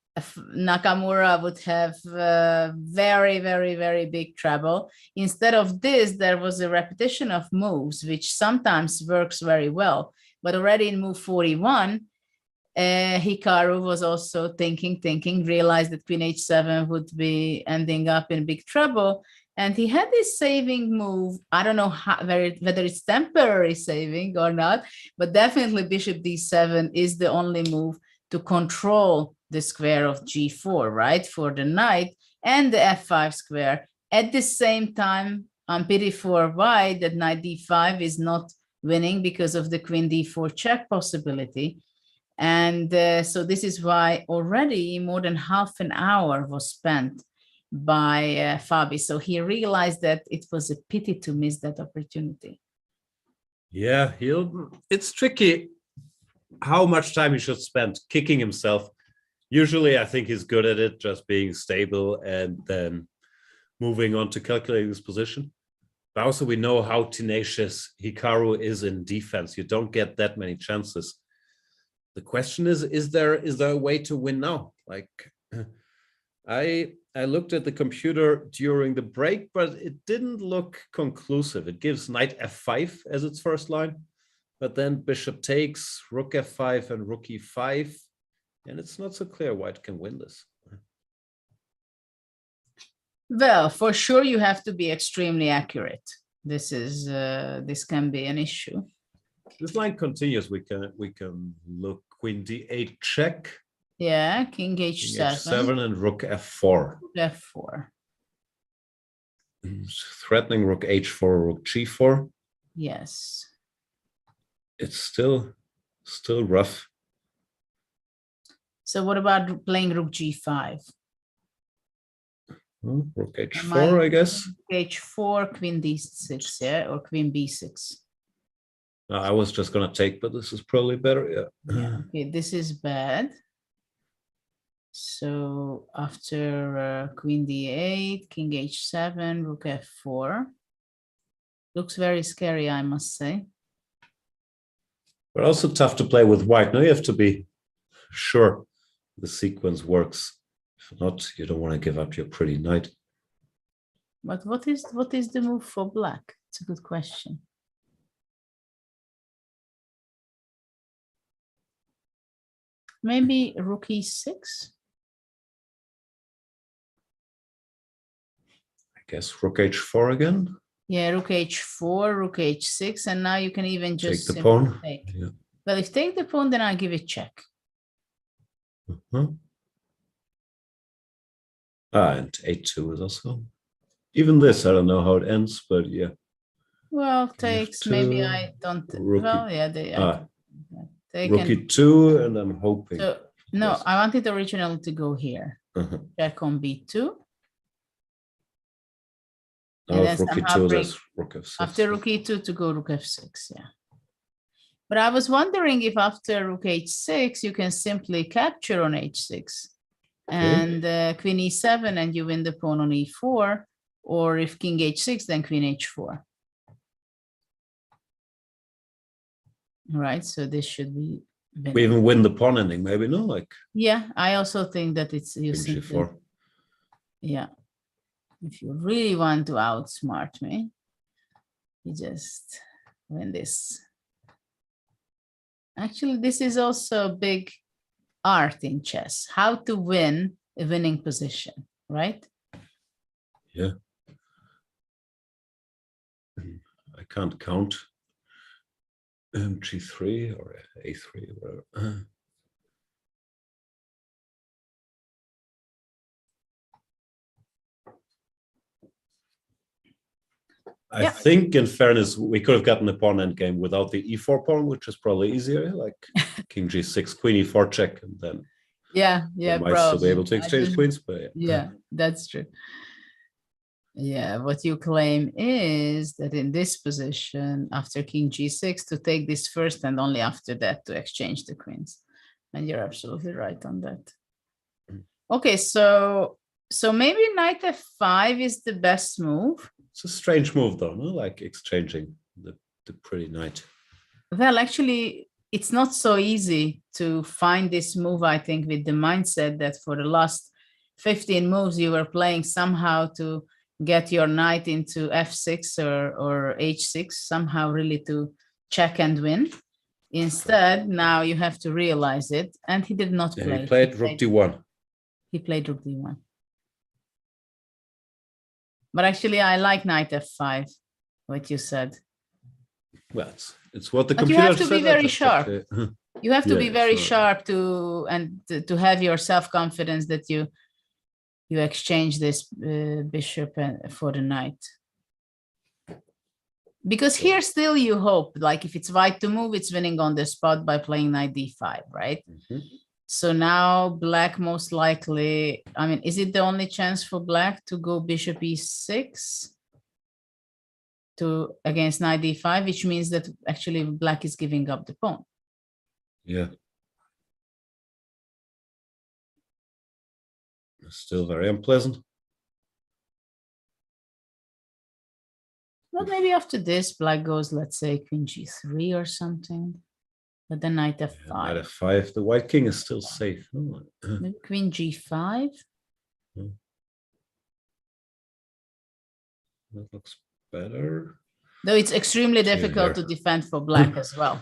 Nakamura would have very, very, very big trouble. Instead of this, there was a repetition of moves, which sometimes works very well. But already in move 41, Hikaru was also thinking, realized that Queen H7 would be ending up in big trouble. And he had this saving move. I don't know whether it's temporary saving or not, but definitely Bishop D7 is the only move to control the square of G4, right, for the knight, and the F5 square. At the same time, I'm pity for White that knight D5 is not winning because of the Queen D4 check possibility. And so this is why already more than half an hour was spent by Fabi. So he realized that it was a pity to miss that opportunity. Yeah, it's tricky how much time he should spend kicking himself. Usually, I think he's good at it, just being stable and then moving on to calculating his position. But also we know how tenacious Hikaru is in defense. You don't get that many chances. The question is there a way to win now? Like, I looked at the computer during the break, but it didn't look conclusive. It gives knight F5 as its first line, but then bishop takes, rook F5 and rook E5. And it's not so clear White can win this. Well, for sure, you have to be extremely accurate. This can be an issue. This line continues. We can look Queen D8 check. Yeah, King H7. King H7 and Rook F4. F4. Threatening Rook H4, Rook G4. Yes. It's still rough. So what about playing Rook G5? Rook H4, I guess. H4, Queen D6, yeah, or Queen B6. I was just gonna take, but this is probably better. Yeah. Okay, this is bad. So after queen d8, king h7, rook f4. Looks very scary, I must say. But also tough to play with white. Now you have to be sure the sequence works. If not, you don't want to give up your pretty knight. But what is the move for black? It's a good question. Maybe rook e6? I guess rook h4 again. Yeah, rook h4, rook h6, and now you can even just Take the pawn. take. Yeah. Well, if take the pawn, then I give it check. And a2 is also. Even this, I don't know how it ends, but yeah. Well, takes. Maybe I don't. Well, yeah, they rook can. e2, and I'm hoping. So no, I wanted originally to go here. Check on b2. Now if rook e2, that's rook f6. After rook e2 to go rook f6, yeah. But I was wondering if after rook h6, you can simply capture on h6 and queen e7 and you win the pawn on e4, or if king h6, then queen h4. Right, so this should be. We even win the pawn ending, maybe, no? Like. Yeah, I also think that it's using. g4. Yeah. If you really want to outsmart me, you just win this. Actually, this is also a big art in chess, how to win a winning position, right? Yeah. I can't count g3 or a3 or whatever. I think, in fairness, we could have gotten the pawn endgame without the e4 pawn, which is probably easier, like king g6, queen e4 check, and then we might still be able to exchange queens. But yeah, that's true. Yeah, what you claim is that in this position, after king g6, to take this first, and only after that to exchange the queens. And you're absolutely right on that. Okay, so maybe knight f5 is the best move. It's a strange move, though, no? Like exchanging the pretty knight. Well, actually, it's not so easy to find this move, I think, with the mindset that for the last 15 moves you were playing somehow to get your knight into f6 or h6, somehow really to check and win. Instead, now you have to realize it, and he did not play. He played rook d1. He played rook d1. But actually, I like knight f5, what you said. Well, it's what the but computer you have to be said, very sharp. You have to be very sure. sharp to have your self-confidence that you exchange this bishop for the knight. Because here still you hope, like if it's white to move, it's winning on the spot by playing knight d5, right? So now black most likely, I mean, is it the only chance for black to go bishop e6 against knight d5, which means that actually black is giving up the pawn. Yeah. Still very unpleasant. But maybe after this, black goes, let's say, queen g3 or something. But then knight f5. Knight f5, the white king is still safe. Maybe queen g5. That looks better. Though it's extremely difficult to defend for black as well.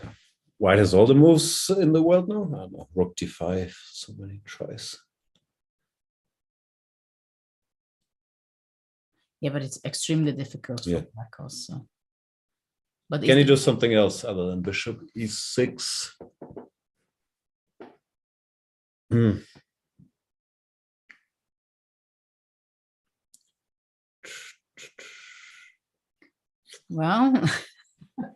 White has all the moves in the world now. I don't know, rook d5, so many tries. Yeah, but it's extremely difficult for black also. But can you do something else other than bishop e6? Well,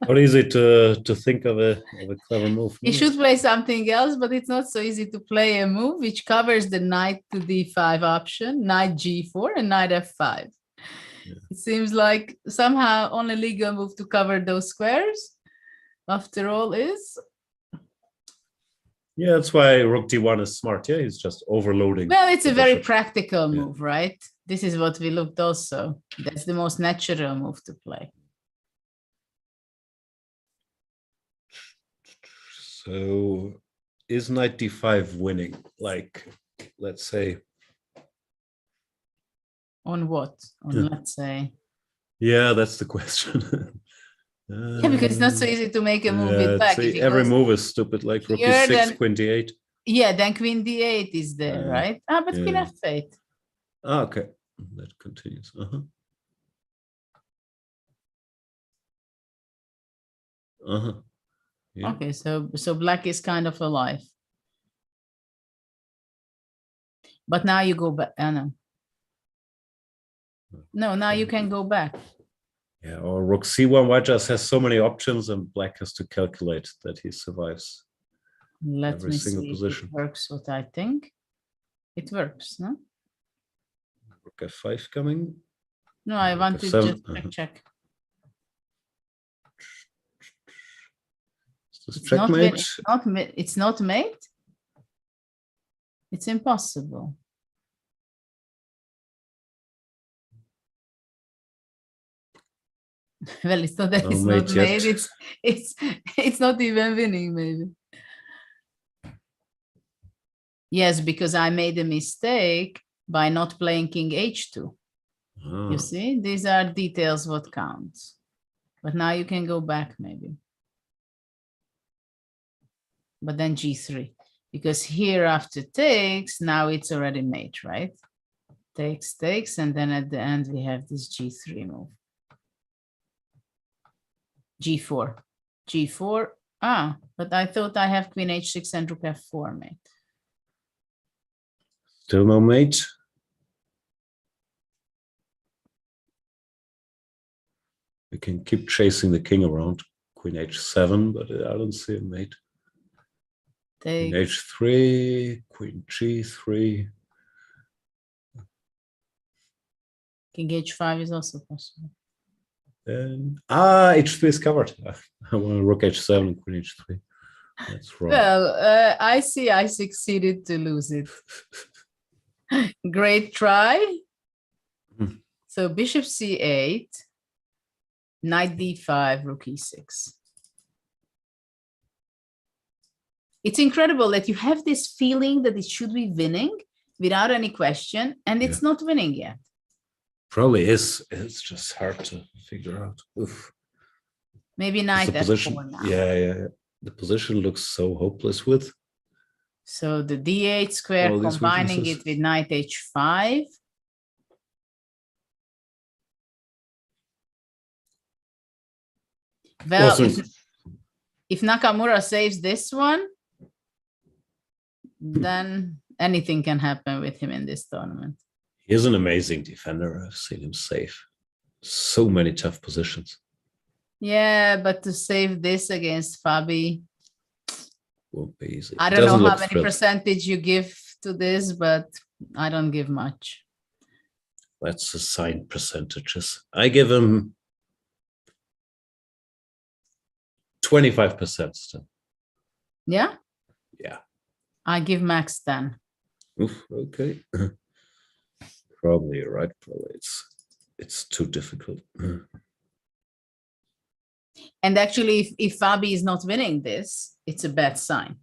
not easy to think of a clever move. You should play something else, but it's not so easy to play a move which covers the knight to d5 option, knight g4 and knight f5. It seems like somehow only legal move to cover those squares, after all, is Yeah, that's why rook d1 is smart. Yeah, he's just overloading. Well, it's a the very bishop. practical move, right? This is what we looked also. That's the most natural move to play. So is knight d5 winning? Like, let's say. On what? On, let's say. Yeah, that's the question. Yeah, because it's not so easy to make a move Yeah, with back. see, If it every goes move is stupid, like rook here, d6, then- queen d8. Yeah, then queen d8 is there, right? Ah, but queen yeah. f8. Ah, okay. That continues. Uh-huh. Uh-huh. Yeah. Okay, so black is kind of alive. But now you go back. No. No, now you can go back. Yeah, or rook c1, white just has so many options and black has to calculate that he survives Let every me single see position. if it works what I think. It works, no? Rook f5 coming. No, I want to f7, just check. Is this It's not, checkmate? it's not mate. It's impossible. Well, it's not that No it's mate not yet. made. It's not even winning, maybe. Yes, because I made a mistake by not playing king h2. Ah. You see, these are details what counts. But now you can go back maybe. But then g3, because here after takes, now it's already mate, right? Takes, and then at the end we have this g3 move. g4, g4. Ah, but I thought I have queen h6 and rook f4 mate. Still no mate. We can keep chasing the king around. Queen h7, but I don't see a mate. Queen h3, queen g3. King h5 is also possible. And h3 is covered. I want rook h7 and queen h3. That's wrong. Well, I see I succeeded to lose it. Great try. So bishop c8, knight d5, rook e6. It's incredible that you have this feeling that it should be winning without any question, and it's not winning yet. Probably is. It's just hard to figure out. Oof. Maybe knight The position, f4 now. yeah. The position looks so hopeless with. So the d8 square, All these combining weaknesses. it with knight h5. Well, Also- if Nakamura saves this one, then anything can happen with him in this tournament. He's an amazing defender. I've seen him save so many tough positions. Yeah, but to save this against Fabi, Won't be easy. I don't Doesn't know how look many thrilled. percentage you give to this, but I don't give much. Let's assign percentages. I give him 25% still. Yeah? Yeah. I give max 10. Oof, okay. Probably you're right. Probably it's too difficult. And actually, if Fabi is not winning this, it's a bad sign.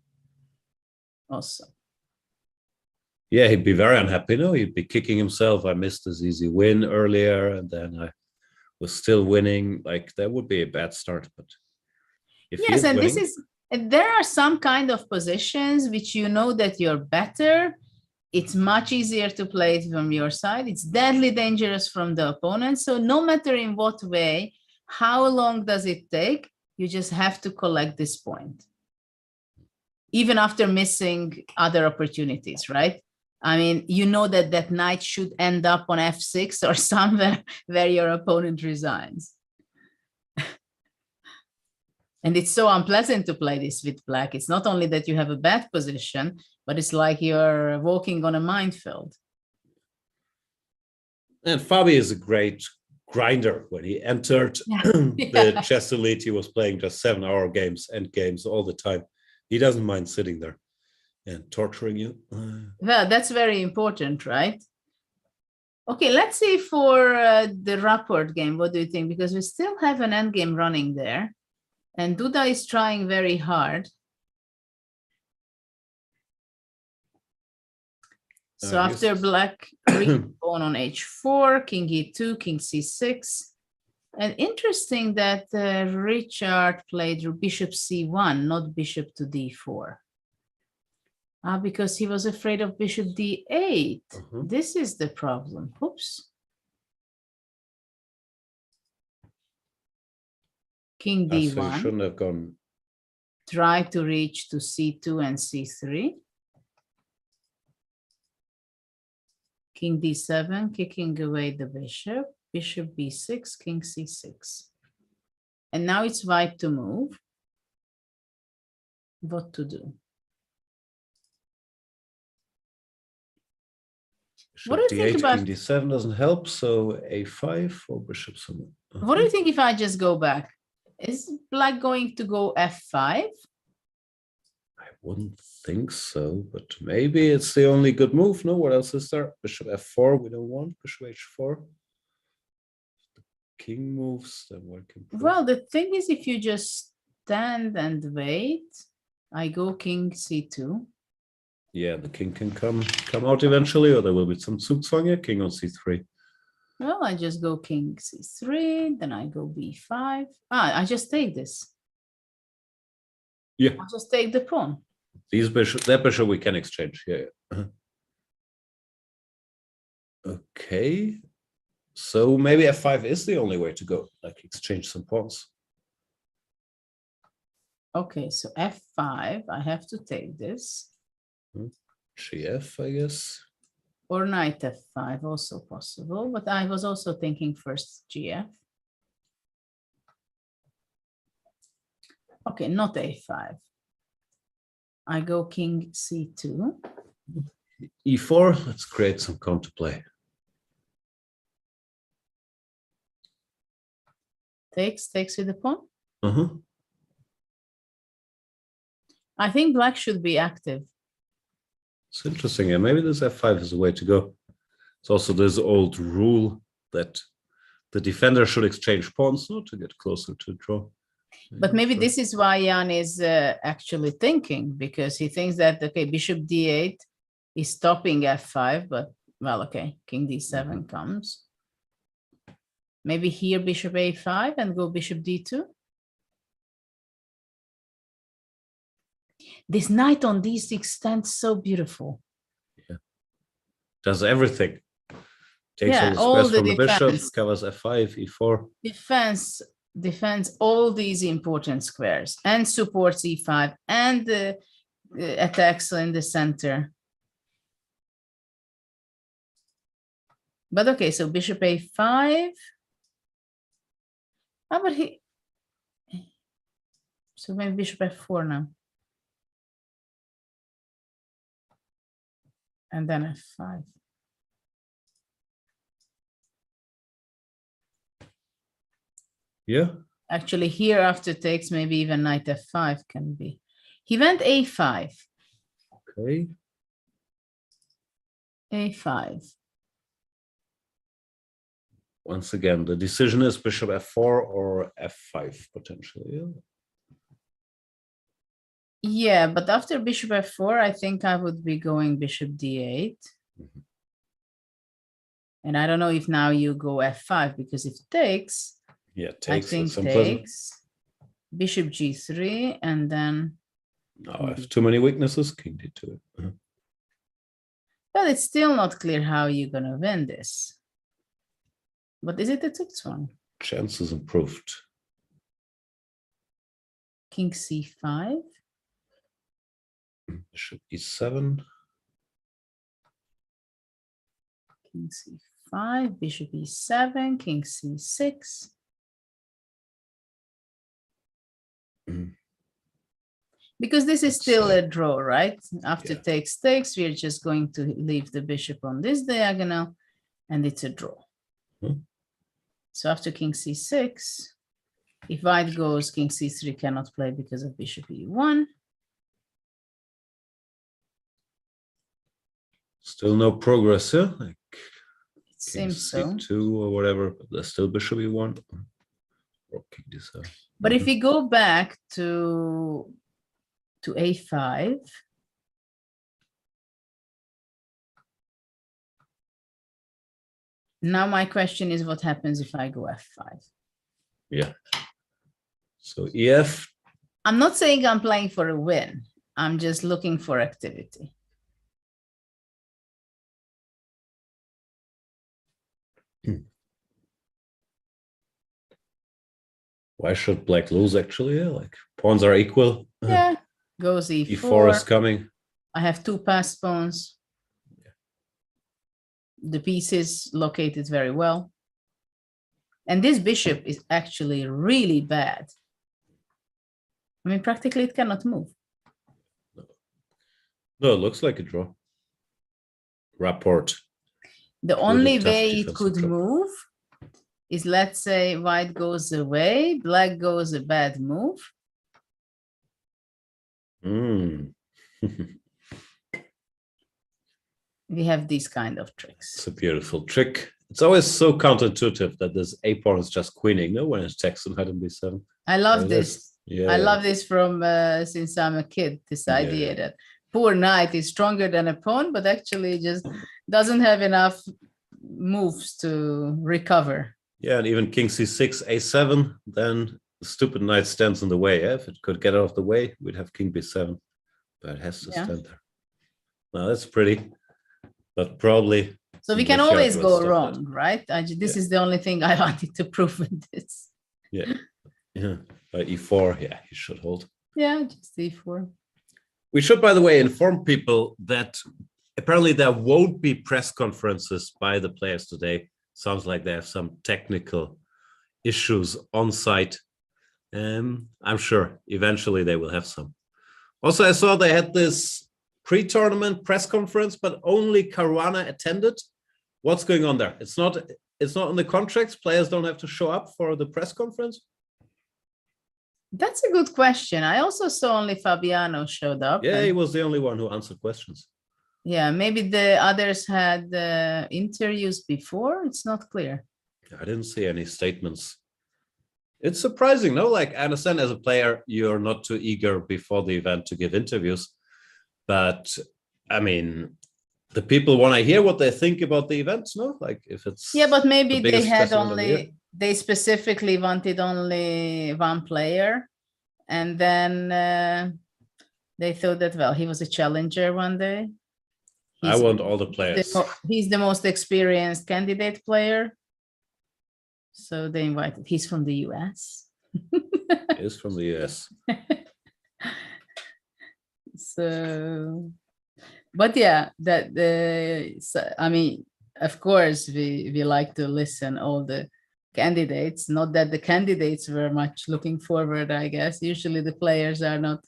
Also. Yeah, he'd be very unhappy. No, he'd be kicking himself. I missed this easy win earlier, and then I was still winning. Like that would be a bad start. But if Yes, he's and winning, this is, there are some kind of positions which you know that you're better. It's much easier to play it from your side. It's deadly dangerous from the opponent. So no matter in what way, how long does it take? You just have to collect this point. Even after missing other opportunities, right? I mean, you know that that knight should end up on f6 or somewhere where your opponent resigns. And it's so unpleasant to play this with black. It's not only that you have a bad position, but it's like you're walking on a minefield. and Fabi is a great grinder. When he entered the chess elite, he was playing just 7-hour games, end games all the time. He doesn't mind sitting there. And torturing you. Well, that's very important, right? Okay, let's see for the rapport game. What do you think? Because we still have an endgame running there. And Duda is trying very hard. So after black, pawn on h4, king e2, king c6. And interesting that Richard played bishop c1, not bishop to d4. Because he was afraid of bishop d8. This is the problem. Oops. King d1. So you shouldn't have gone. Try to reach to c2 and c3. King d7, kicking away the bishop. Bishop b6, king c6. And now it's white to move. What to do? What do you think about king d7 doesn't help, so a5 or bishop somewhere. What do you think if I just go back? Is black going to go f5? I wouldn't think so, but maybe it's the only good move. No, what else is there? Bishop f4, we don't want. Bishop h4. The king moves, then one can. Well, the thing is, if you just stand and wait, I go king c2. Yeah, the king can come out eventually, or there will be some Zugzwang here. King on c3. Well, I just go king c3, then I go b5. I just take this. Yeah. I just take the pawn. That bishop we can exchange. Yeah. Okay. So maybe f5 is the only way to go, like exchange some pawns. Okay, so f5, I have to take this. Gf, I guess. Or knight f5, also possible, but I was also thinking first gf. Okay, not a5. I go king c2. e4, let's create some counterplay. Takes with the pawn. I think black should be active. It's interesting. Yeah, maybe this f5 is the way to go. It's also this old rule that the defender should exchange pawns, not to get closer to draw. But maybe this is why Jan is actually thinking, because he thinks that, okay, bishop d8 is stopping f5, but, well, okay, king d7 comes. Maybe here bishop a5 and go bishop d2. This knight on d6 stands so beautiful. Yeah. Does everything. Takes Yeah, all the squares from the defense. bishop, covers f5, e4. Defends all these important squares and supports e5 and attacks in the center. But okay, so bishop a5. Oh, but so maybe bishop f4 now. And then f5. Yeah. Actually, here after takes, maybe even knight f5 can be. He went a5. Okay. a5. Once again, the decision is bishop f4 or f5 potentially. Yeah. Yeah, but after bishop f4, I think I would be going bishop d8. And I don't know if now you go f5, because if takes, yeah, takes, I think takes, bishop g3, and then... No, I have too many weaknesses, king d2. Well, it's still not clear how you're going to win this. But is it a Zugzwang? Chances improved. King c5. Bishop e7. King c5, bishop e7, king c6. Because this is still a draw, right? After takes, we're just going to leave the bishop on this diagonal, and it's a draw. So after king c6, if white goes, king c3 cannot play because of bishop e1. Still no progress here. Like It seems so. C2 or whatever, but there's still bishop e1. Or king d7. But if we go back to a5, now my question is, what happens if I go f5? Yeah. So ef. I'm not saying I'm playing for a win. I'm just looking for activity. Why should black lose actually? Yeah, like pawns are equal. Yeah, goes e4. e4 is coming. I have two passed pawns. The piece is located very well. And this bishop is actually really bad. I mean, practically it cannot move. No, it looks like a draw. Rapport. The only way it could move is, let's say white goes away, black goes a bad move. We have these kind of tricks. It's a beautiful trick. It's always so counterintuitive that this a pawn is just queening, no, when it's checks on knight and b7. I love this. Yeah. I love this from since I'm a kid, this idea that poor knight is stronger than a pawn, but actually just doesn't have enough moves to recover. Yeah, and even king c6, a7, then the stupid knight stands in the way. If it could get out of the way, we'd have king b7, but it has to stand there. Now that's pretty, but probably. So we can always go wrong, right? This is the only thing I wanted to prove with this. Yeah, yeah. By e4, yeah, he should hold. Yeah, just e4. We should, by the way, inform people that apparently there won't be press conferences by the players today. Sounds like they have some technical issues on site. I'm sure eventually they will have some. Also, I saw they had this pre-tournament press conference, but only Caruana attended. What's going on there? It's not in the contracts. Players don't have to show up for the press conference. That's a good question. I also saw only Fabiano showed up. Yeah, he was the only one who answered questions. Yeah, maybe the others had interviews before. It's not clear. I didn't see any statements. It's surprising, no? Like, I understand as a player, you're not too eager before the event to give interviews. But, I mean, the people want to hear what they think about the event, no? Like, if it's... Yeah, but maybe they had only... They specifically wanted only one player. And then they thought that, well, he was a challenger one day. I want all the players. He's the most experienced candidate player. So they invited, he's from the US. He's from the US. So, but yeah, I mean, of course, we like to listen all the candidates, not that the candidates were much looking forward, I guess. Usually the players are not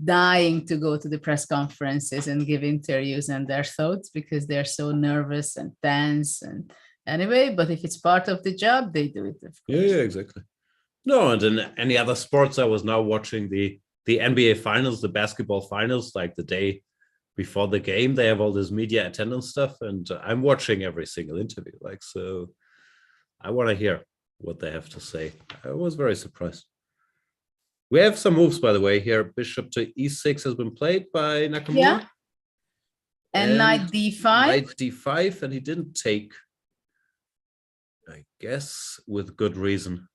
dying to go to the press conferences and give interviews and their thoughts because they're so nervous and tense and anyway, but if it's part of the job, they do it, of course. Yeah, exactly. No, and in any other sports, I was now watching the NBA finals, the basketball finals, like the day before the game, they have all this media attendance stuff, and I'm watching every single interview. Like, so I want to hear what they have to say. I was very surprised. We have some moves, by the way, here. Bishop to e6 has been played by Nakamura. Yeah. And knight d5. Knight d5, and he didn't take, I guess, with good reason.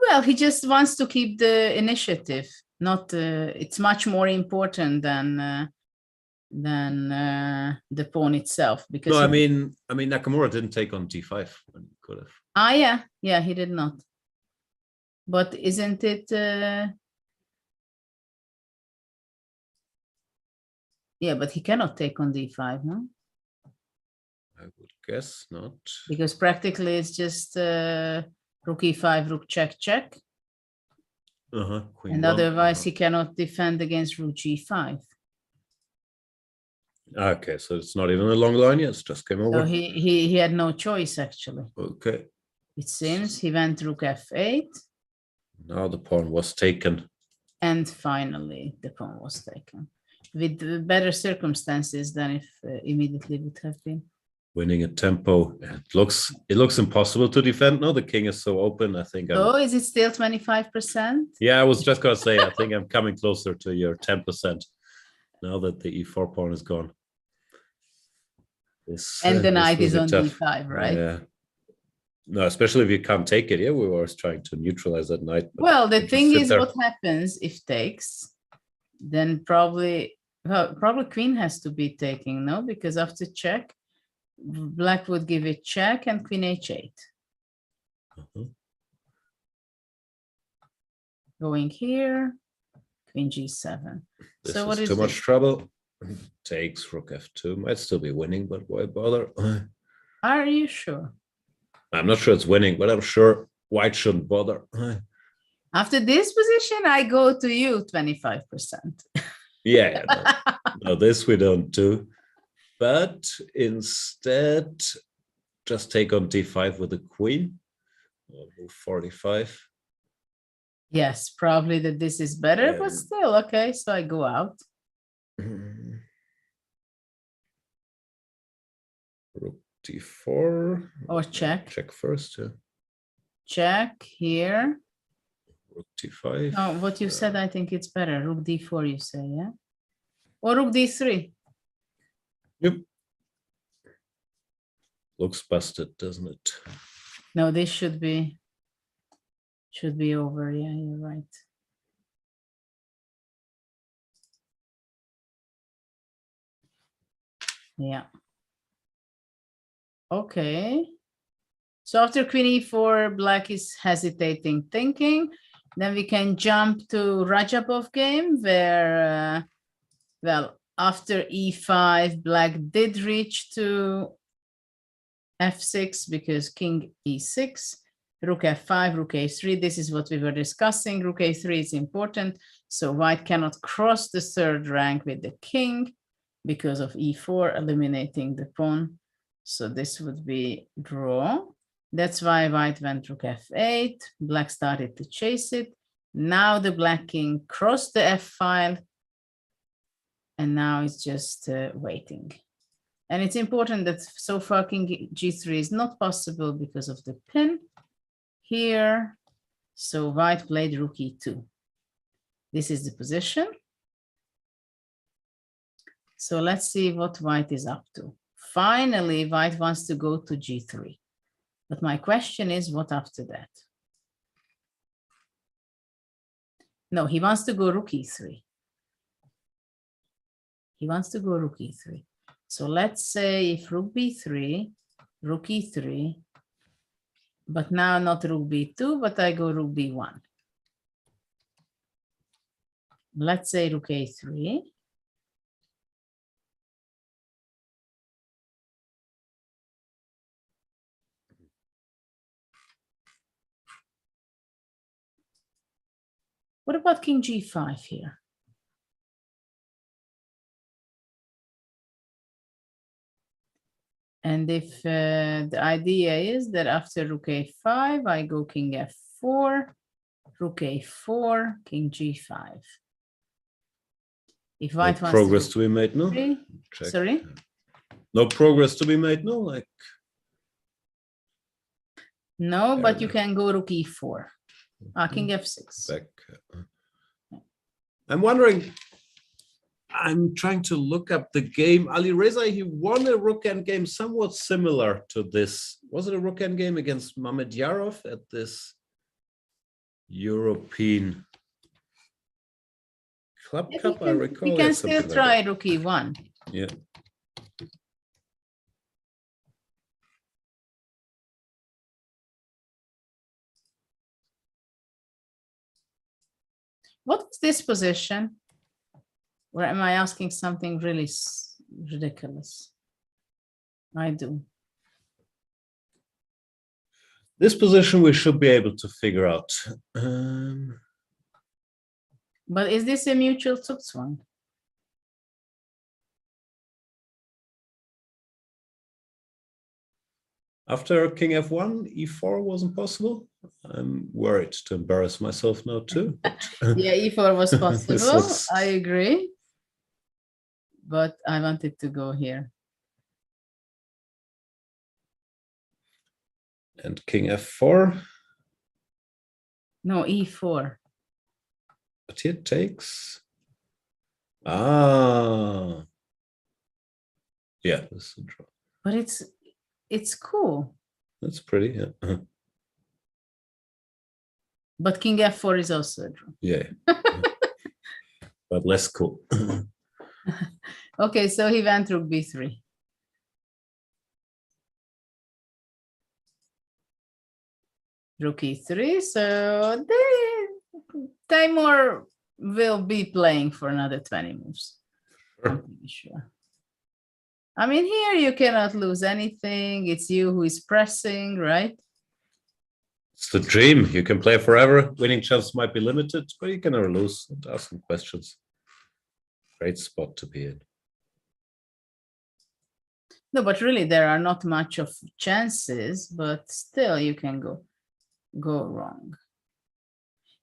Well, he just wants to keep the initiative. Not, it's much more important than the pawn itself. Because no, I mean Nakamura didn't take on d5 when he could have. Yeah, he did not. But isn't it? Yeah, but he cannot take on d5, no? I would guess not. Because practically it's just rook e5, rook check, check. And otherwise he cannot defend against rook g5. Okay, so it's not even a long line yet, it's just came over. So he had no choice, actually. Okay. It seems he went rook f8. Now the pawn was taken. And finally the pawn was taken. with better circumstances than if immediately would have been. Winning at tempo. It looks impossible to defend. No, the king is so open. I think. Oh, is it still 25%? Yeah, I was just gonna say. I think I'm coming closer to your 10% now that the e4 pawn is gone. And the knight is on d5, right? Yeah. No, especially if you can't take it. Yeah, we were always trying to neutralize that knight. Well, the thing is, what happens if takes? Then probably queen has to be taking, no? Because after check, black would give it check and queen h8. Going here, queen g7. This so what is too much trouble. Takes rook f2. Might still be winning, but why bother? Are you sure? I'm not sure it's winning, but I'm sure white shouldn't bother. After this position, I go to you 25%. Yeah, no, this we don't do. But instead, just take on d5 with the queen. Or move 45. Yes, probably that this is better, but still, okay, so I go out. Rook d4. Or check. Check first, yeah. Check here. Rook d5. No, what you said, I think it's better. Rook d4, you say, yeah? Or rook d3. Yep. Looks busted, doesn't it? No, this should be over. Yeah, you're right. Yeah. Okay. So after queen e4, black is hesitating, thinking. Then we can jump to Rajapov game where, well, after e5, black did reach to f6 because king e6, rook f5, rook a3. This is what we were discussing. Rook a3 is important. So white cannot cross the third rank with the king because of e4, eliminating the pawn. So this would be draw. That's why white went rook f8. Black started to chase it. Now the black king crossed the f file. And now it's just waiting. And it's important that so far king g3 is not possible because of the pin here. So white played rook e2. This is the position. So let's see what white is up to. Finally, white wants to go to g3. But my question is, what after that? No, he wants to go rook e3. He wants to go rook e3. So let's say if rook b3, rook e3, but now not rook b2, but I go rook b1. Let's say rook a3. What about king g5 here? And if the idea is that after rook a5, I go king f4, rook a4, king g5. If white wants progress to be made, no? Check. Sorry? No progress to be made, no? Like no, but you can go rook e4. King f6. Back. I'm wondering, I'm trying to look up the game. Ali Reza, he won a rook endgame somewhat similar to this. Was it a rook endgame against Mamedyarov at this European Club Cup? I recall. You can still try rook e1. Yeah. What is this position? Or am I asking something really ridiculous? I do. This position we should be able to figure out. But is this a mutual Zugzwang? After king f1, e4 wasn't possible. I'm worried to embarrass myself now too. Yeah, e4 was possible. I agree. but I wanted to go here. And king f4. No, e4. But here takes. Ah. Yeah, this is a draw. But it's cool. That's pretty, yeah. But king f4 is also a draw. Yeah. But less cool. Okay, so he went rook b3. Rook e3, so Timur will be playing for another 20 moves. I'm pretty sure. I mean, here you cannot lose anything. It's you who is pressing, right? It's the dream. You can play forever. Winning chances might be limited, but you can never lose and ask some questions. Great spot to be in. No, but really there are not much of chances, but still you can go wrong.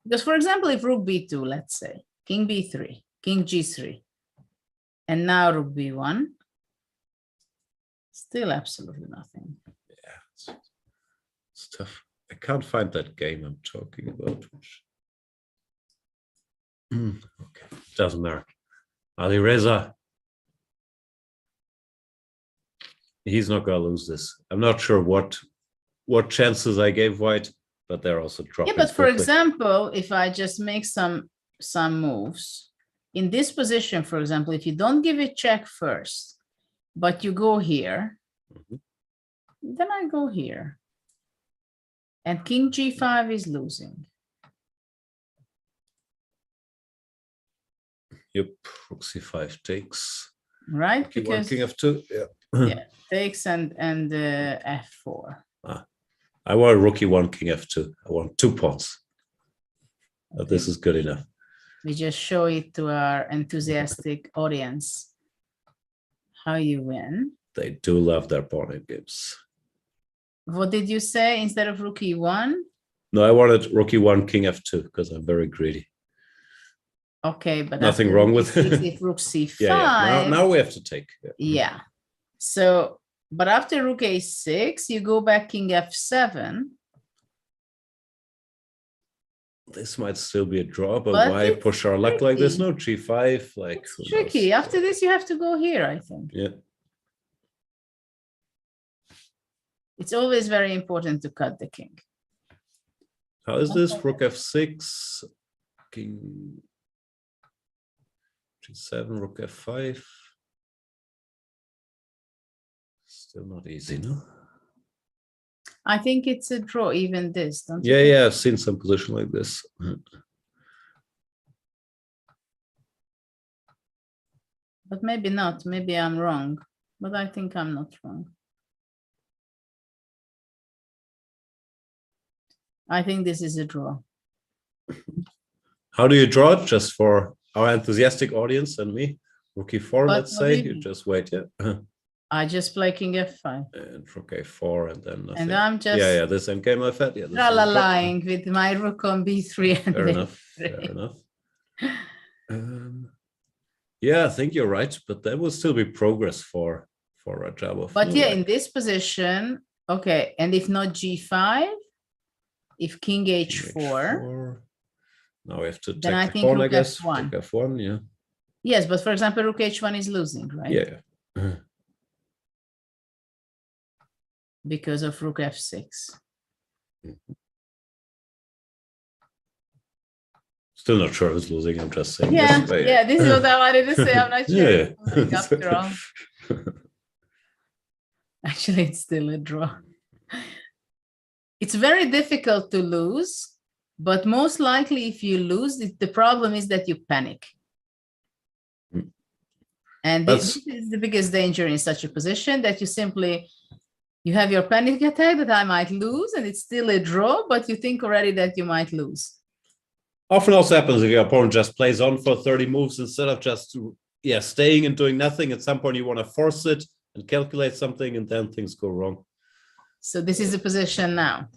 Because for example, if rook b2, let's say, king b3, king g3, and now rook b1, still absolutely nothing. Yeah, it's tough. I can't find that game I'm talking about. Okay, doesn't matter. Ali Reza. He's not going to lose this. I'm not sure what chances I gave White, but they're also dropping. Yeah, but for quickly. example, if I just make some moves in this position, for example, if you don't give it check first, but you go here, then I go here. And king g5 is losing. Yep, rook c5 takes. Right, king because king f2. Yeah. yeah, takes and f4. I want rook e1, king f2. I want 2 pawns. But this is good enough. We just show it to our enthusiastic audience how you win. They do love their pawn in games. What did you say instead of rook e1? No, I wanted rook e1, king f2 because I'm very greedy. Okay, but nothing wrong with it. If rook c5. Yeah. Now we have to take. Yeah. So, but after rook a6, you go back king f7. This might still be a draw, but why push our luck like this? No, g5, like it's tricky. After this, you have to go here, I think. Yeah. It's always very important to cut the king. How is this? Rook f6, king g7, rook f5. Still not easy, no? I think it's a draw, even this, don't you? Yeah, I've seen some position like this. But maybe not. Maybe I'm wrong. But I think I'm not wrong. I think this is a draw. How do you draw it? Just for our enthusiastic audience and me? Rook e4, let's say. You just wait, yeah. I just play king f5. And rook a4 and then nothing. And I'm just this endgame I've had. lying with my rook on b3 and fair enough. Fair enough. Yeah, I think you're right, but that will still be progress for Rajabov. But yeah, in this position, okay, and if not g5, if king h4, now we have to take then I the think pawn, I rook guess. f1. Rook f1, yeah. Yes, but for example, rook h1 is losing, right? Yeah. Because of rook f6. Still not sure who's losing. I'm just saying. Yeah, this, yeah. This is what I wanted to say. I'm not sure. Yeah. Losing after all. Actually, it's still a draw. It's very difficult to lose, but most likely, if you lose, the problem is that you panic. And this is the biggest danger in such a position, that you have your panic attack that I might lose, and it's still a draw, but you think already that you might lose. Often also happens if your opponent just plays on for 30 moves instead of just staying and doing nothing. At some point you want to force it and calculate something, and then things go wrong. So this is the position now.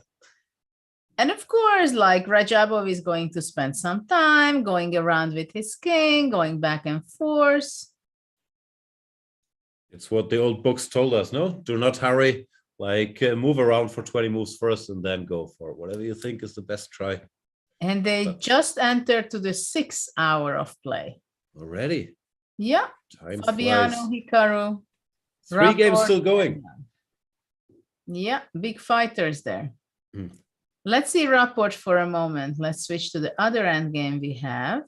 And of course, like Rajabov is going to spend some time going around with his king, going back and forth. It's what the old books told us, no? Do not hurry. Like move around for 20 moves first and then go for whatever you think is the best try. And they just entered to the 6th hour of play. Already? Yeah. Time Fabiano, flies. Hikaru. 3 games Rapport. still going. Yeah, big fighters there. Hmm. Let's see Rapport for a moment. Let's switch to the other end game we have.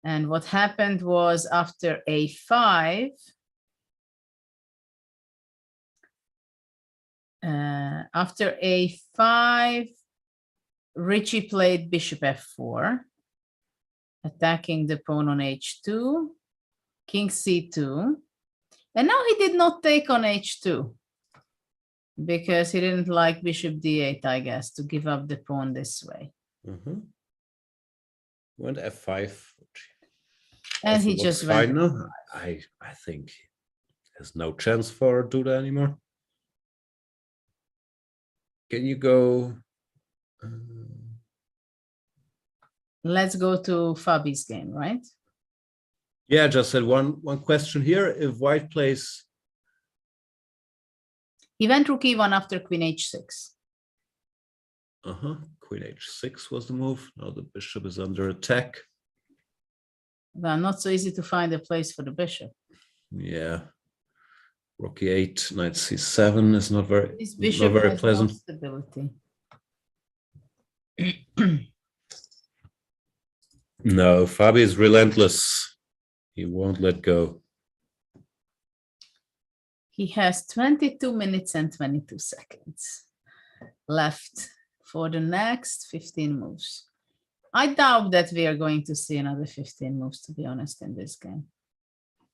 And what happened was after a5, after a5, Richie played bishop f4, attacking the pawn on h2, king c2. And now he did not take on h2 because he didn't like bishop d8, I guess, to give up the pawn this way. Went f5. And Also he looks just fine went. now. I think there's no chance for Duda anymore. Can you go? Let's go to Fabi's game, right? Yeah, just had one question here. If white plays, He went rook e1 after queen h6. queen h6 was the move. Now the bishop is under attack. Well, not so easy to find a place for the bishop. Yeah, rook e8, knight c7 is not very, This not bishop very has pleasant. no stability. No, Fabi is relentless. He won't let go. He has 22 minutes and 22 seconds left for the next 15 moves. I doubt that we are going to see another 15 moves, to be honest, in this game.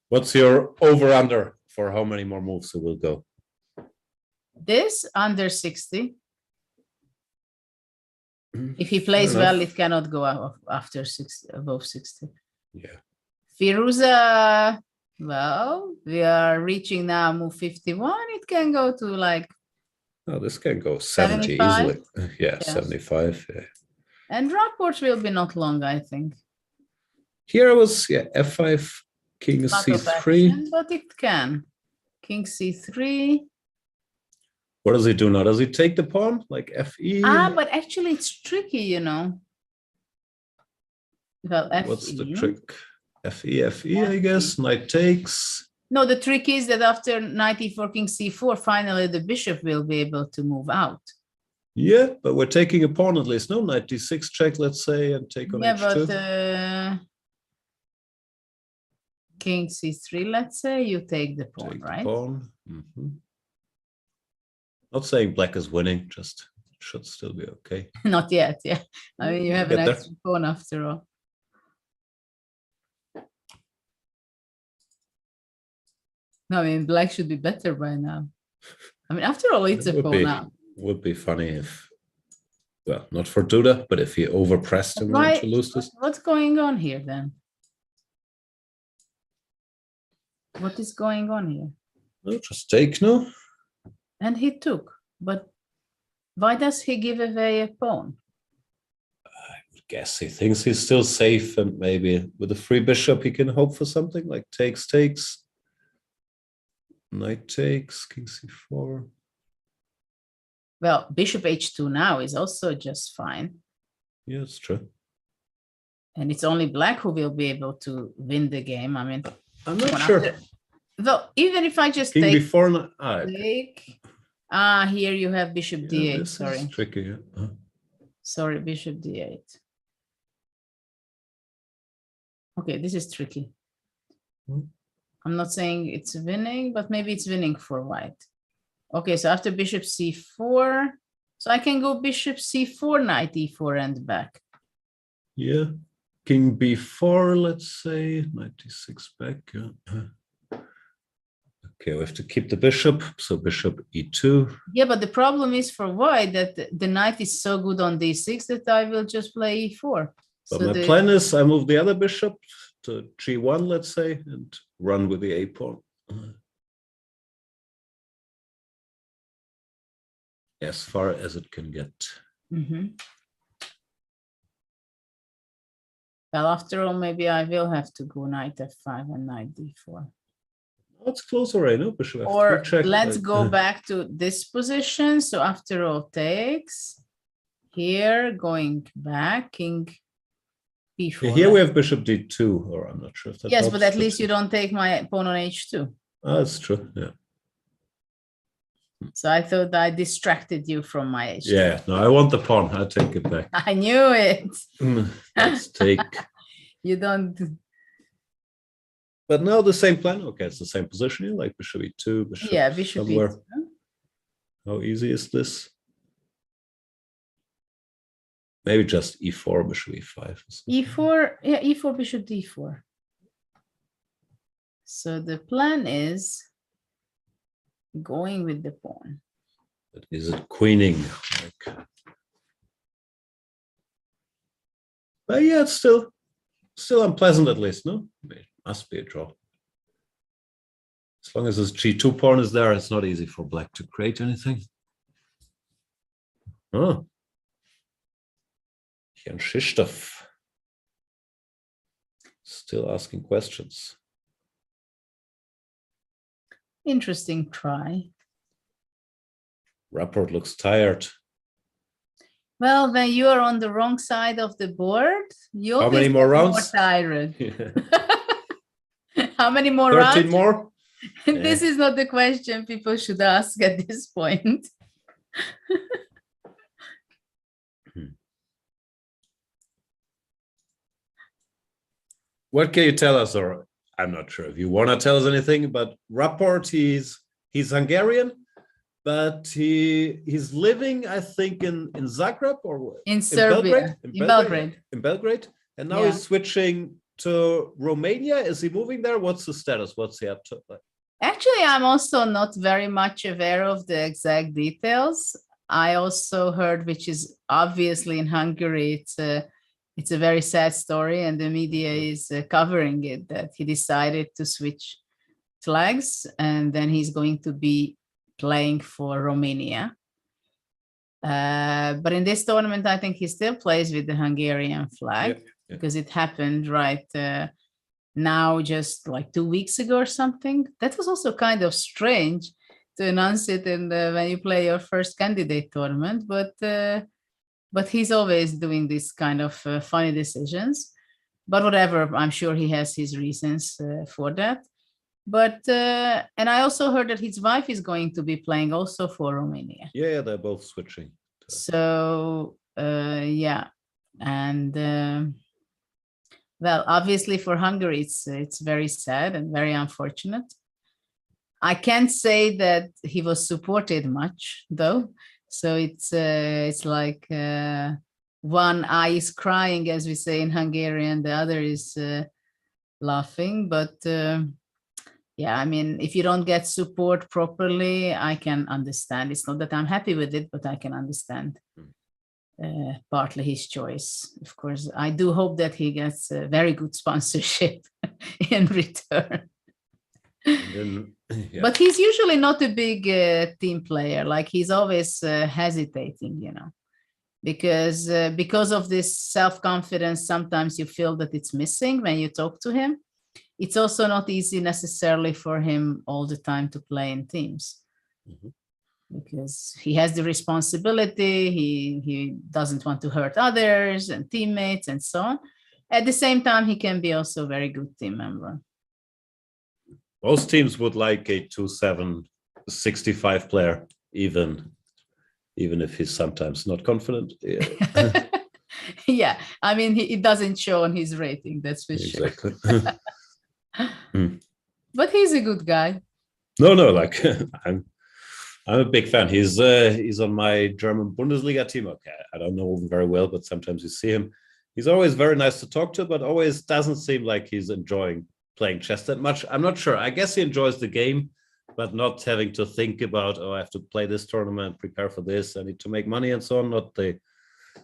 What's your over-under for how many more moves it will go? This under 60. If he plays Fair well, enough. it cannot go after 60, above 60. Yeah. Firuza, well, we are reaching now move 51. It can go to like, Oh, this can go 70 75? easily. Yeah, Yes. 75. Yeah. and Rapport will be not long, I think. Here was f5, king Lot of c3. action, but it can. King c3. What does he do now? Does he take the pawn like fe? But actually it's tricky, you know. Well, fe. What's the trick? Fe, I guess. Knight takes. No, the trick is that after knight e4, king c4, finally the bishop will be able to move out. Yeah, but we're taking a pawn at least. No, knight d6 check, let's say, and take on Yeah, h2. but king c3, let's say, you take the pawn, Take the right? pawn. Not saying black is winning, just should still be okay. Not yet, yeah. I mean, you have an Get there. extra pawn after all. No, I mean, black should be better by now. I mean, after all, it's a pawn up. Would be funny if, well, not for Duda, but if he overpressed him Why, to lose this. what's going on here then? What is going on here? No, just take, no? And he took, but why does he give away a pawn? Guess he thinks he's still safe, and maybe with a free bishop he can hope for something like takes, knight takes, king c4. Well, bishop h2 now is also just fine. Yeah, it's true. And it's only black who will be able to win the game. I mean, I'm not sure. Though, even if I just King take, before, here you have bishop d8, this sorry. is tricky. Yeah. Sorry, bishop d8. Okay, this is tricky. I'm not saying it's winning, but maybe it's winning for white. Okay, so after bishop c4, so I can go bishop c4, knight e4 and back. Yeah, king b4, let's say, knight d6 back. Okay, we have to keep the bishop, so bishop e2. Yeah, but the problem is for white that the knight is so good on d6 that I will just play e4. But So my plan is I move the other bishop to g1, let's say, and run with the a pawn. As far as it can get. Well, after all, maybe I will have to go knight f5 and knight d4. Oh, it's close already, no? Bishop F3 Or check. let's go back to this position. So after all takes, here going back, king b4. Here we have bishop d2, or I'm not sure if that Yes, helps, but at least you don't take my pawn on h2. Oh, that's true, yeah. So I thought I distracted you from my h2. Yeah, no, I want the pawn. I'll take it back. I knew it. Let's take. You don't. But now the same plan. Okay, it's the same position here, like bishop e2, bishop Yeah, bishop somewhere. e2. How easy is this? Maybe just e4, bishop e5. E4, yeah, e4, bishop d4. So the plan is going with the pawn. But is it queening? Like... But yeah, it's still unpleasant at least, no? It must be a draw. As long as this g2 pawn is there, it's not easy for black to create anything. Oh. Jan-Krzysztof. Still asking questions. Interesting try. Rapport looks tired. Well, when you are on the wrong side of the board, you How many more rounds? More tired. How many more 13 rounds? more? This is not the question people should ask at this point. What can you tell us, or I'm not sure if you want to tell us anything, but Rapport, he's Hungarian, but he's living, I think, in Zagreb or in Serbia, in Belgrade. In Belgrade, and now Yeah. he's switching to Romania. Is he moving there? What's the status? What's he up to? Actually, I'm also not very much aware of the exact details. I also heard, which is obviously in Hungary, it's a very sad story, and the media is covering it, that he decided to switch flags, and then he's going to be playing for Romania. But in this tournament, I think he still plays with the Hungarian flag, because it happened right now, just like 2 weeks ago or something. That was also kind of strange to announce it when you play your first candidate tournament, but he's always doing this kind of funny decisions. But whatever, I'm sure he has his reasons for that. But and I also heard that his wife is going to be playing also for Romania. Yeah, they're both switching. So yeah, and well, obviously for Hungary, it's very sad and very unfortunate. I can't say that he was supported much, though. So it's like one eye is crying, as we say in Hungarian, the other is laughing. But yeah, I mean, if you don't get support properly, I can understand. It's not that I'm happy with it, but I can understand partly his choice. Of course, I do hope that he gets a very good sponsorship in return. Then, yeah. But he's usually not a big team player. Like, he's always hesitating, you know, because of this self-confidence. Sometimes you feel that it's missing when you talk to him. It's also not easy necessarily for him all the time to play in teams, because he has the responsibility. He doesn't want to hurt others and teammates and so on. At the same time, he can be also a very good team member. Most teams would like a 2-7, 65 player, even if he's sometimes not confident. Yeah, yeah, I mean, it doesn't show on his rating, that's for sure. But he's a good guy. No, like I'm a big fan. He's on my German Bundesliga team. Okay, I don't know him very well, but sometimes you see him. He's always very nice to talk to, but always doesn't seem like he's enjoying playing chess that much. I'm not sure. I guess he enjoys the game, but not having to think about, oh, I have to play this tournament, prepare for this, I need to make money and so on. Not the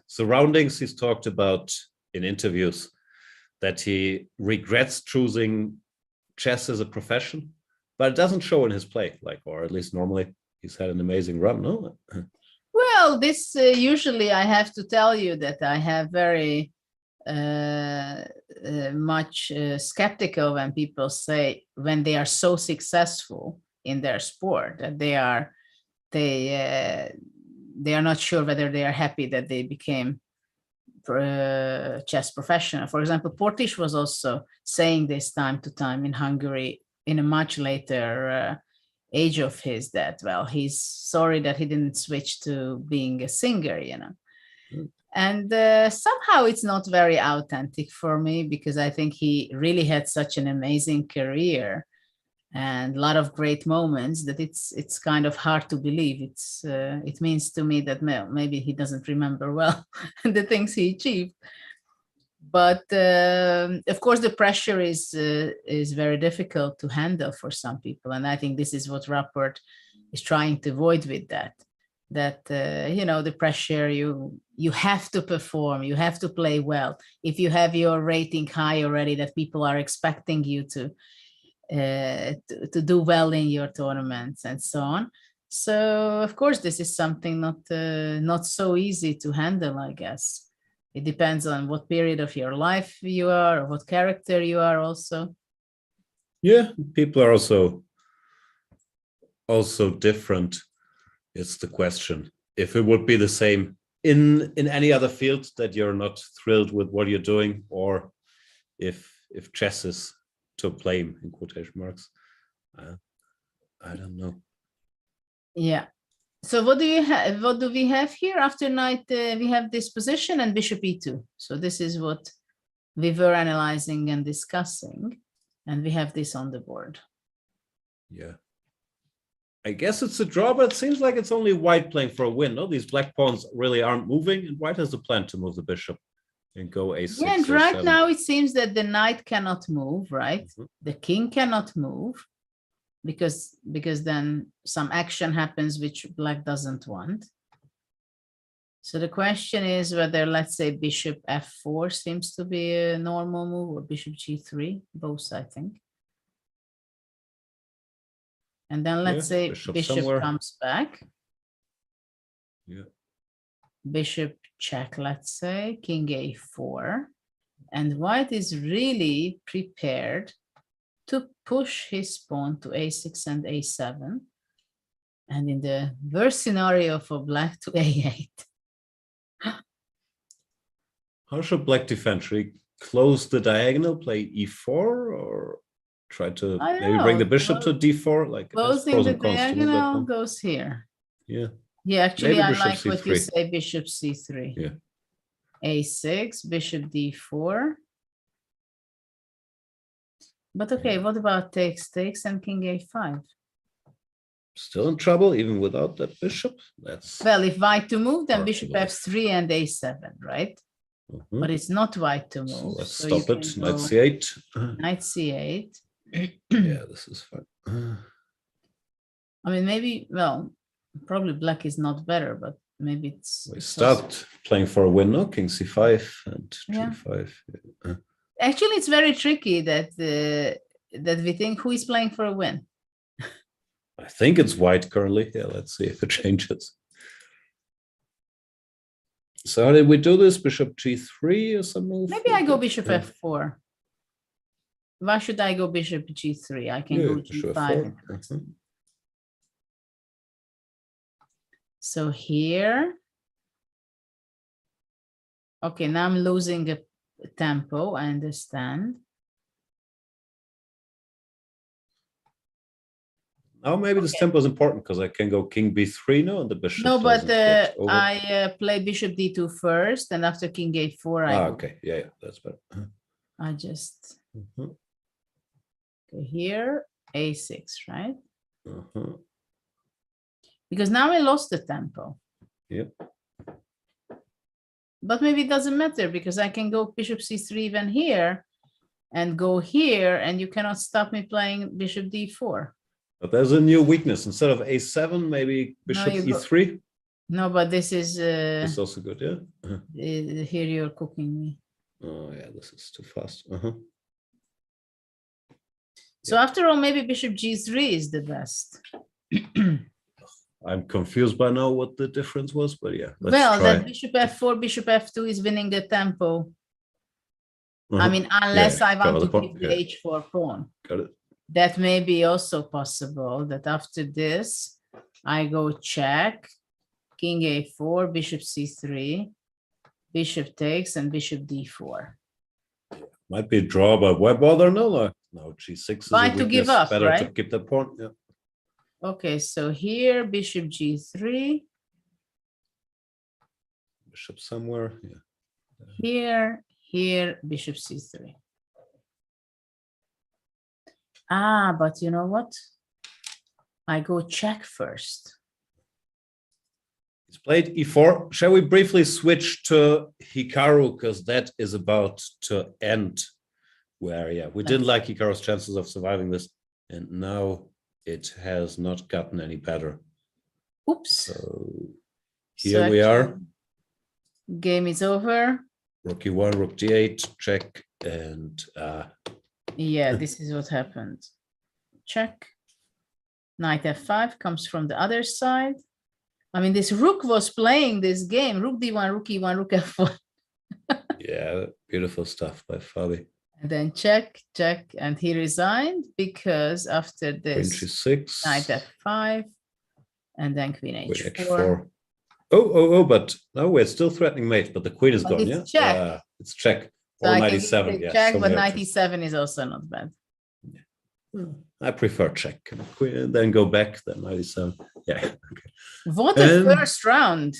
surroundings. He's talked about in interviews that he regrets choosing chess as a profession, but it doesn't show in his play, like, or at least normally he's had an amazing run, no? Well, this usually I have to tell you that I have very much skeptical when people say, when they are so successful in their sport, that they are not sure whether they are happy that they became chess professional. For example, Portis was also saying this time to time in Hungary in a much later age of his, that, well, he's sorry that he didn't switch to being a singer, you know. And somehow it's not very authentic for me, because I think he really had such an amazing career and a lot of great moments that it's kind of hard to believe. It means to me that maybe he doesn't remember well the things he achieved. But of course, the pressure is very difficult to handle for some people, and I think this is what Rapport is trying to avoid with that. You know, the pressure, you have to perform, you have to play well. If you have your rating high already, that people are expecting you to do well in your tournaments and so on. So of course, this is something not so easy to handle, I guess. It depends on what period of your life you are, or what character you are also. Yeah, people are also different. It's the question. If it would be the same in any other field, that you're not thrilled with what you're doing, or if chess is to blame, in quotation marks, I don't know. Yeah. So what do you have? What do we have here? After knight, we have this position and bishop e2. So this is what we were analyzing and discussing, and we have this on the board. Yeah. I guess it's a draw, but it seems like it's only white playing for a win. No, these black pawns really aren't moving, and white has a plan to move the bishop and go a6. Yeah, and right now it seems that the knight cannot move, right? The king cannot move, because then some action happens which black doesn't want. So the question is whether, let's say, bishop f4 seems to be a normal move, or bishop g3, both, I think. And then let's say bishop comes back. Yeah. Bishop check, let's say, king a4. And white is really prepared to push his pawn to a6 and a7. And in the worst scenario for black, to a8. How should black defend? Should he close the diagonal, play e4, or try to maybe bring the bishop to d4? Like, closing the diagonal goes here. Yeah. Yeah, actually, I like c3. what you say, bishop c3. Yeah. a6, bishop d4. But okay, what about takes and king a5? Still in trouble, even without that bishop. That's well, if white to move, then bishop f3 and a7, right? But it's not white to move. So let's stop it. Knight c8. Knight c8. Yeah, this is fine. I mean, maybe, well, probably black is not better, but maybe it's... We stopped playing for a win, no? King c5 and g5. Yeah. Actually, it's very tricky that we think who is playing for a win. I think it's white currently. Yeah, let's see if it changes. So how did we do this? Bishop g3 or some move? Maybe I go bishop f4. Why should I go bishop g3? I can go g5. So here, okay, now I'm losing a tempo, I understand. Now maybe this tempo is important, because I can go king b3 now, and the bishop. No, but I play bishop d2 first, and after king a4, I okay, yeah, that's better. I just go here, a6, right? Because now I lost the tempo. Yep. But maybe it doesn't matter, because I can go bishop c3 even here, and go here, and you cannot stop me playing bishop d4. But there's a new weakness. Instead of a7, maybe bishop e3. No, but this is... it's also good, yeah? Here you're cooking me. Oh, yeah, this is too fast. So after all, maybe bishop g3 is the best. I'm confused by now what the difference was, but yeah. Well, that bishop f4, bishop f2 is winning the tempo. I mean, unless I want to pawn. keep the h4 pawn. Got it. That may be also possible that after this, I go check, king a4, bishop c3, bishop takes, and bishop d4. Might be a draw, but why bother? No, g6 is Why a to weakness. give up, Better to right? keep that pawn. Yeah. Okay, so here, bishop g3. Bishop somewhere. Yeah. Here, bishop c3. Ah, but you know what? I go check first. He's played e4. Shall we briefly switch to Hikaru, because that is about to end. Where, yeah, we didn't like Hikaru's chances of surviving this, and now it has not gotten any better. Oops. So here we are. Game is over. Rook e1, rook d8, check, and yeah, this is what happened. Check. Knight f5 comes from the other side. I mean, this rook was playing this game. Rook d1, rook e1, rook f1. yeah, beautiful stuff by Fabi. And then check, check, and he resigned because after this, queen g6, knight f5, and then queen h4. But no, we're still threatening mate, but the queen is gone, it's yeah? check. It's check. So Or I knight can e7, yeah. check, so but many knight options. e7 is also not bad. I prefer check. Queen, then go back, then knight e7. Yeah. Okay. What a first round.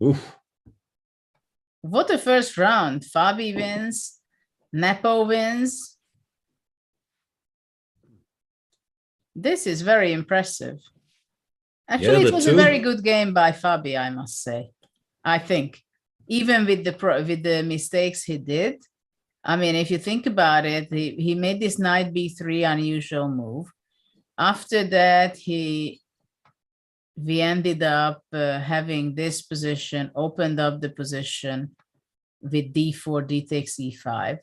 Oof. What a first round. Fabi wins. Nepo wins. This is very impressive. Actually, it was a very good game by Fabi, I must say. I think, even with the mistakes he did. I mean, if you think about it, he made this knight b3 unusual move. After that, we ended up having this position, opened up the position with d4, d takes e5.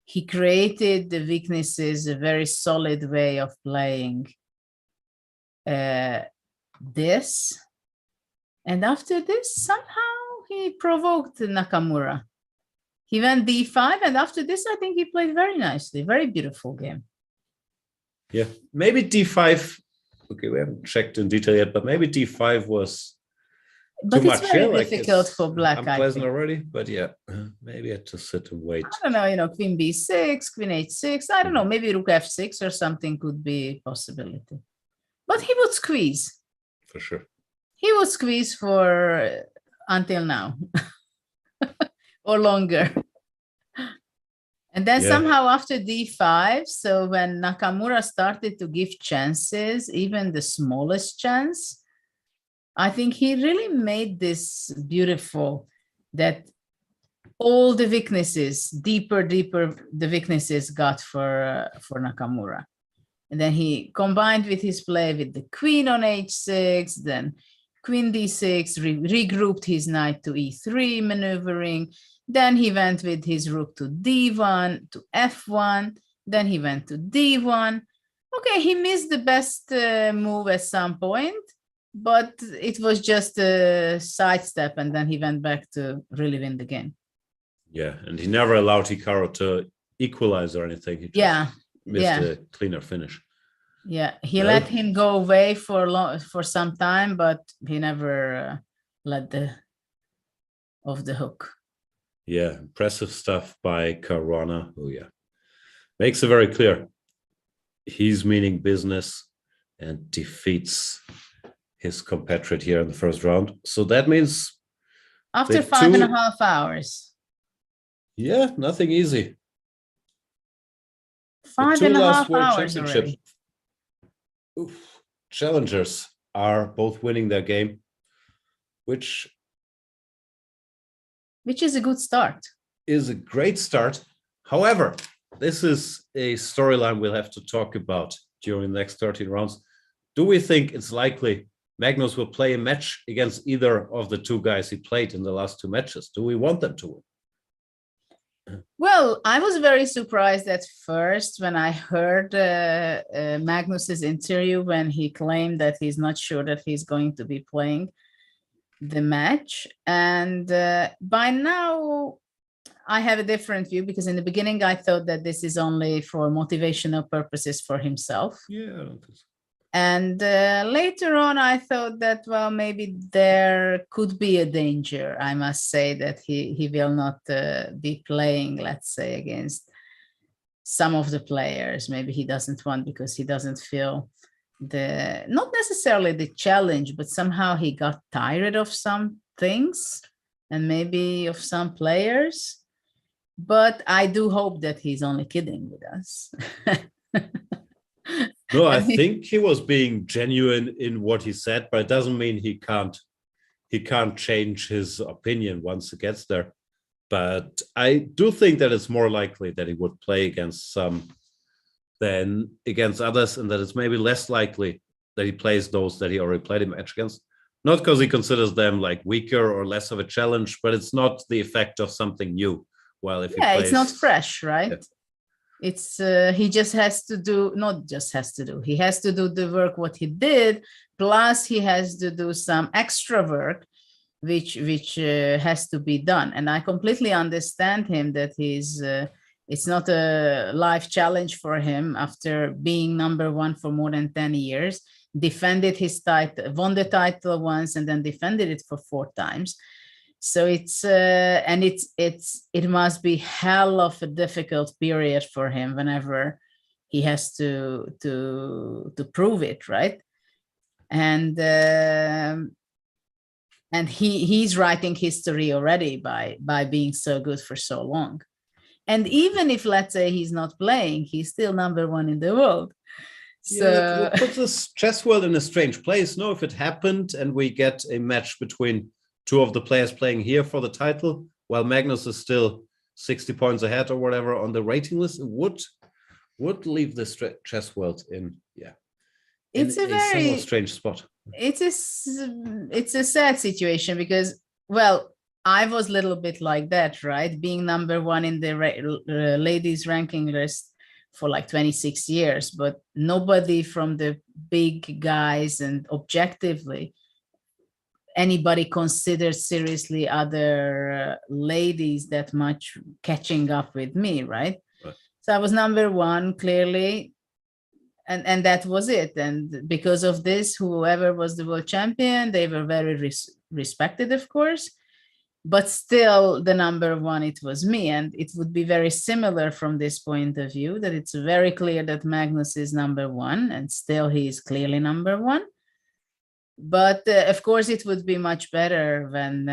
He created the weaknesses, a very solid way of playing this. And after this, somehow he provoked Nakamura. He went d5, and after this, I think he played very nicely. Very beautiful game. Yeah, maybe d5. Okay, we haven't checked in detail yet, but maybe d5 was but too it's much. very Yeah, difficult for black. Unpleasant already, but yeah, maybe I had to sit and wait. I don't know, queen b6, queen h6. I don't know, maybe rook f6 or something could be a possibility. But he would squeeze. For sure. He would squeeze for until now or longer. And then somehow after d5, so when Nakamura started to give chances, even the smallest chance, I think he really made this beautiful, that all the weaknesses, deeper, the weaknesses got for Nakamura. And then he combined with his play with the queen on h6, then queen d6, regrouped his knight to e3 maneuvering. Then he went with his rook to d1, to f1. Then he went to d1. Okay, he missed the best move at some point, but it was just a sidestep, and then he went back to really win the game. Yeah, and he never allowed Hikaru to equalize or anything. He just missed a cleaner finish. Yeah, he let him go away for some time, but he never let off the hook. Yeah, impressive stuff by Caruana. Oh yeah, makes it very clear. He's meaning business and defeats his compatriot here in the first round. So that means after 5.5 hours. Yeah, nothing easy. 5.5 hours already. Oof. Challengers are both winning their game, which is a good start. Is a great start. However, this is a storyline we'll have to talk about during the next 13 rounds. Do we think it's likely Magnus will play a match against either of the two guys he played in the last two matches? Do we want them to win? Well, I was very surprised at first when I heard Magnus's interview when he claimed that he's not sure that he's going to be playing the match. And by now, I have a different view because in the beginning I thought that this is only for motivational purposes for himself. Yeah, I don't think so. And later on, I thought that, well, maybe there could be a danger. I must say that he will not be playing, let's say, against some of the players. Maybe he doesn't want because he doesn't feel not necessarily the challenge, but somehow he got tired of some things and maybe of some players. But I do hope that he's only kidding with us. No, I think he was being genuine in what he said, but it doesn't mean he can't change his opinion once it gets there. But I do think that it's more likely that he would play against some than against others, and that it's maybe less likely that he plays those that he already played a match against. Not because he considers them like weaker or less of a challenge, but it's not the effect of something new. Well, if he plays, it's not fresh, right? Yeah. It's he just has to do, not just has to do, he has to do the work what he did, plus he has to do some extra work which has to be done. And I completely understand him that he's it's not a life challenge for him after being number one for more than 10 years, defended his title, won the title once and then defended it for 4 times. So it's and it must be hell of a difficult period for him whenever he has to prove it, right? And he's writing history already by being so good for so long. And even if, let's say, he's not playing, he's still number one in the world. So yeah, it puts this chess world in a strange place. No, if it happened and we get a match between 2 of the players playing here for the title, while Magnus is still 60 points ahead or whatever on the rating list, it would leave this chess world in it's a very somewhat strange spot. It's a sad situation because, well, I was a little bit like that, right? Being number one in the ladies ranking list for like 26 years, but nobody from the big guys and objectively anybody considered seriously other ladies that much catching up with me, right? So I was number one clearly, and that was it. And because of this, whoever was the world champion, they were very respected, of course, but still the number one, it was me. And it would be very similar from this point of view, that it's very clear that Magnus is number one and still he is clearly number one. But of course, it would be much better when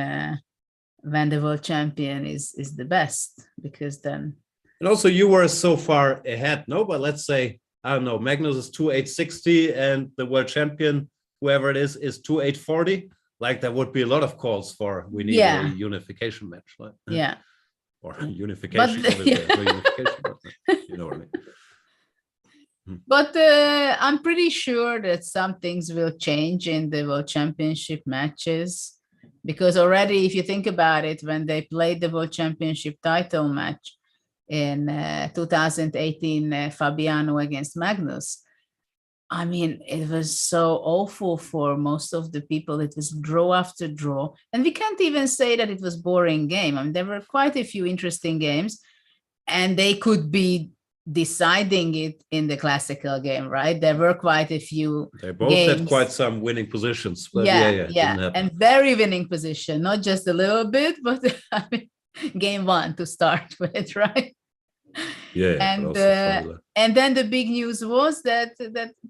the world champion is the best, because then. And also, you were so far ahead, no? But let's say, I don't know, Magnus is 2.860 and the world champion, whoever it is 2.840. Like, there would be a lot of calls for we need a unification match, right? Yeah. Or unification. Unification, you know what I mean. But I'm pretty sure that some things will change in the World Championship matches, because already, if you think about it, when they played the World Championship title match in 2018, Fabiano against Magnus, I mean, it was so awful for most of the people. It was draw after draw. And we can't even say that it was boring game. I mean, there were quite a few interesting games, and they could be deciding it in the classical game, right? There were quite a few. They both had quite some winning positions. But yeah, and very winning position, not just a little bit, but I mean, game 1 to start with, right? Yeah, and then the big news was that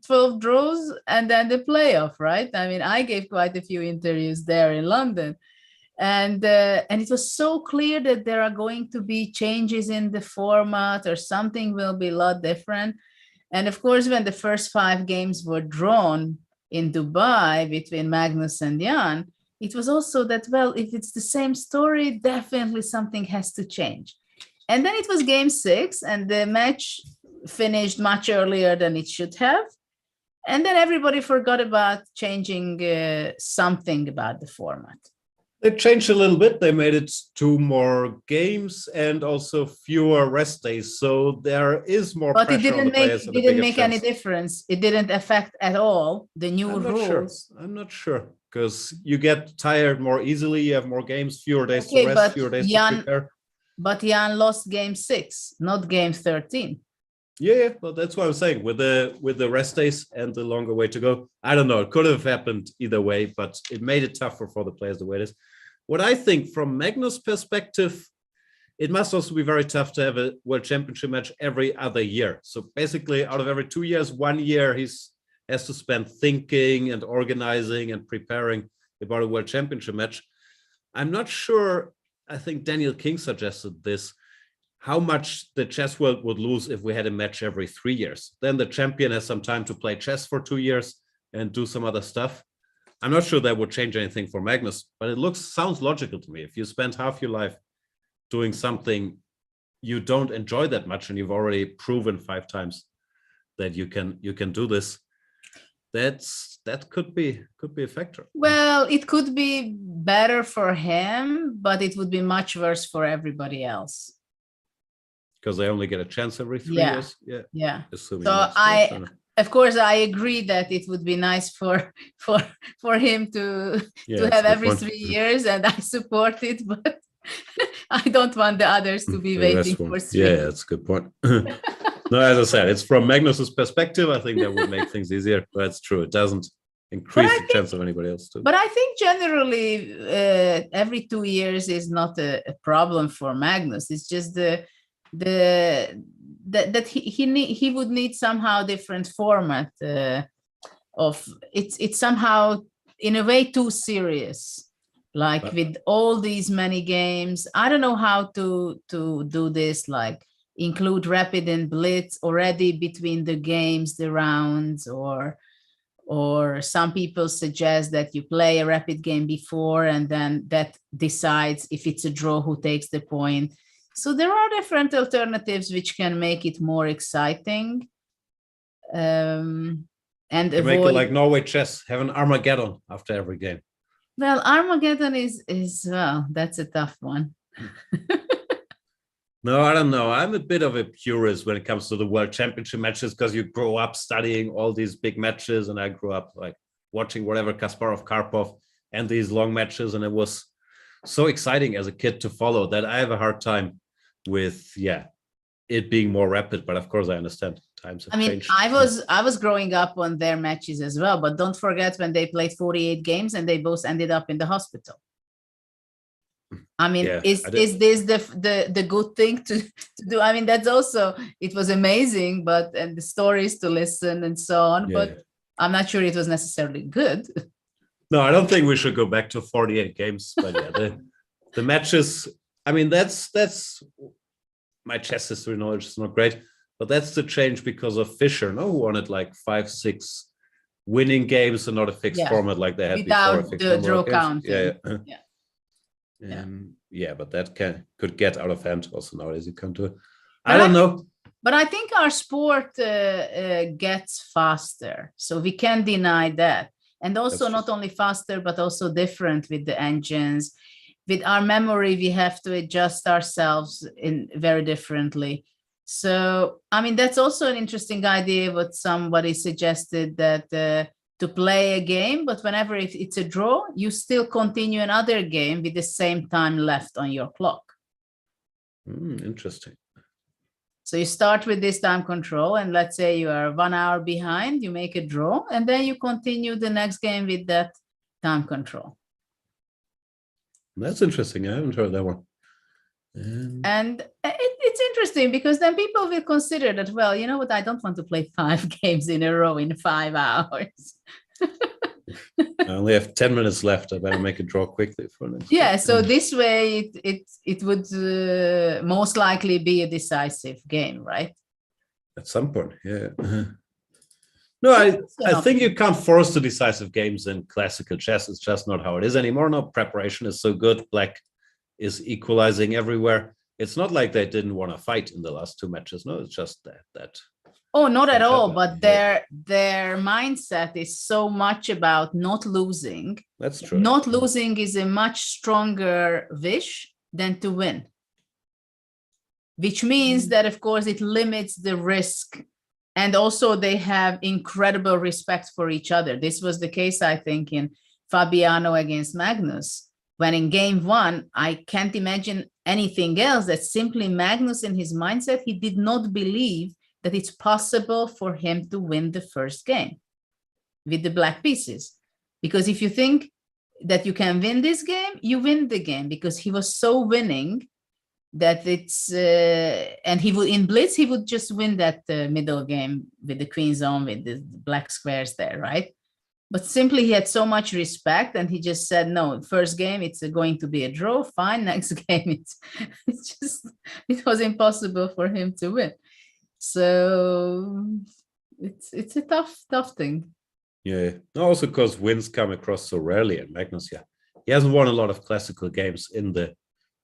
12 draws and then the playoff, right? I mean, I gave quite a few interviews there in London. And it was so clear that there are going to be changes in the format, or something will be a lot different. And of course, when the first 5 games were drawn in Dubai between Magnus and Jan, it was also that, well, if it's the same story, definitely something has to change. And then it was game 6, and the match finished much earlier than it should have. And then everybody forgot about changing something about the format. They changed a little bit. They made it 2 more games and also fewer rest days. So there is more pressure on the players. But it didn't make any difference. It didn't affect at all the new rules. I'm not sure, because you get tired more easily. You have more games, fewer days to rest, fewer days to prepare. But Jan lost game 6, not game 13. Yeah, well, that's what I'm saying. With the rest days and the longer way to go, I don't know. It could have happened either way, but it made it tougher for the players the way it is. What I think from Magnus' perspective, it must also be very tough to have a World Championship match every other year. So basically, out of every 2 years, 1 year has to spend thinking and organizing and preparing about a World Championship match. I'm not sure. I think Daniel King suggested this. How much the chess world would lose if we had a match every 3 years. Then the champion has some time to play chess for 2 years and do some other stuff. I'm not sure that would change anything for Magnus, but it sounds logical to me. If you spend half your life doing something you don't enjoy that much, and you've already proven 5 times that you can do this, that could be a factor. Well, it could be better for him, but it would be much worse for everybody else. Because they only get a chance every 3 Yeah. years. Yeah. Assuming So that's the- of course, I agree that it would be nice for him to Yeah, that's have a good every point. 3 years, and I support it, but I don't want the others to be the waiting rest won't. for 3. Yeah, that's a good point. No, as I said, it's from Magnus's perspective. I think that would make things easier, but it's true. It doesn't increase the chance of anybody else to. But I think generally every 2 years is not a problem for Magnus. It's just that he would need somehow different format of it's somehow in a way too serious, like with all these many games. I don't know how to do this, like include rapid and blitz already between the games, the rounds, or some people suggest that you play a rapid game before and then that decides if it's a draw who takes the point. So there are different alternatives which can make it more exciting. And You make it like Norway chess, have an Armageddon after every game. Well, Armageddon is well, that's a tough one. No, I don't know. I'm a bit of a purist when it comes to the World Championship matches because you grow up studying all these big matches, and I grew up like watching whatever Kasparov, Karpov, and these long matches, and it was so exciting as a kid to follow that I have a hard time with it being more rapid. But of course, I understand times have changed. I was growing up on their matches as well, but don't forget when they played 48 games and they both ended up in the hospital. I mean, is this the good thing to do? I mean, that's also, it was amazing, and the stories to listen and so on, but I'm not sure it was necessarily good. No, I don't think we should go back to 48 games, but the matches, I mean, that's my chess history knowledge is not great, but that's the change because of Fischer, who wanted like 5, 6 winning games and not a fixed format like they had without before. The draw count. But that could get out of hand also nowadays. You can't do it. I don't know. But I think our sport gets faster, so we can't deny that. And also not only faster, but also different with the engines. With our memory, we have to adjust ourselves in very differently. So, I mean, that's also an interesting idea. What somebody suggested, that to play a game, but whenever it's a draw, you still continue another game with the same time left on your clock. Interesting. So you start with this time control, and let's say you are 1 hour behind, you make a draw, and then you continue the next game with that time control. That's interesting. I haven't heard that one. And it's interesting because then people will consider that, well, you know what, I don't want to play 5 games in a row in 5 hours. I only have 10 minutes left. I better make a draw quickly for next. So this way it would most likely be a decisive game, right? At some point, No, I think you can't force the decisive games in classical chess. It's just not how it is anymore. No, preparation is so good. Black is equalizing everywhere. It's not like they didn't want to fight in the last 2 matches. No, it's just that. Oh, not at all. But their mindset is so much about not losing. That's true. Not losing is a much stronger wish than to win, which means that, of course, it limits the risk. And also they have incredible respect for each other. This was the case, I think, in Fabiano against Magnus. When in game one, I can't imagine anything else. That simply Magnus in his mindset, he did not believe that it's possible for him to win the first game with the black pieces. Because if you think that you can win this game, you win the game, because he was so winning that it's, and he would, in Blitz, he would just win that middle game with the queen zone, with the black squares there, right? But simply he had so much respect, and he just said, no, first game, it's going to be a draw, fine, next game, it's just, it was impossible for him to win. So it's a tough thing. Yeah, also because wins come across so rarely, and Magnus, yeah, he hasn't won a lot of classical games in the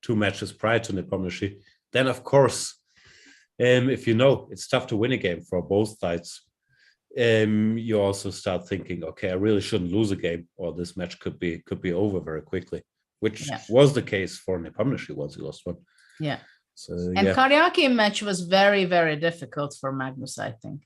2 matches prior to Nepomniachtchi. Then, of course, if you know it's tough to win a game for both sides, you also start thinking, okay, I really shouldn't lose a game, or this match could be over very quickly, which was the case for Nepomniachtchi once he lost one. Yeah. So, and Kariaki match was very, very difficult for Magnus, I think.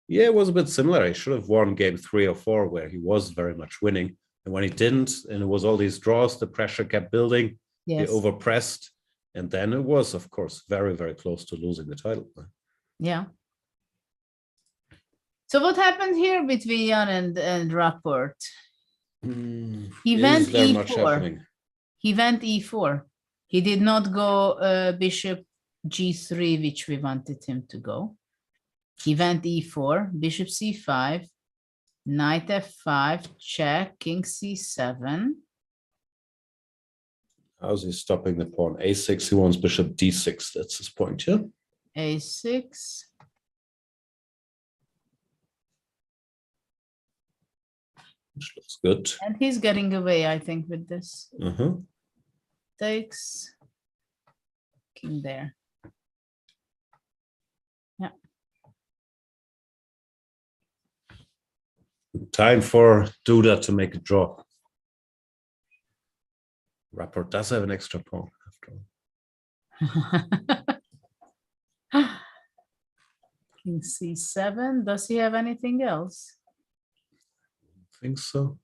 Yeah, it was a bit similar. He should have won game 3 or 4, where he was very much winning. And when he didn't, and it was all these draws, the pressure kept building. Yes. He overpressed. And then it was, of course, very, very close to losing the title. Yeah. So what happened here between Jan and Rapport? He went E4. He went E4. He did not go bishop G3, which we wanted him to go. He went E4, bishop C5, knight F5, check, king C7. How's he stopping the pawn? A6, he wants bishop D6. That's his point, yeah? A6. Which looks good. And he's getting away, I think, with this. Takes. King there. Yeah. Time for Duda to make a draw. Rapport does have an extra pawn after all. King C7. Does he have anything else? I think so.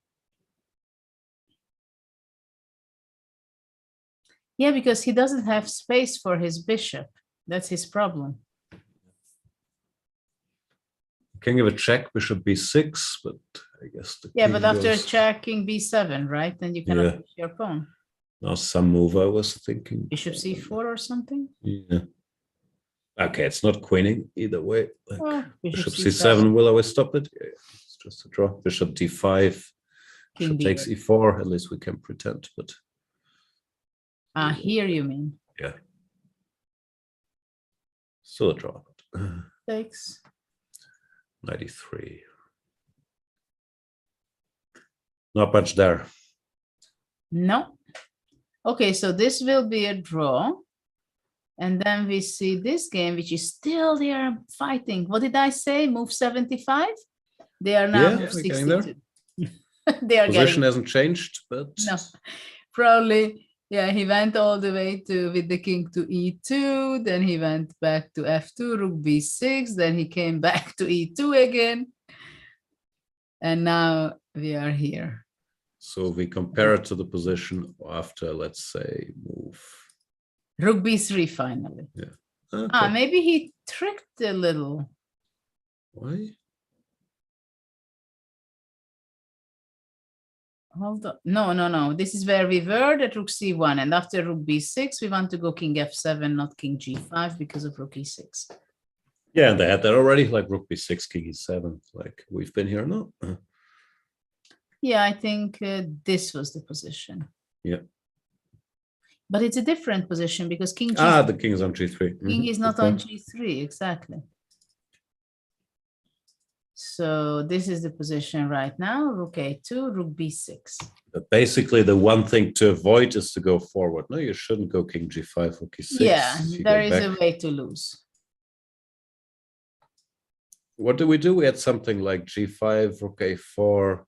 Yeah, because he doesn't have space for his bishop. That's his problem. You can give a check, bishop B6, but I guess the but after checking B7, right? Then you cannot push your pawn. Now some move I was thinking. Bishop C4 or something? Yeah. Okay, it's not queening either way. Like bishop C7. C7 will always stop it. Yeah, it's just a draw. Bishop D5. Bishop takes E4. At least we can pretend, but. Here you mean? Yeah. Still a draw. Takes. 93. Not much there. No. Okay, so this will be a draw. And then we see this game, which is still they are fighting. What did I say? Move 75? They are now move 62. They are Position hasn't changed, but no, probably. Yeah, he went all the way to with the king to E2, then he went back to F2, rook B6, then he came back to E2 again. And now we are here. So we compare it to the position after, let's say, move. Rook B3 finally. Yeah. Okay. Maybe he tricked a little. Why? Hold on. No. This is where we were at rook C1. And after rook B6, we want to go king F7, not king G5 because of rook E6. Yeah, and they had that already, like rook B6, king E7. Like we've been here, no? Yeah, I think this was the position. Yeah. But it's a different position because king G3. The king is on G3. King is not on G3, exactly. So this is the position right now, rook A2, rook B6. But basically, the one thing to avoid is to go forward. No, you shouldn't go king G5, rook E6. Yeah, there is a way to lose. What do? We had something like G5, rook A4,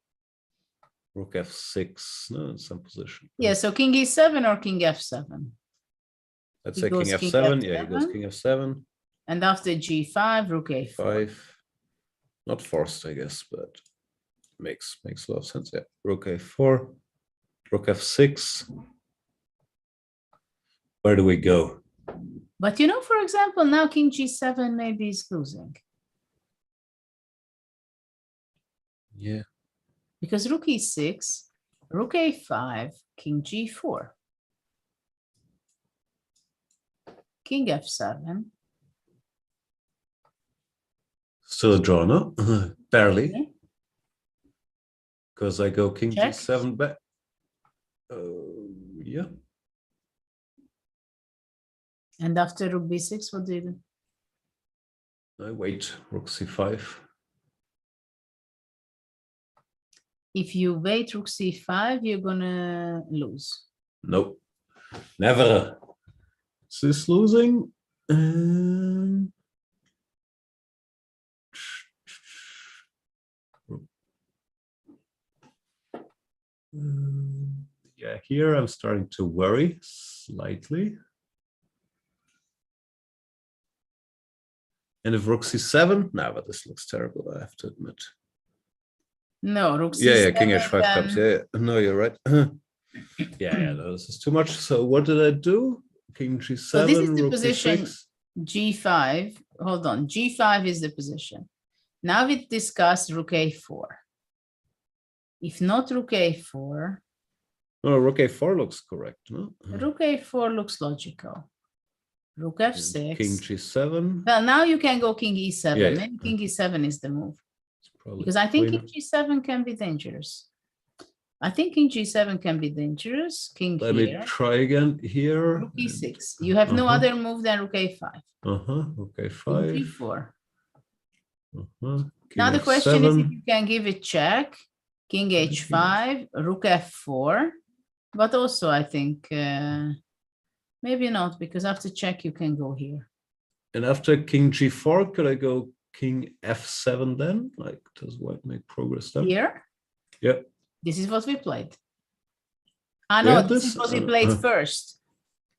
rook F6. No, in some position. Yeah, so king E7 or king F7? Let's say king F7. Yeah, he goes king F7. And after G5, rook A4. 5. Not forced, I guess, but makes a lot of sense. Yeah, rook A4, rook F6. Where do we go? But you know, for example, now king g7 maybe is losing. Yeah. Because rook e6, rook a5, king g4, king f7. Still a draw, no? Barely. Okay. Because I go king Check. g7 back. Yeah. And after rook b6, what do you do? I wait. Rook c5. If you wait rook c5, you're gonna lose. Nope. Never. Is this losing? Yeah, here I'm starting to worry slightly. And if rook c7, no, but this looks terrible, I have to admit. No, rook c7. Yeah, king h5 comes. Yeah, no, you're right. Yeah, no, this is too much. So what did I do? King g7, So this is the rook position. d6. G5. Hold on. G5 is the position. Now we discuss rook a4. If not rook a4, No, rook a4 looks correct, no? rook a4 looks logical. Rook f6. King g7. Well, now you can go king e7. Yeah, yeah. Maybe king e7 is the move. Probably Because I think cleaner. king g7 can be dangerous. I think king g7 can be dangerous. King Let me here. try again here. Rook e6. You have no other move than rook a5. Rook King a5. g4. King Now the question is if f7. you can give it check. King h5, rook f4. But also I think maybe not, because after check you can go here. And after king g4, could I go king f7 then? Like, does white make progress there? Here? Yeah. This is what we played. Ah, We no, had this this? is what we played first.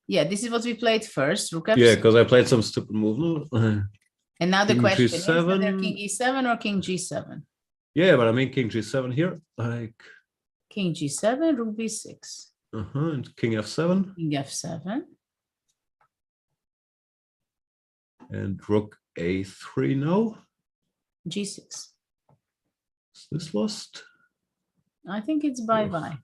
Yeah, this is what we played first. Rook f6. Yeah, because I played some stupid move. No? And now the King question is G7. whether king e7 or king g7. Yeah, but I mean king g7 here. Like, King g7, rook b6. and king f7. King f7. And rook a3 now. g6. Is this lost? I think it's bye-bye.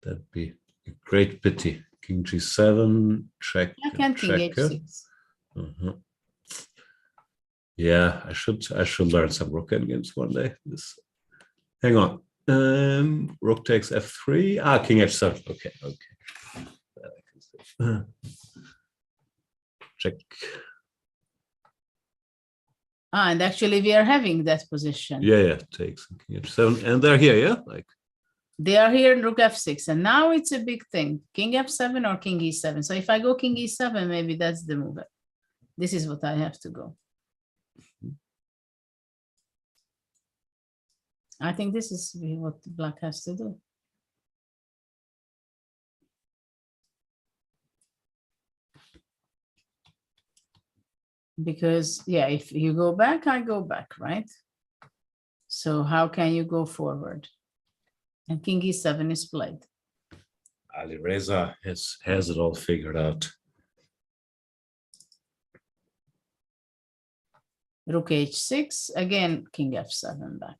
That'd be a great pity. King g7, check. Check and king check. h6. Yeah, I should learn some rook endgames one day. Hang on. Rook takes f3. Ah, king h7. Okay. Check. Ah, and actually we are having that position. Yeah, takes king h7, and they're here. Yeah, like They are here in rook f6, and now it's a big thing. King f7 or king e7. So if I go king e7, maybe that's the move. This is what I have to go. I think this is what black has to do. Because, yeah, if you go back, I go back, right? So how can you go forward? And king e7 is played. Ali Reza has it all figured out. Rook h6, again, king f7 back.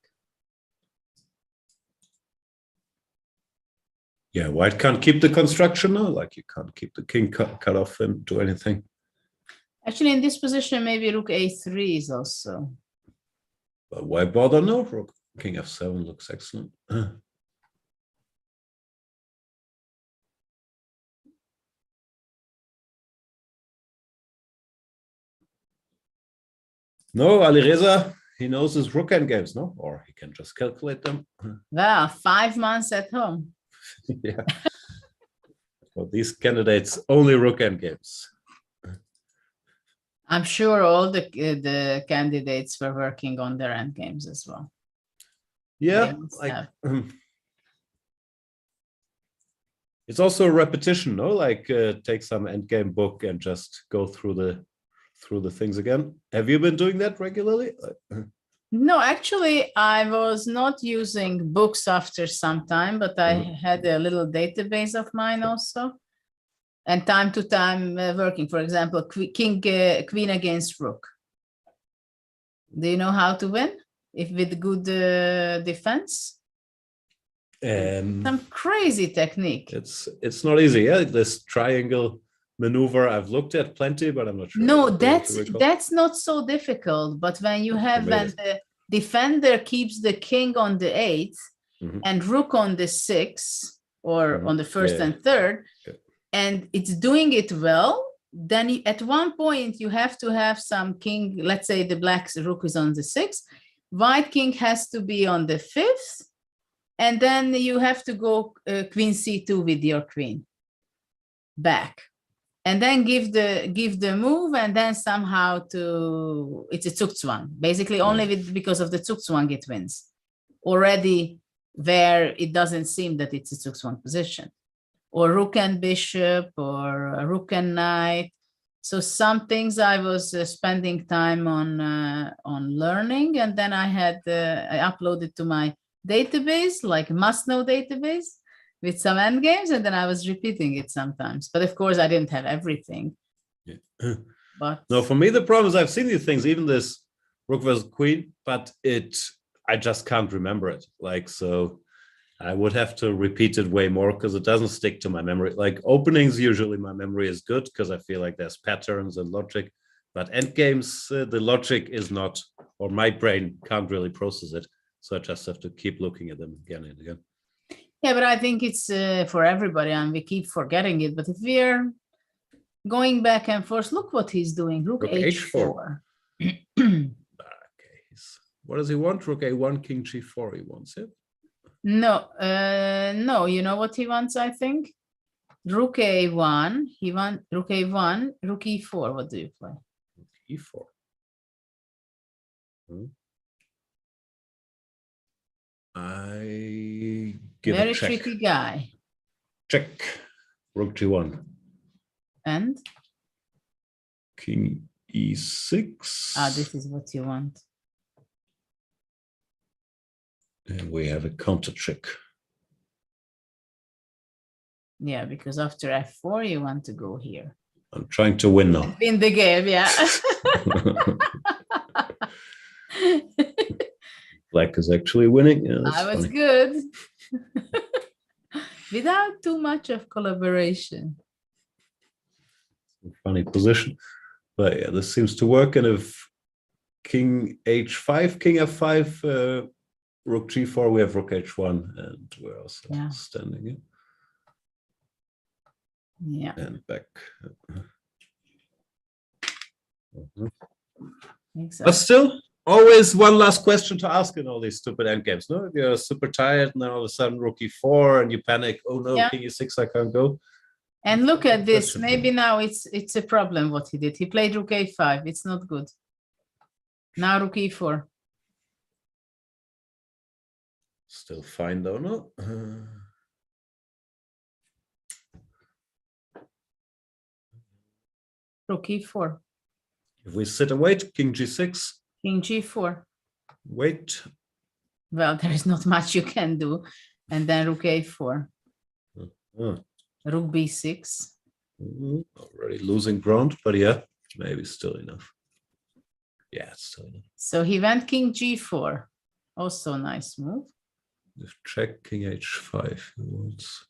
Yeah, white can't keep the construction now. Like you can't keep the king cut off and do anything. Actually, in this position, maybe rook a3 is also. But why bother? No, rook king f7 looks excellent. No, Ali Reza, he knows his rook endgames, no? Or he can just calculate them. Wow, 5 months at home. Yeah. Well, these candidates only rook endgames. I'm sure all the candidates were working on their endgames as well. Yeah, like it's also a repetition, no? Like take some endgame book and just go through the things again. Have you been doing that regularly? No, actually, I was not using books after some time, but I had a little database of mine also. and time to time working. For example, queen against rook. Do you know how to win? If with good defense? Some crazy technique. It's not easy. Yeah, this triangle maneuver I've looked at plenty, but I'm not sure. No, that's not so difficult. But when you have when the defender keeps the king on the 8th and rook on the 6th or on the 1st and 3rd, and it's doing it well, then at one point you have to have some king. Let's say the black rook is on the 6th, white king has to be on the 5th, and then you have to go queen c2 with your queen back, and then give the move, and then somehow it's a Zugzwang. Basically, only because of the Zugzwang it wins. Already where it doesn't seem that it's a Zugzwang position, or rook and bishop, or rook and knight. So some things I was spending time on learning, and then I uploaded to my database, like must-know database, with some endgames, and then I was repeating it sometimes. But of course, I didn't have everything. But no, for me, the problem is I've seen these things, even this rook versus queen, but I just can't remember it. Like, so I would have to repeat it way more because it doesn't stick to my memory. Like openings, usually my memory is good because I feel like there's patterns and logic, but endgames, the logic is not, or my brain can't really process it. So I just have to keep looking at them again and again. Yeah, but I think it's for everybody, and we keep forgetting it. But if we're going back and forth, look what he's doing. Rook h4. Okay. What does he want? Rook a1, king g4 he wants it. No, no, you know what he wants, I think? Rook a1, he wants rook a1, rook e4. What do you play? E4. I give Very a check. tricky guy. Check. Rook g1. And? King e6. Ah, this is what you want. And we have a counter check. Yeah, because after f4, you want to go here. I'm trying to win now. In the game, yeah. Black is actually winning. Yeah, I was good. Without too much of collaboration. Funny position. But yeah, this seems to work. And if king h5, king f5, rook g4, we have rook h1, and we're also standing in. Yeah. And back. Exactly. But still, always one last question to ask in all these stupid endgames. No, if you're super tired and then all of a sudden rook e4 and you panic, oh no, king e6, I can't go. And look at this. Maybe now it's a problem what he did. He played rook a5. It's not good. Now rook e4. Still fine though, no? Rook e4. If we sit and wait, king g6. King g4. Wait. Well, there is not much you can do. And then rook a4. Rook b6. Already losing ground, but yeah, maybe still enough. Yeah, it's still enough. So he went king g4. Also a nice move. If check, king h5 he wants.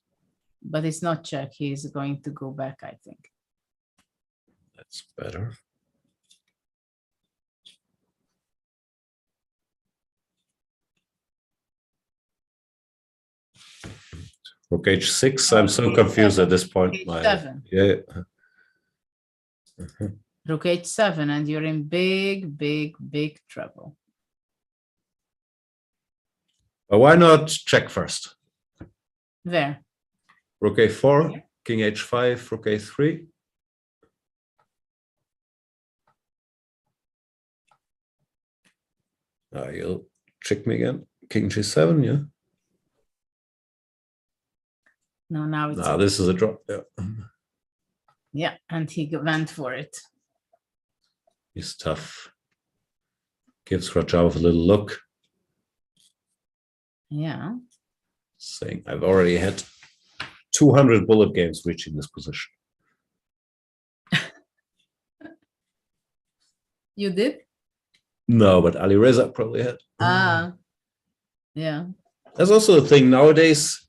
But it's not check. He's going to go back, I think. That's better. Rook h6. I'm so confused at this point. H7. Yeah. Rook h7, and you're in big, big, big trouble. But why not check first? There. Rook a4, king h5, rook a3. You'll check me again. King g7, yeah. No, now it's. No, this is a drop. Yeah. Yeah, and he went for it. He's tough. Gives Rajab a little look. Yeah. Saying, I've already had 200 bullet games reaching this position. You did? No, but Ali Reza probably had. Ah, yeah. There's also a thing nowadays.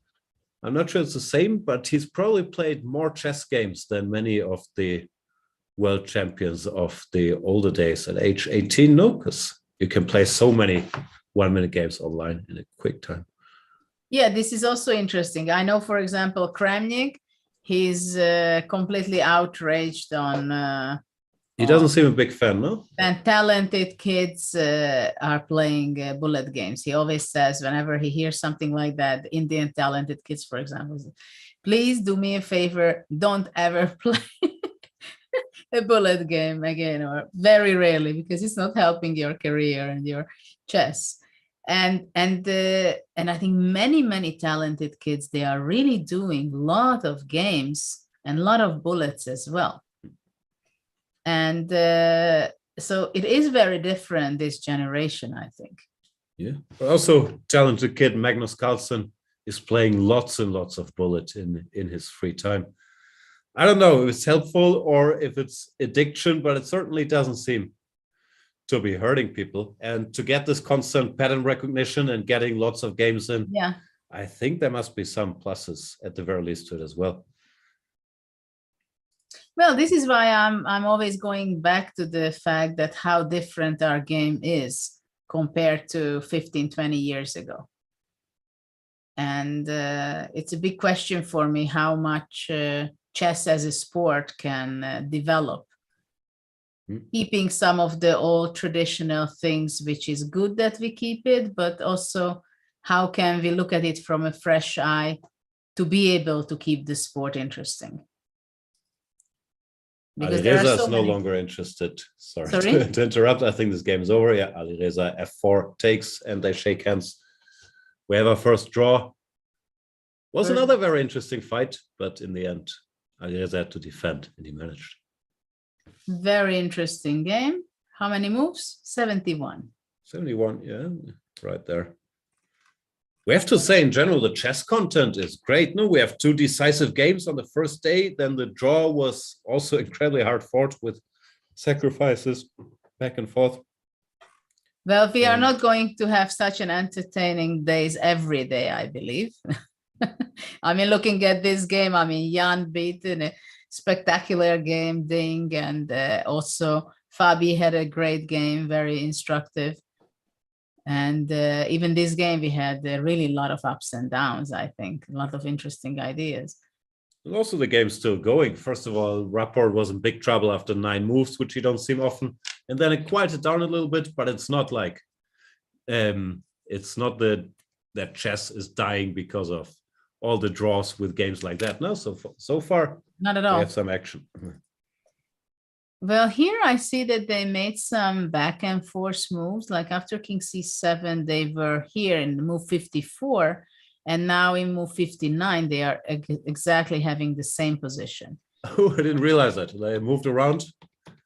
I'm not sure it's the same, but he's probably played more chess games than many of the world champions of the older days at age 18. No, because you can play so many 1-minute games online in a quick time. Yeah, this is also interesting. I know, for example, Kramnik, he's completely outraged on He doesn't seem a big fan, no? and talented kids are playing bullet games. He always says, whenever he hears something like that, Indian talented kids, for example, please do me a favor, don't ever play a bullet game again, or very rarely, because it's not helping your career and your chess. And I think many talented kids, they are really doing a lot of games and a lot of bullets as well. And so it is very different this generation, I think. Yeah. But also, talented kid Magnus Carlsen is playing lots and lots of bullet in his free time. I don't know if it's helpful or if it's addiction, but it certainly doesn't seem to be hurting people. And to get this constant pattern recognition and getting lots of games in, yeah, I think there must be some pluses at the very least to it as well. Well, this is why I'm always going back to the fact that how different our game is compared to 15, 20 years ago. And it's a big question for me how much chess as a sport can develop. Keeping some of the old traditional things, which is good that we keep it, but also how can we look at it from a fresh eye to be able to keep the sport interesting? Because Ali Reza is no longer interested. Sorry to interrupt. I think this game is over. Yeah, Ali Reza F4 takes and they shake hands. We have our first draw. Was another very interesting fight, but in the end, Ali Reza had to defend and he managed. Very interesting game. How many moves? 71. 71, yeah, right there. We have to say, in general, the chess content is great. No, we have 2 decisive games on the first day. Then the draw was also incredibly hard fought with sacrifices back and forth. Well, we are not going to have such an entertaining days every day, I believe. I mean, looking at this game, I mean, Jan beat in a spectacular game, Ding, and also Fabi had a great game, very instructive. And even this game, we had really a lot of ups and downs, I think, a lot of interesting ideas. And also the game's still going. First of all, Rapport was in big trouble after 9 moves, which you don't see often. And then it quieted down a little bit, but it's not like, it's not that chess is dying because of all the draws with games like that. No, so far, not at all. We have some action. Well, here I see that they made some back and forth moves. Like after King C7, they were here in move 54. And now in move 59, they are exactly having the same position. Oh, I didn't realize that. They moved around.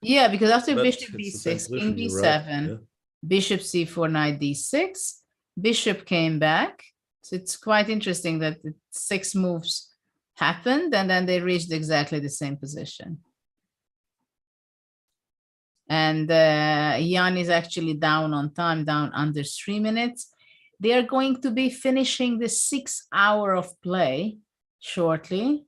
Yeah, because after Bishop B6, King B7, right. Yeah. Bishop C4, Knight D6, Bishop came back. So it's quite interesting that 6 moves happened and then they reached exactly the same position. And Jan is actually down on time, down under 3 minutes. They are going to be finishing the 6 hour of play shortly.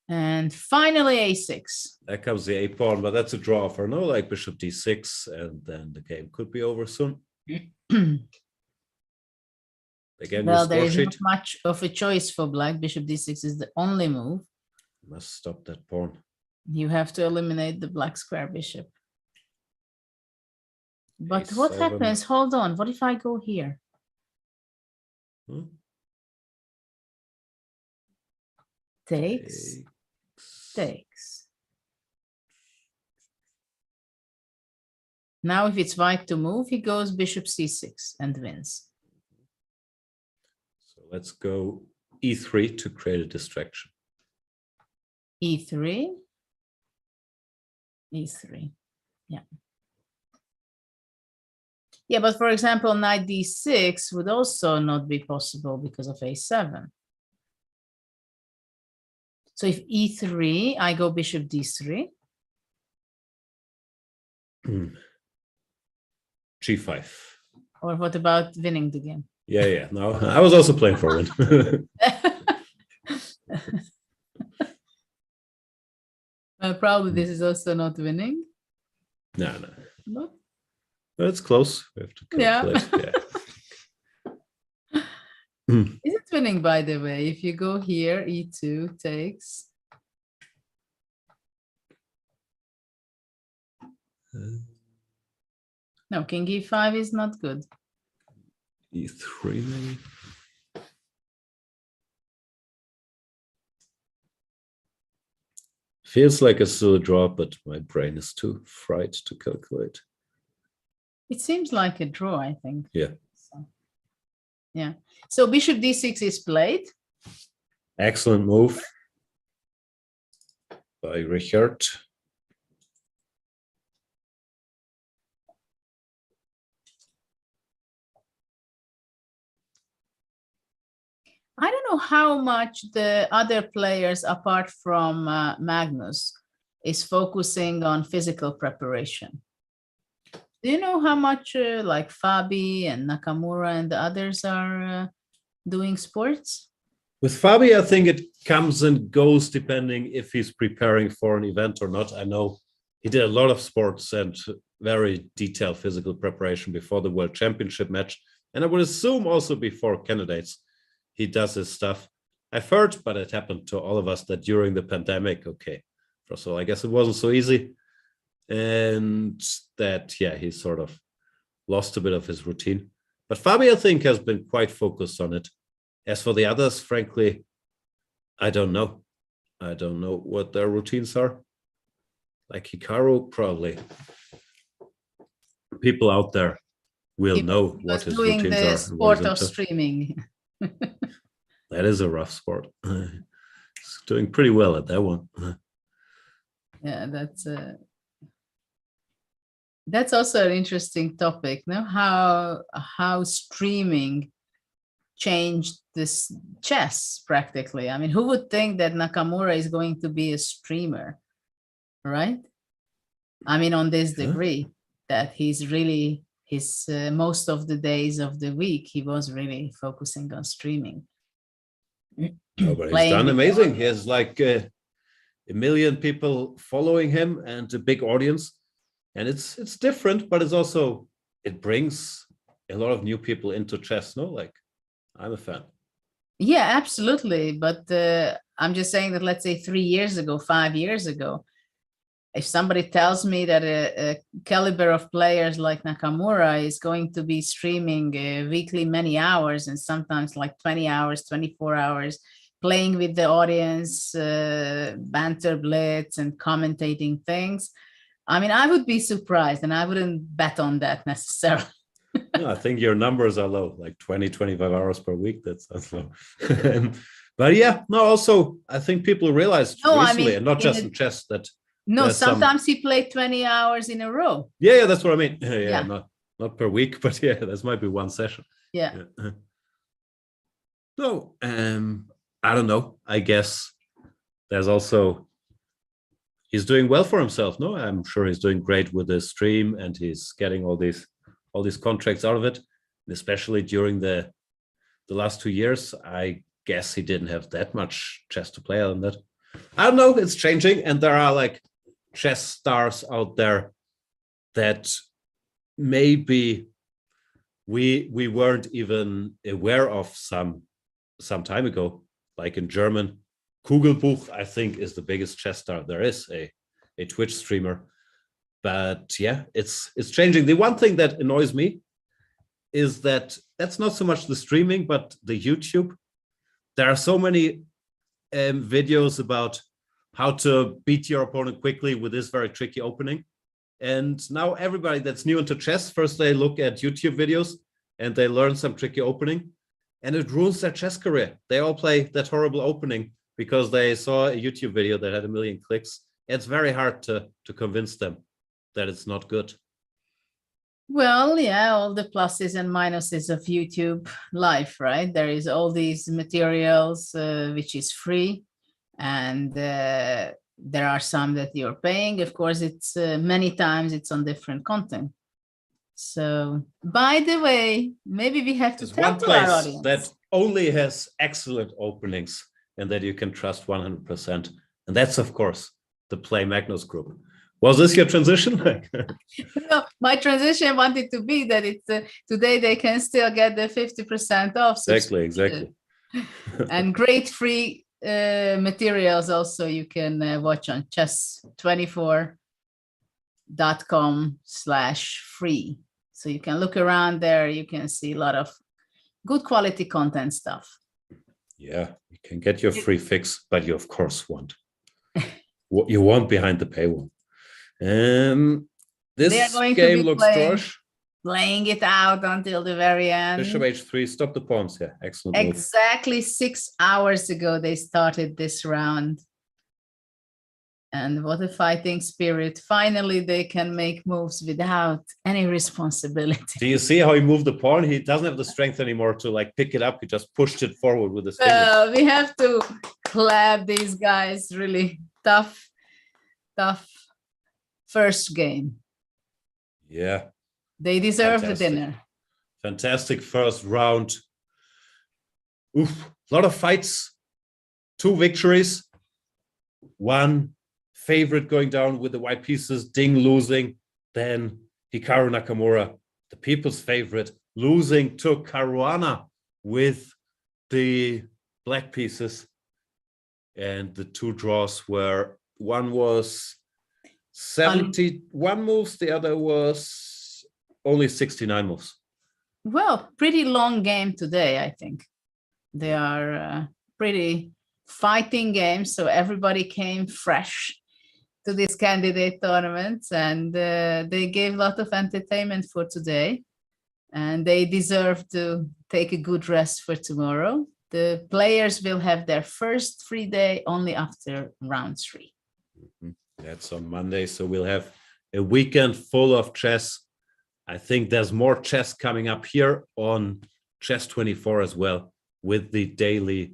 And finally, A6. There comes the A-pawn, but that's a draw for no, like Bishop D6, and then the game could be over soon. Again, well, there is not much of a choice for black. Bishop D6 is the only move. Must stop that pawn. You have to eliminate the black square bishop. But A7. What happens? Hold on. What if I go here? Takes. Takes. Now, if it's white to move, he goes Bishop C6 and wins. So let's go E3 to create a distraction. E3. E3. Yeah. Yeah, but for example, Knight D6 would also not be possible because of A7. So if E3, I go Bishop D3. G5. Or what about winning the game? Yeah. No, I was also playing for win. Probably this is also not winning. No. No? But it's close. We have to calculate. Yeah. Is it winning, by the way? If you go here, e2 takes. No, king e5 is not good. E3 maybe. Feels like a still a draw, but my brain is too fried to calculate. It seems like a draw, I think. Yeah. So, yeah. So bishop d6 is played. Excellent move by Richard. I don't know how much the other players, apart from Magnus, is focusing on physical preparation. Do you know how much like Fabi and Nakamura and the others are doing sports? With Fabi, I think it comes and goes depending if he's preparing for an event or not. I know he did a lot of sports and very detailed physical preparation before the World Championship match. And I would assume also before candidates, he does his stuff. I've heard, but it happened to all of us, that during the pandemic, okay, first of all, I guess it wasn't so easy. And that, yeah, he sort of lost a bit of his routine. But Fabi, I think, has been quite focused on it. As for the others, frankly, I don't know. I don't know what their routines are. Like Hikaru, probably. People out there will know what his routines are. Doing the sport of streaming. That is a rough sport. He's doing pretty well at that one. Yeah, that's also an interesting topic. No, how streaming changed this chess practically. I mean, who would think that Nakamura is going to be a streamer, right? I mean, on this degree, that he's really most of the days of the week he was really focusing on streaming. No, but he's done amazing. He has like a million people following him and a big audience, and it's different, but it's also, it brings a lot of new people into chess. No, like, I'm a fan. Yeah, absolutely. But I'm just saying that, let's say 3 years ago, 5 years ago, if somebody tells me that a caliber of players like Nakamura is going to be streaming weekly many hours, and sometimes like 20 hours, 24 hours, playing with the audience, banter blitz and commentating things, I mean, I would be surprised, and I wouldn't bet on that necessarily. No, I think your numbers are low, like 20, 25 hours per week. That's low. But yeah, no, also, I think people realized recently, and not just in chess, that no, sometimes he played 20 hours in a row. Yeah, that's what I mean. Yeah. Not per week, but yeah, this might be one session. Yeah. So, I don't know. I guess there's also, he's doing well for himself. No, I'm sure he's doing great with his stream, and he's getting all these contracts out of it. And especially during the last 2 years, I guess he didn't have that much chess to play on that. I don't know. It's changing, and there are like chess stars out there that maybe we weren't even aware of some time ago. Like in German, Kugelbuch, I think, is the biggest chess star there is, a Twitch streamer. But yeah, it's changing. The one thing that annoys me is that's not so much the streaming, but the YouTube. There are so many videos about how to beat your opponent quickly with this very tricky opening. And now everybody that's new into chess, first they look at YouTube videos and they learn some tricky opening, and it ruins their chess career. They all play that horrible opening because they saw a YouTube video that had 1 million clicks. It's very hard to convince them that it's not good. Well, yeah, all the pluses and minuses of YouTube life, right? There is all these materials which is free, and There are some that you're paying. Of course, it's many times it's on different content. So, by the way, maybe we have to There's tell one to our place audience that only has excellent openings and that you can trust 100%. And that's, of course, the Play Magnus group. Was this your transition? No, my transition wanted to be that it's today they can still get the 50% off. Exactly. And great free materials also you can watch on chess24.com/free. So you can look around there, you can see a lot of good quality content stuff. Yeah, you can get your free fix, but you of course want what you want behind the paywall. This game looks drawish. Playing it out until the very end. Bishop h3, stop the pawns. Yeah, excellent move. Exactly 6 hours ago they started this round. And what a fighting spirit. Finally, they can make moves without any responsibility. Do you see how he moved the pawn? He doesn't have the strength anymore to like pick it up. He just pushed it forward with his fingers. We have to clap these guys. Really tough first game. Yeah. They deserve the dinner. Fantastic first round. Oof, a lot of fights. 2 victories. 1 favorite going down with the white pieces, Ding losing, then Hikaru Nakamura, the people's favorite, losing to Caruana with the black pieces. And the 2 draws were, one was 71 moves, the other was only 69 moves. Well, pretty long game today, I think. They are pretty fighting games, so everybody came fresh to this candidate tournament, and they gave a lot of entertainment for today, and they deserve to take a good rest for tomorrow. The players will have their first free day only after round 3. That's on Monday, so we'll have a weekend full of chess. I think there's more chess coming up here on Chess24 as well, with the daily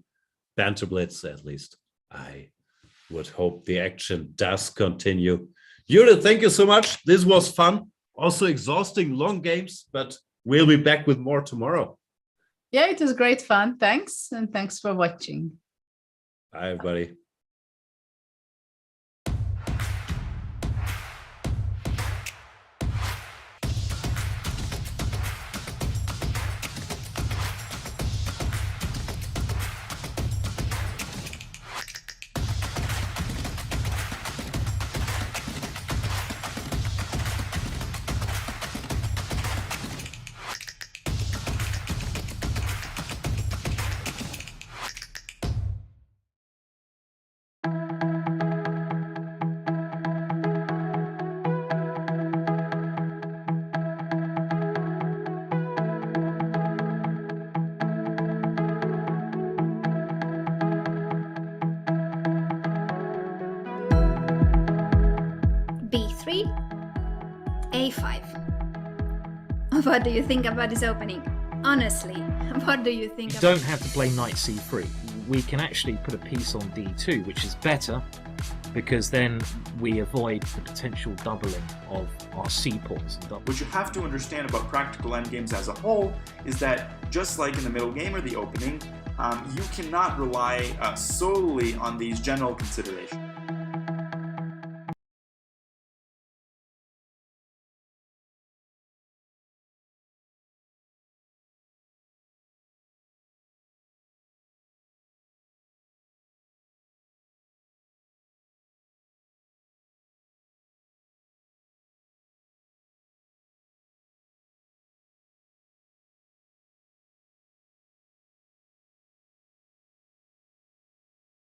Banter Blitz, at least. I would hope the action does continue. Judit, thank you so much. This was fun. Also exhausting, long games, but we'll be back with more tomorrow. Yeah, it was great fun. Thanks, and thanks for watching. Bye, everybody. What do you think about this opening? Honestly, what do you think? You don't have to play knight c3. We can actually put a piece on d2, which is better because then we avoid the potential doubling of our c-pawns. What you have to understand about practical endgames as a whole is that just like in the middle game or the opening, you cannot rely solely on these general considerations.